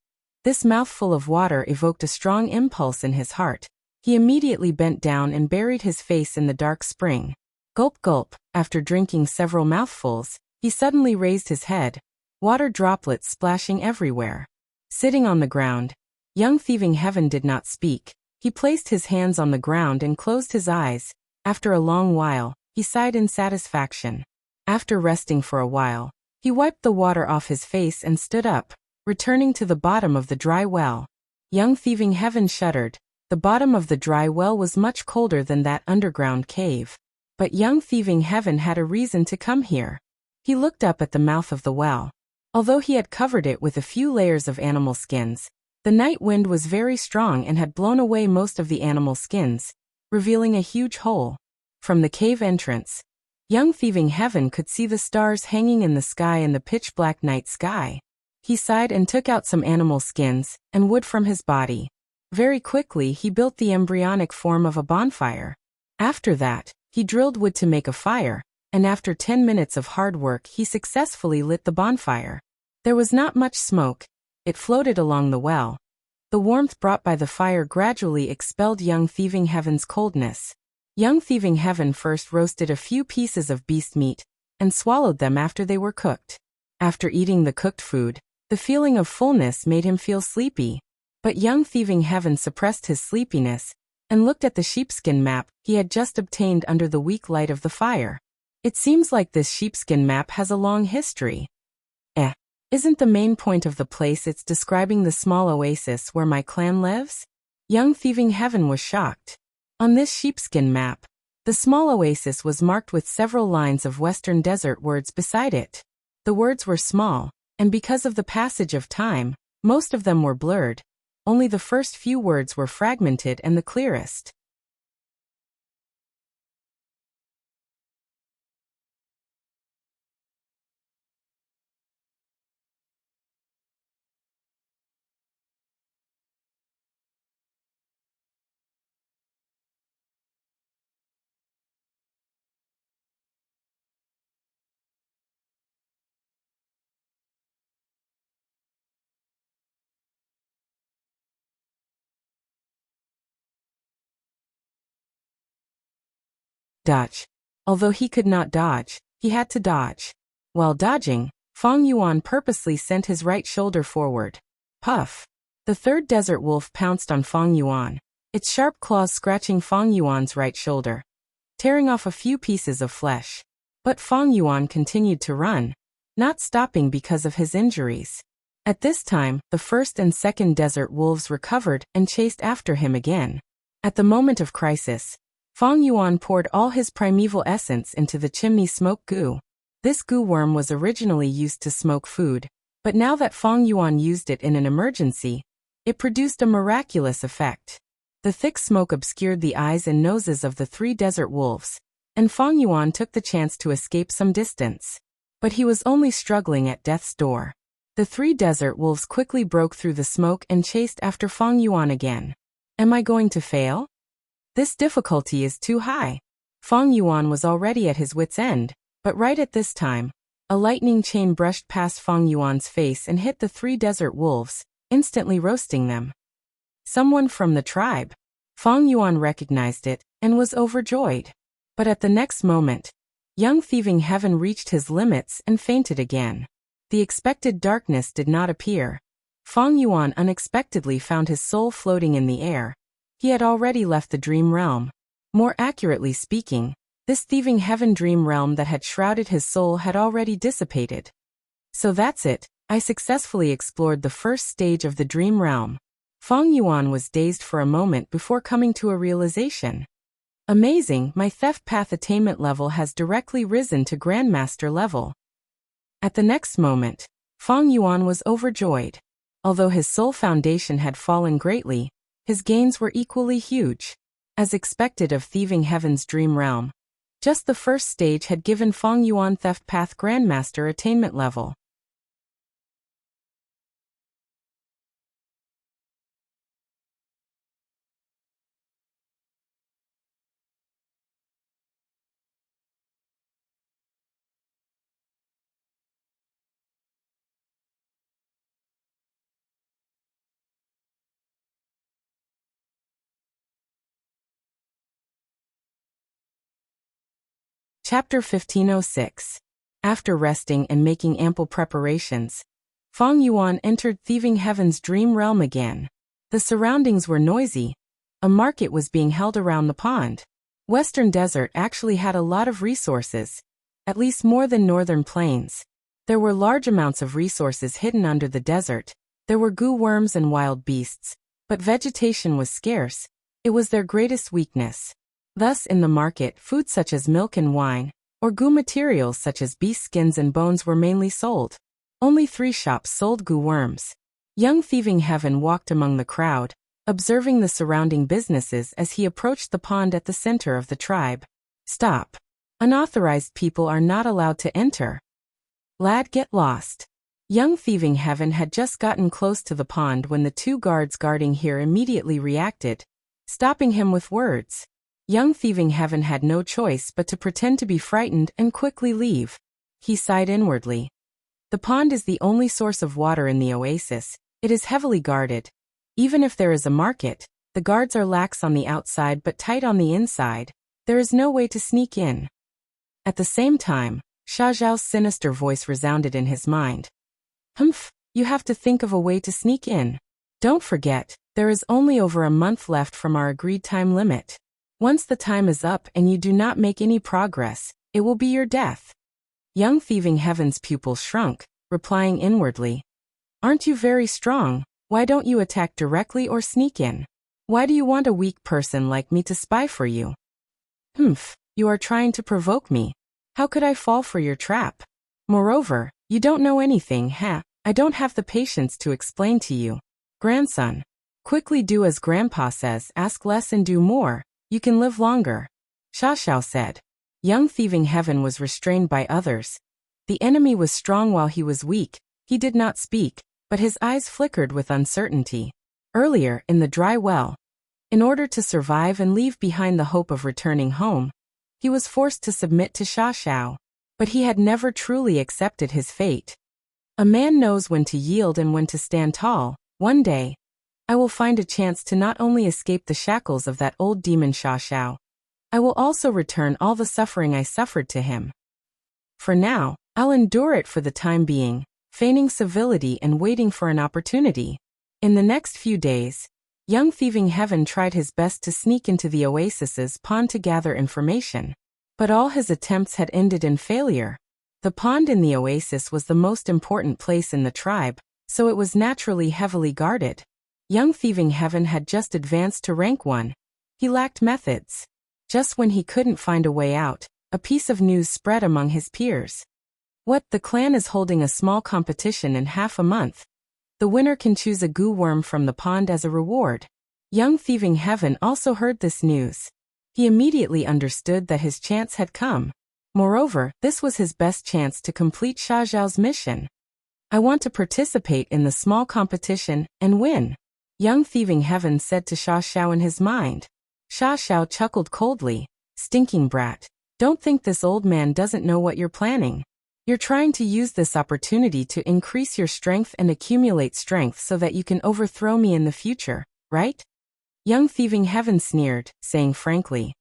This mouthful of water evoked a strong impulse in his heart. He immediately bent down and buried his face in the dark spring. Gulp gulp, after drinking several mouthfuls, he suddenly raised his head. water droplets splashing everywhere. Sitting on the ground, young thieving Heaven did not speak. He placed his hands on the ground and closed his eyes. After a long while, he sighed in satisfaction. After resting for a while, he wiped the water off his face and stood up, returning to the bottom of the dry well. Young thieving Heaven shuddered. The bottom of the dry well was much colder than that underground cave. But young thieving Heaven had a reason to come here. He looked up at the mouth of the well. Although he had covered it with a few layers of animal skins, the night wind was very strong and had blown away most of the animal skins, revealing a huge hole. From the cave entrance, young thieving Heaven could see the stars hanging in the sky in the pitch-black night sky. He sighed and took out some animal skins and wood from his body. Very quickly he built the embryonic form of a bonfire. After that, he drilled wood to make a fire, and after 10 minutes of hard work he successfully lit the bonfire. There was not much smoke. It floated along the well. The warmth brought by the fire gradually expelled young thieving Heaven's coldness. Young thieving Heaven first roasted a few pieces of beast meat, and swallowed them after they were cooked. After eating the cooked food, the feeling of fullness made him feel sleepy. But young thieving Heaven suppressed his sleepiness, and looked at the sheepskin map he had just obtained under the weak light of the fire. It seems like this sheepskin map has a long history. Isn't the main point of the place it's describing the small oasis where my clan lives? Young thieving Heaven was shocked. On this sheepskin map, the small oasis was marked with several lines of Western Desert words beside it. The words were small, and because of the passage of time, most of them were blurred. Only the first few words were fragmented and the clearest. Dodge. Although he could not dodge, he had to dodge. While dodging, Fong Yuan purposely sent his right shoulder forward. Puff! The third desert wolf pounced on Fong Yuan, its sharp claws scratching Fong Yuan's right shoulder, tearing off a few pieces of flesh. But Fong Yuan continued to run, not stopping because of his injuries. At this time, the first and second desert wolves recovered and chased after him again. At the moment of crisis, Fong Yuan poured all his primeval essence into the chimney smoke goo. This goo worm was originally used to smoke food, but now that Fong Yuan used it in an emergency, it produced a miraculous effect. The thick smoke obscured the eyes and noses of the 3 desert wolves, and Fong Yuan took the chance to escape some distance. But he was only struggling at death's door. The 3 desert wolves quickly broke through the smoke and chased after Fong Yuan again. Am I going to fail? This difficulty is too high. Fong Yuan was already at his wit's end, but right at this time, a lightning chain brushed past Fong Yuan's face and hit the 3 desert wolves, instantly roasting them. Someone from the tribe. Fong Yuan recognized it and was overjoyed. But at the next moment, young thieving Heaven reached his limits and fainted again. The expected darkness did not appear. Fong Yuan unexpectedly found his soul floating in the air. He had already left the dream realm. More accurately speaking, this thieving Heaven dream realm that had shrouded his soul had already dissipated. So that's it, I successfully explored the first stage of the dream realm. Fong Yuan was dazed for a moment before coming to a realization. Amazing, my theft path attainment level has directly risen to Grandmaster level. At the next moment, Fong Yuan was overjoyed. Although his soul foundation had fallen greatly, his gains were equally huge. As expected of thieving Heaven's dream realm, just the first stage had given Fong Yuan theft path Grandmaster attainment level. Chapter 1506. After resting and making ample preparations, Feng Yuan entered Thieving Heaven's dream realm again. The surroundings were noisy. A market was being held around the pond. Western Desert actually had a lot of resources, at least more than Northern Plains. There were large amounts of resources hidden under the desert. There were goo worms and wild beasts, but vegetation was scarce. It was their greatest weakness. Thus, in the market, food such as milk and wine, or goo materials such as beast skins and bones were mainly sold. Only 3 shops sold goo worms. Young Thieving Heaven walked among the crowd, observing the surrounding businesses as he approached the pond at the center of the tribe. Stop. Unauthorized people are not allowed to enter. Lad, get lost. Young Thieving Heaven had just gotten close to the pond when the 2 guards guarding here immediately reacted, stopping him with words. Young Thieving Heaven had no choice but to pretend to be frightened and quickly leave. He sighed inwardly. The pond is the only source of water in the oasis. It is heavily guarded. Even if there is a market, the guards are lax on the outside but tight on the inside. There is no way to sneak in. At the same time, Sha Zhao's sinister voice resounded in his mind. Humph, you have to think of a way to sneak in. Don't forget, there is only over a month left from our agreed time limit. Once the time is up and you do not make any progress, it will be your death. Young Thieving Heaven's pupils shrunk, replying inwardly. Aren't you very strong? Why don't you attack directly or sneak in? Why do you want a weak person like me to spy for you? Humph, you are trying to provoke me. How could I fall for your trap? Moreover, you don't know anything, huh? I don't have the patience to explain to you. Grandson, quickly do as Grandpa says, ask less and do more. You can live longer. Sha Xiao said. Young Thieving Heaven was restrained by others. The enemy was strong while he was weak. He did not speak, but his eyes flickered with uncertainty. Earlier, in the dry well, in order to survive and leave behind the hope of returning home, he was forced to submit to Sha Xiao, but he had never truly accepted his fate. A man knows when to yield and when to stand tall. One day, I will find a chance to not only escape the shackles of that old demon Sha Xiao, I will also return all the suffering I suffered to him. For now, I'll endure it for the time being, feigning civility and waiting for an opportunity. In the next few days, Young Thieving Heaven tried his best to sneak into the oasis's pond to gather information. But all his attempts had ended in failure. The pond in the oasis was the most important place in the tribe, so it was naturally heavily guarded. Young Thieving Heaven had just advanced to rank 1. He lacked methods. Just when he couldn't find a way out, a piece of news spread among his peers. What? The clan is holding a small competition in half a month. The winner can choose a goo worm from the pond as a reward. Young Thieving Heaven also heard this news. He immediately understood that his chance had come. Moreover, this was his best chance to complete Sha Zhao's mission. I want to participate in the small competition and win, Young Thieving Heaven said to Sha Xiao in his mind. Sha Xiao chuckled coldly. Stinking brat. Don't think this old man doesn't know what you're planning. You're trying to use this opportunity to increase your strength and accumulate strength so that you can overthrow me in the future, right? Young Thieving Heaven sneered, saying frankly.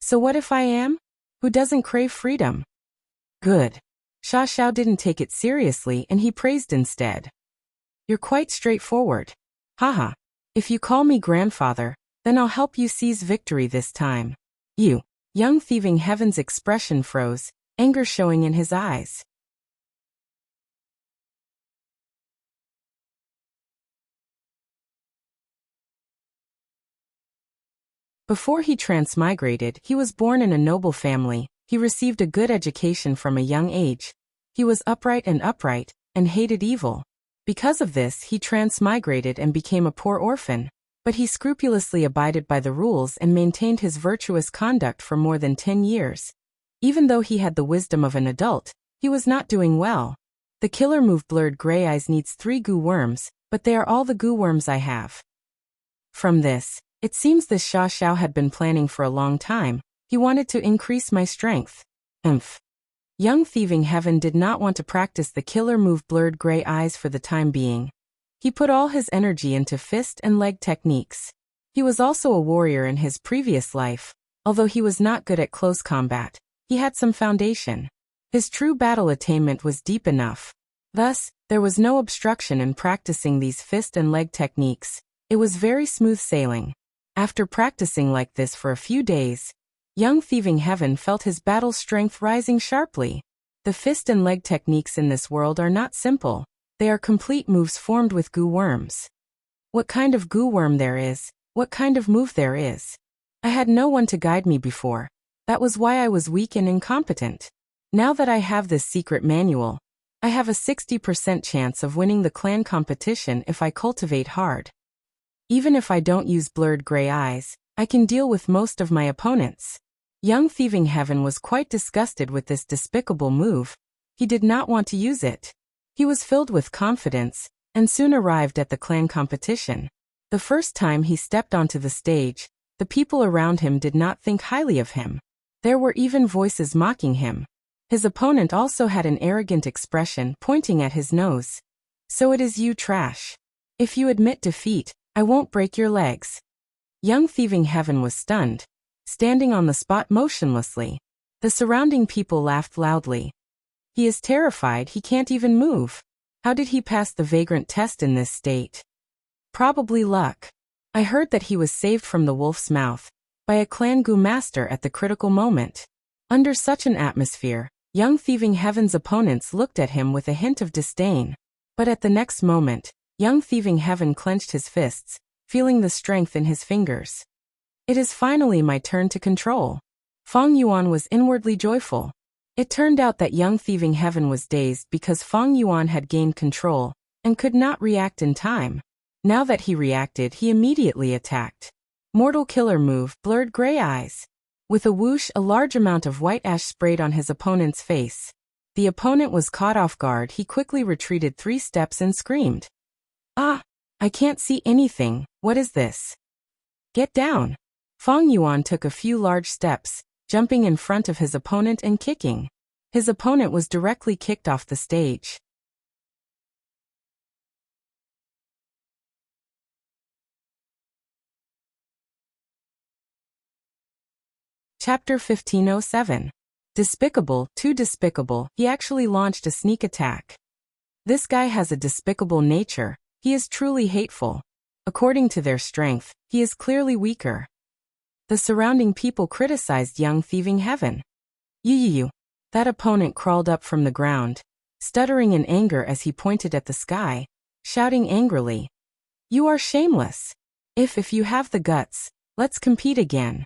So what if I am? Who doesn't crave freedom? Good. Sha Xiao didn't take it seriously and he praised instead. You're quite straightforward. Haha. If you call me grandfather, then I'll help you seize victory this time. You. Young Thieving Heaven's expression froze, anger showing in his eyes. Before he transmigrated, he was born in a noble family. He received a good education from a young age. He was upright and hated evil. Because of this, he transmigrated and became a poor orphan. But he scrupulously abided by the rules and maintained his virtuous conduct for more than 10 years. Even though he had the wisdom of an adult, he was not doing well. The killer move Blurred Gray Eyes needs 3 goo worms, but they are all the goo worms I have. From this, it seems this Sha Xiao had been planning for a long time. He wanted to increase my strength. Young Thieving Heaven did not want to practice the killer move Blurred Gray Eyes for the time being. He put all his energy into fist and leg techniques. He was also a warrior in his previous life. Although he was not good at close combat, he had some foundation. His true battle attainment was deep enough. Thus, there was no obstruction in practicing these fist and leg techniques. It was very smooth sailing. After practicing like this for a few days, young Thieving Heaven felt his battle strength rising sharply. The fist and leg techniques in this world are not simple. They are complete moves formed with goo worms. What kind of goo worm there is, what kind of move there is. I had no one to guide me before. That was why I was weak and incompetent. Now that I have this secret manual, I have a 60% chance of winning the clan competition if I cultivate hard. Even if I don't use blurred gray eyes, I can deal with most of my opponents. Young Thieving Heaven was quite disgusted with this despicable move. He did not want to use it. He was filled with confidence, and soon arrived at the clan competition. The first time he stepped onto the stage, the people around him did not think highly of him. There were even voices mocking him. His opponent also had an arrogant expression pointing at his nose. So it is you, trash. If you admit defeat, I won't break your legs. Young Thieving Heaven was stunned, standing on the spot motionlessly. The surrounding people laughed loudly. He is terrified, he can't even move. How did he pass the vagrant test in this state? Probably luck. I heard that he was saved from the wolf's mouth by a clan goo master at the critical moment. Under such an atmosphere, young Thieving Heaven's opponents looked at him with a hint of disdain. But at the next moment, young Thieving Heaven clenched his fists, feeling the strength in his fingers. It is finally my turn to control. Feng Yuan was inwardly joyful. It turned out that young Thieving Heaven was dazed because Feng Yuan had gained control and could not react in time. Now that he reacted, he immediately attacked. Mortal killer move, blurred gray eyes. With a whoosh, a large amount of white ash sprayed on his opponent's face. The opponent was caught off guard. He quickly retreated 3 steps and screamed. Ah! I can't see anything, what is this? Get down! Feng Yuan took a few large steps, jumping in front of his opponent and kicking. His opponent was directly kicked off the stage. Chapter 1507. Despicable, too despicable, he actually launched a sneak attack. This guy has a despicable nature, he is truly hateful. According to their strength, he is clearly weaker. The surrounding people criticized young Thieving Heaven. You. That opponent crawled up from the ground, stuttering in anger as he pointed at the sky, shouting angrily. You are shameless. If you have the guts, let's compete again.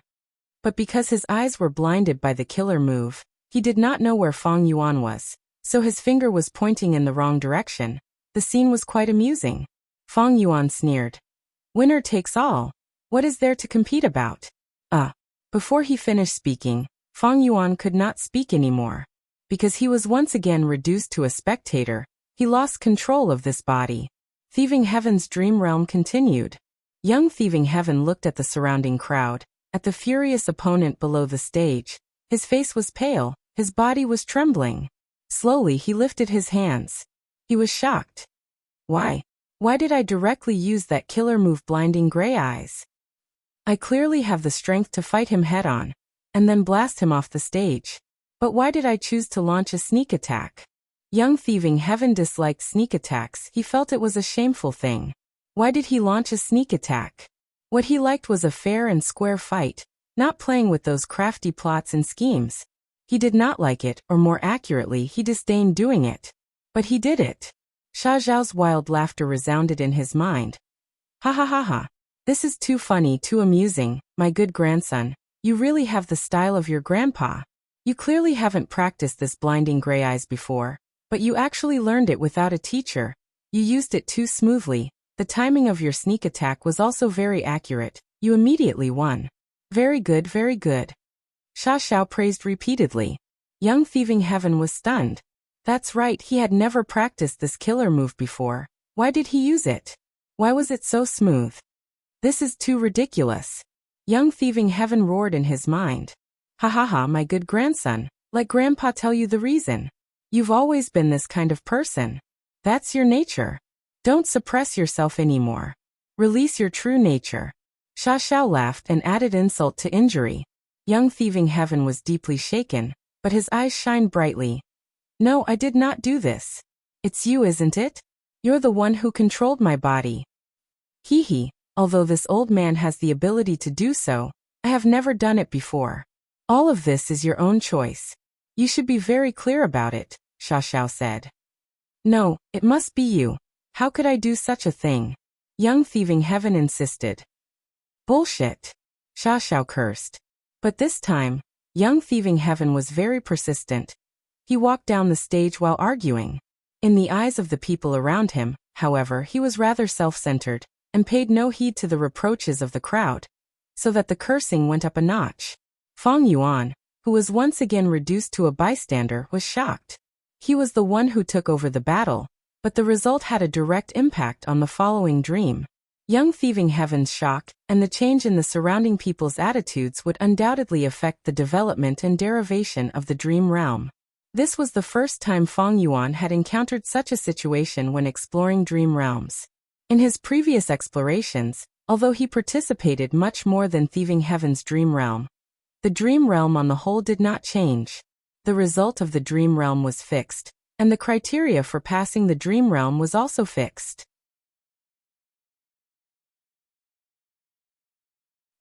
But because his eyes were blinded by the killer move, he did not know where Feng Yuan was, so his finger was pointing in the wrong direction. The scene was quite amusing. Feng Yuan sneered. Winner takes all. What is there to compete about? Before he finished speaking, Feng Yuan could not speak anymore. Because he was once again reduced to a spectator, he lost control of this body. Thieving Heaven's dream realm continued. Young Thieving Heaven looked at the surrounding crowd, at the furious opponent below the stage. His face was pale, his body was trembling. Slowly he lifted his hands. He was shocked. Why? Why did I directly use that killer move, blinding gray eyes? I clearly have the strength to fight him head-on, and then blast him off the stage. But why did I choose to launch a sneak attack? Young Thieving Heaven disliked sneak attacks. He felt it was a shameful thing. Why did he launch a sneak attack? What he liked was a fair and square fight, not playing with those crafty plots and schemes. He did not like it, or more accurately, he disdained doing it. But he did it. Sha Zhao's wild laughter resounded in his mind. Ha ha ha ha. This is too funny, too amusing, my good grandson. You really have the style of your grandpa. You clearly haven't practiced this blinding gray eyes before, but you actually learned it without a teacher. You used it too smoothly. The timing of your sneak attack was also very accurate. You immediately won. Very good, very good. Sha Zhao praised repeatedly. Young Thieving Heaven was stunned. That's right, he had never practiced this killer move before. Why did he use it? Why was it so smooth? This is too ridiculous. Young Thieving Heaven roared in his mind. Ha ha ha, my good grandson, let grandpa tell you the reason. You've always been this kind of person. That's your nature. Don't suppress yourself anymore. Release your true nature. Sha Zhao laughed and added insult to injury. Young Thieving Heaven was deeply shaken, but his eyes shined brightly. No, I did not do this. It's you, isn't it? You're the one who controlled my body. Hee hee, although this old man has the ability to do so, I have never done it before. All of this is your own choice. You should be very clear about it, Xiao said. No, it must be you. How could I do such a thing? Young Thieving Heaven insisted. Bullshit. Xiao cursed. But this time, Young Thieving Heaven was very persistent. He walked down the stage while arguing. In the eyes of the people around him, however, he was rather self-centered, and paid no heed to the reproaches of the crowd, so that the cursing went up a notch. Fang Yuan, who was once again reduced to a bystander, was shocked. He was the one who took over the battle, but the result had a direct impact on the following dream. Young Thieving Heaven's shock, and the change in the surrounding people's attitudes would undoubtedly affect the development and derivation of the dream realm. This was the first time Fang Yuan had encountered such a situation when exploring dream realms. In his previous explorations, although he participated much more than Thieving Heaven's dream realm, the dream realm on the whole did not change. The result of the dream realm was fixed, and the criteria for passing the dream realm was also fixed.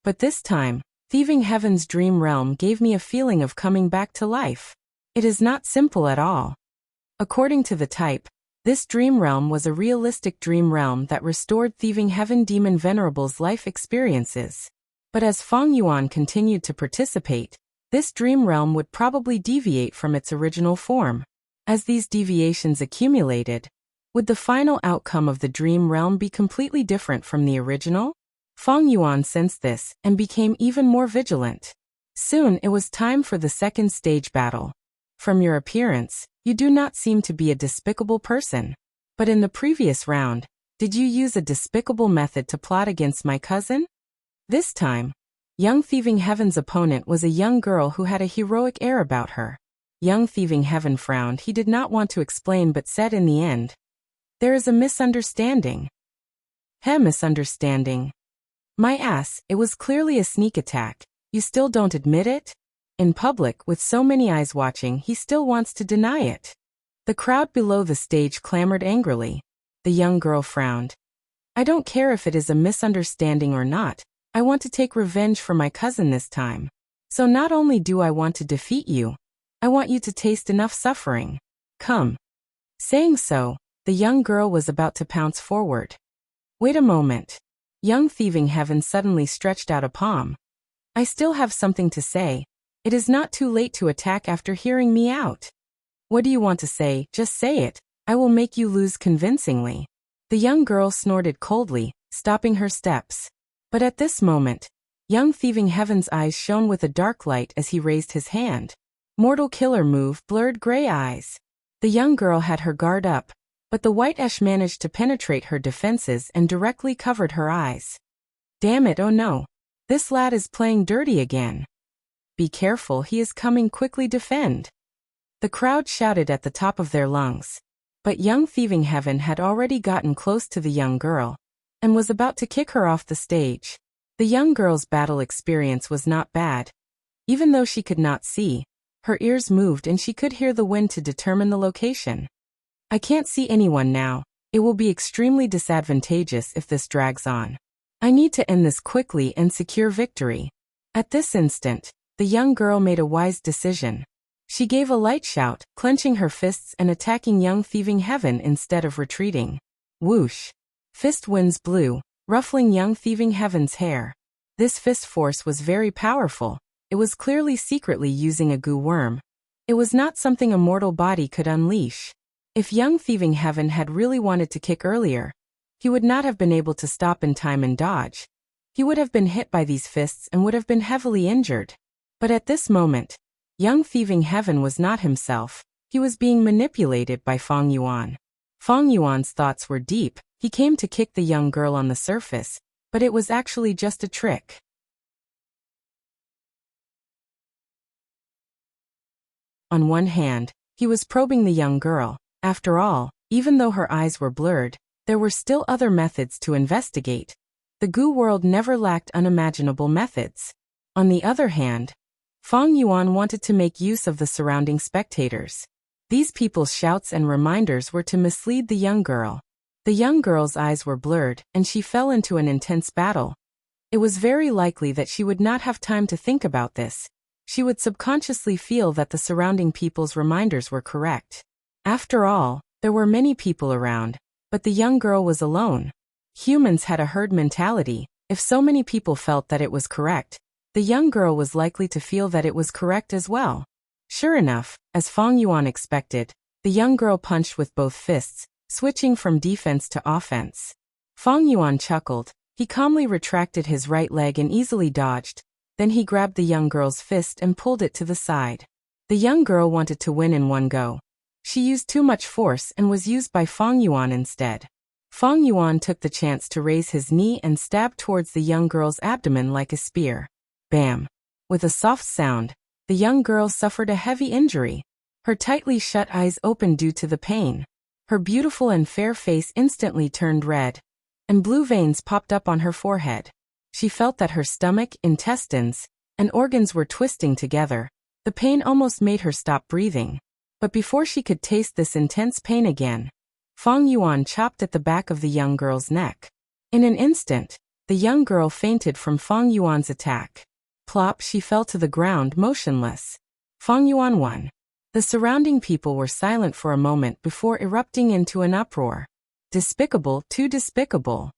But this time, Thieving Heaven's dream realm gave me a feeling of coming back to life. It is not simple at all. According to the type, this dream realm was a realistic dream realm that restored Thieving Heaven Demon Venerable's life experiences. But as Fang Yuan continued to participate, this dream realm would probably deviate from its original form. As these deviations accumulated, would the final outcome of the dream realm be completely different from the original? Fang Yuan sensed this and became even more vigilant. Soon it was time for the second stage battle. From your appearance, you do not seem to be a despicable person. But in the previous round, did you use a despicable method to plot against my cousin? This time, Young Thieving Heaven's opponent was a young girl who had a heroic air about her. Young Thieving Heaven frowned. He did not want to explain but said in the end, "There is a misunderstanding." Misunderstanding. My ass, it was clearly a sneak attack. You still don't admit it? In public, with so many eyes watching, he still wants to deny it. The crowd below the stage clamored angrily. The young girl frowned. I don't care if it is a misunderstanding or not. I want to take revenge for my cousin this time. So not only do I want to defeat you, I want you to taste enough suffering. Come. Saying so, the young girl was about to pounce forward. Wait a moment. Young Thieving Heaven suddenly stretched out a palm. I still have something to say. It is not too late to attack after hearing me out. What do you want to say? Just say it. I will make you lose convincingly. The young girl snorted coldly, stopping her steps. But at this moment, Young Thieving Heaven's eyes shone with a dark light as he raised his hand. Mortal killer move, blurred gray eyes. The young girl had her guard up, but the white ash managed to penetrate her defenses and directly covered her eyes. Damn it, oh no. This lad is playing dirty again. Be careful, he is coming, quickly defend. The crowd shouted at the top of their lungs. But Young Thieving Heaven had already gotten close to the young girl, and was about to kick her off the stage. The young girl's battle experience was not bad. Even though she could not see, her ears moved and she could hear the wind to determine the location. I can't see anyone now. It will be extremely disadvantageous if this drags on. I need to end this quickly and secure victory. At this instant, the young girl made a wise decision. She gave a light shout, clenching her fists and attacking Young Thieving Heaven instead of retreating. Whoosh! Fist winds blew, ruffling Young Thieving Heaven's hair. This fist force was very powerful. It was clearly secretly using a goo worm. It was not something a mortal body could unleash. If Young Thieving Heaven had really wanted to kick earlier, he would not have been able to stop in time and dodge. He would have been hit by these fists and would have been heavily injured. But at this moment, Young Thieving Heaven was not himself. He was being manipulated by Fang Yuan. Fang Yuan's thoughts were deep. He came to kick the young girl on the surface, but it was actually just a trick. On one hand, he was probing the young girl. After all, even though her eyes were blurred, there were still other methods to investigate. The goo world never lacked unimaginable methods. On the other hand, Fang Yuan wanted to make use of the surrounding spectators. These people's shouts and reminders were to mislead the young girl. The young girl's eyes were blurred, and she fell into an intense battle. It was very likely that she would not have time to think about this. She would subconsciously feel that the surrounding people's reminders were correct. After all, there were many people around, but the young girl was alone. Humans had a herd mentality. If so many people felt that it was correct, the young girl was likely to feel that it was correct as well. Sure enough, as Fang Yuan expected, the young girl punched with both fists, switching from defense to offense. Fang Yuan chuckled. He calmly retracted his right leg and easily dodged. Then he grabbed the young girl's fist and pulled it to the side. The young girl wanted to win in one go. She used too much force and was used by Fang Yuan instead. Fang Yuan took the chance to raise his knee and stab towards the young girl's abdomen like a spear. Bam! With a soft sound, the young girl suffered a heavy injury. Her tightly shut eyes opened due to the pain. Her beautiful and fair face instantly turned red, and blue veins popped up on her forehead. She felt that her stomach, intestines, and organs were twisting together. The pain almost made her stop breathing. But before she could taste this intense pain again, Fang Yuan chopped at the back of the young girl's neck. In an instant, the young girl fainted from Fang Yuan's attack. Plop, she fell to the ground motionless. Fang Yuan won. The surrounding people were silent for a moment before erupting into an uproar. Despicable, too despicable.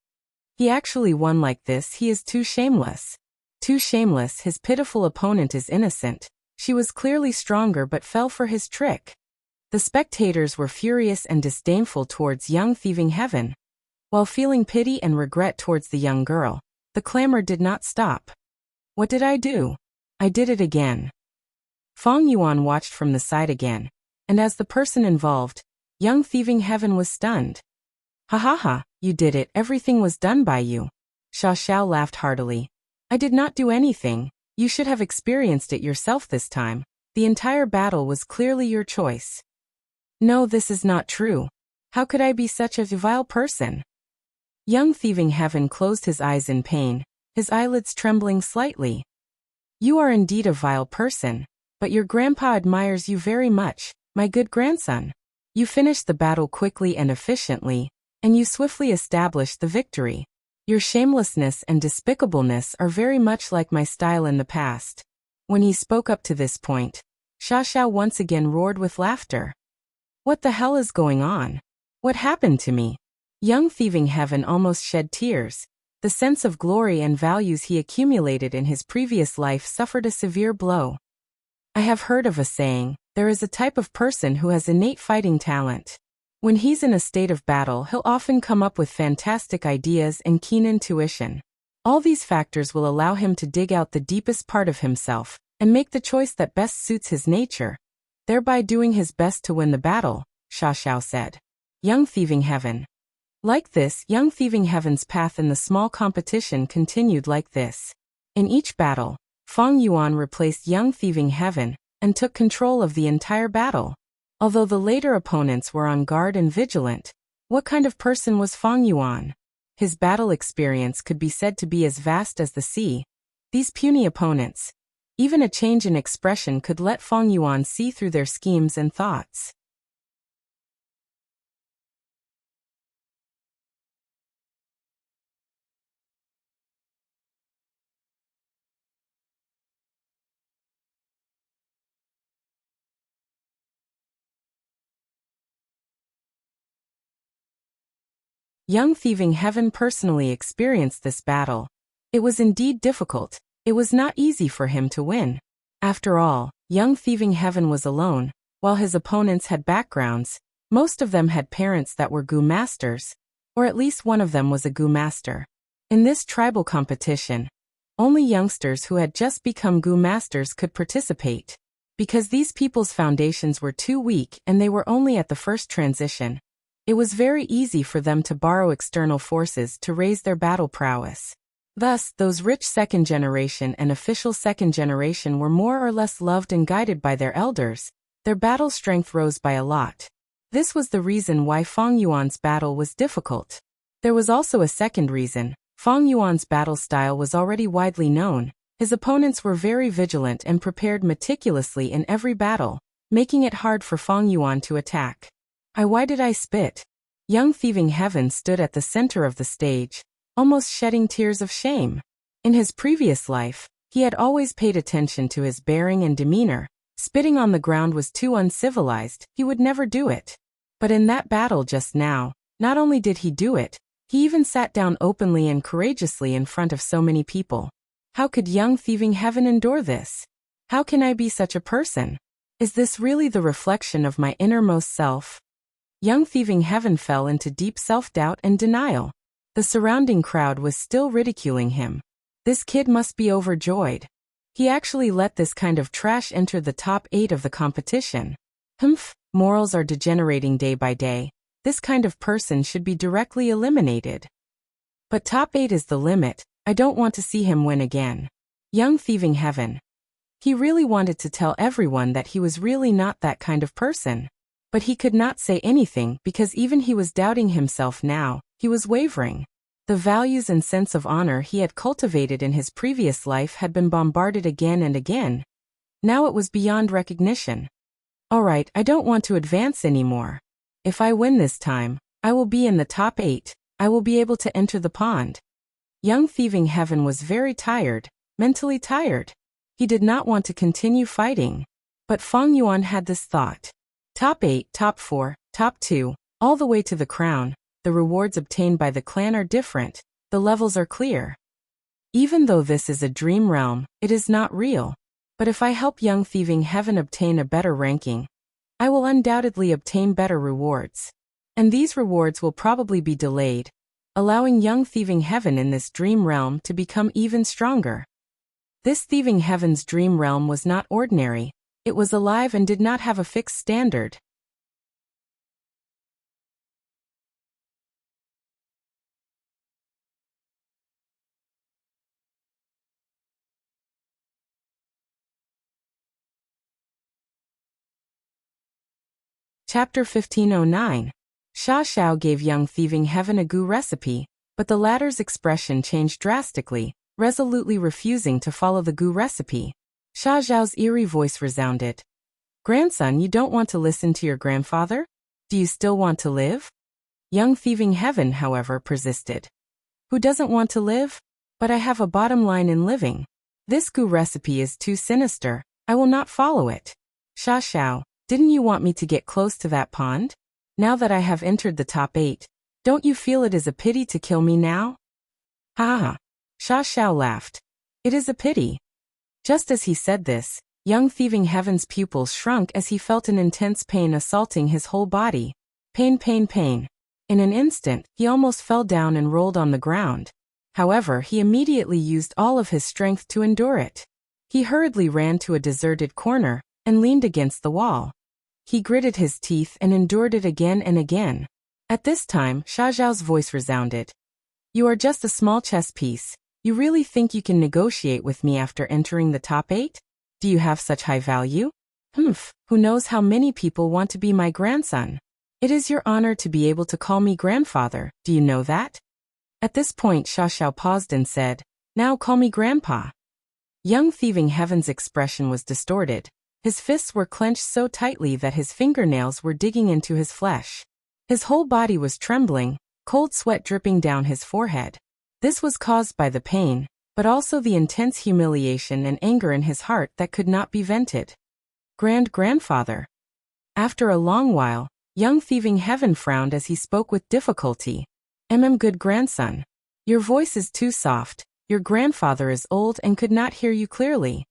He actually won like this, he is too shameless. Too shameless, his pitiful opponent is innocent. She was clearly stronger but fell for his trick. The spectators were furious and disdainful towards young thieving heaven. While feeling pity and regret towards the young girl, the clamor did not stop. What did I do? I did it again. Fang Yuan watched from the side again, and as the person involved, young thieving heaven was stunned. Ha ha ha, you did it, everything was done by you. Xia Xiao laughed heartily. I did not do anything, you should have experienced it yourself this time. The entire battle was clearly your choice. No, this is not true. How could I be such a vile person? Young thieving heaven closed his eyes in pain, his eyelids trembling slightly. You are indeed a vile person, but your grandpa admires you very much, my good grandson. You finished the battle quickly and efficiently, and you swiftly established the victory. Your shamelessness and despicableness are very much like my style in the past. When he spoke up to this point, Xia Xiao once again roared with laughter. What the hell is going on? What happened to me? Young thieving heaven almost shed tears. The sense of glory and values he accumulated in his previous life suffered a severe blow. I have heard of a saying, there is a type of person who has innate fighting talent. When he's in a state of battle, he'll often come up with fantastic ideas and keen intuition. All these factors will allow him to dig out the deepest part of himself and make the choice that best suits his nature, thereby doing his best to win the battle, Xia Xiao said. Young thieving heaven. Like this, young thieving heaven's path in the small competition continued like this. In each battle, Fang Yuan replaced young thieving heaven and took control of the entire battle. Although the later opponents were on guard and vigilant, what kind of person was Fang Yuan? His battle experience could be said to be as vast as the sea. These puny opponents, even a change in expression could let Fang Yuan see through their schemes and thoughts. Young thieving heaven personally experienced this battle. It was indeed difficult. It was not easy for him to win. After all, young thieving heaven was alone, while his opponents had backgrounds. Most of them had parents that were gu masters, or at least one of them was a gu master. In this tribal competition, only youngsters who had just become gu masters could participate. Because these people's foundations were too weak and they were only at the first transition, it was very easy for them to borrow external forces to raise their battle prowess. Thus, those rich second generation and official second generation were more or less loved and guided by their elders. Their battle strength rose by a lot. This was the reason why Fang Yuan's battle was difficult. There was also a second reason. Fang Yuan's battle style was already widely known. His opponents were very vigilant and prepared meticulously in every battle, making it hard for Fang Yuan to attack. Why did I spit? Young Thieving Heaven stood at the center of the stage, almost shedding tears of shame. In his previous life, he had always paid attention to his bearing and demeanor. Spitting on the ground was too uncivilized, he would never do it. But in that battle just now, not only did he do it, he even sat down openly and courageously in front of so many people. How could Young Thieving Heaven endure this? How can I be such a person? Is this really the reflection of my innermost self? Young Thieving Heaven fell into deep self-doubt and denial. The surrounding crowd was still ridiculing him. This kid must be overjoyed. He actually let this kind of trash enter the top 8 of the competition. Humph, morals are degenerating day by day. This kind of person should be directly eliminated. But top 8 is the limit. I don't want to see him win again. Young Thieving Heaven. He really wanted to tell everyone that he was really not that kind of person. But he could not say anything because even he was doubting himself now, he was wavering. The values and sense of honor he had cultivated in his previous life had been bombarded again and again. Now it was beyond recognition. Alright, I don't want to advance anymore. If I win this time, I will be in the top 8. I will be able to enter the pond. Young Thieving Heaven was very tired, mentally tired. He did not want to continue fighting. But Fang Yuan had this thought. Top 8, top 4, top 2, all the way to the crown. The rewards obtained by the clan are different. The levels are clear. Even though this is a dream realm, it is not real. But if I help Young Thieving Heaven obtain a better ranking, I will undoubtedly obtain better rewards. And these rewards will probably be delayed, allowing Young Thieving Heaven in this dream realm to become even stronger. This Thieving Heaven's dream realm was not ordinary. It was alive and did not have a fixed standard. Chapter 1509. Sha Xiao gave Young Thieving Heaven a goo recipe, but the latter's expression changed drastically, resolutely refusing to follow the goo recipe. Sha Xiao's eerie voice resounded. Grandson, you don't want to listen to your grandfather? Do you still want to live? Young Thieving Heaven, however, persisted. Who doesn't want to live? But I have a bottom line in living. This goo recipe is too sinister. I will not follow it. Sha Xiao, didn't you want me to get close to that pond? Now that I have entered the top 8, don't you feel it is a pity to kill me now? Ha ha. Sha Xiao laughed. It is a pity. Just as he said this, Young Thieving Heaven's pupils shrunk as he felt an intense pain assaulting his whole body. Pain, pain, pain. In an instant, he almost fell down and rolled on the ground. However, he immediately used all of his strength to endure it. He hurriedly ran to a deserted corner and leaned against the wall. He gritted his teeth and endured it again and again. At this time, Sha Xiao's voice resounded. You are just a small chess piece. You really think you can negotiate with me after entering the top 8? Do you have such high value? Humph, who knows how many people want to be my grandson? It is your honor to be able to call me grandfather, do you know that? At this point Sha Xiao paused and said, Now call me grandpa. Young Thieving Heaven's expression was distorted. His fists were clenched so tightly that his fingernails were digging into his flesh. His whole body was trembling, cold sweat dripping down his forehead. This was caused by the pain, but also the intense humiliation and anger in his heart that could not be vented. Grandfather. After a long while, Young Thieving Heaven frowned as he spoke with difficulty. Good grandson. Your voice is too soft. Your grandfather is old and could not hear you clearly.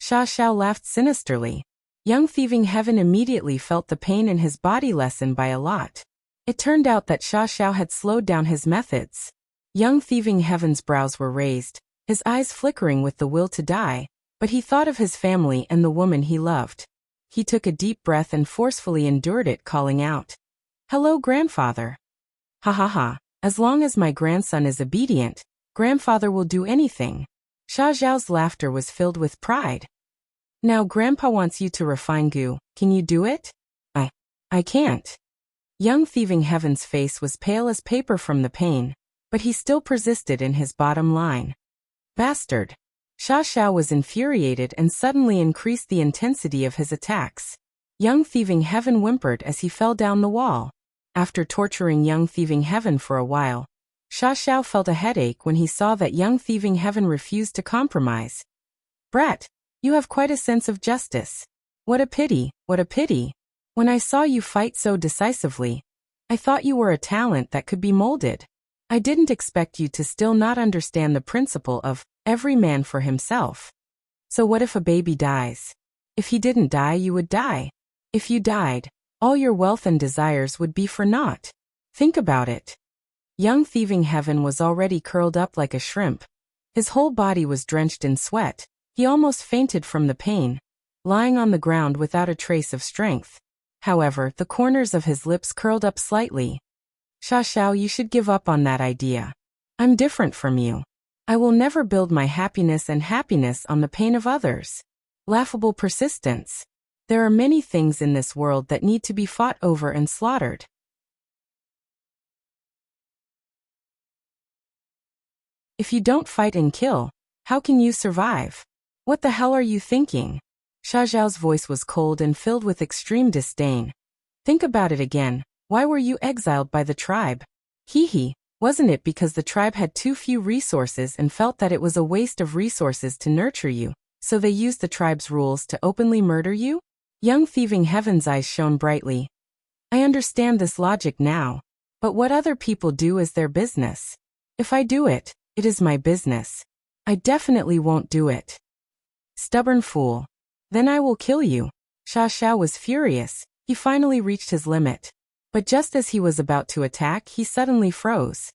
Sha Xiao laughed sinisterly. Young Thieving Heaven immediately felt the pain in his body lessen by a lot. It turned out that Sha Xiao had slowed down his methods. Young Thieving Heaven's brows were raised, his eyes flickering with the will to die, but he thought of his family and the woman he loved. He took a deep breath and forcefully endured it, calling out, Hello, grandfather. Ha ha ha, as long as my grandson is obedient, grandfather will do anything. Sha Xiao's laughter was filled with pride. Now grandpa wants you to refine goo, can you do it? I can't. Young Thieving Heaven's face was pale as paper from the pain, but he still persisted in his bottom line. Bastard. Sha Xiao was infuriated and suddenly increased the intensity of his attacks. Young Thieving Heaven whimpered as he fell down the wall. After torturing Young Thieving Heaven for a while, Sha Xiao felt a headache when he saw that Young Thieving Heaven refused to compromise. Brat, you have quite a sense of justice. What a pity, what a pity. When I saw you fight so decisively, I thought you were a talent that could be molded. I didn't expect you to still not understand the principle of every man for himself. So what if a baby dies? If he didn't die, you would die. If you died, all your wealth and desires would be for naught. Think about it. Young Thieving Heaven was already curled up like a shrimp. His whole body was drenched in sweat. He almost fainted from the pain, lying on the ground without a trace of strength. However, the corners of his lips curled up slightly. Sha Xiao, you should give up on that idea. I'm different from you. I will never build my happiness and happiness on the pain of others. Laughable persistence. There are many things in this world that need to be fought over and slaughtered. If you don't fight and kill, how can you survive? What the hell are you thinking? Sha Xiao's voice was cold and filled with extreme disdain. Think about it again. Why were you exiled by the tribe? Hee, wasn't it because the tribe had too few resources and felt that it was a waste of resources to nurture you, so they used the tribe's rules to openly murder you? Young Thieving Heaven's eyes shone brightly. I understand this logic now, but what other people do is their business. If I do it, it is my business. I definitely won't do it. Stubborn fool. Then I will kill you. Sha Xiao was furious. He finally reached his limit. But just as he was about to attack, he suddenly froze.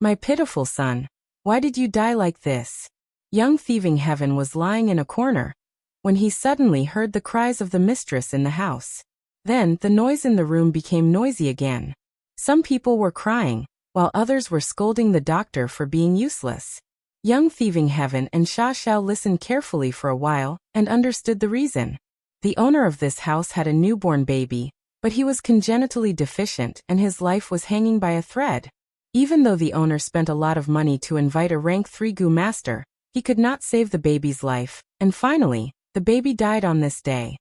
My pitiful son, why did you die like this? Young Thieving Heaven was lying in a corner when he suddenly heard the cries of the mistress in the house. Then the noise in the room became noisy again. Some people were crying, while others were scolding the doctor for being useless. Young Thieving Heaven and Sha Xiao listened carefully for a while and understood the reason. The owner of this house had a newborn baby, but he was congenitally deficient and his life was hanging by a thread. Even though the owner spent a lot of money to invite a rank 3 Gu master, he could not save the baby's life, and finally, the baby died on this day.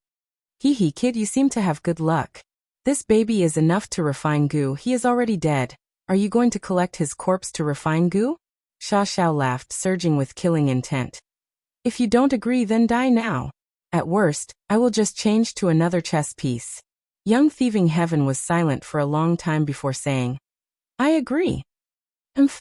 Hee, kid, you seem to have good luck. This baby is enough to refine Gu. He is already dead. Are you going to collect his corpse to refine Gu? Sha Xiao laughed, surging with killing intent. If you don't agree, then die now. At worst, I will just change to another chess piece. Young Thieving Heaven was silent for a long time before saying, I agree.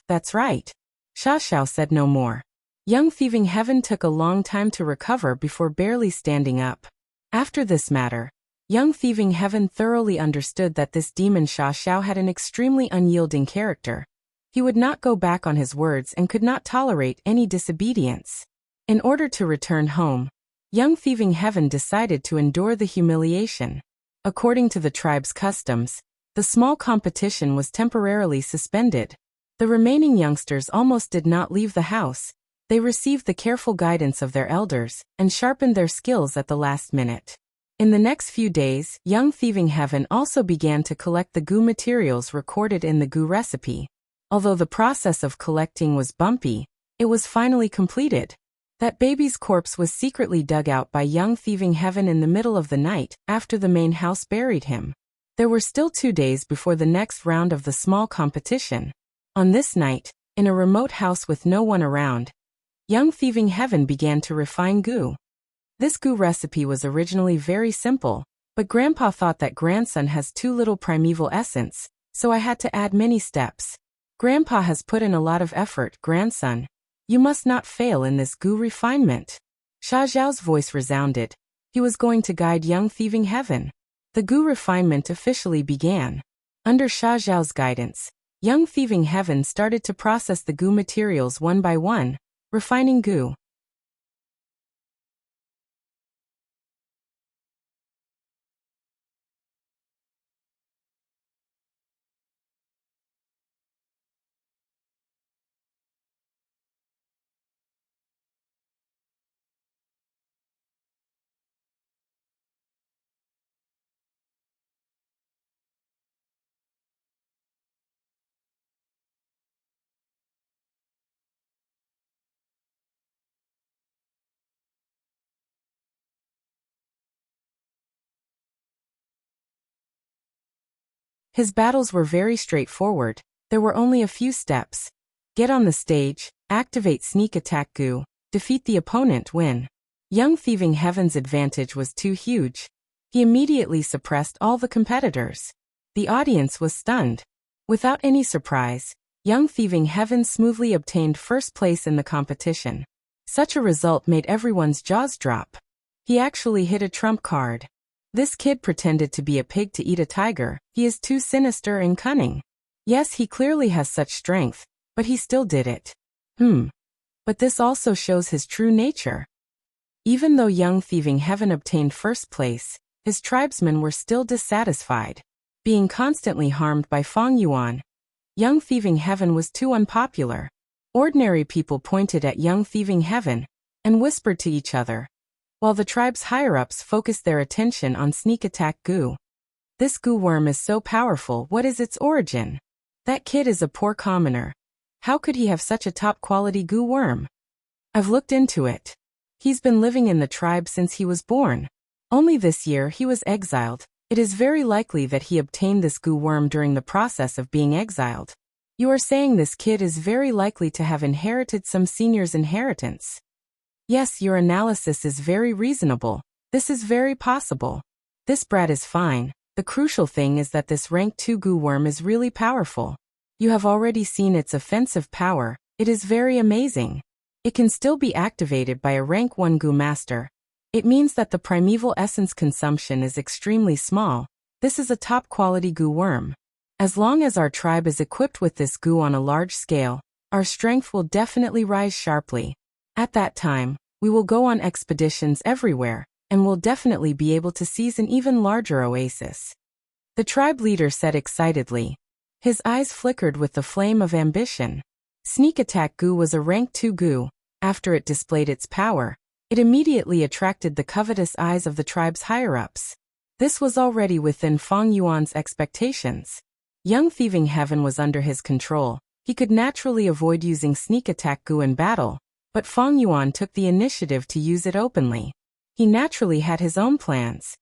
That's right. Sha Xiao said no more. Young Thieving Heaven took a long time to recover before barely standing up. After this matter, Young Thieving Heaven thoroughly understood that this demon Sha Xiao had an extremely unyielding character. He would not go back on his words and could not tolerate any disobedience. In order to return home, Young Thieving Heaven decided to endure the humiliation. According to the tribe's customs, the small competition was temporarily suspended. The remaining youngsters almost did not leave the house. They received the careful guidance of their elders and sharpened their skills at the last minute. In the next few days, Young Thieving Heaven also began to collect the Gu materials recorded in the Gu recipe. Although the process of collecting was bumpy, it was finally completed. That baby's corpse was secretly dug out by Young Thieving Heaven in the middle of the night after the main house buried him. There were still 2 days before the next round of the small competition. On this night, in a remote house with no one around, Young Thieving Heaven began to refine Gu. This Gu recipe was originally very simple, but Grandpa thought that grandson has too little primeval essence, so I had to add many steps. Grandpa has put in a lot of effort, grandson. You must not fail in this Gu refinement. Sha Xiao's voice resounded. He was going to guide Young Thieving Heaven. The Gu refinement officially began. Under Sha Xiao's guidance, Young Thieving Heaven started to process the Gu materials one by one, refining Gu. His battles were very straightforward. There were only a few steps. Get on the stage, activate sneak attack goo, defeat the opponent, win. Young Thieving Heaven's advantage was too huge. He immediately suppressed all the competitors. The audience was stunned. Without any surprise, Young Thieving Heaven smoothly obtained first place in the competition. Such a result made everyone's jaws drop. He actually hit a trump card. This kid pretended to be a pig to eat a tiger. He is too sinister and cunning. Yes, he clearly has such strength, but he still did it. But this also shows his true nature. Even though Young Thieving Heaven obtained first place, his tribesmen were still dissatisfied. Being constantly harmed by Fong Yuan, Young Thieving Heaven was too unpopular. Ordinary people pointed at Young Thieving Heaven and whispered to each other, while the tribe's higher-ups focused their attention on sneak attack goo. This goo worm is so powerful. What is its origin? That kid is a poor commoner. How could he have such a top-quality goo worm? I've looked into it. He's been living in the tribe since he was born. Only this year he was exiled. It is very likely that he obtained this goo worm during the process of being exiled. You are saying this kid is very likely to have inherited some senior's inheritance. Yes, your analysis is very reasonable. This is very possible. This brat is fine. The crucial thing is that this rank 2 goo worm is really powerful. You have already seen its offensive power. It is very amazing. It can still be activated by a rank 1 goo master. It means that the primeval essence consumption is extremely small. This is a top-quality goo worm. As long as our tribe is equipped with this goo on a large scale, our strength will definitely rise sharply. At that time, we will go on expeditions everywhere, and will definitely be able to seize an even larger oasis. The tribe leader said excitedly. His eyes flickered with the flame of ambition. Sneak attack goo was a rank 2 goo. After it displayed its power, it immediately attracted the covetous eyes of the tribe's higher-ups. This was already within Fong Yuan's expectations. Young Thieving Heaven was under his control. He could naturally avoid using sneak attack goo in battle, but Fong Yuan took the initiative to use it openly. He naturally had his own plans.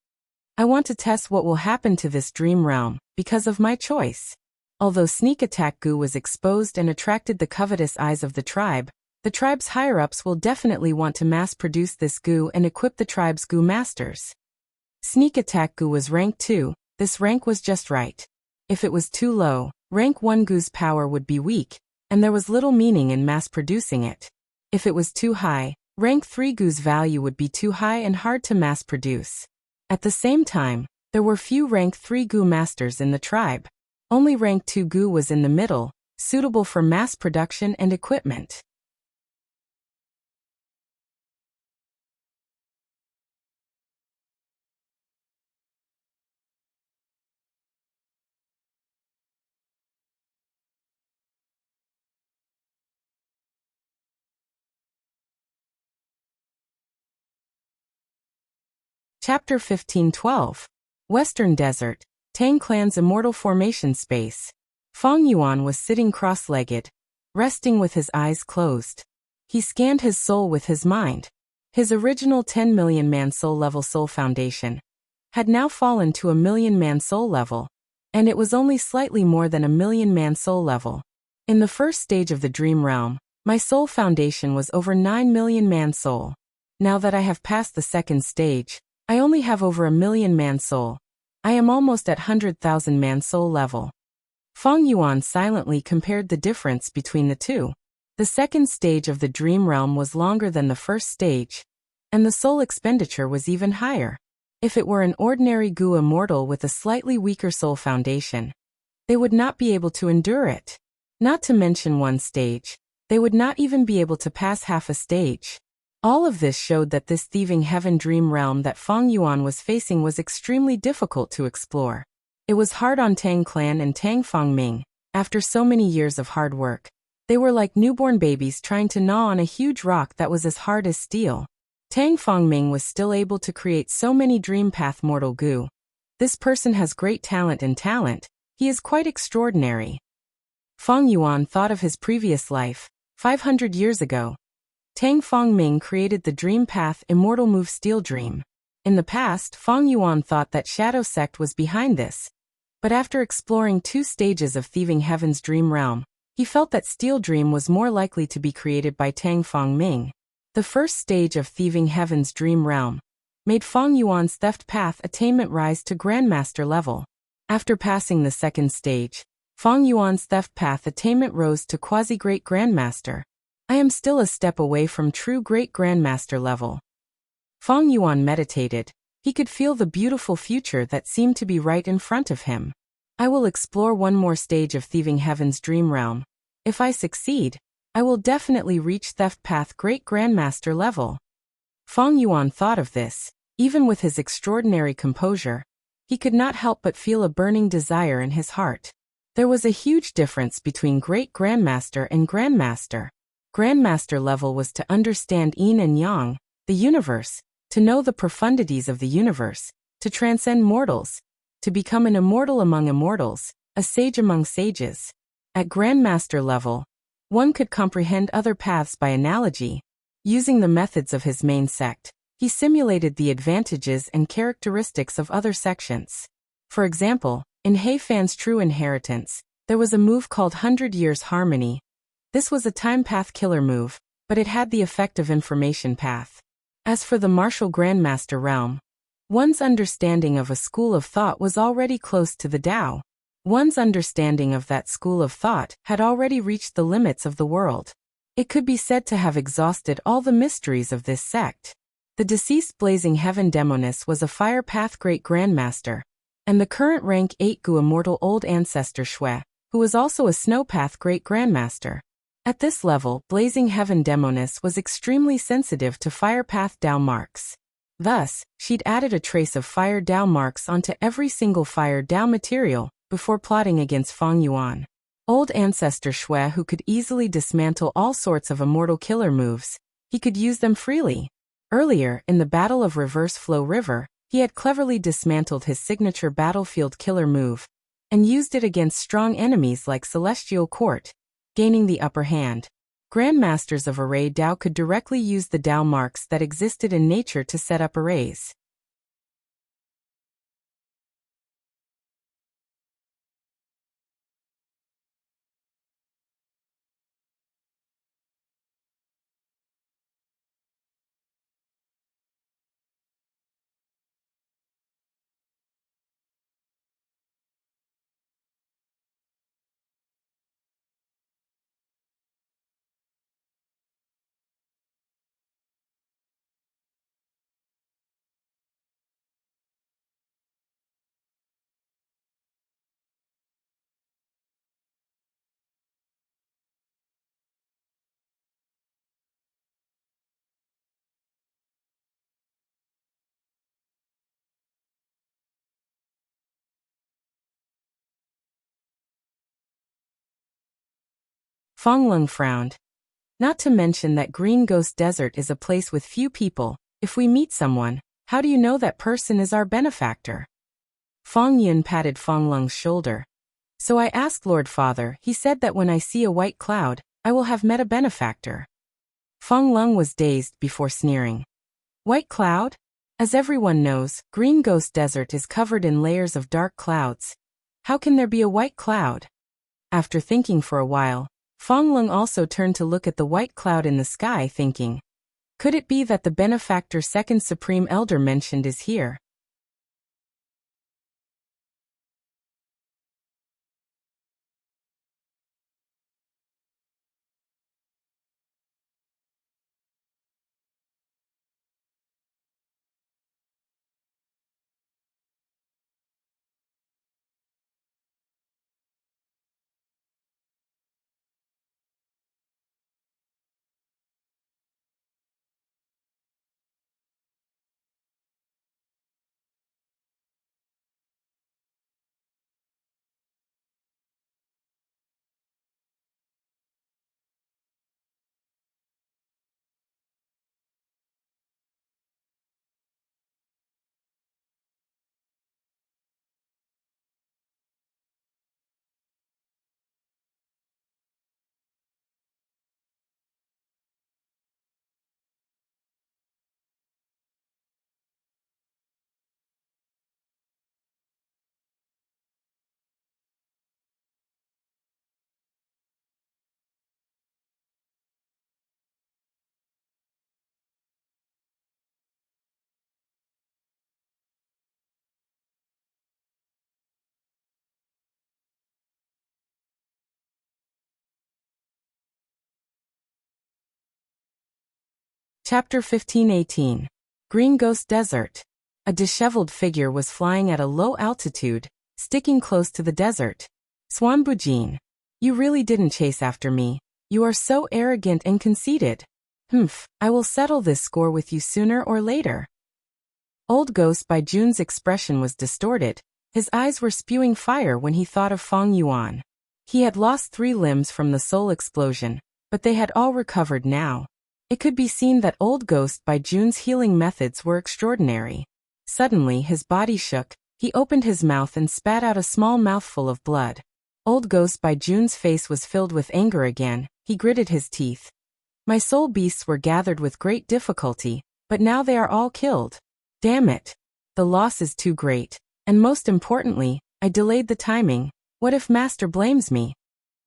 I want to test what will happen to this dream realm, because of my choice. Although sneak attack goo was exposed and attracted the covetous eyes of the tribe's higher-ups will definitely want to mass-produce this goo and equip the tribe's goo masters. Sneak attack goo was rank 2, this rank was just right. If it was too low, rank 1 goo's power would be weak, and there was little meaning in mass-producing it. If it was too high, rank 3 goo's value would be too high and hard to mass-produce. At the same time, there were few rank 3 goo masters in the tribe. Only rank 2 goo was in the middle, suitable for mass production and equipment. Chapter 15:12. Western Desert, Tang Clan's Immortal Formation Space. Fong Yuan was sitting cross-legged, resting with his eyes closed. He scanned his soul with his mind. His original 10 million man soul level soul foundation had now fallen to a million man soul level, and it was only slightly more than a million man soul level. In the first stage of the dream realm, my soul foundation was over 9 million man soul. Now that I have passed the second stage, I only have over a million man soul. I am almost at 100,000 man soul level. Fong Yuan silently compared the difference between the two. The second stage of the dream realm was longer than the first stage, and the soul expenditure was even higher. If it were an ordinary goo immortal with a slightly weaker soul foundation, they would not be able to endure it. Not to mention one stage, they would not even be able to pass half a stage. All of this showed that this Thieving Heaven dream realm that Fong Yuan was facing was extremely difficult to explore. It was hard on Tang Clan and Tang Fongming. After so many years of hard work, they were like newborn babies trying to gnaw on a huge rock that was as hard as steel. Tang Fongming was still able to create so many dream path mortal goo. This person has great talent and talent. He is quite extraordinary. Fong Yuan thought of his previous life, 500 years ago. Tang Fongming created the Dream Path Immortal Move Steel Dream. In the past, Fong Yuan thought that Shadow Sect was behind this. But after exploring 2 stages of Thieving Heaven's dream realm, he felt that Steel Dream was more likely to be created by Tang Fongming. The first stage of Thieving Heaven's dream realm made Fong Yuan's theft path attainment rise to Grandmaster level. After passing the second stage, Fong Yuan's theft path attainment rose to Quasi-Great Grandmaster. I am still a step away from true Great Grandmaster level. Fong Yuan meditated. He could feel the beautiful future that seemed to be right in front of him. I will explore one more stage of Thieving Heaven's dream realm. If I succeed, I will definitely reach Theft Path Great Grandmaster level. Fong Yuan thought of this. Even with his extraordinary composure, he could not help but feel a burning desire in his heart. There was a huge difference between Great Grandmaster and Grandmaster. Grandmaster level was to understand yin and yang, the universe, to know the profundities of the universe, to transcend mortals, to become an immortal among immortals, a sage among sages. At Grandmaster level, one could comprehend other paths by analogy. Using the methods of his main sect, he simulated the advantages and characteristics of other sections. For example, in Hei Fan's True Inheritance, there was a move called 100 Years Harmony. This was a time path killer move, but it had the effect of information path. As for the martial Grandmaster realm, one's understanding of a school of thought was already close to the Tao. One's understanding of that school of thought had already reached the limits of the world. It could be said to have exhausted all the mysteries of this sect. The deceased Blazing Heaven Demoness was a Fire Path Great Grandmaster, and the current rank 8 Gu Immortal Old Ancestor Shui, who was also a Snow Path Great Grandmaster. At this level, Blazing Heaven Demoness was extremely sensitive to Fire Path Tao marks. Thus, she'd added a trace of Fire Tao marks onto every single Fire Tao material before plotting against Fong Yuan. Old Ancestor Shui, who could easily dismantle all sorts of immortal killer moves, he could use them freely. Earlier, in the Battle of Reverse Flow River, he had cleverly dismantled his signature battlefield killer move and used it against strong enemies like Celestial Court, gaining the upper hand. Grandmasters of Array Tao could directly use the Tao marks that existed in nature to set up arrays. Fong Lung frowned. Not to mention that Green Ghost Desert is a place with few people. If we meet someone, how do you know that person is our benefactor? Fong Yun patted Fong Lung's shoulder. So I asked Lord Father. He said that when I see a white cloud, I will have met a benefactor. Fong Lung was dazed before sneering. White cloud? As everyone knows, Green Ghost Desert is covered in layers of dark clouds. How can there be a white cloud? After thinking for a while, Fong Lung also turned to look at the white cloud in the sky, thinking, could it be that the benefactor Second Supreme Elder mentioned is here? Chapter 1518. Green Ghost Desert. A disheveled figure was flying at a low altitude, sticking close to the desert. Swanbujin. You really didn't chase after me. You are so arrogant and conceited. I will settle this score with you sooner or later. Old Ghost by Jun's expression was distorted. His eyes were spewing fire when he thought of Feng Yuan. He had lost 3 limbs from the soul explosion, but they had all recovered now. It could be seen that Old Ghost by Jun's healing methods were extraordinary. Suddenly his body shook, he opened his mouth and spat out a small mouthful of blood. Old Ghost by Jun's face was filled with anger again, he gritted his teeth. My soul beasts were gathered with great difficulty, but now they are all killed. Damn it. The loss is too great, and most importantly, I delayed the timing. What if Master blames me?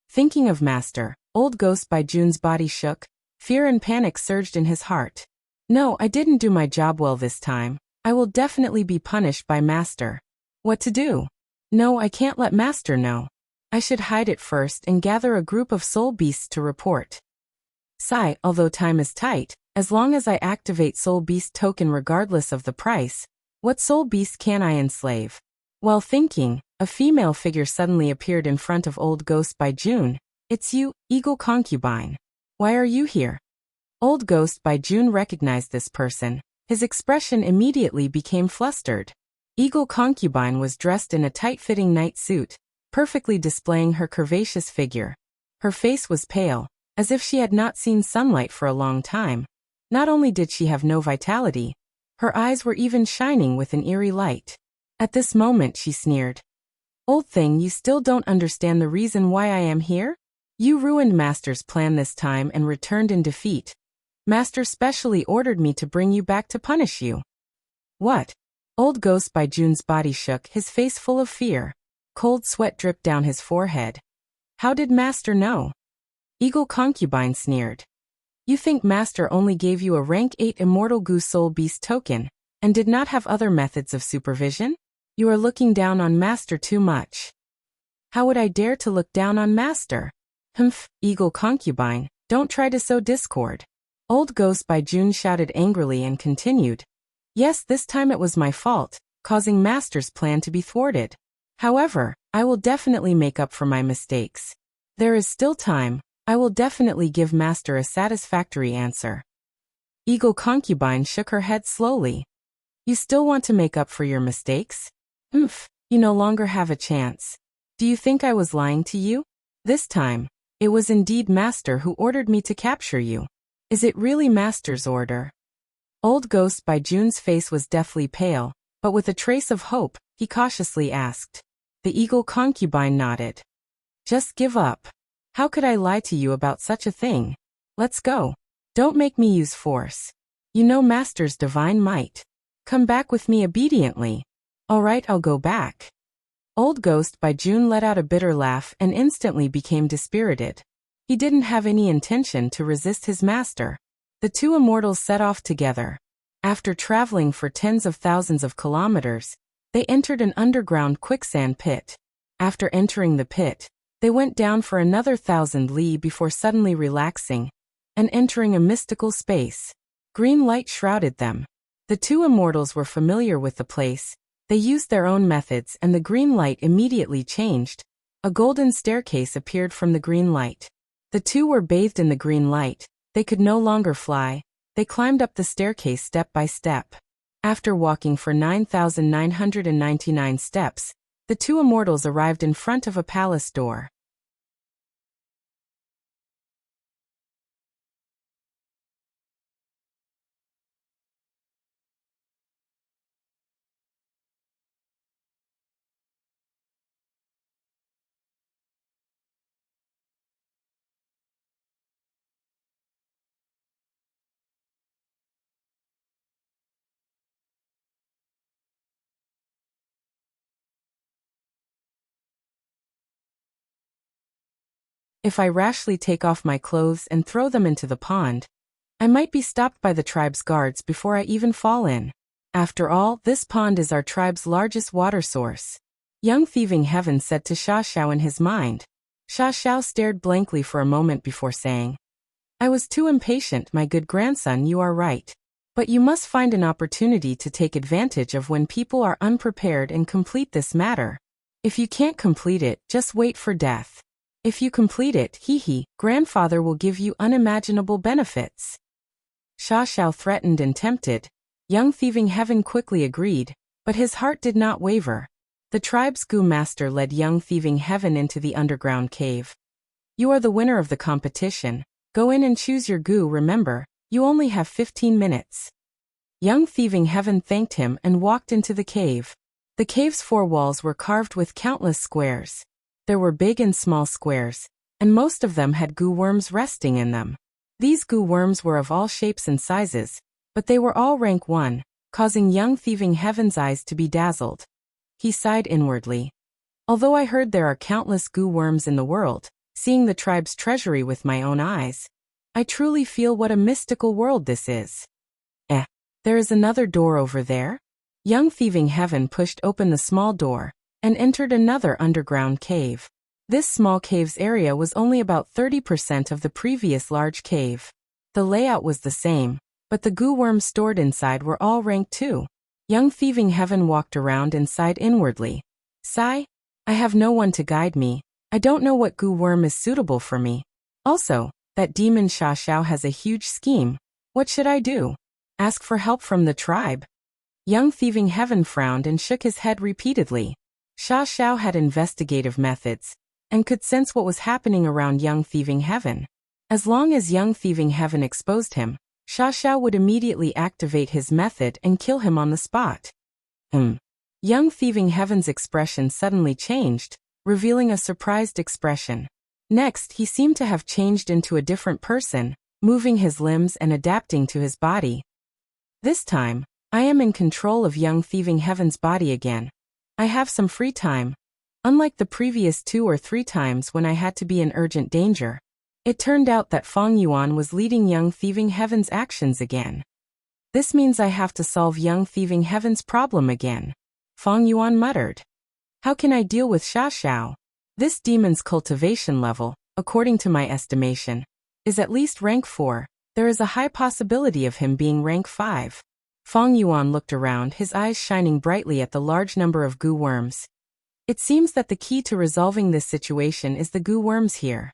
Thinking of Master, Old Ghost by Jun's body shook. Fear and panic surged in his heart. No, I didn't do my job well this time. I will definitely be punished by Master. What to do? No, I can't let Master know. I should hide it first and gather a group of soul beasts to report. Sigh, although time is tight, as long as I activate soul beast token regardless of the price, what soul beast can I enslave? While thinking, a female figure suddenly appeared in front of Old Ghost by Jun. It's you, Eagle Concubine. Why are you here? Old Ghost by Jun recognized this person. His expression immediately became flustered. Eagle Concubine was dressed in a tight-fitting night suit, perfectly displaying her curvaceous figure. Her face was pale, as if she had not seen sunlight for a long time. Not only did she have no vitality, her eyes were even shining with an eerie light. At this moment she sneered. Old thing, you still don't understand the reason why I am here? You ruined Master's plan this time and returned in defeat. Master specially ordered me to bring you back to punish you. What? Old Ghost by Jun's body shook, his face full of fear. Cold sweat dripped down his forehead. How did Master know? Eagle Concubine sneered. You think Master only gave you a rank 8 Immortal Goose Soul Beast token, and did not have other methods of supervision? You are looking down on Master too much. How would I dare to look down on Master? Eagle Concubine, don't try to sow discord. Old Ghost by Jun shouted angrily and continued. Yes, this time it was my fault, causing Master's plan to be thwarted. However, I will definitely make up for my mistakes. There is still time, I will definitely give Master a satisfactory answer. Eagle Concubine shook her head slowly. You still want to make up for your mistakes? You no longer have a chance. Do you think I was lying to you? This time, it was indeed Master who ordered me to capture you. Is it really Master's order? Old Ghost by Jun's face was deathly pale, but with a trace of hope, he cautiously asked. The Eagle Concubine nodded. Just give up. How could I lie to you about such a thing? Let's go. Don't make me use force. You know Master's divine might. Come back with me obediently. All right, I'll go back. Old Ghost by Jun let out a bitter laugh and instantly became dispirited. He didn't have any intention to resist his master. The 2 immortals set off together. After traveling for tens of thousands of kilometers, they entered an underground quicksand pit. After entering the pit, they went down for another 1,000 li before suddenly relaxing and entering a mystical space. Green light shrouded them. The 2 immortals were familiar with the place. They used their own methods and the green light immediately changed. A golden staircase appeared from the green light. The 2 were bathed in the green light. They could no longer fly. They climbed up the staircase step by step. After walking for 9,999 steps, the 2 immortals arrived in front of a palace door. If I rashly take off my clothes and throw them into the pond, I might be stopped by the tribe's guards before I even fall in. After all, this pond is our tribe's largest water source. Young Thieving Heaven said to Sha Xiao in his mind. Sha Xiao stared blankly for a moment before saying, I was too impatient, my good grandson, you are right. But you must find an opportunity to take advantage of when people are unprepared and complete this matter. If you can't complete it, just wait for death. If you complete it, grandfather will give you unimaginable benefits. Sha Xiao threatened and tempted. Young Thieving Heaven quickly agreed, but his heart did not waver. The tribe's Gu master led Young Thieving Heaven into the underground cave. You are the winner of the competition. Go in and choose your Gu, remember, you only have 15 minutes. Young Thieving Heaven thanked him and walked into the cave. The cave's 4 walls were carved with countless squares. There were big and small squares, and most of them had Gu worms resting in them. These Gu worms were of all shapes and sizes, but they were all rank 1, causing Young Thieving Heaven's eyes to be dazzled. He sighed inwardly. Although I heard there are countless Gu worms in the world, seeing the tribe's treasury with my own eyes, I truly feel what a mystical world this is. There is another door over there? Young Thieving Heaven pushed open the small door and entered another underground cave. This small cave's area was only about 30% of the previous large cave. The layout was the same, but the Gu worms stored inside were all rank 2. Young Thieving Heaven walked around and sighed inwardly. Sigh? I have no one to guide me. I don't know what Gu worm is suitable for me. Also, that demon Sha Xiao has a huge scheme. What should I do? Ask for help from the tribe? Young Thieving Heaven frowned and shook his head repeatedly. Sha Xiao had investigative methods and could sense what was happening around Young Thieving Heaven. As long as Young Thieving Heaven exposed him, Sha Xiao would immediately activate his method and kill him on the spot. Young Thieving Heaven's expression suddenly changed, revealing a surprised expression. Next, he seemed to have changed into a different person, moving his limbs and adapting to his body. This time, I am in control of Young Thieving Heaven's body again. I have some free time. Unlike the previous 2 or 3 times when I had to be in urgent danger, it turned out that Feng Yuan was leading Young Thieving Heaven's actions again. This means I have to solve Young Thieving Heaven's problem again. Feng Yuan muttered. How can I deal with Sha Xiao? This demon's cultivation level, according to my estimation, is at least rank 4. There is a high possibility of him being rank 5. Feng Yuan looked around, his eyes shining brightly at the large number of Gu worms. It seems that the key to resolving this situation is the Gu worms here.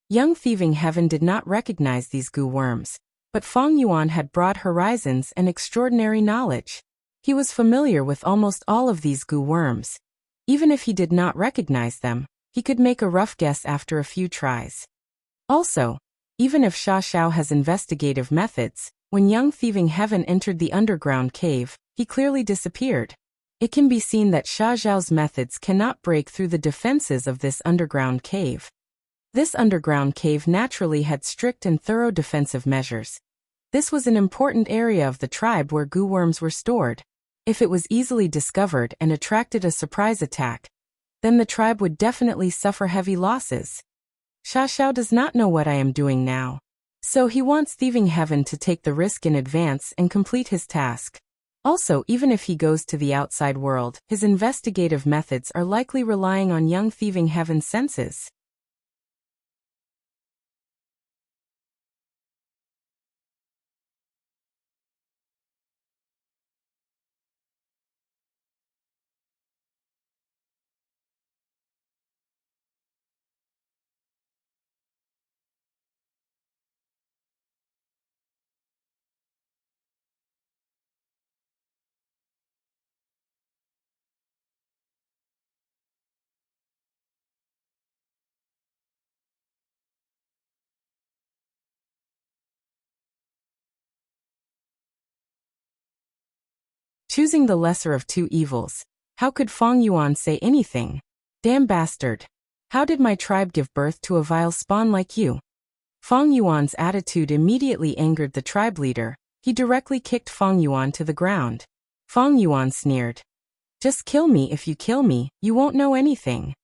Young Thieving Heaven did not recognize these Gu worms, but Feng Yuan had broad horizons and extraordinary knowledge. He was familiar with almost all of these Gu worms. Even if he did not recognize them, he could make a rough guess after a few tries. Also, even if Sha Xiao has investigative methods, when Young Thieving Heaven entered the underground cave, he clearly disappeared. It can be seen that Sha Xiao's methods cannot break through the defenses of this underground cave. This underground cave naturally had strict and thorough defensive measures. This was an important area of the tribe where Gu worms were stored. If it was easily discovered and attracted a surprise attack, then the tribe would definitely suffer heavy losses. Sha Xiao does not know what I am doing now, so he wants Thieving Heaven to take the risk in advance and complete his task. Also, even if he goes to the outside world, his investigative methods are likely relying on Young Thieving Heaven's senses. Choosing the lesser of 2 evils. How could Feng Yuan say anything? Damn bastard. How did my tribe give birth to a vile spawn like you? Feng Yuan's attitude immediately angered the tribe leader. He directly kicked Feng Yuan to the ground. Feng Yuan sneered. Just kill me. If you kill me, you won't know anything.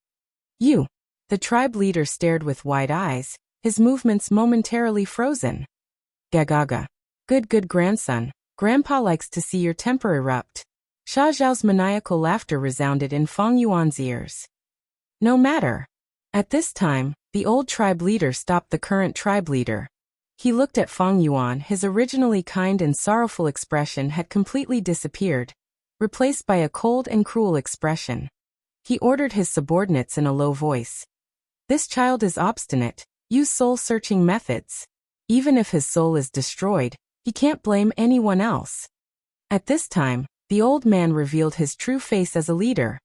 You. The tribe leader stared with wide eyes, his movements momentarily frozen. Gagaga. Good grandson. Grandpa likes to see your temper erupt. Sha Xiao's maniacal laughter resounded in Feng Yuan's ears. No matter. At this time, the old tribe leader stopped the current tribe leader. He looked at Feng Yuan. His originally kind and sorrowful expression had completely disappeared, replaced by a cold and cruel expression. He ordered his subordinates in a low voice. This child is obstinate. Use soul-searching methods. Even if his soul is destroyed, he can't blame anyone else. At this time, the old man revealed his true face as a leader.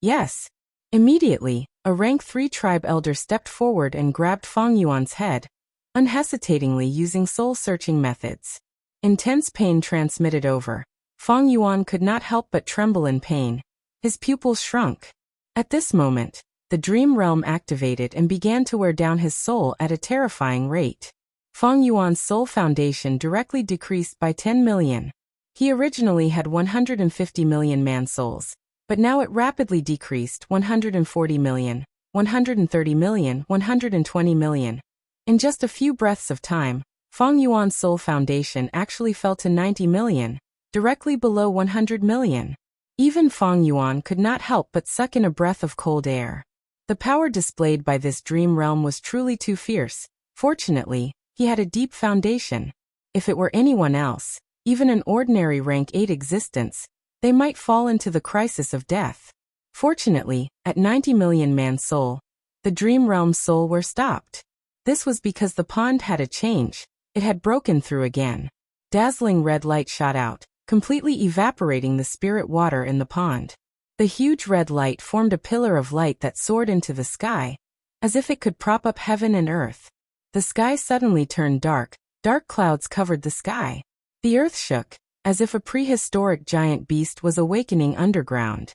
Yes. Immediately, a rank 3 tribe elder stepped forward and grabbed Feng Yuan's head, unhesitatingly using soul-searching methods. Intense pain transmitted over. Feng Yuan could not help but tremble in pain. His pupils shrunk. At this moment, the dream realm activated and began to wear down his soul at a terrifying rate. Feng Yuan's soul foundation directly decreased by 10 million. He originally had 150 million man-souls, but now it rapidly decreased 140 million, 130 million, 120 million. In just a few breaths of time, Feng Yuan's soul foundation actually fell to 90 million, directly below 100 million. Even Feng Yuan could not help but suck in a breath of cold air. The power displayed by this dream realm was truly too fierce. Fortunately, he had a deep foundation. If it were anyone else, even an ordinary rank 8 existence, they might fall into the crisis of death. Fortunately, at 90 million man-soul, the dream realm's soul were stopped. This was because the pond had a change. It had broken through again. Dazzling red light shot out, completely evaporating the spirit water in the pond. The huge red light formed a pillar of light that soared into the sky, as if it could prop up heaven and earth. The sky suddenly turned dark. Dark clouds covered the sky. The earth shook, as if a prehistoric giant beast was awakening underground.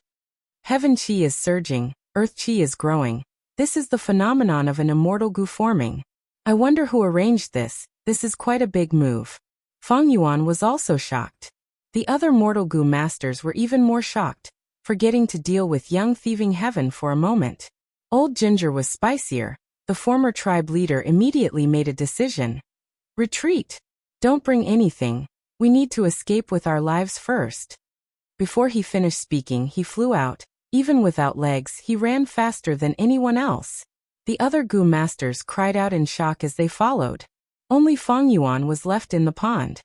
Heaven chi is surging, earth chi is growing. This is the phenomenon of an immortal goo forming. I wonder who arranged this. This is quite a big move. Feng Yuan was also shocked. The other mortal goo masters were even more shocked, forgetting to deal with young thieving heaven for a moment. Old Ginger was spicier. The former tribe leader immediately made a decision. Retreat. Don't bring anything. We need to escape with our lives first. Before he finished speaking, he flew out. Even without legs, he ran faster than anyone else. The other goo masters cried out in shock as they followed. Only Feng Yuan was left in the pond.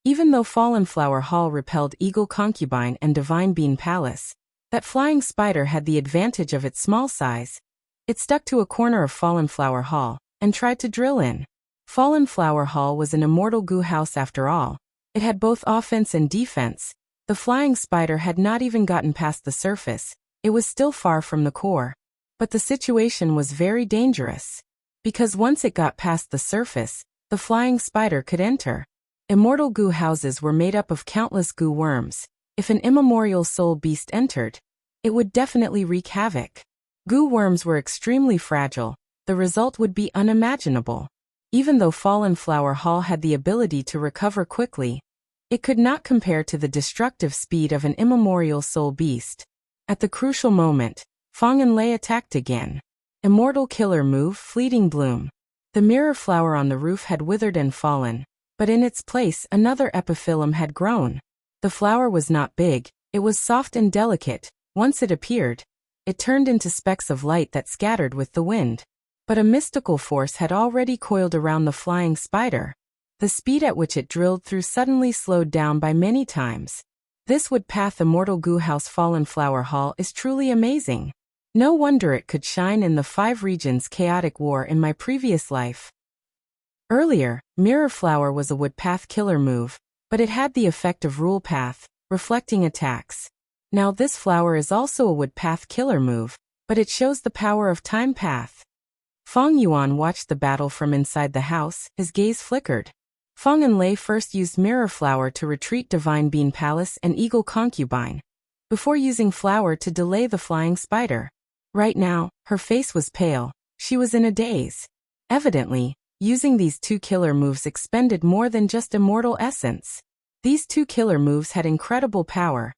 Even though Fallen Flower Hall repelled Eagle Concubine and Divine Bean Palace, that flying spider had the advantage of its small size. It stuck to a corner of Fallen Flower Hall and tried to drill in. Fallen Flower Hall was an immortal goo house after all. It had both offense and defense. The flying spider had not even gotten past the surface. It was still far from the core. But the situation was very dangerous. Because once it got past the surface, the flying spider could enter. Immortal goo houses were made up of countless goo worms. If an immemorial soul beast entered, it would definitely wreak havoc. Goo worms were extremely fragile. The result would be unimaginable. Even though Fallen Flower Hall had the ability to recover quickly, it could not compare to the destructive speed of an immemorial soul beast. At the crucial moment, Fong and Lei attacked again. Immortal killer move, Fleeting Bloom. The mirror flower on the roof had withered and fallen, but in its place another epiphyllum had grown. The flower was not big, it was soft and delicate. Once it appeared, it turned into specks of light that scattered with the wind. But a mystical force had already coiled around the flying spider. The speed at which it drilled through suddenly slowed down by many times. This woodpath immortal goo house Fallen Flower Hall is truly amazing. No wonder it could shine in the 5 regions chaotic war in my previous life. Earlier, Mirror Flower was a woodpath killer move, but it had the effect of Rule Path, reflecting attacks. Now this flower is also a woodpath killer move, but it shows the power of Time Path. Fong Yuan watched the battle from inside the house, his gaze flickered. Fong and Lei first used Mirror Flower to retreat Divine Bean Palace and Eagle Concubine, before using Flower to delay the flying spider. Right now, her face was pale, she was in a daze. Evidently, using these 2 killer moves expended more than just immortal essence. These 2 killer moves had incredible power.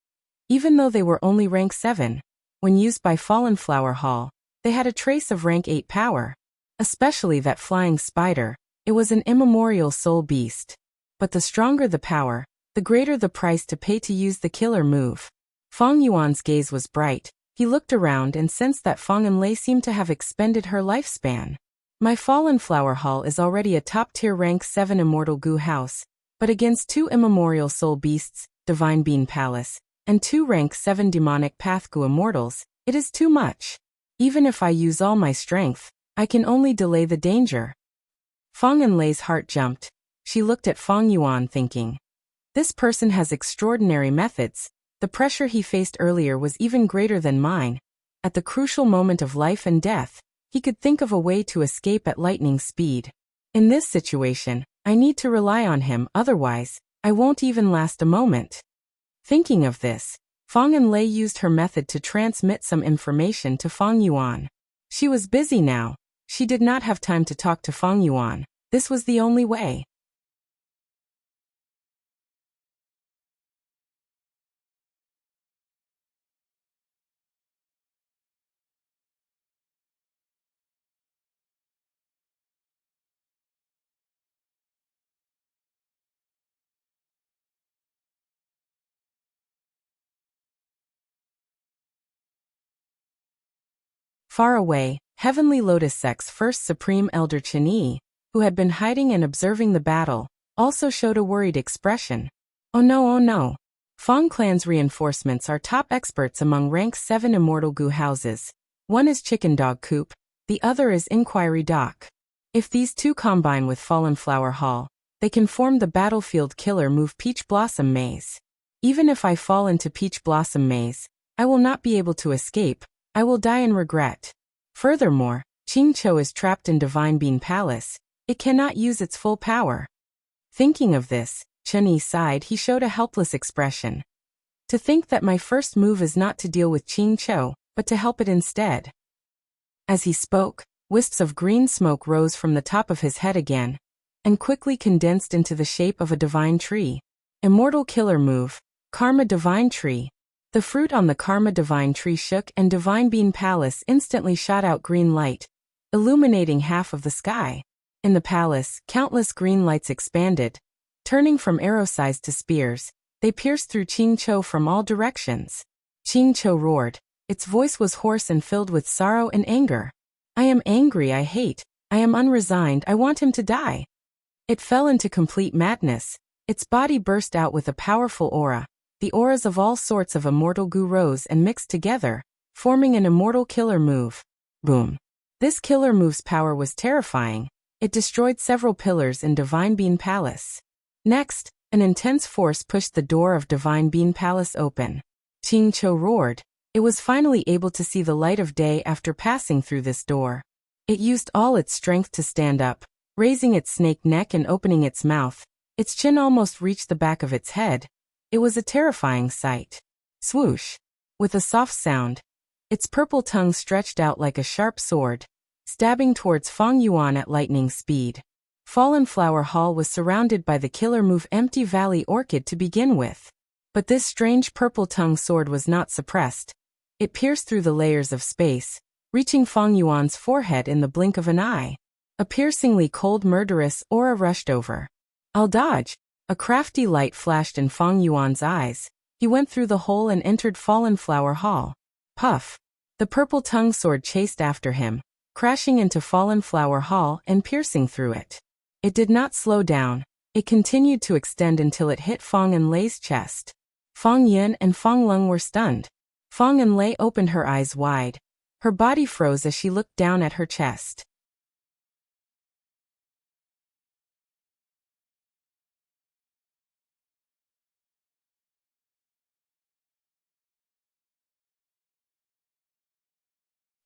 Even though they were only rank 7, when used by Fallen Flower Hall, they had a trace of rank 8 power. Especially that flying spider, it was an immemorial soul beast. But the stronger the power, the greater the price to pay to use the killer move. Fong Yuan's gaze was bright. He looked around and sensed that Fong and Lei seemed to have expended her lifespan. My Fallen Flower Hall is already a top-tier rank 7 immortal goo house, but against 2 immemorial soul beasts, Divine Bean Palace, and 2 rank 7 demonic path goo immortals, it is too much. Even if I use all my strength, I can only delay the danger. Fong and Lei's heart jumped. She looked at Fong Yuan thinking, this person has extraordinary methods. The pressure he faced earlier was even greater than mine. At the crucial moment of life and death, he could think of a way to escape at lightning speed. In this situation, I need to rely on him, otherwise, I won't even last a moment. Thinking of this, Fong and Lei used her method to transmit some information to Fong Yuan. She was busy now. She did not have time to talk to Fong Yuan. This was the only way. Far away, Heavenly Lotus Sect's first Supreme Elder Chini, who had been hiding and observing the battle, also showed a worried expression. Oh no, oh no. Fong Clan's reinforcements are top experts among rank 7 immortal goo houses. One is Chicken Dog Coop, the other is Inquiry Dock. If these 2 combine with Fallen Flower Hall, they can form the battlefield killer move Peach Blossom Maze. Even if I fall into Peach Blossom Maze, I will not be able to escape. I will die in regret. Furthermore, Qingqiu is trapped in Divine Bean Palace. It cannot use its full power. Thinking of this, Chunyi sighed. He showed a helpless expression. To think that my first move is not to deal with Qingqiu, but to help it instead. As he spoke, wisps of green smoke rose from the top of his head again, and quickly condensed into the shape of a divine tree. Immortal killer move, Karma Divine Tree. The fruit on the Karma Divine Tree shook and Divine Bean Palace instantly shot out green light, illuminating half of the sky. In the palace, countless green lights expanded. Turning from arrow-sized to spears, they pierced through Qingqiu from all directions. Qingqiu roared. Its voice was hoarse and filled with sorrow and anger. I am angry, I hate, I am unresigned, I want him to die. It fell into complete madness. Its body burst out with a powerful aura. The auras of all sorts of immortal goo rose and mixed together, forming an immortal killer move. Boom. This killer move's power was terrifying. It destroyed several pillars in Divine Bean Palace. Next, an intense force pushed the door of Divine Bean Palace open. Qing Cho roared. It was finally able to see the light of day after passing through this door. It used all its strength to stand up, raising its snake neck and opening its mouth. Its chin almost reached the back of its head. It was a terrifying sight. Swoosh! With a soft sound, its purple tongue stretched out like a sharp sword, stabbing towards Fang Yuan at lightning speed. Fallen Flower Hall was surrounded by the killer move Empty Valley Orchid to begin with. But this strange purple tongue sword was not suppressed. It pierced through the layers of space, reaching Fang Yuan's forehead in the blink of an eye. A piercingly cold murderous aura rushed over. "I'll dodge." A crafty light flashed in Fang Yuan's eyes. He went through the hole and entered Fallen Flower Hall. Puff! The purple tongue sword chased after him, crashing into Fallen Flower Hall and piercing through it. It did not slow down. It continued to extend until it hit Fang Enlei's chest. Fang Yun and Fang Lung were stunned. Fang Enlei opened her eyes wide. Her body froze as she looked down at her chest.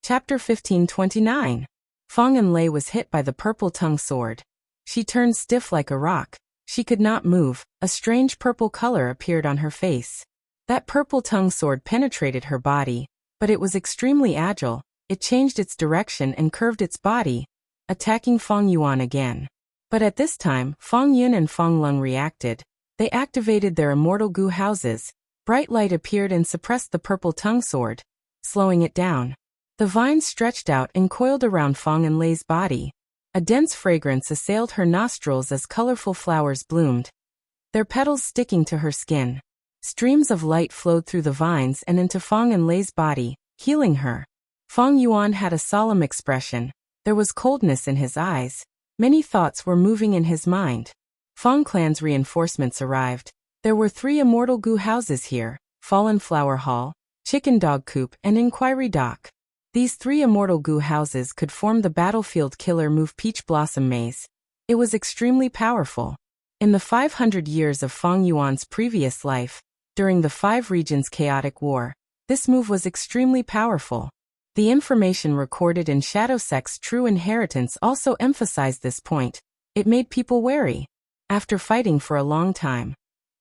Chapter 1529. Fang Enlei was hit by the purple tongue sword. She turned stiff like a rock. She could not move. A strange purple color appeared on her face. That purple tongue sword penetrated her body, but it was extremely agile. It changed its direction and curved its body, attacking Fang Yuan again. But at this time, Fang Yun and Fang Lung reacted. They activated their immortal goo houses. Bright light appeared and suppressed the purple tongue sword, slowing it down. The vines stretched out and coiled around Fang Enlei's body. A dense fragrance assailed her nostrils as colorful flowers bloomed, their petals sticking to her skin. Streams of light flowed through the vines and into Fang Enlei's body, healing her. Fang Yuan had a solemn expression. There was coldness in his eyes. Many thoughts were moving in his mind. Fang Clan's reinforcements arrived. There were 3 immortal goo houses here: Fallen Flower Hall, Chicken Dog Coop, and Inquiry Dock. These 3 immortal goo houses could form the battlefield killer move Peach Blossom Maze. It was extremely powerful. In the 500 years of Fang Yuan's previous life, during the 5 regions chaotic war, this move was extremely powerful. The information recorded in Shadow Sect's True Inheritance also emphasized this point. It made people wary. After fighting for a long time,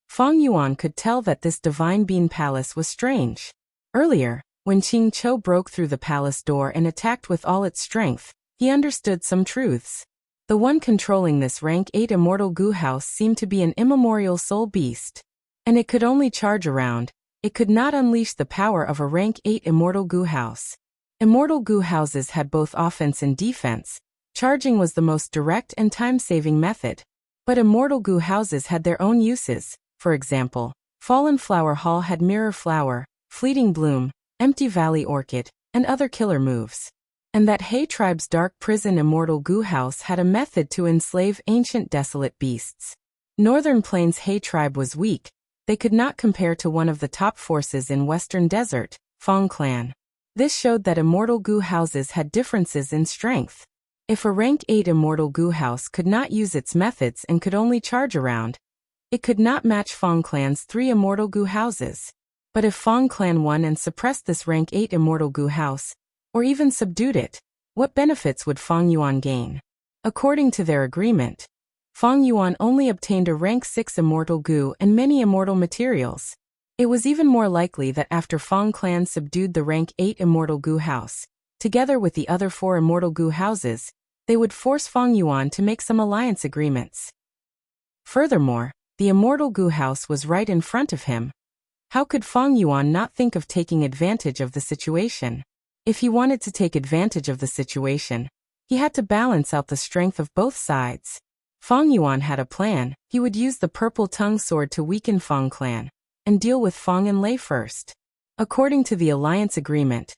Fang Yuan could tell that this Divine Bean Palace was strange. Earlier, when Qing Cho broke through the palace door and attacked with all its strength, he understood some truths. The one controlling this rank 8 immortal goo house seemed to be an immemorial soul beast. And it could only charge around. It could not unleash the power of a rank 8 immortal goo house. Immortal goo houses had both offense and defense. Charging was the most direct and time-saving method. But immortal goo houses had their own uses. For example, Fallen Flower Hall had Mirror Flower, Fleeting Bloom, Empty Valley Orchid, and other killer moves. And that Hay Tribe's Dark Prison Immortal Goo House had a method to enslave ancient desolate beasts. Northern Plains Hay Tribe was weak. They could not compare to one of the top forces in Western Desert, Fang Clan. This showed that immortal goo houses had differences in strength. If a rank 8 immortal goo house could not use its methods and could only charge around, it could not match Fang Clan's 3 immortal goo houses. But if Fang Clan won and suppressed this rank 8 immortal goo house, or even subdued it, what benefits would Fang Yuan gain? According to their agreement, Fang Yuan only obtained a rank 6 immortal goo and many immortal materials. It was even more likely that after Fang Clan subdued the rank 8 immortal goo house, together with the other 4 immortal goo houses, they would force Fang Yuan to make some alliance agreements. Furthermore, the immortal goo house was right in front of him. How could Fang Yuan not think of taking advantage of the situation? If he wanted to take advantage of the situation, he had to balance out the strength of both sides. Fang Yuan had a plan. He would use the purple tongue sword to weaken Fang Clan, and deal with Fang Enlei first. According to the alliance agreement,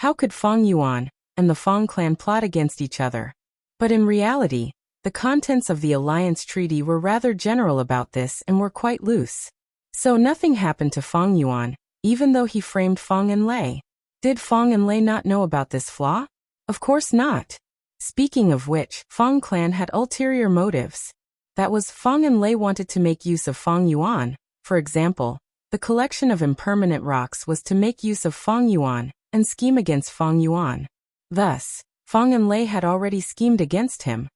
how could Fang Yuan and the Fang Clan plot against each other? But in reality, the contents of the alliance treaty were rather general about this and were quite loose. So nothing happened to Fang Yuan, even though he framed Fang Enlei. Did Fang Enlei not know about this flaw? Of course not. Speaking of which, Fong clan had ulterior motives. That was, Fong and Lei wanted to make use of Fong Yuan. For example, the collection of impermanent rocks was to make use of Fong Yuan and scheme against Fong Yuan. Thus, Fong and Lei had already schemed against him.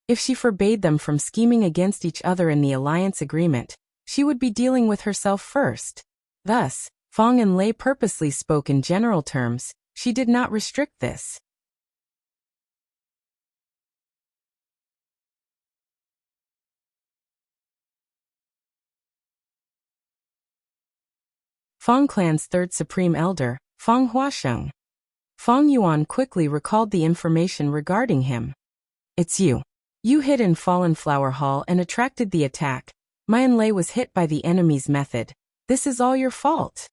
If she forbade them from scheming against each other in the alliance agreement, she would be dealing with herself first. Thus, Fong and Lei purposely spoke in general terms. She did not restrict this. Fong clan's third supreme elder, Fong Huasheng. Fong Yuan quickly recalled the information regarding him. It's you. You hid in Fallen Flower Hall and attracted the attack. Mian Lei was hit by the enemy's method. This is all your fault.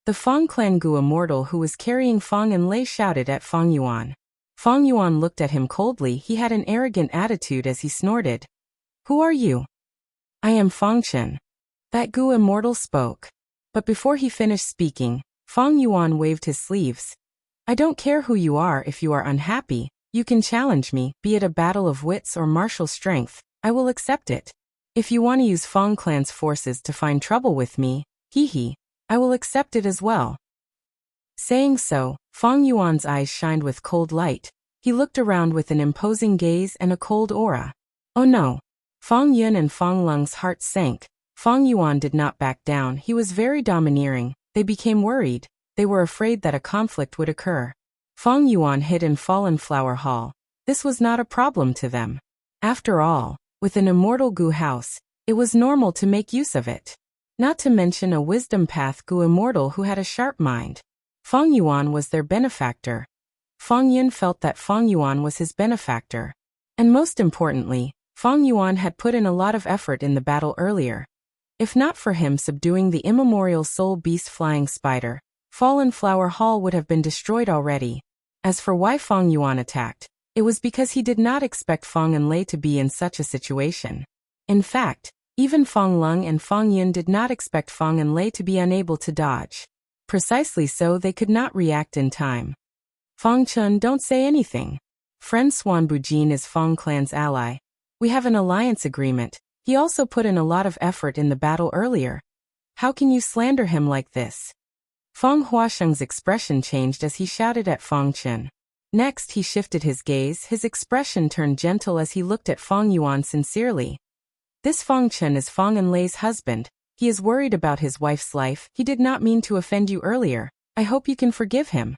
The Fong clan Gu immortal who was carrying Fong and Lei shouted at Fong Yuan. Fong Yuan looked at him coldly. He had an arrogant attitude as he snorted. Who are you? I am Fong Chen. That Gu immortal spoke. But before he finished speaking, Fong Yuan waved his sleeves. I don't care who you are. If you are unhappy, you can challenge me, be it a battle of wits or martial strength. I will accept it. If you want to use Fong clan's forces to find trouble with me, I will accept it as well. Saying so, Fong Yuan's eyes shined with cold light. He looked around with an imposing gaze and a cold aura. Oh no! Fong Yun and Fong Lung's hearts sank. Fong Yuan did not back down. He was very domineering. They became worried. They were afraid that a conflict would occur. Fong Yuan hid in Fallen Flower Hall. This was not a problem to them. After all, with an immortal Gu house, it was normal to make use of it. Not to mention a wisdom path Gu immortal who had a sharp mind. Fong Yuan was their benefactor. Fong Yun felt that Fong Yuan was his benefactor. And most importantly, Fong Yuan had put in a lot of effort in the battle earlier. If not for him subduing the immemorial soul beast flying spider, Fallen Flower Hall would have been destroyed already. As for why Fong Yuan attacked, it was because he did not expect Fong and Lei to be in such a situation. In fact, even Fong Lung and Fong Yun did not expect Fong and Lei to be unable to dodge. Precisely so they could not react in time. Fong Chun, don't say anything. Friend Swan Bujin is Fong clan's ally. We have an alliance agreement. He also put in a lot of effort in the battle earlier. How can you slander him like this? Fong Huasheng's expression changed as he shouted at Fong Chen. Next he shifted his gaze. His expression turned gentle as he looked at Fong Yuan sincerely. This Fong Chen is Fong and Lei's husband. He is worried about his wife's life. He did not mean to offend you earlier. I hope you can forgive him.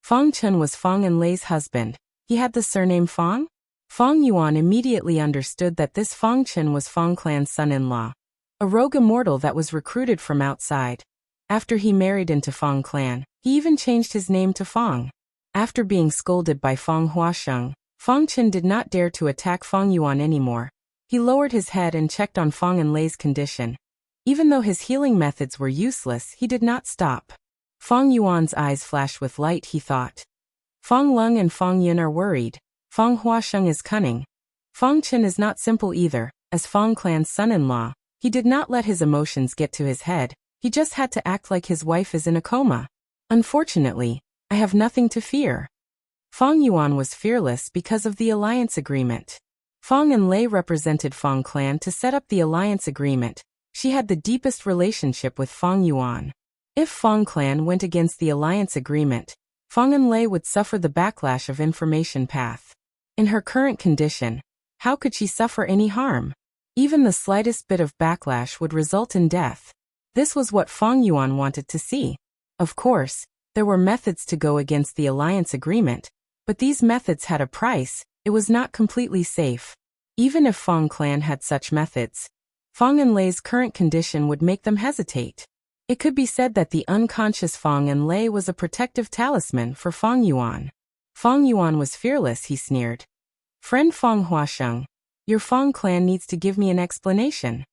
Fong Chen was Fong and Lei's husband. He had the surname Fong? Fong Yuan immediately understood that this Fong Chen was Fong clan's son-in-law. A rogue immortal that was recruited from outside. After he married into Fong clan, he even changed his name to Fong. After being scolded by Fong Huasheng, Fong Chen did not dare to attack Fong Yuan anymore. He lowered his head and checked on Fong and Lei's condition. Even though his healing methods were useless, he did not stop. Fong Yuan's eyes flashed with light. He thought. Fong Lung and Fong Yun are worried. Fong Huasheng is cunning. Fong Chen is not simple either. As Fong clan's son-in-law, he did not let his emotions get to his head. He just had to act like his wife is in a coma. Unfortunately, I have nothing to fear. Fong Yuan was fearless because of the alliance agreement. Fong and Lei represented Fong clan to set up the alliance agreement. She had the deepest relationship with Fong Yuan. If Fong clan went against the alliance agreement, Fong and Lei would suffer the backlash of information path. In her current condition, how could she suffer any harm? Even the slightest bit of backlash would result in death. This was what Fong Yuan wanted to see. Of course, there were methods to go against the alliance agreement, but these methods had a price. It was not completely safe. Even if Fong clan had such methods, Fong and Lei's current condition would make them hesitate. It could be said that the unconscious Fong and Lei was a protective talisman for Fong Yuan. Fong Yuan was fearless, he sneered. Friend Fong Huasheng, your Fong clan needs to give me an explanation.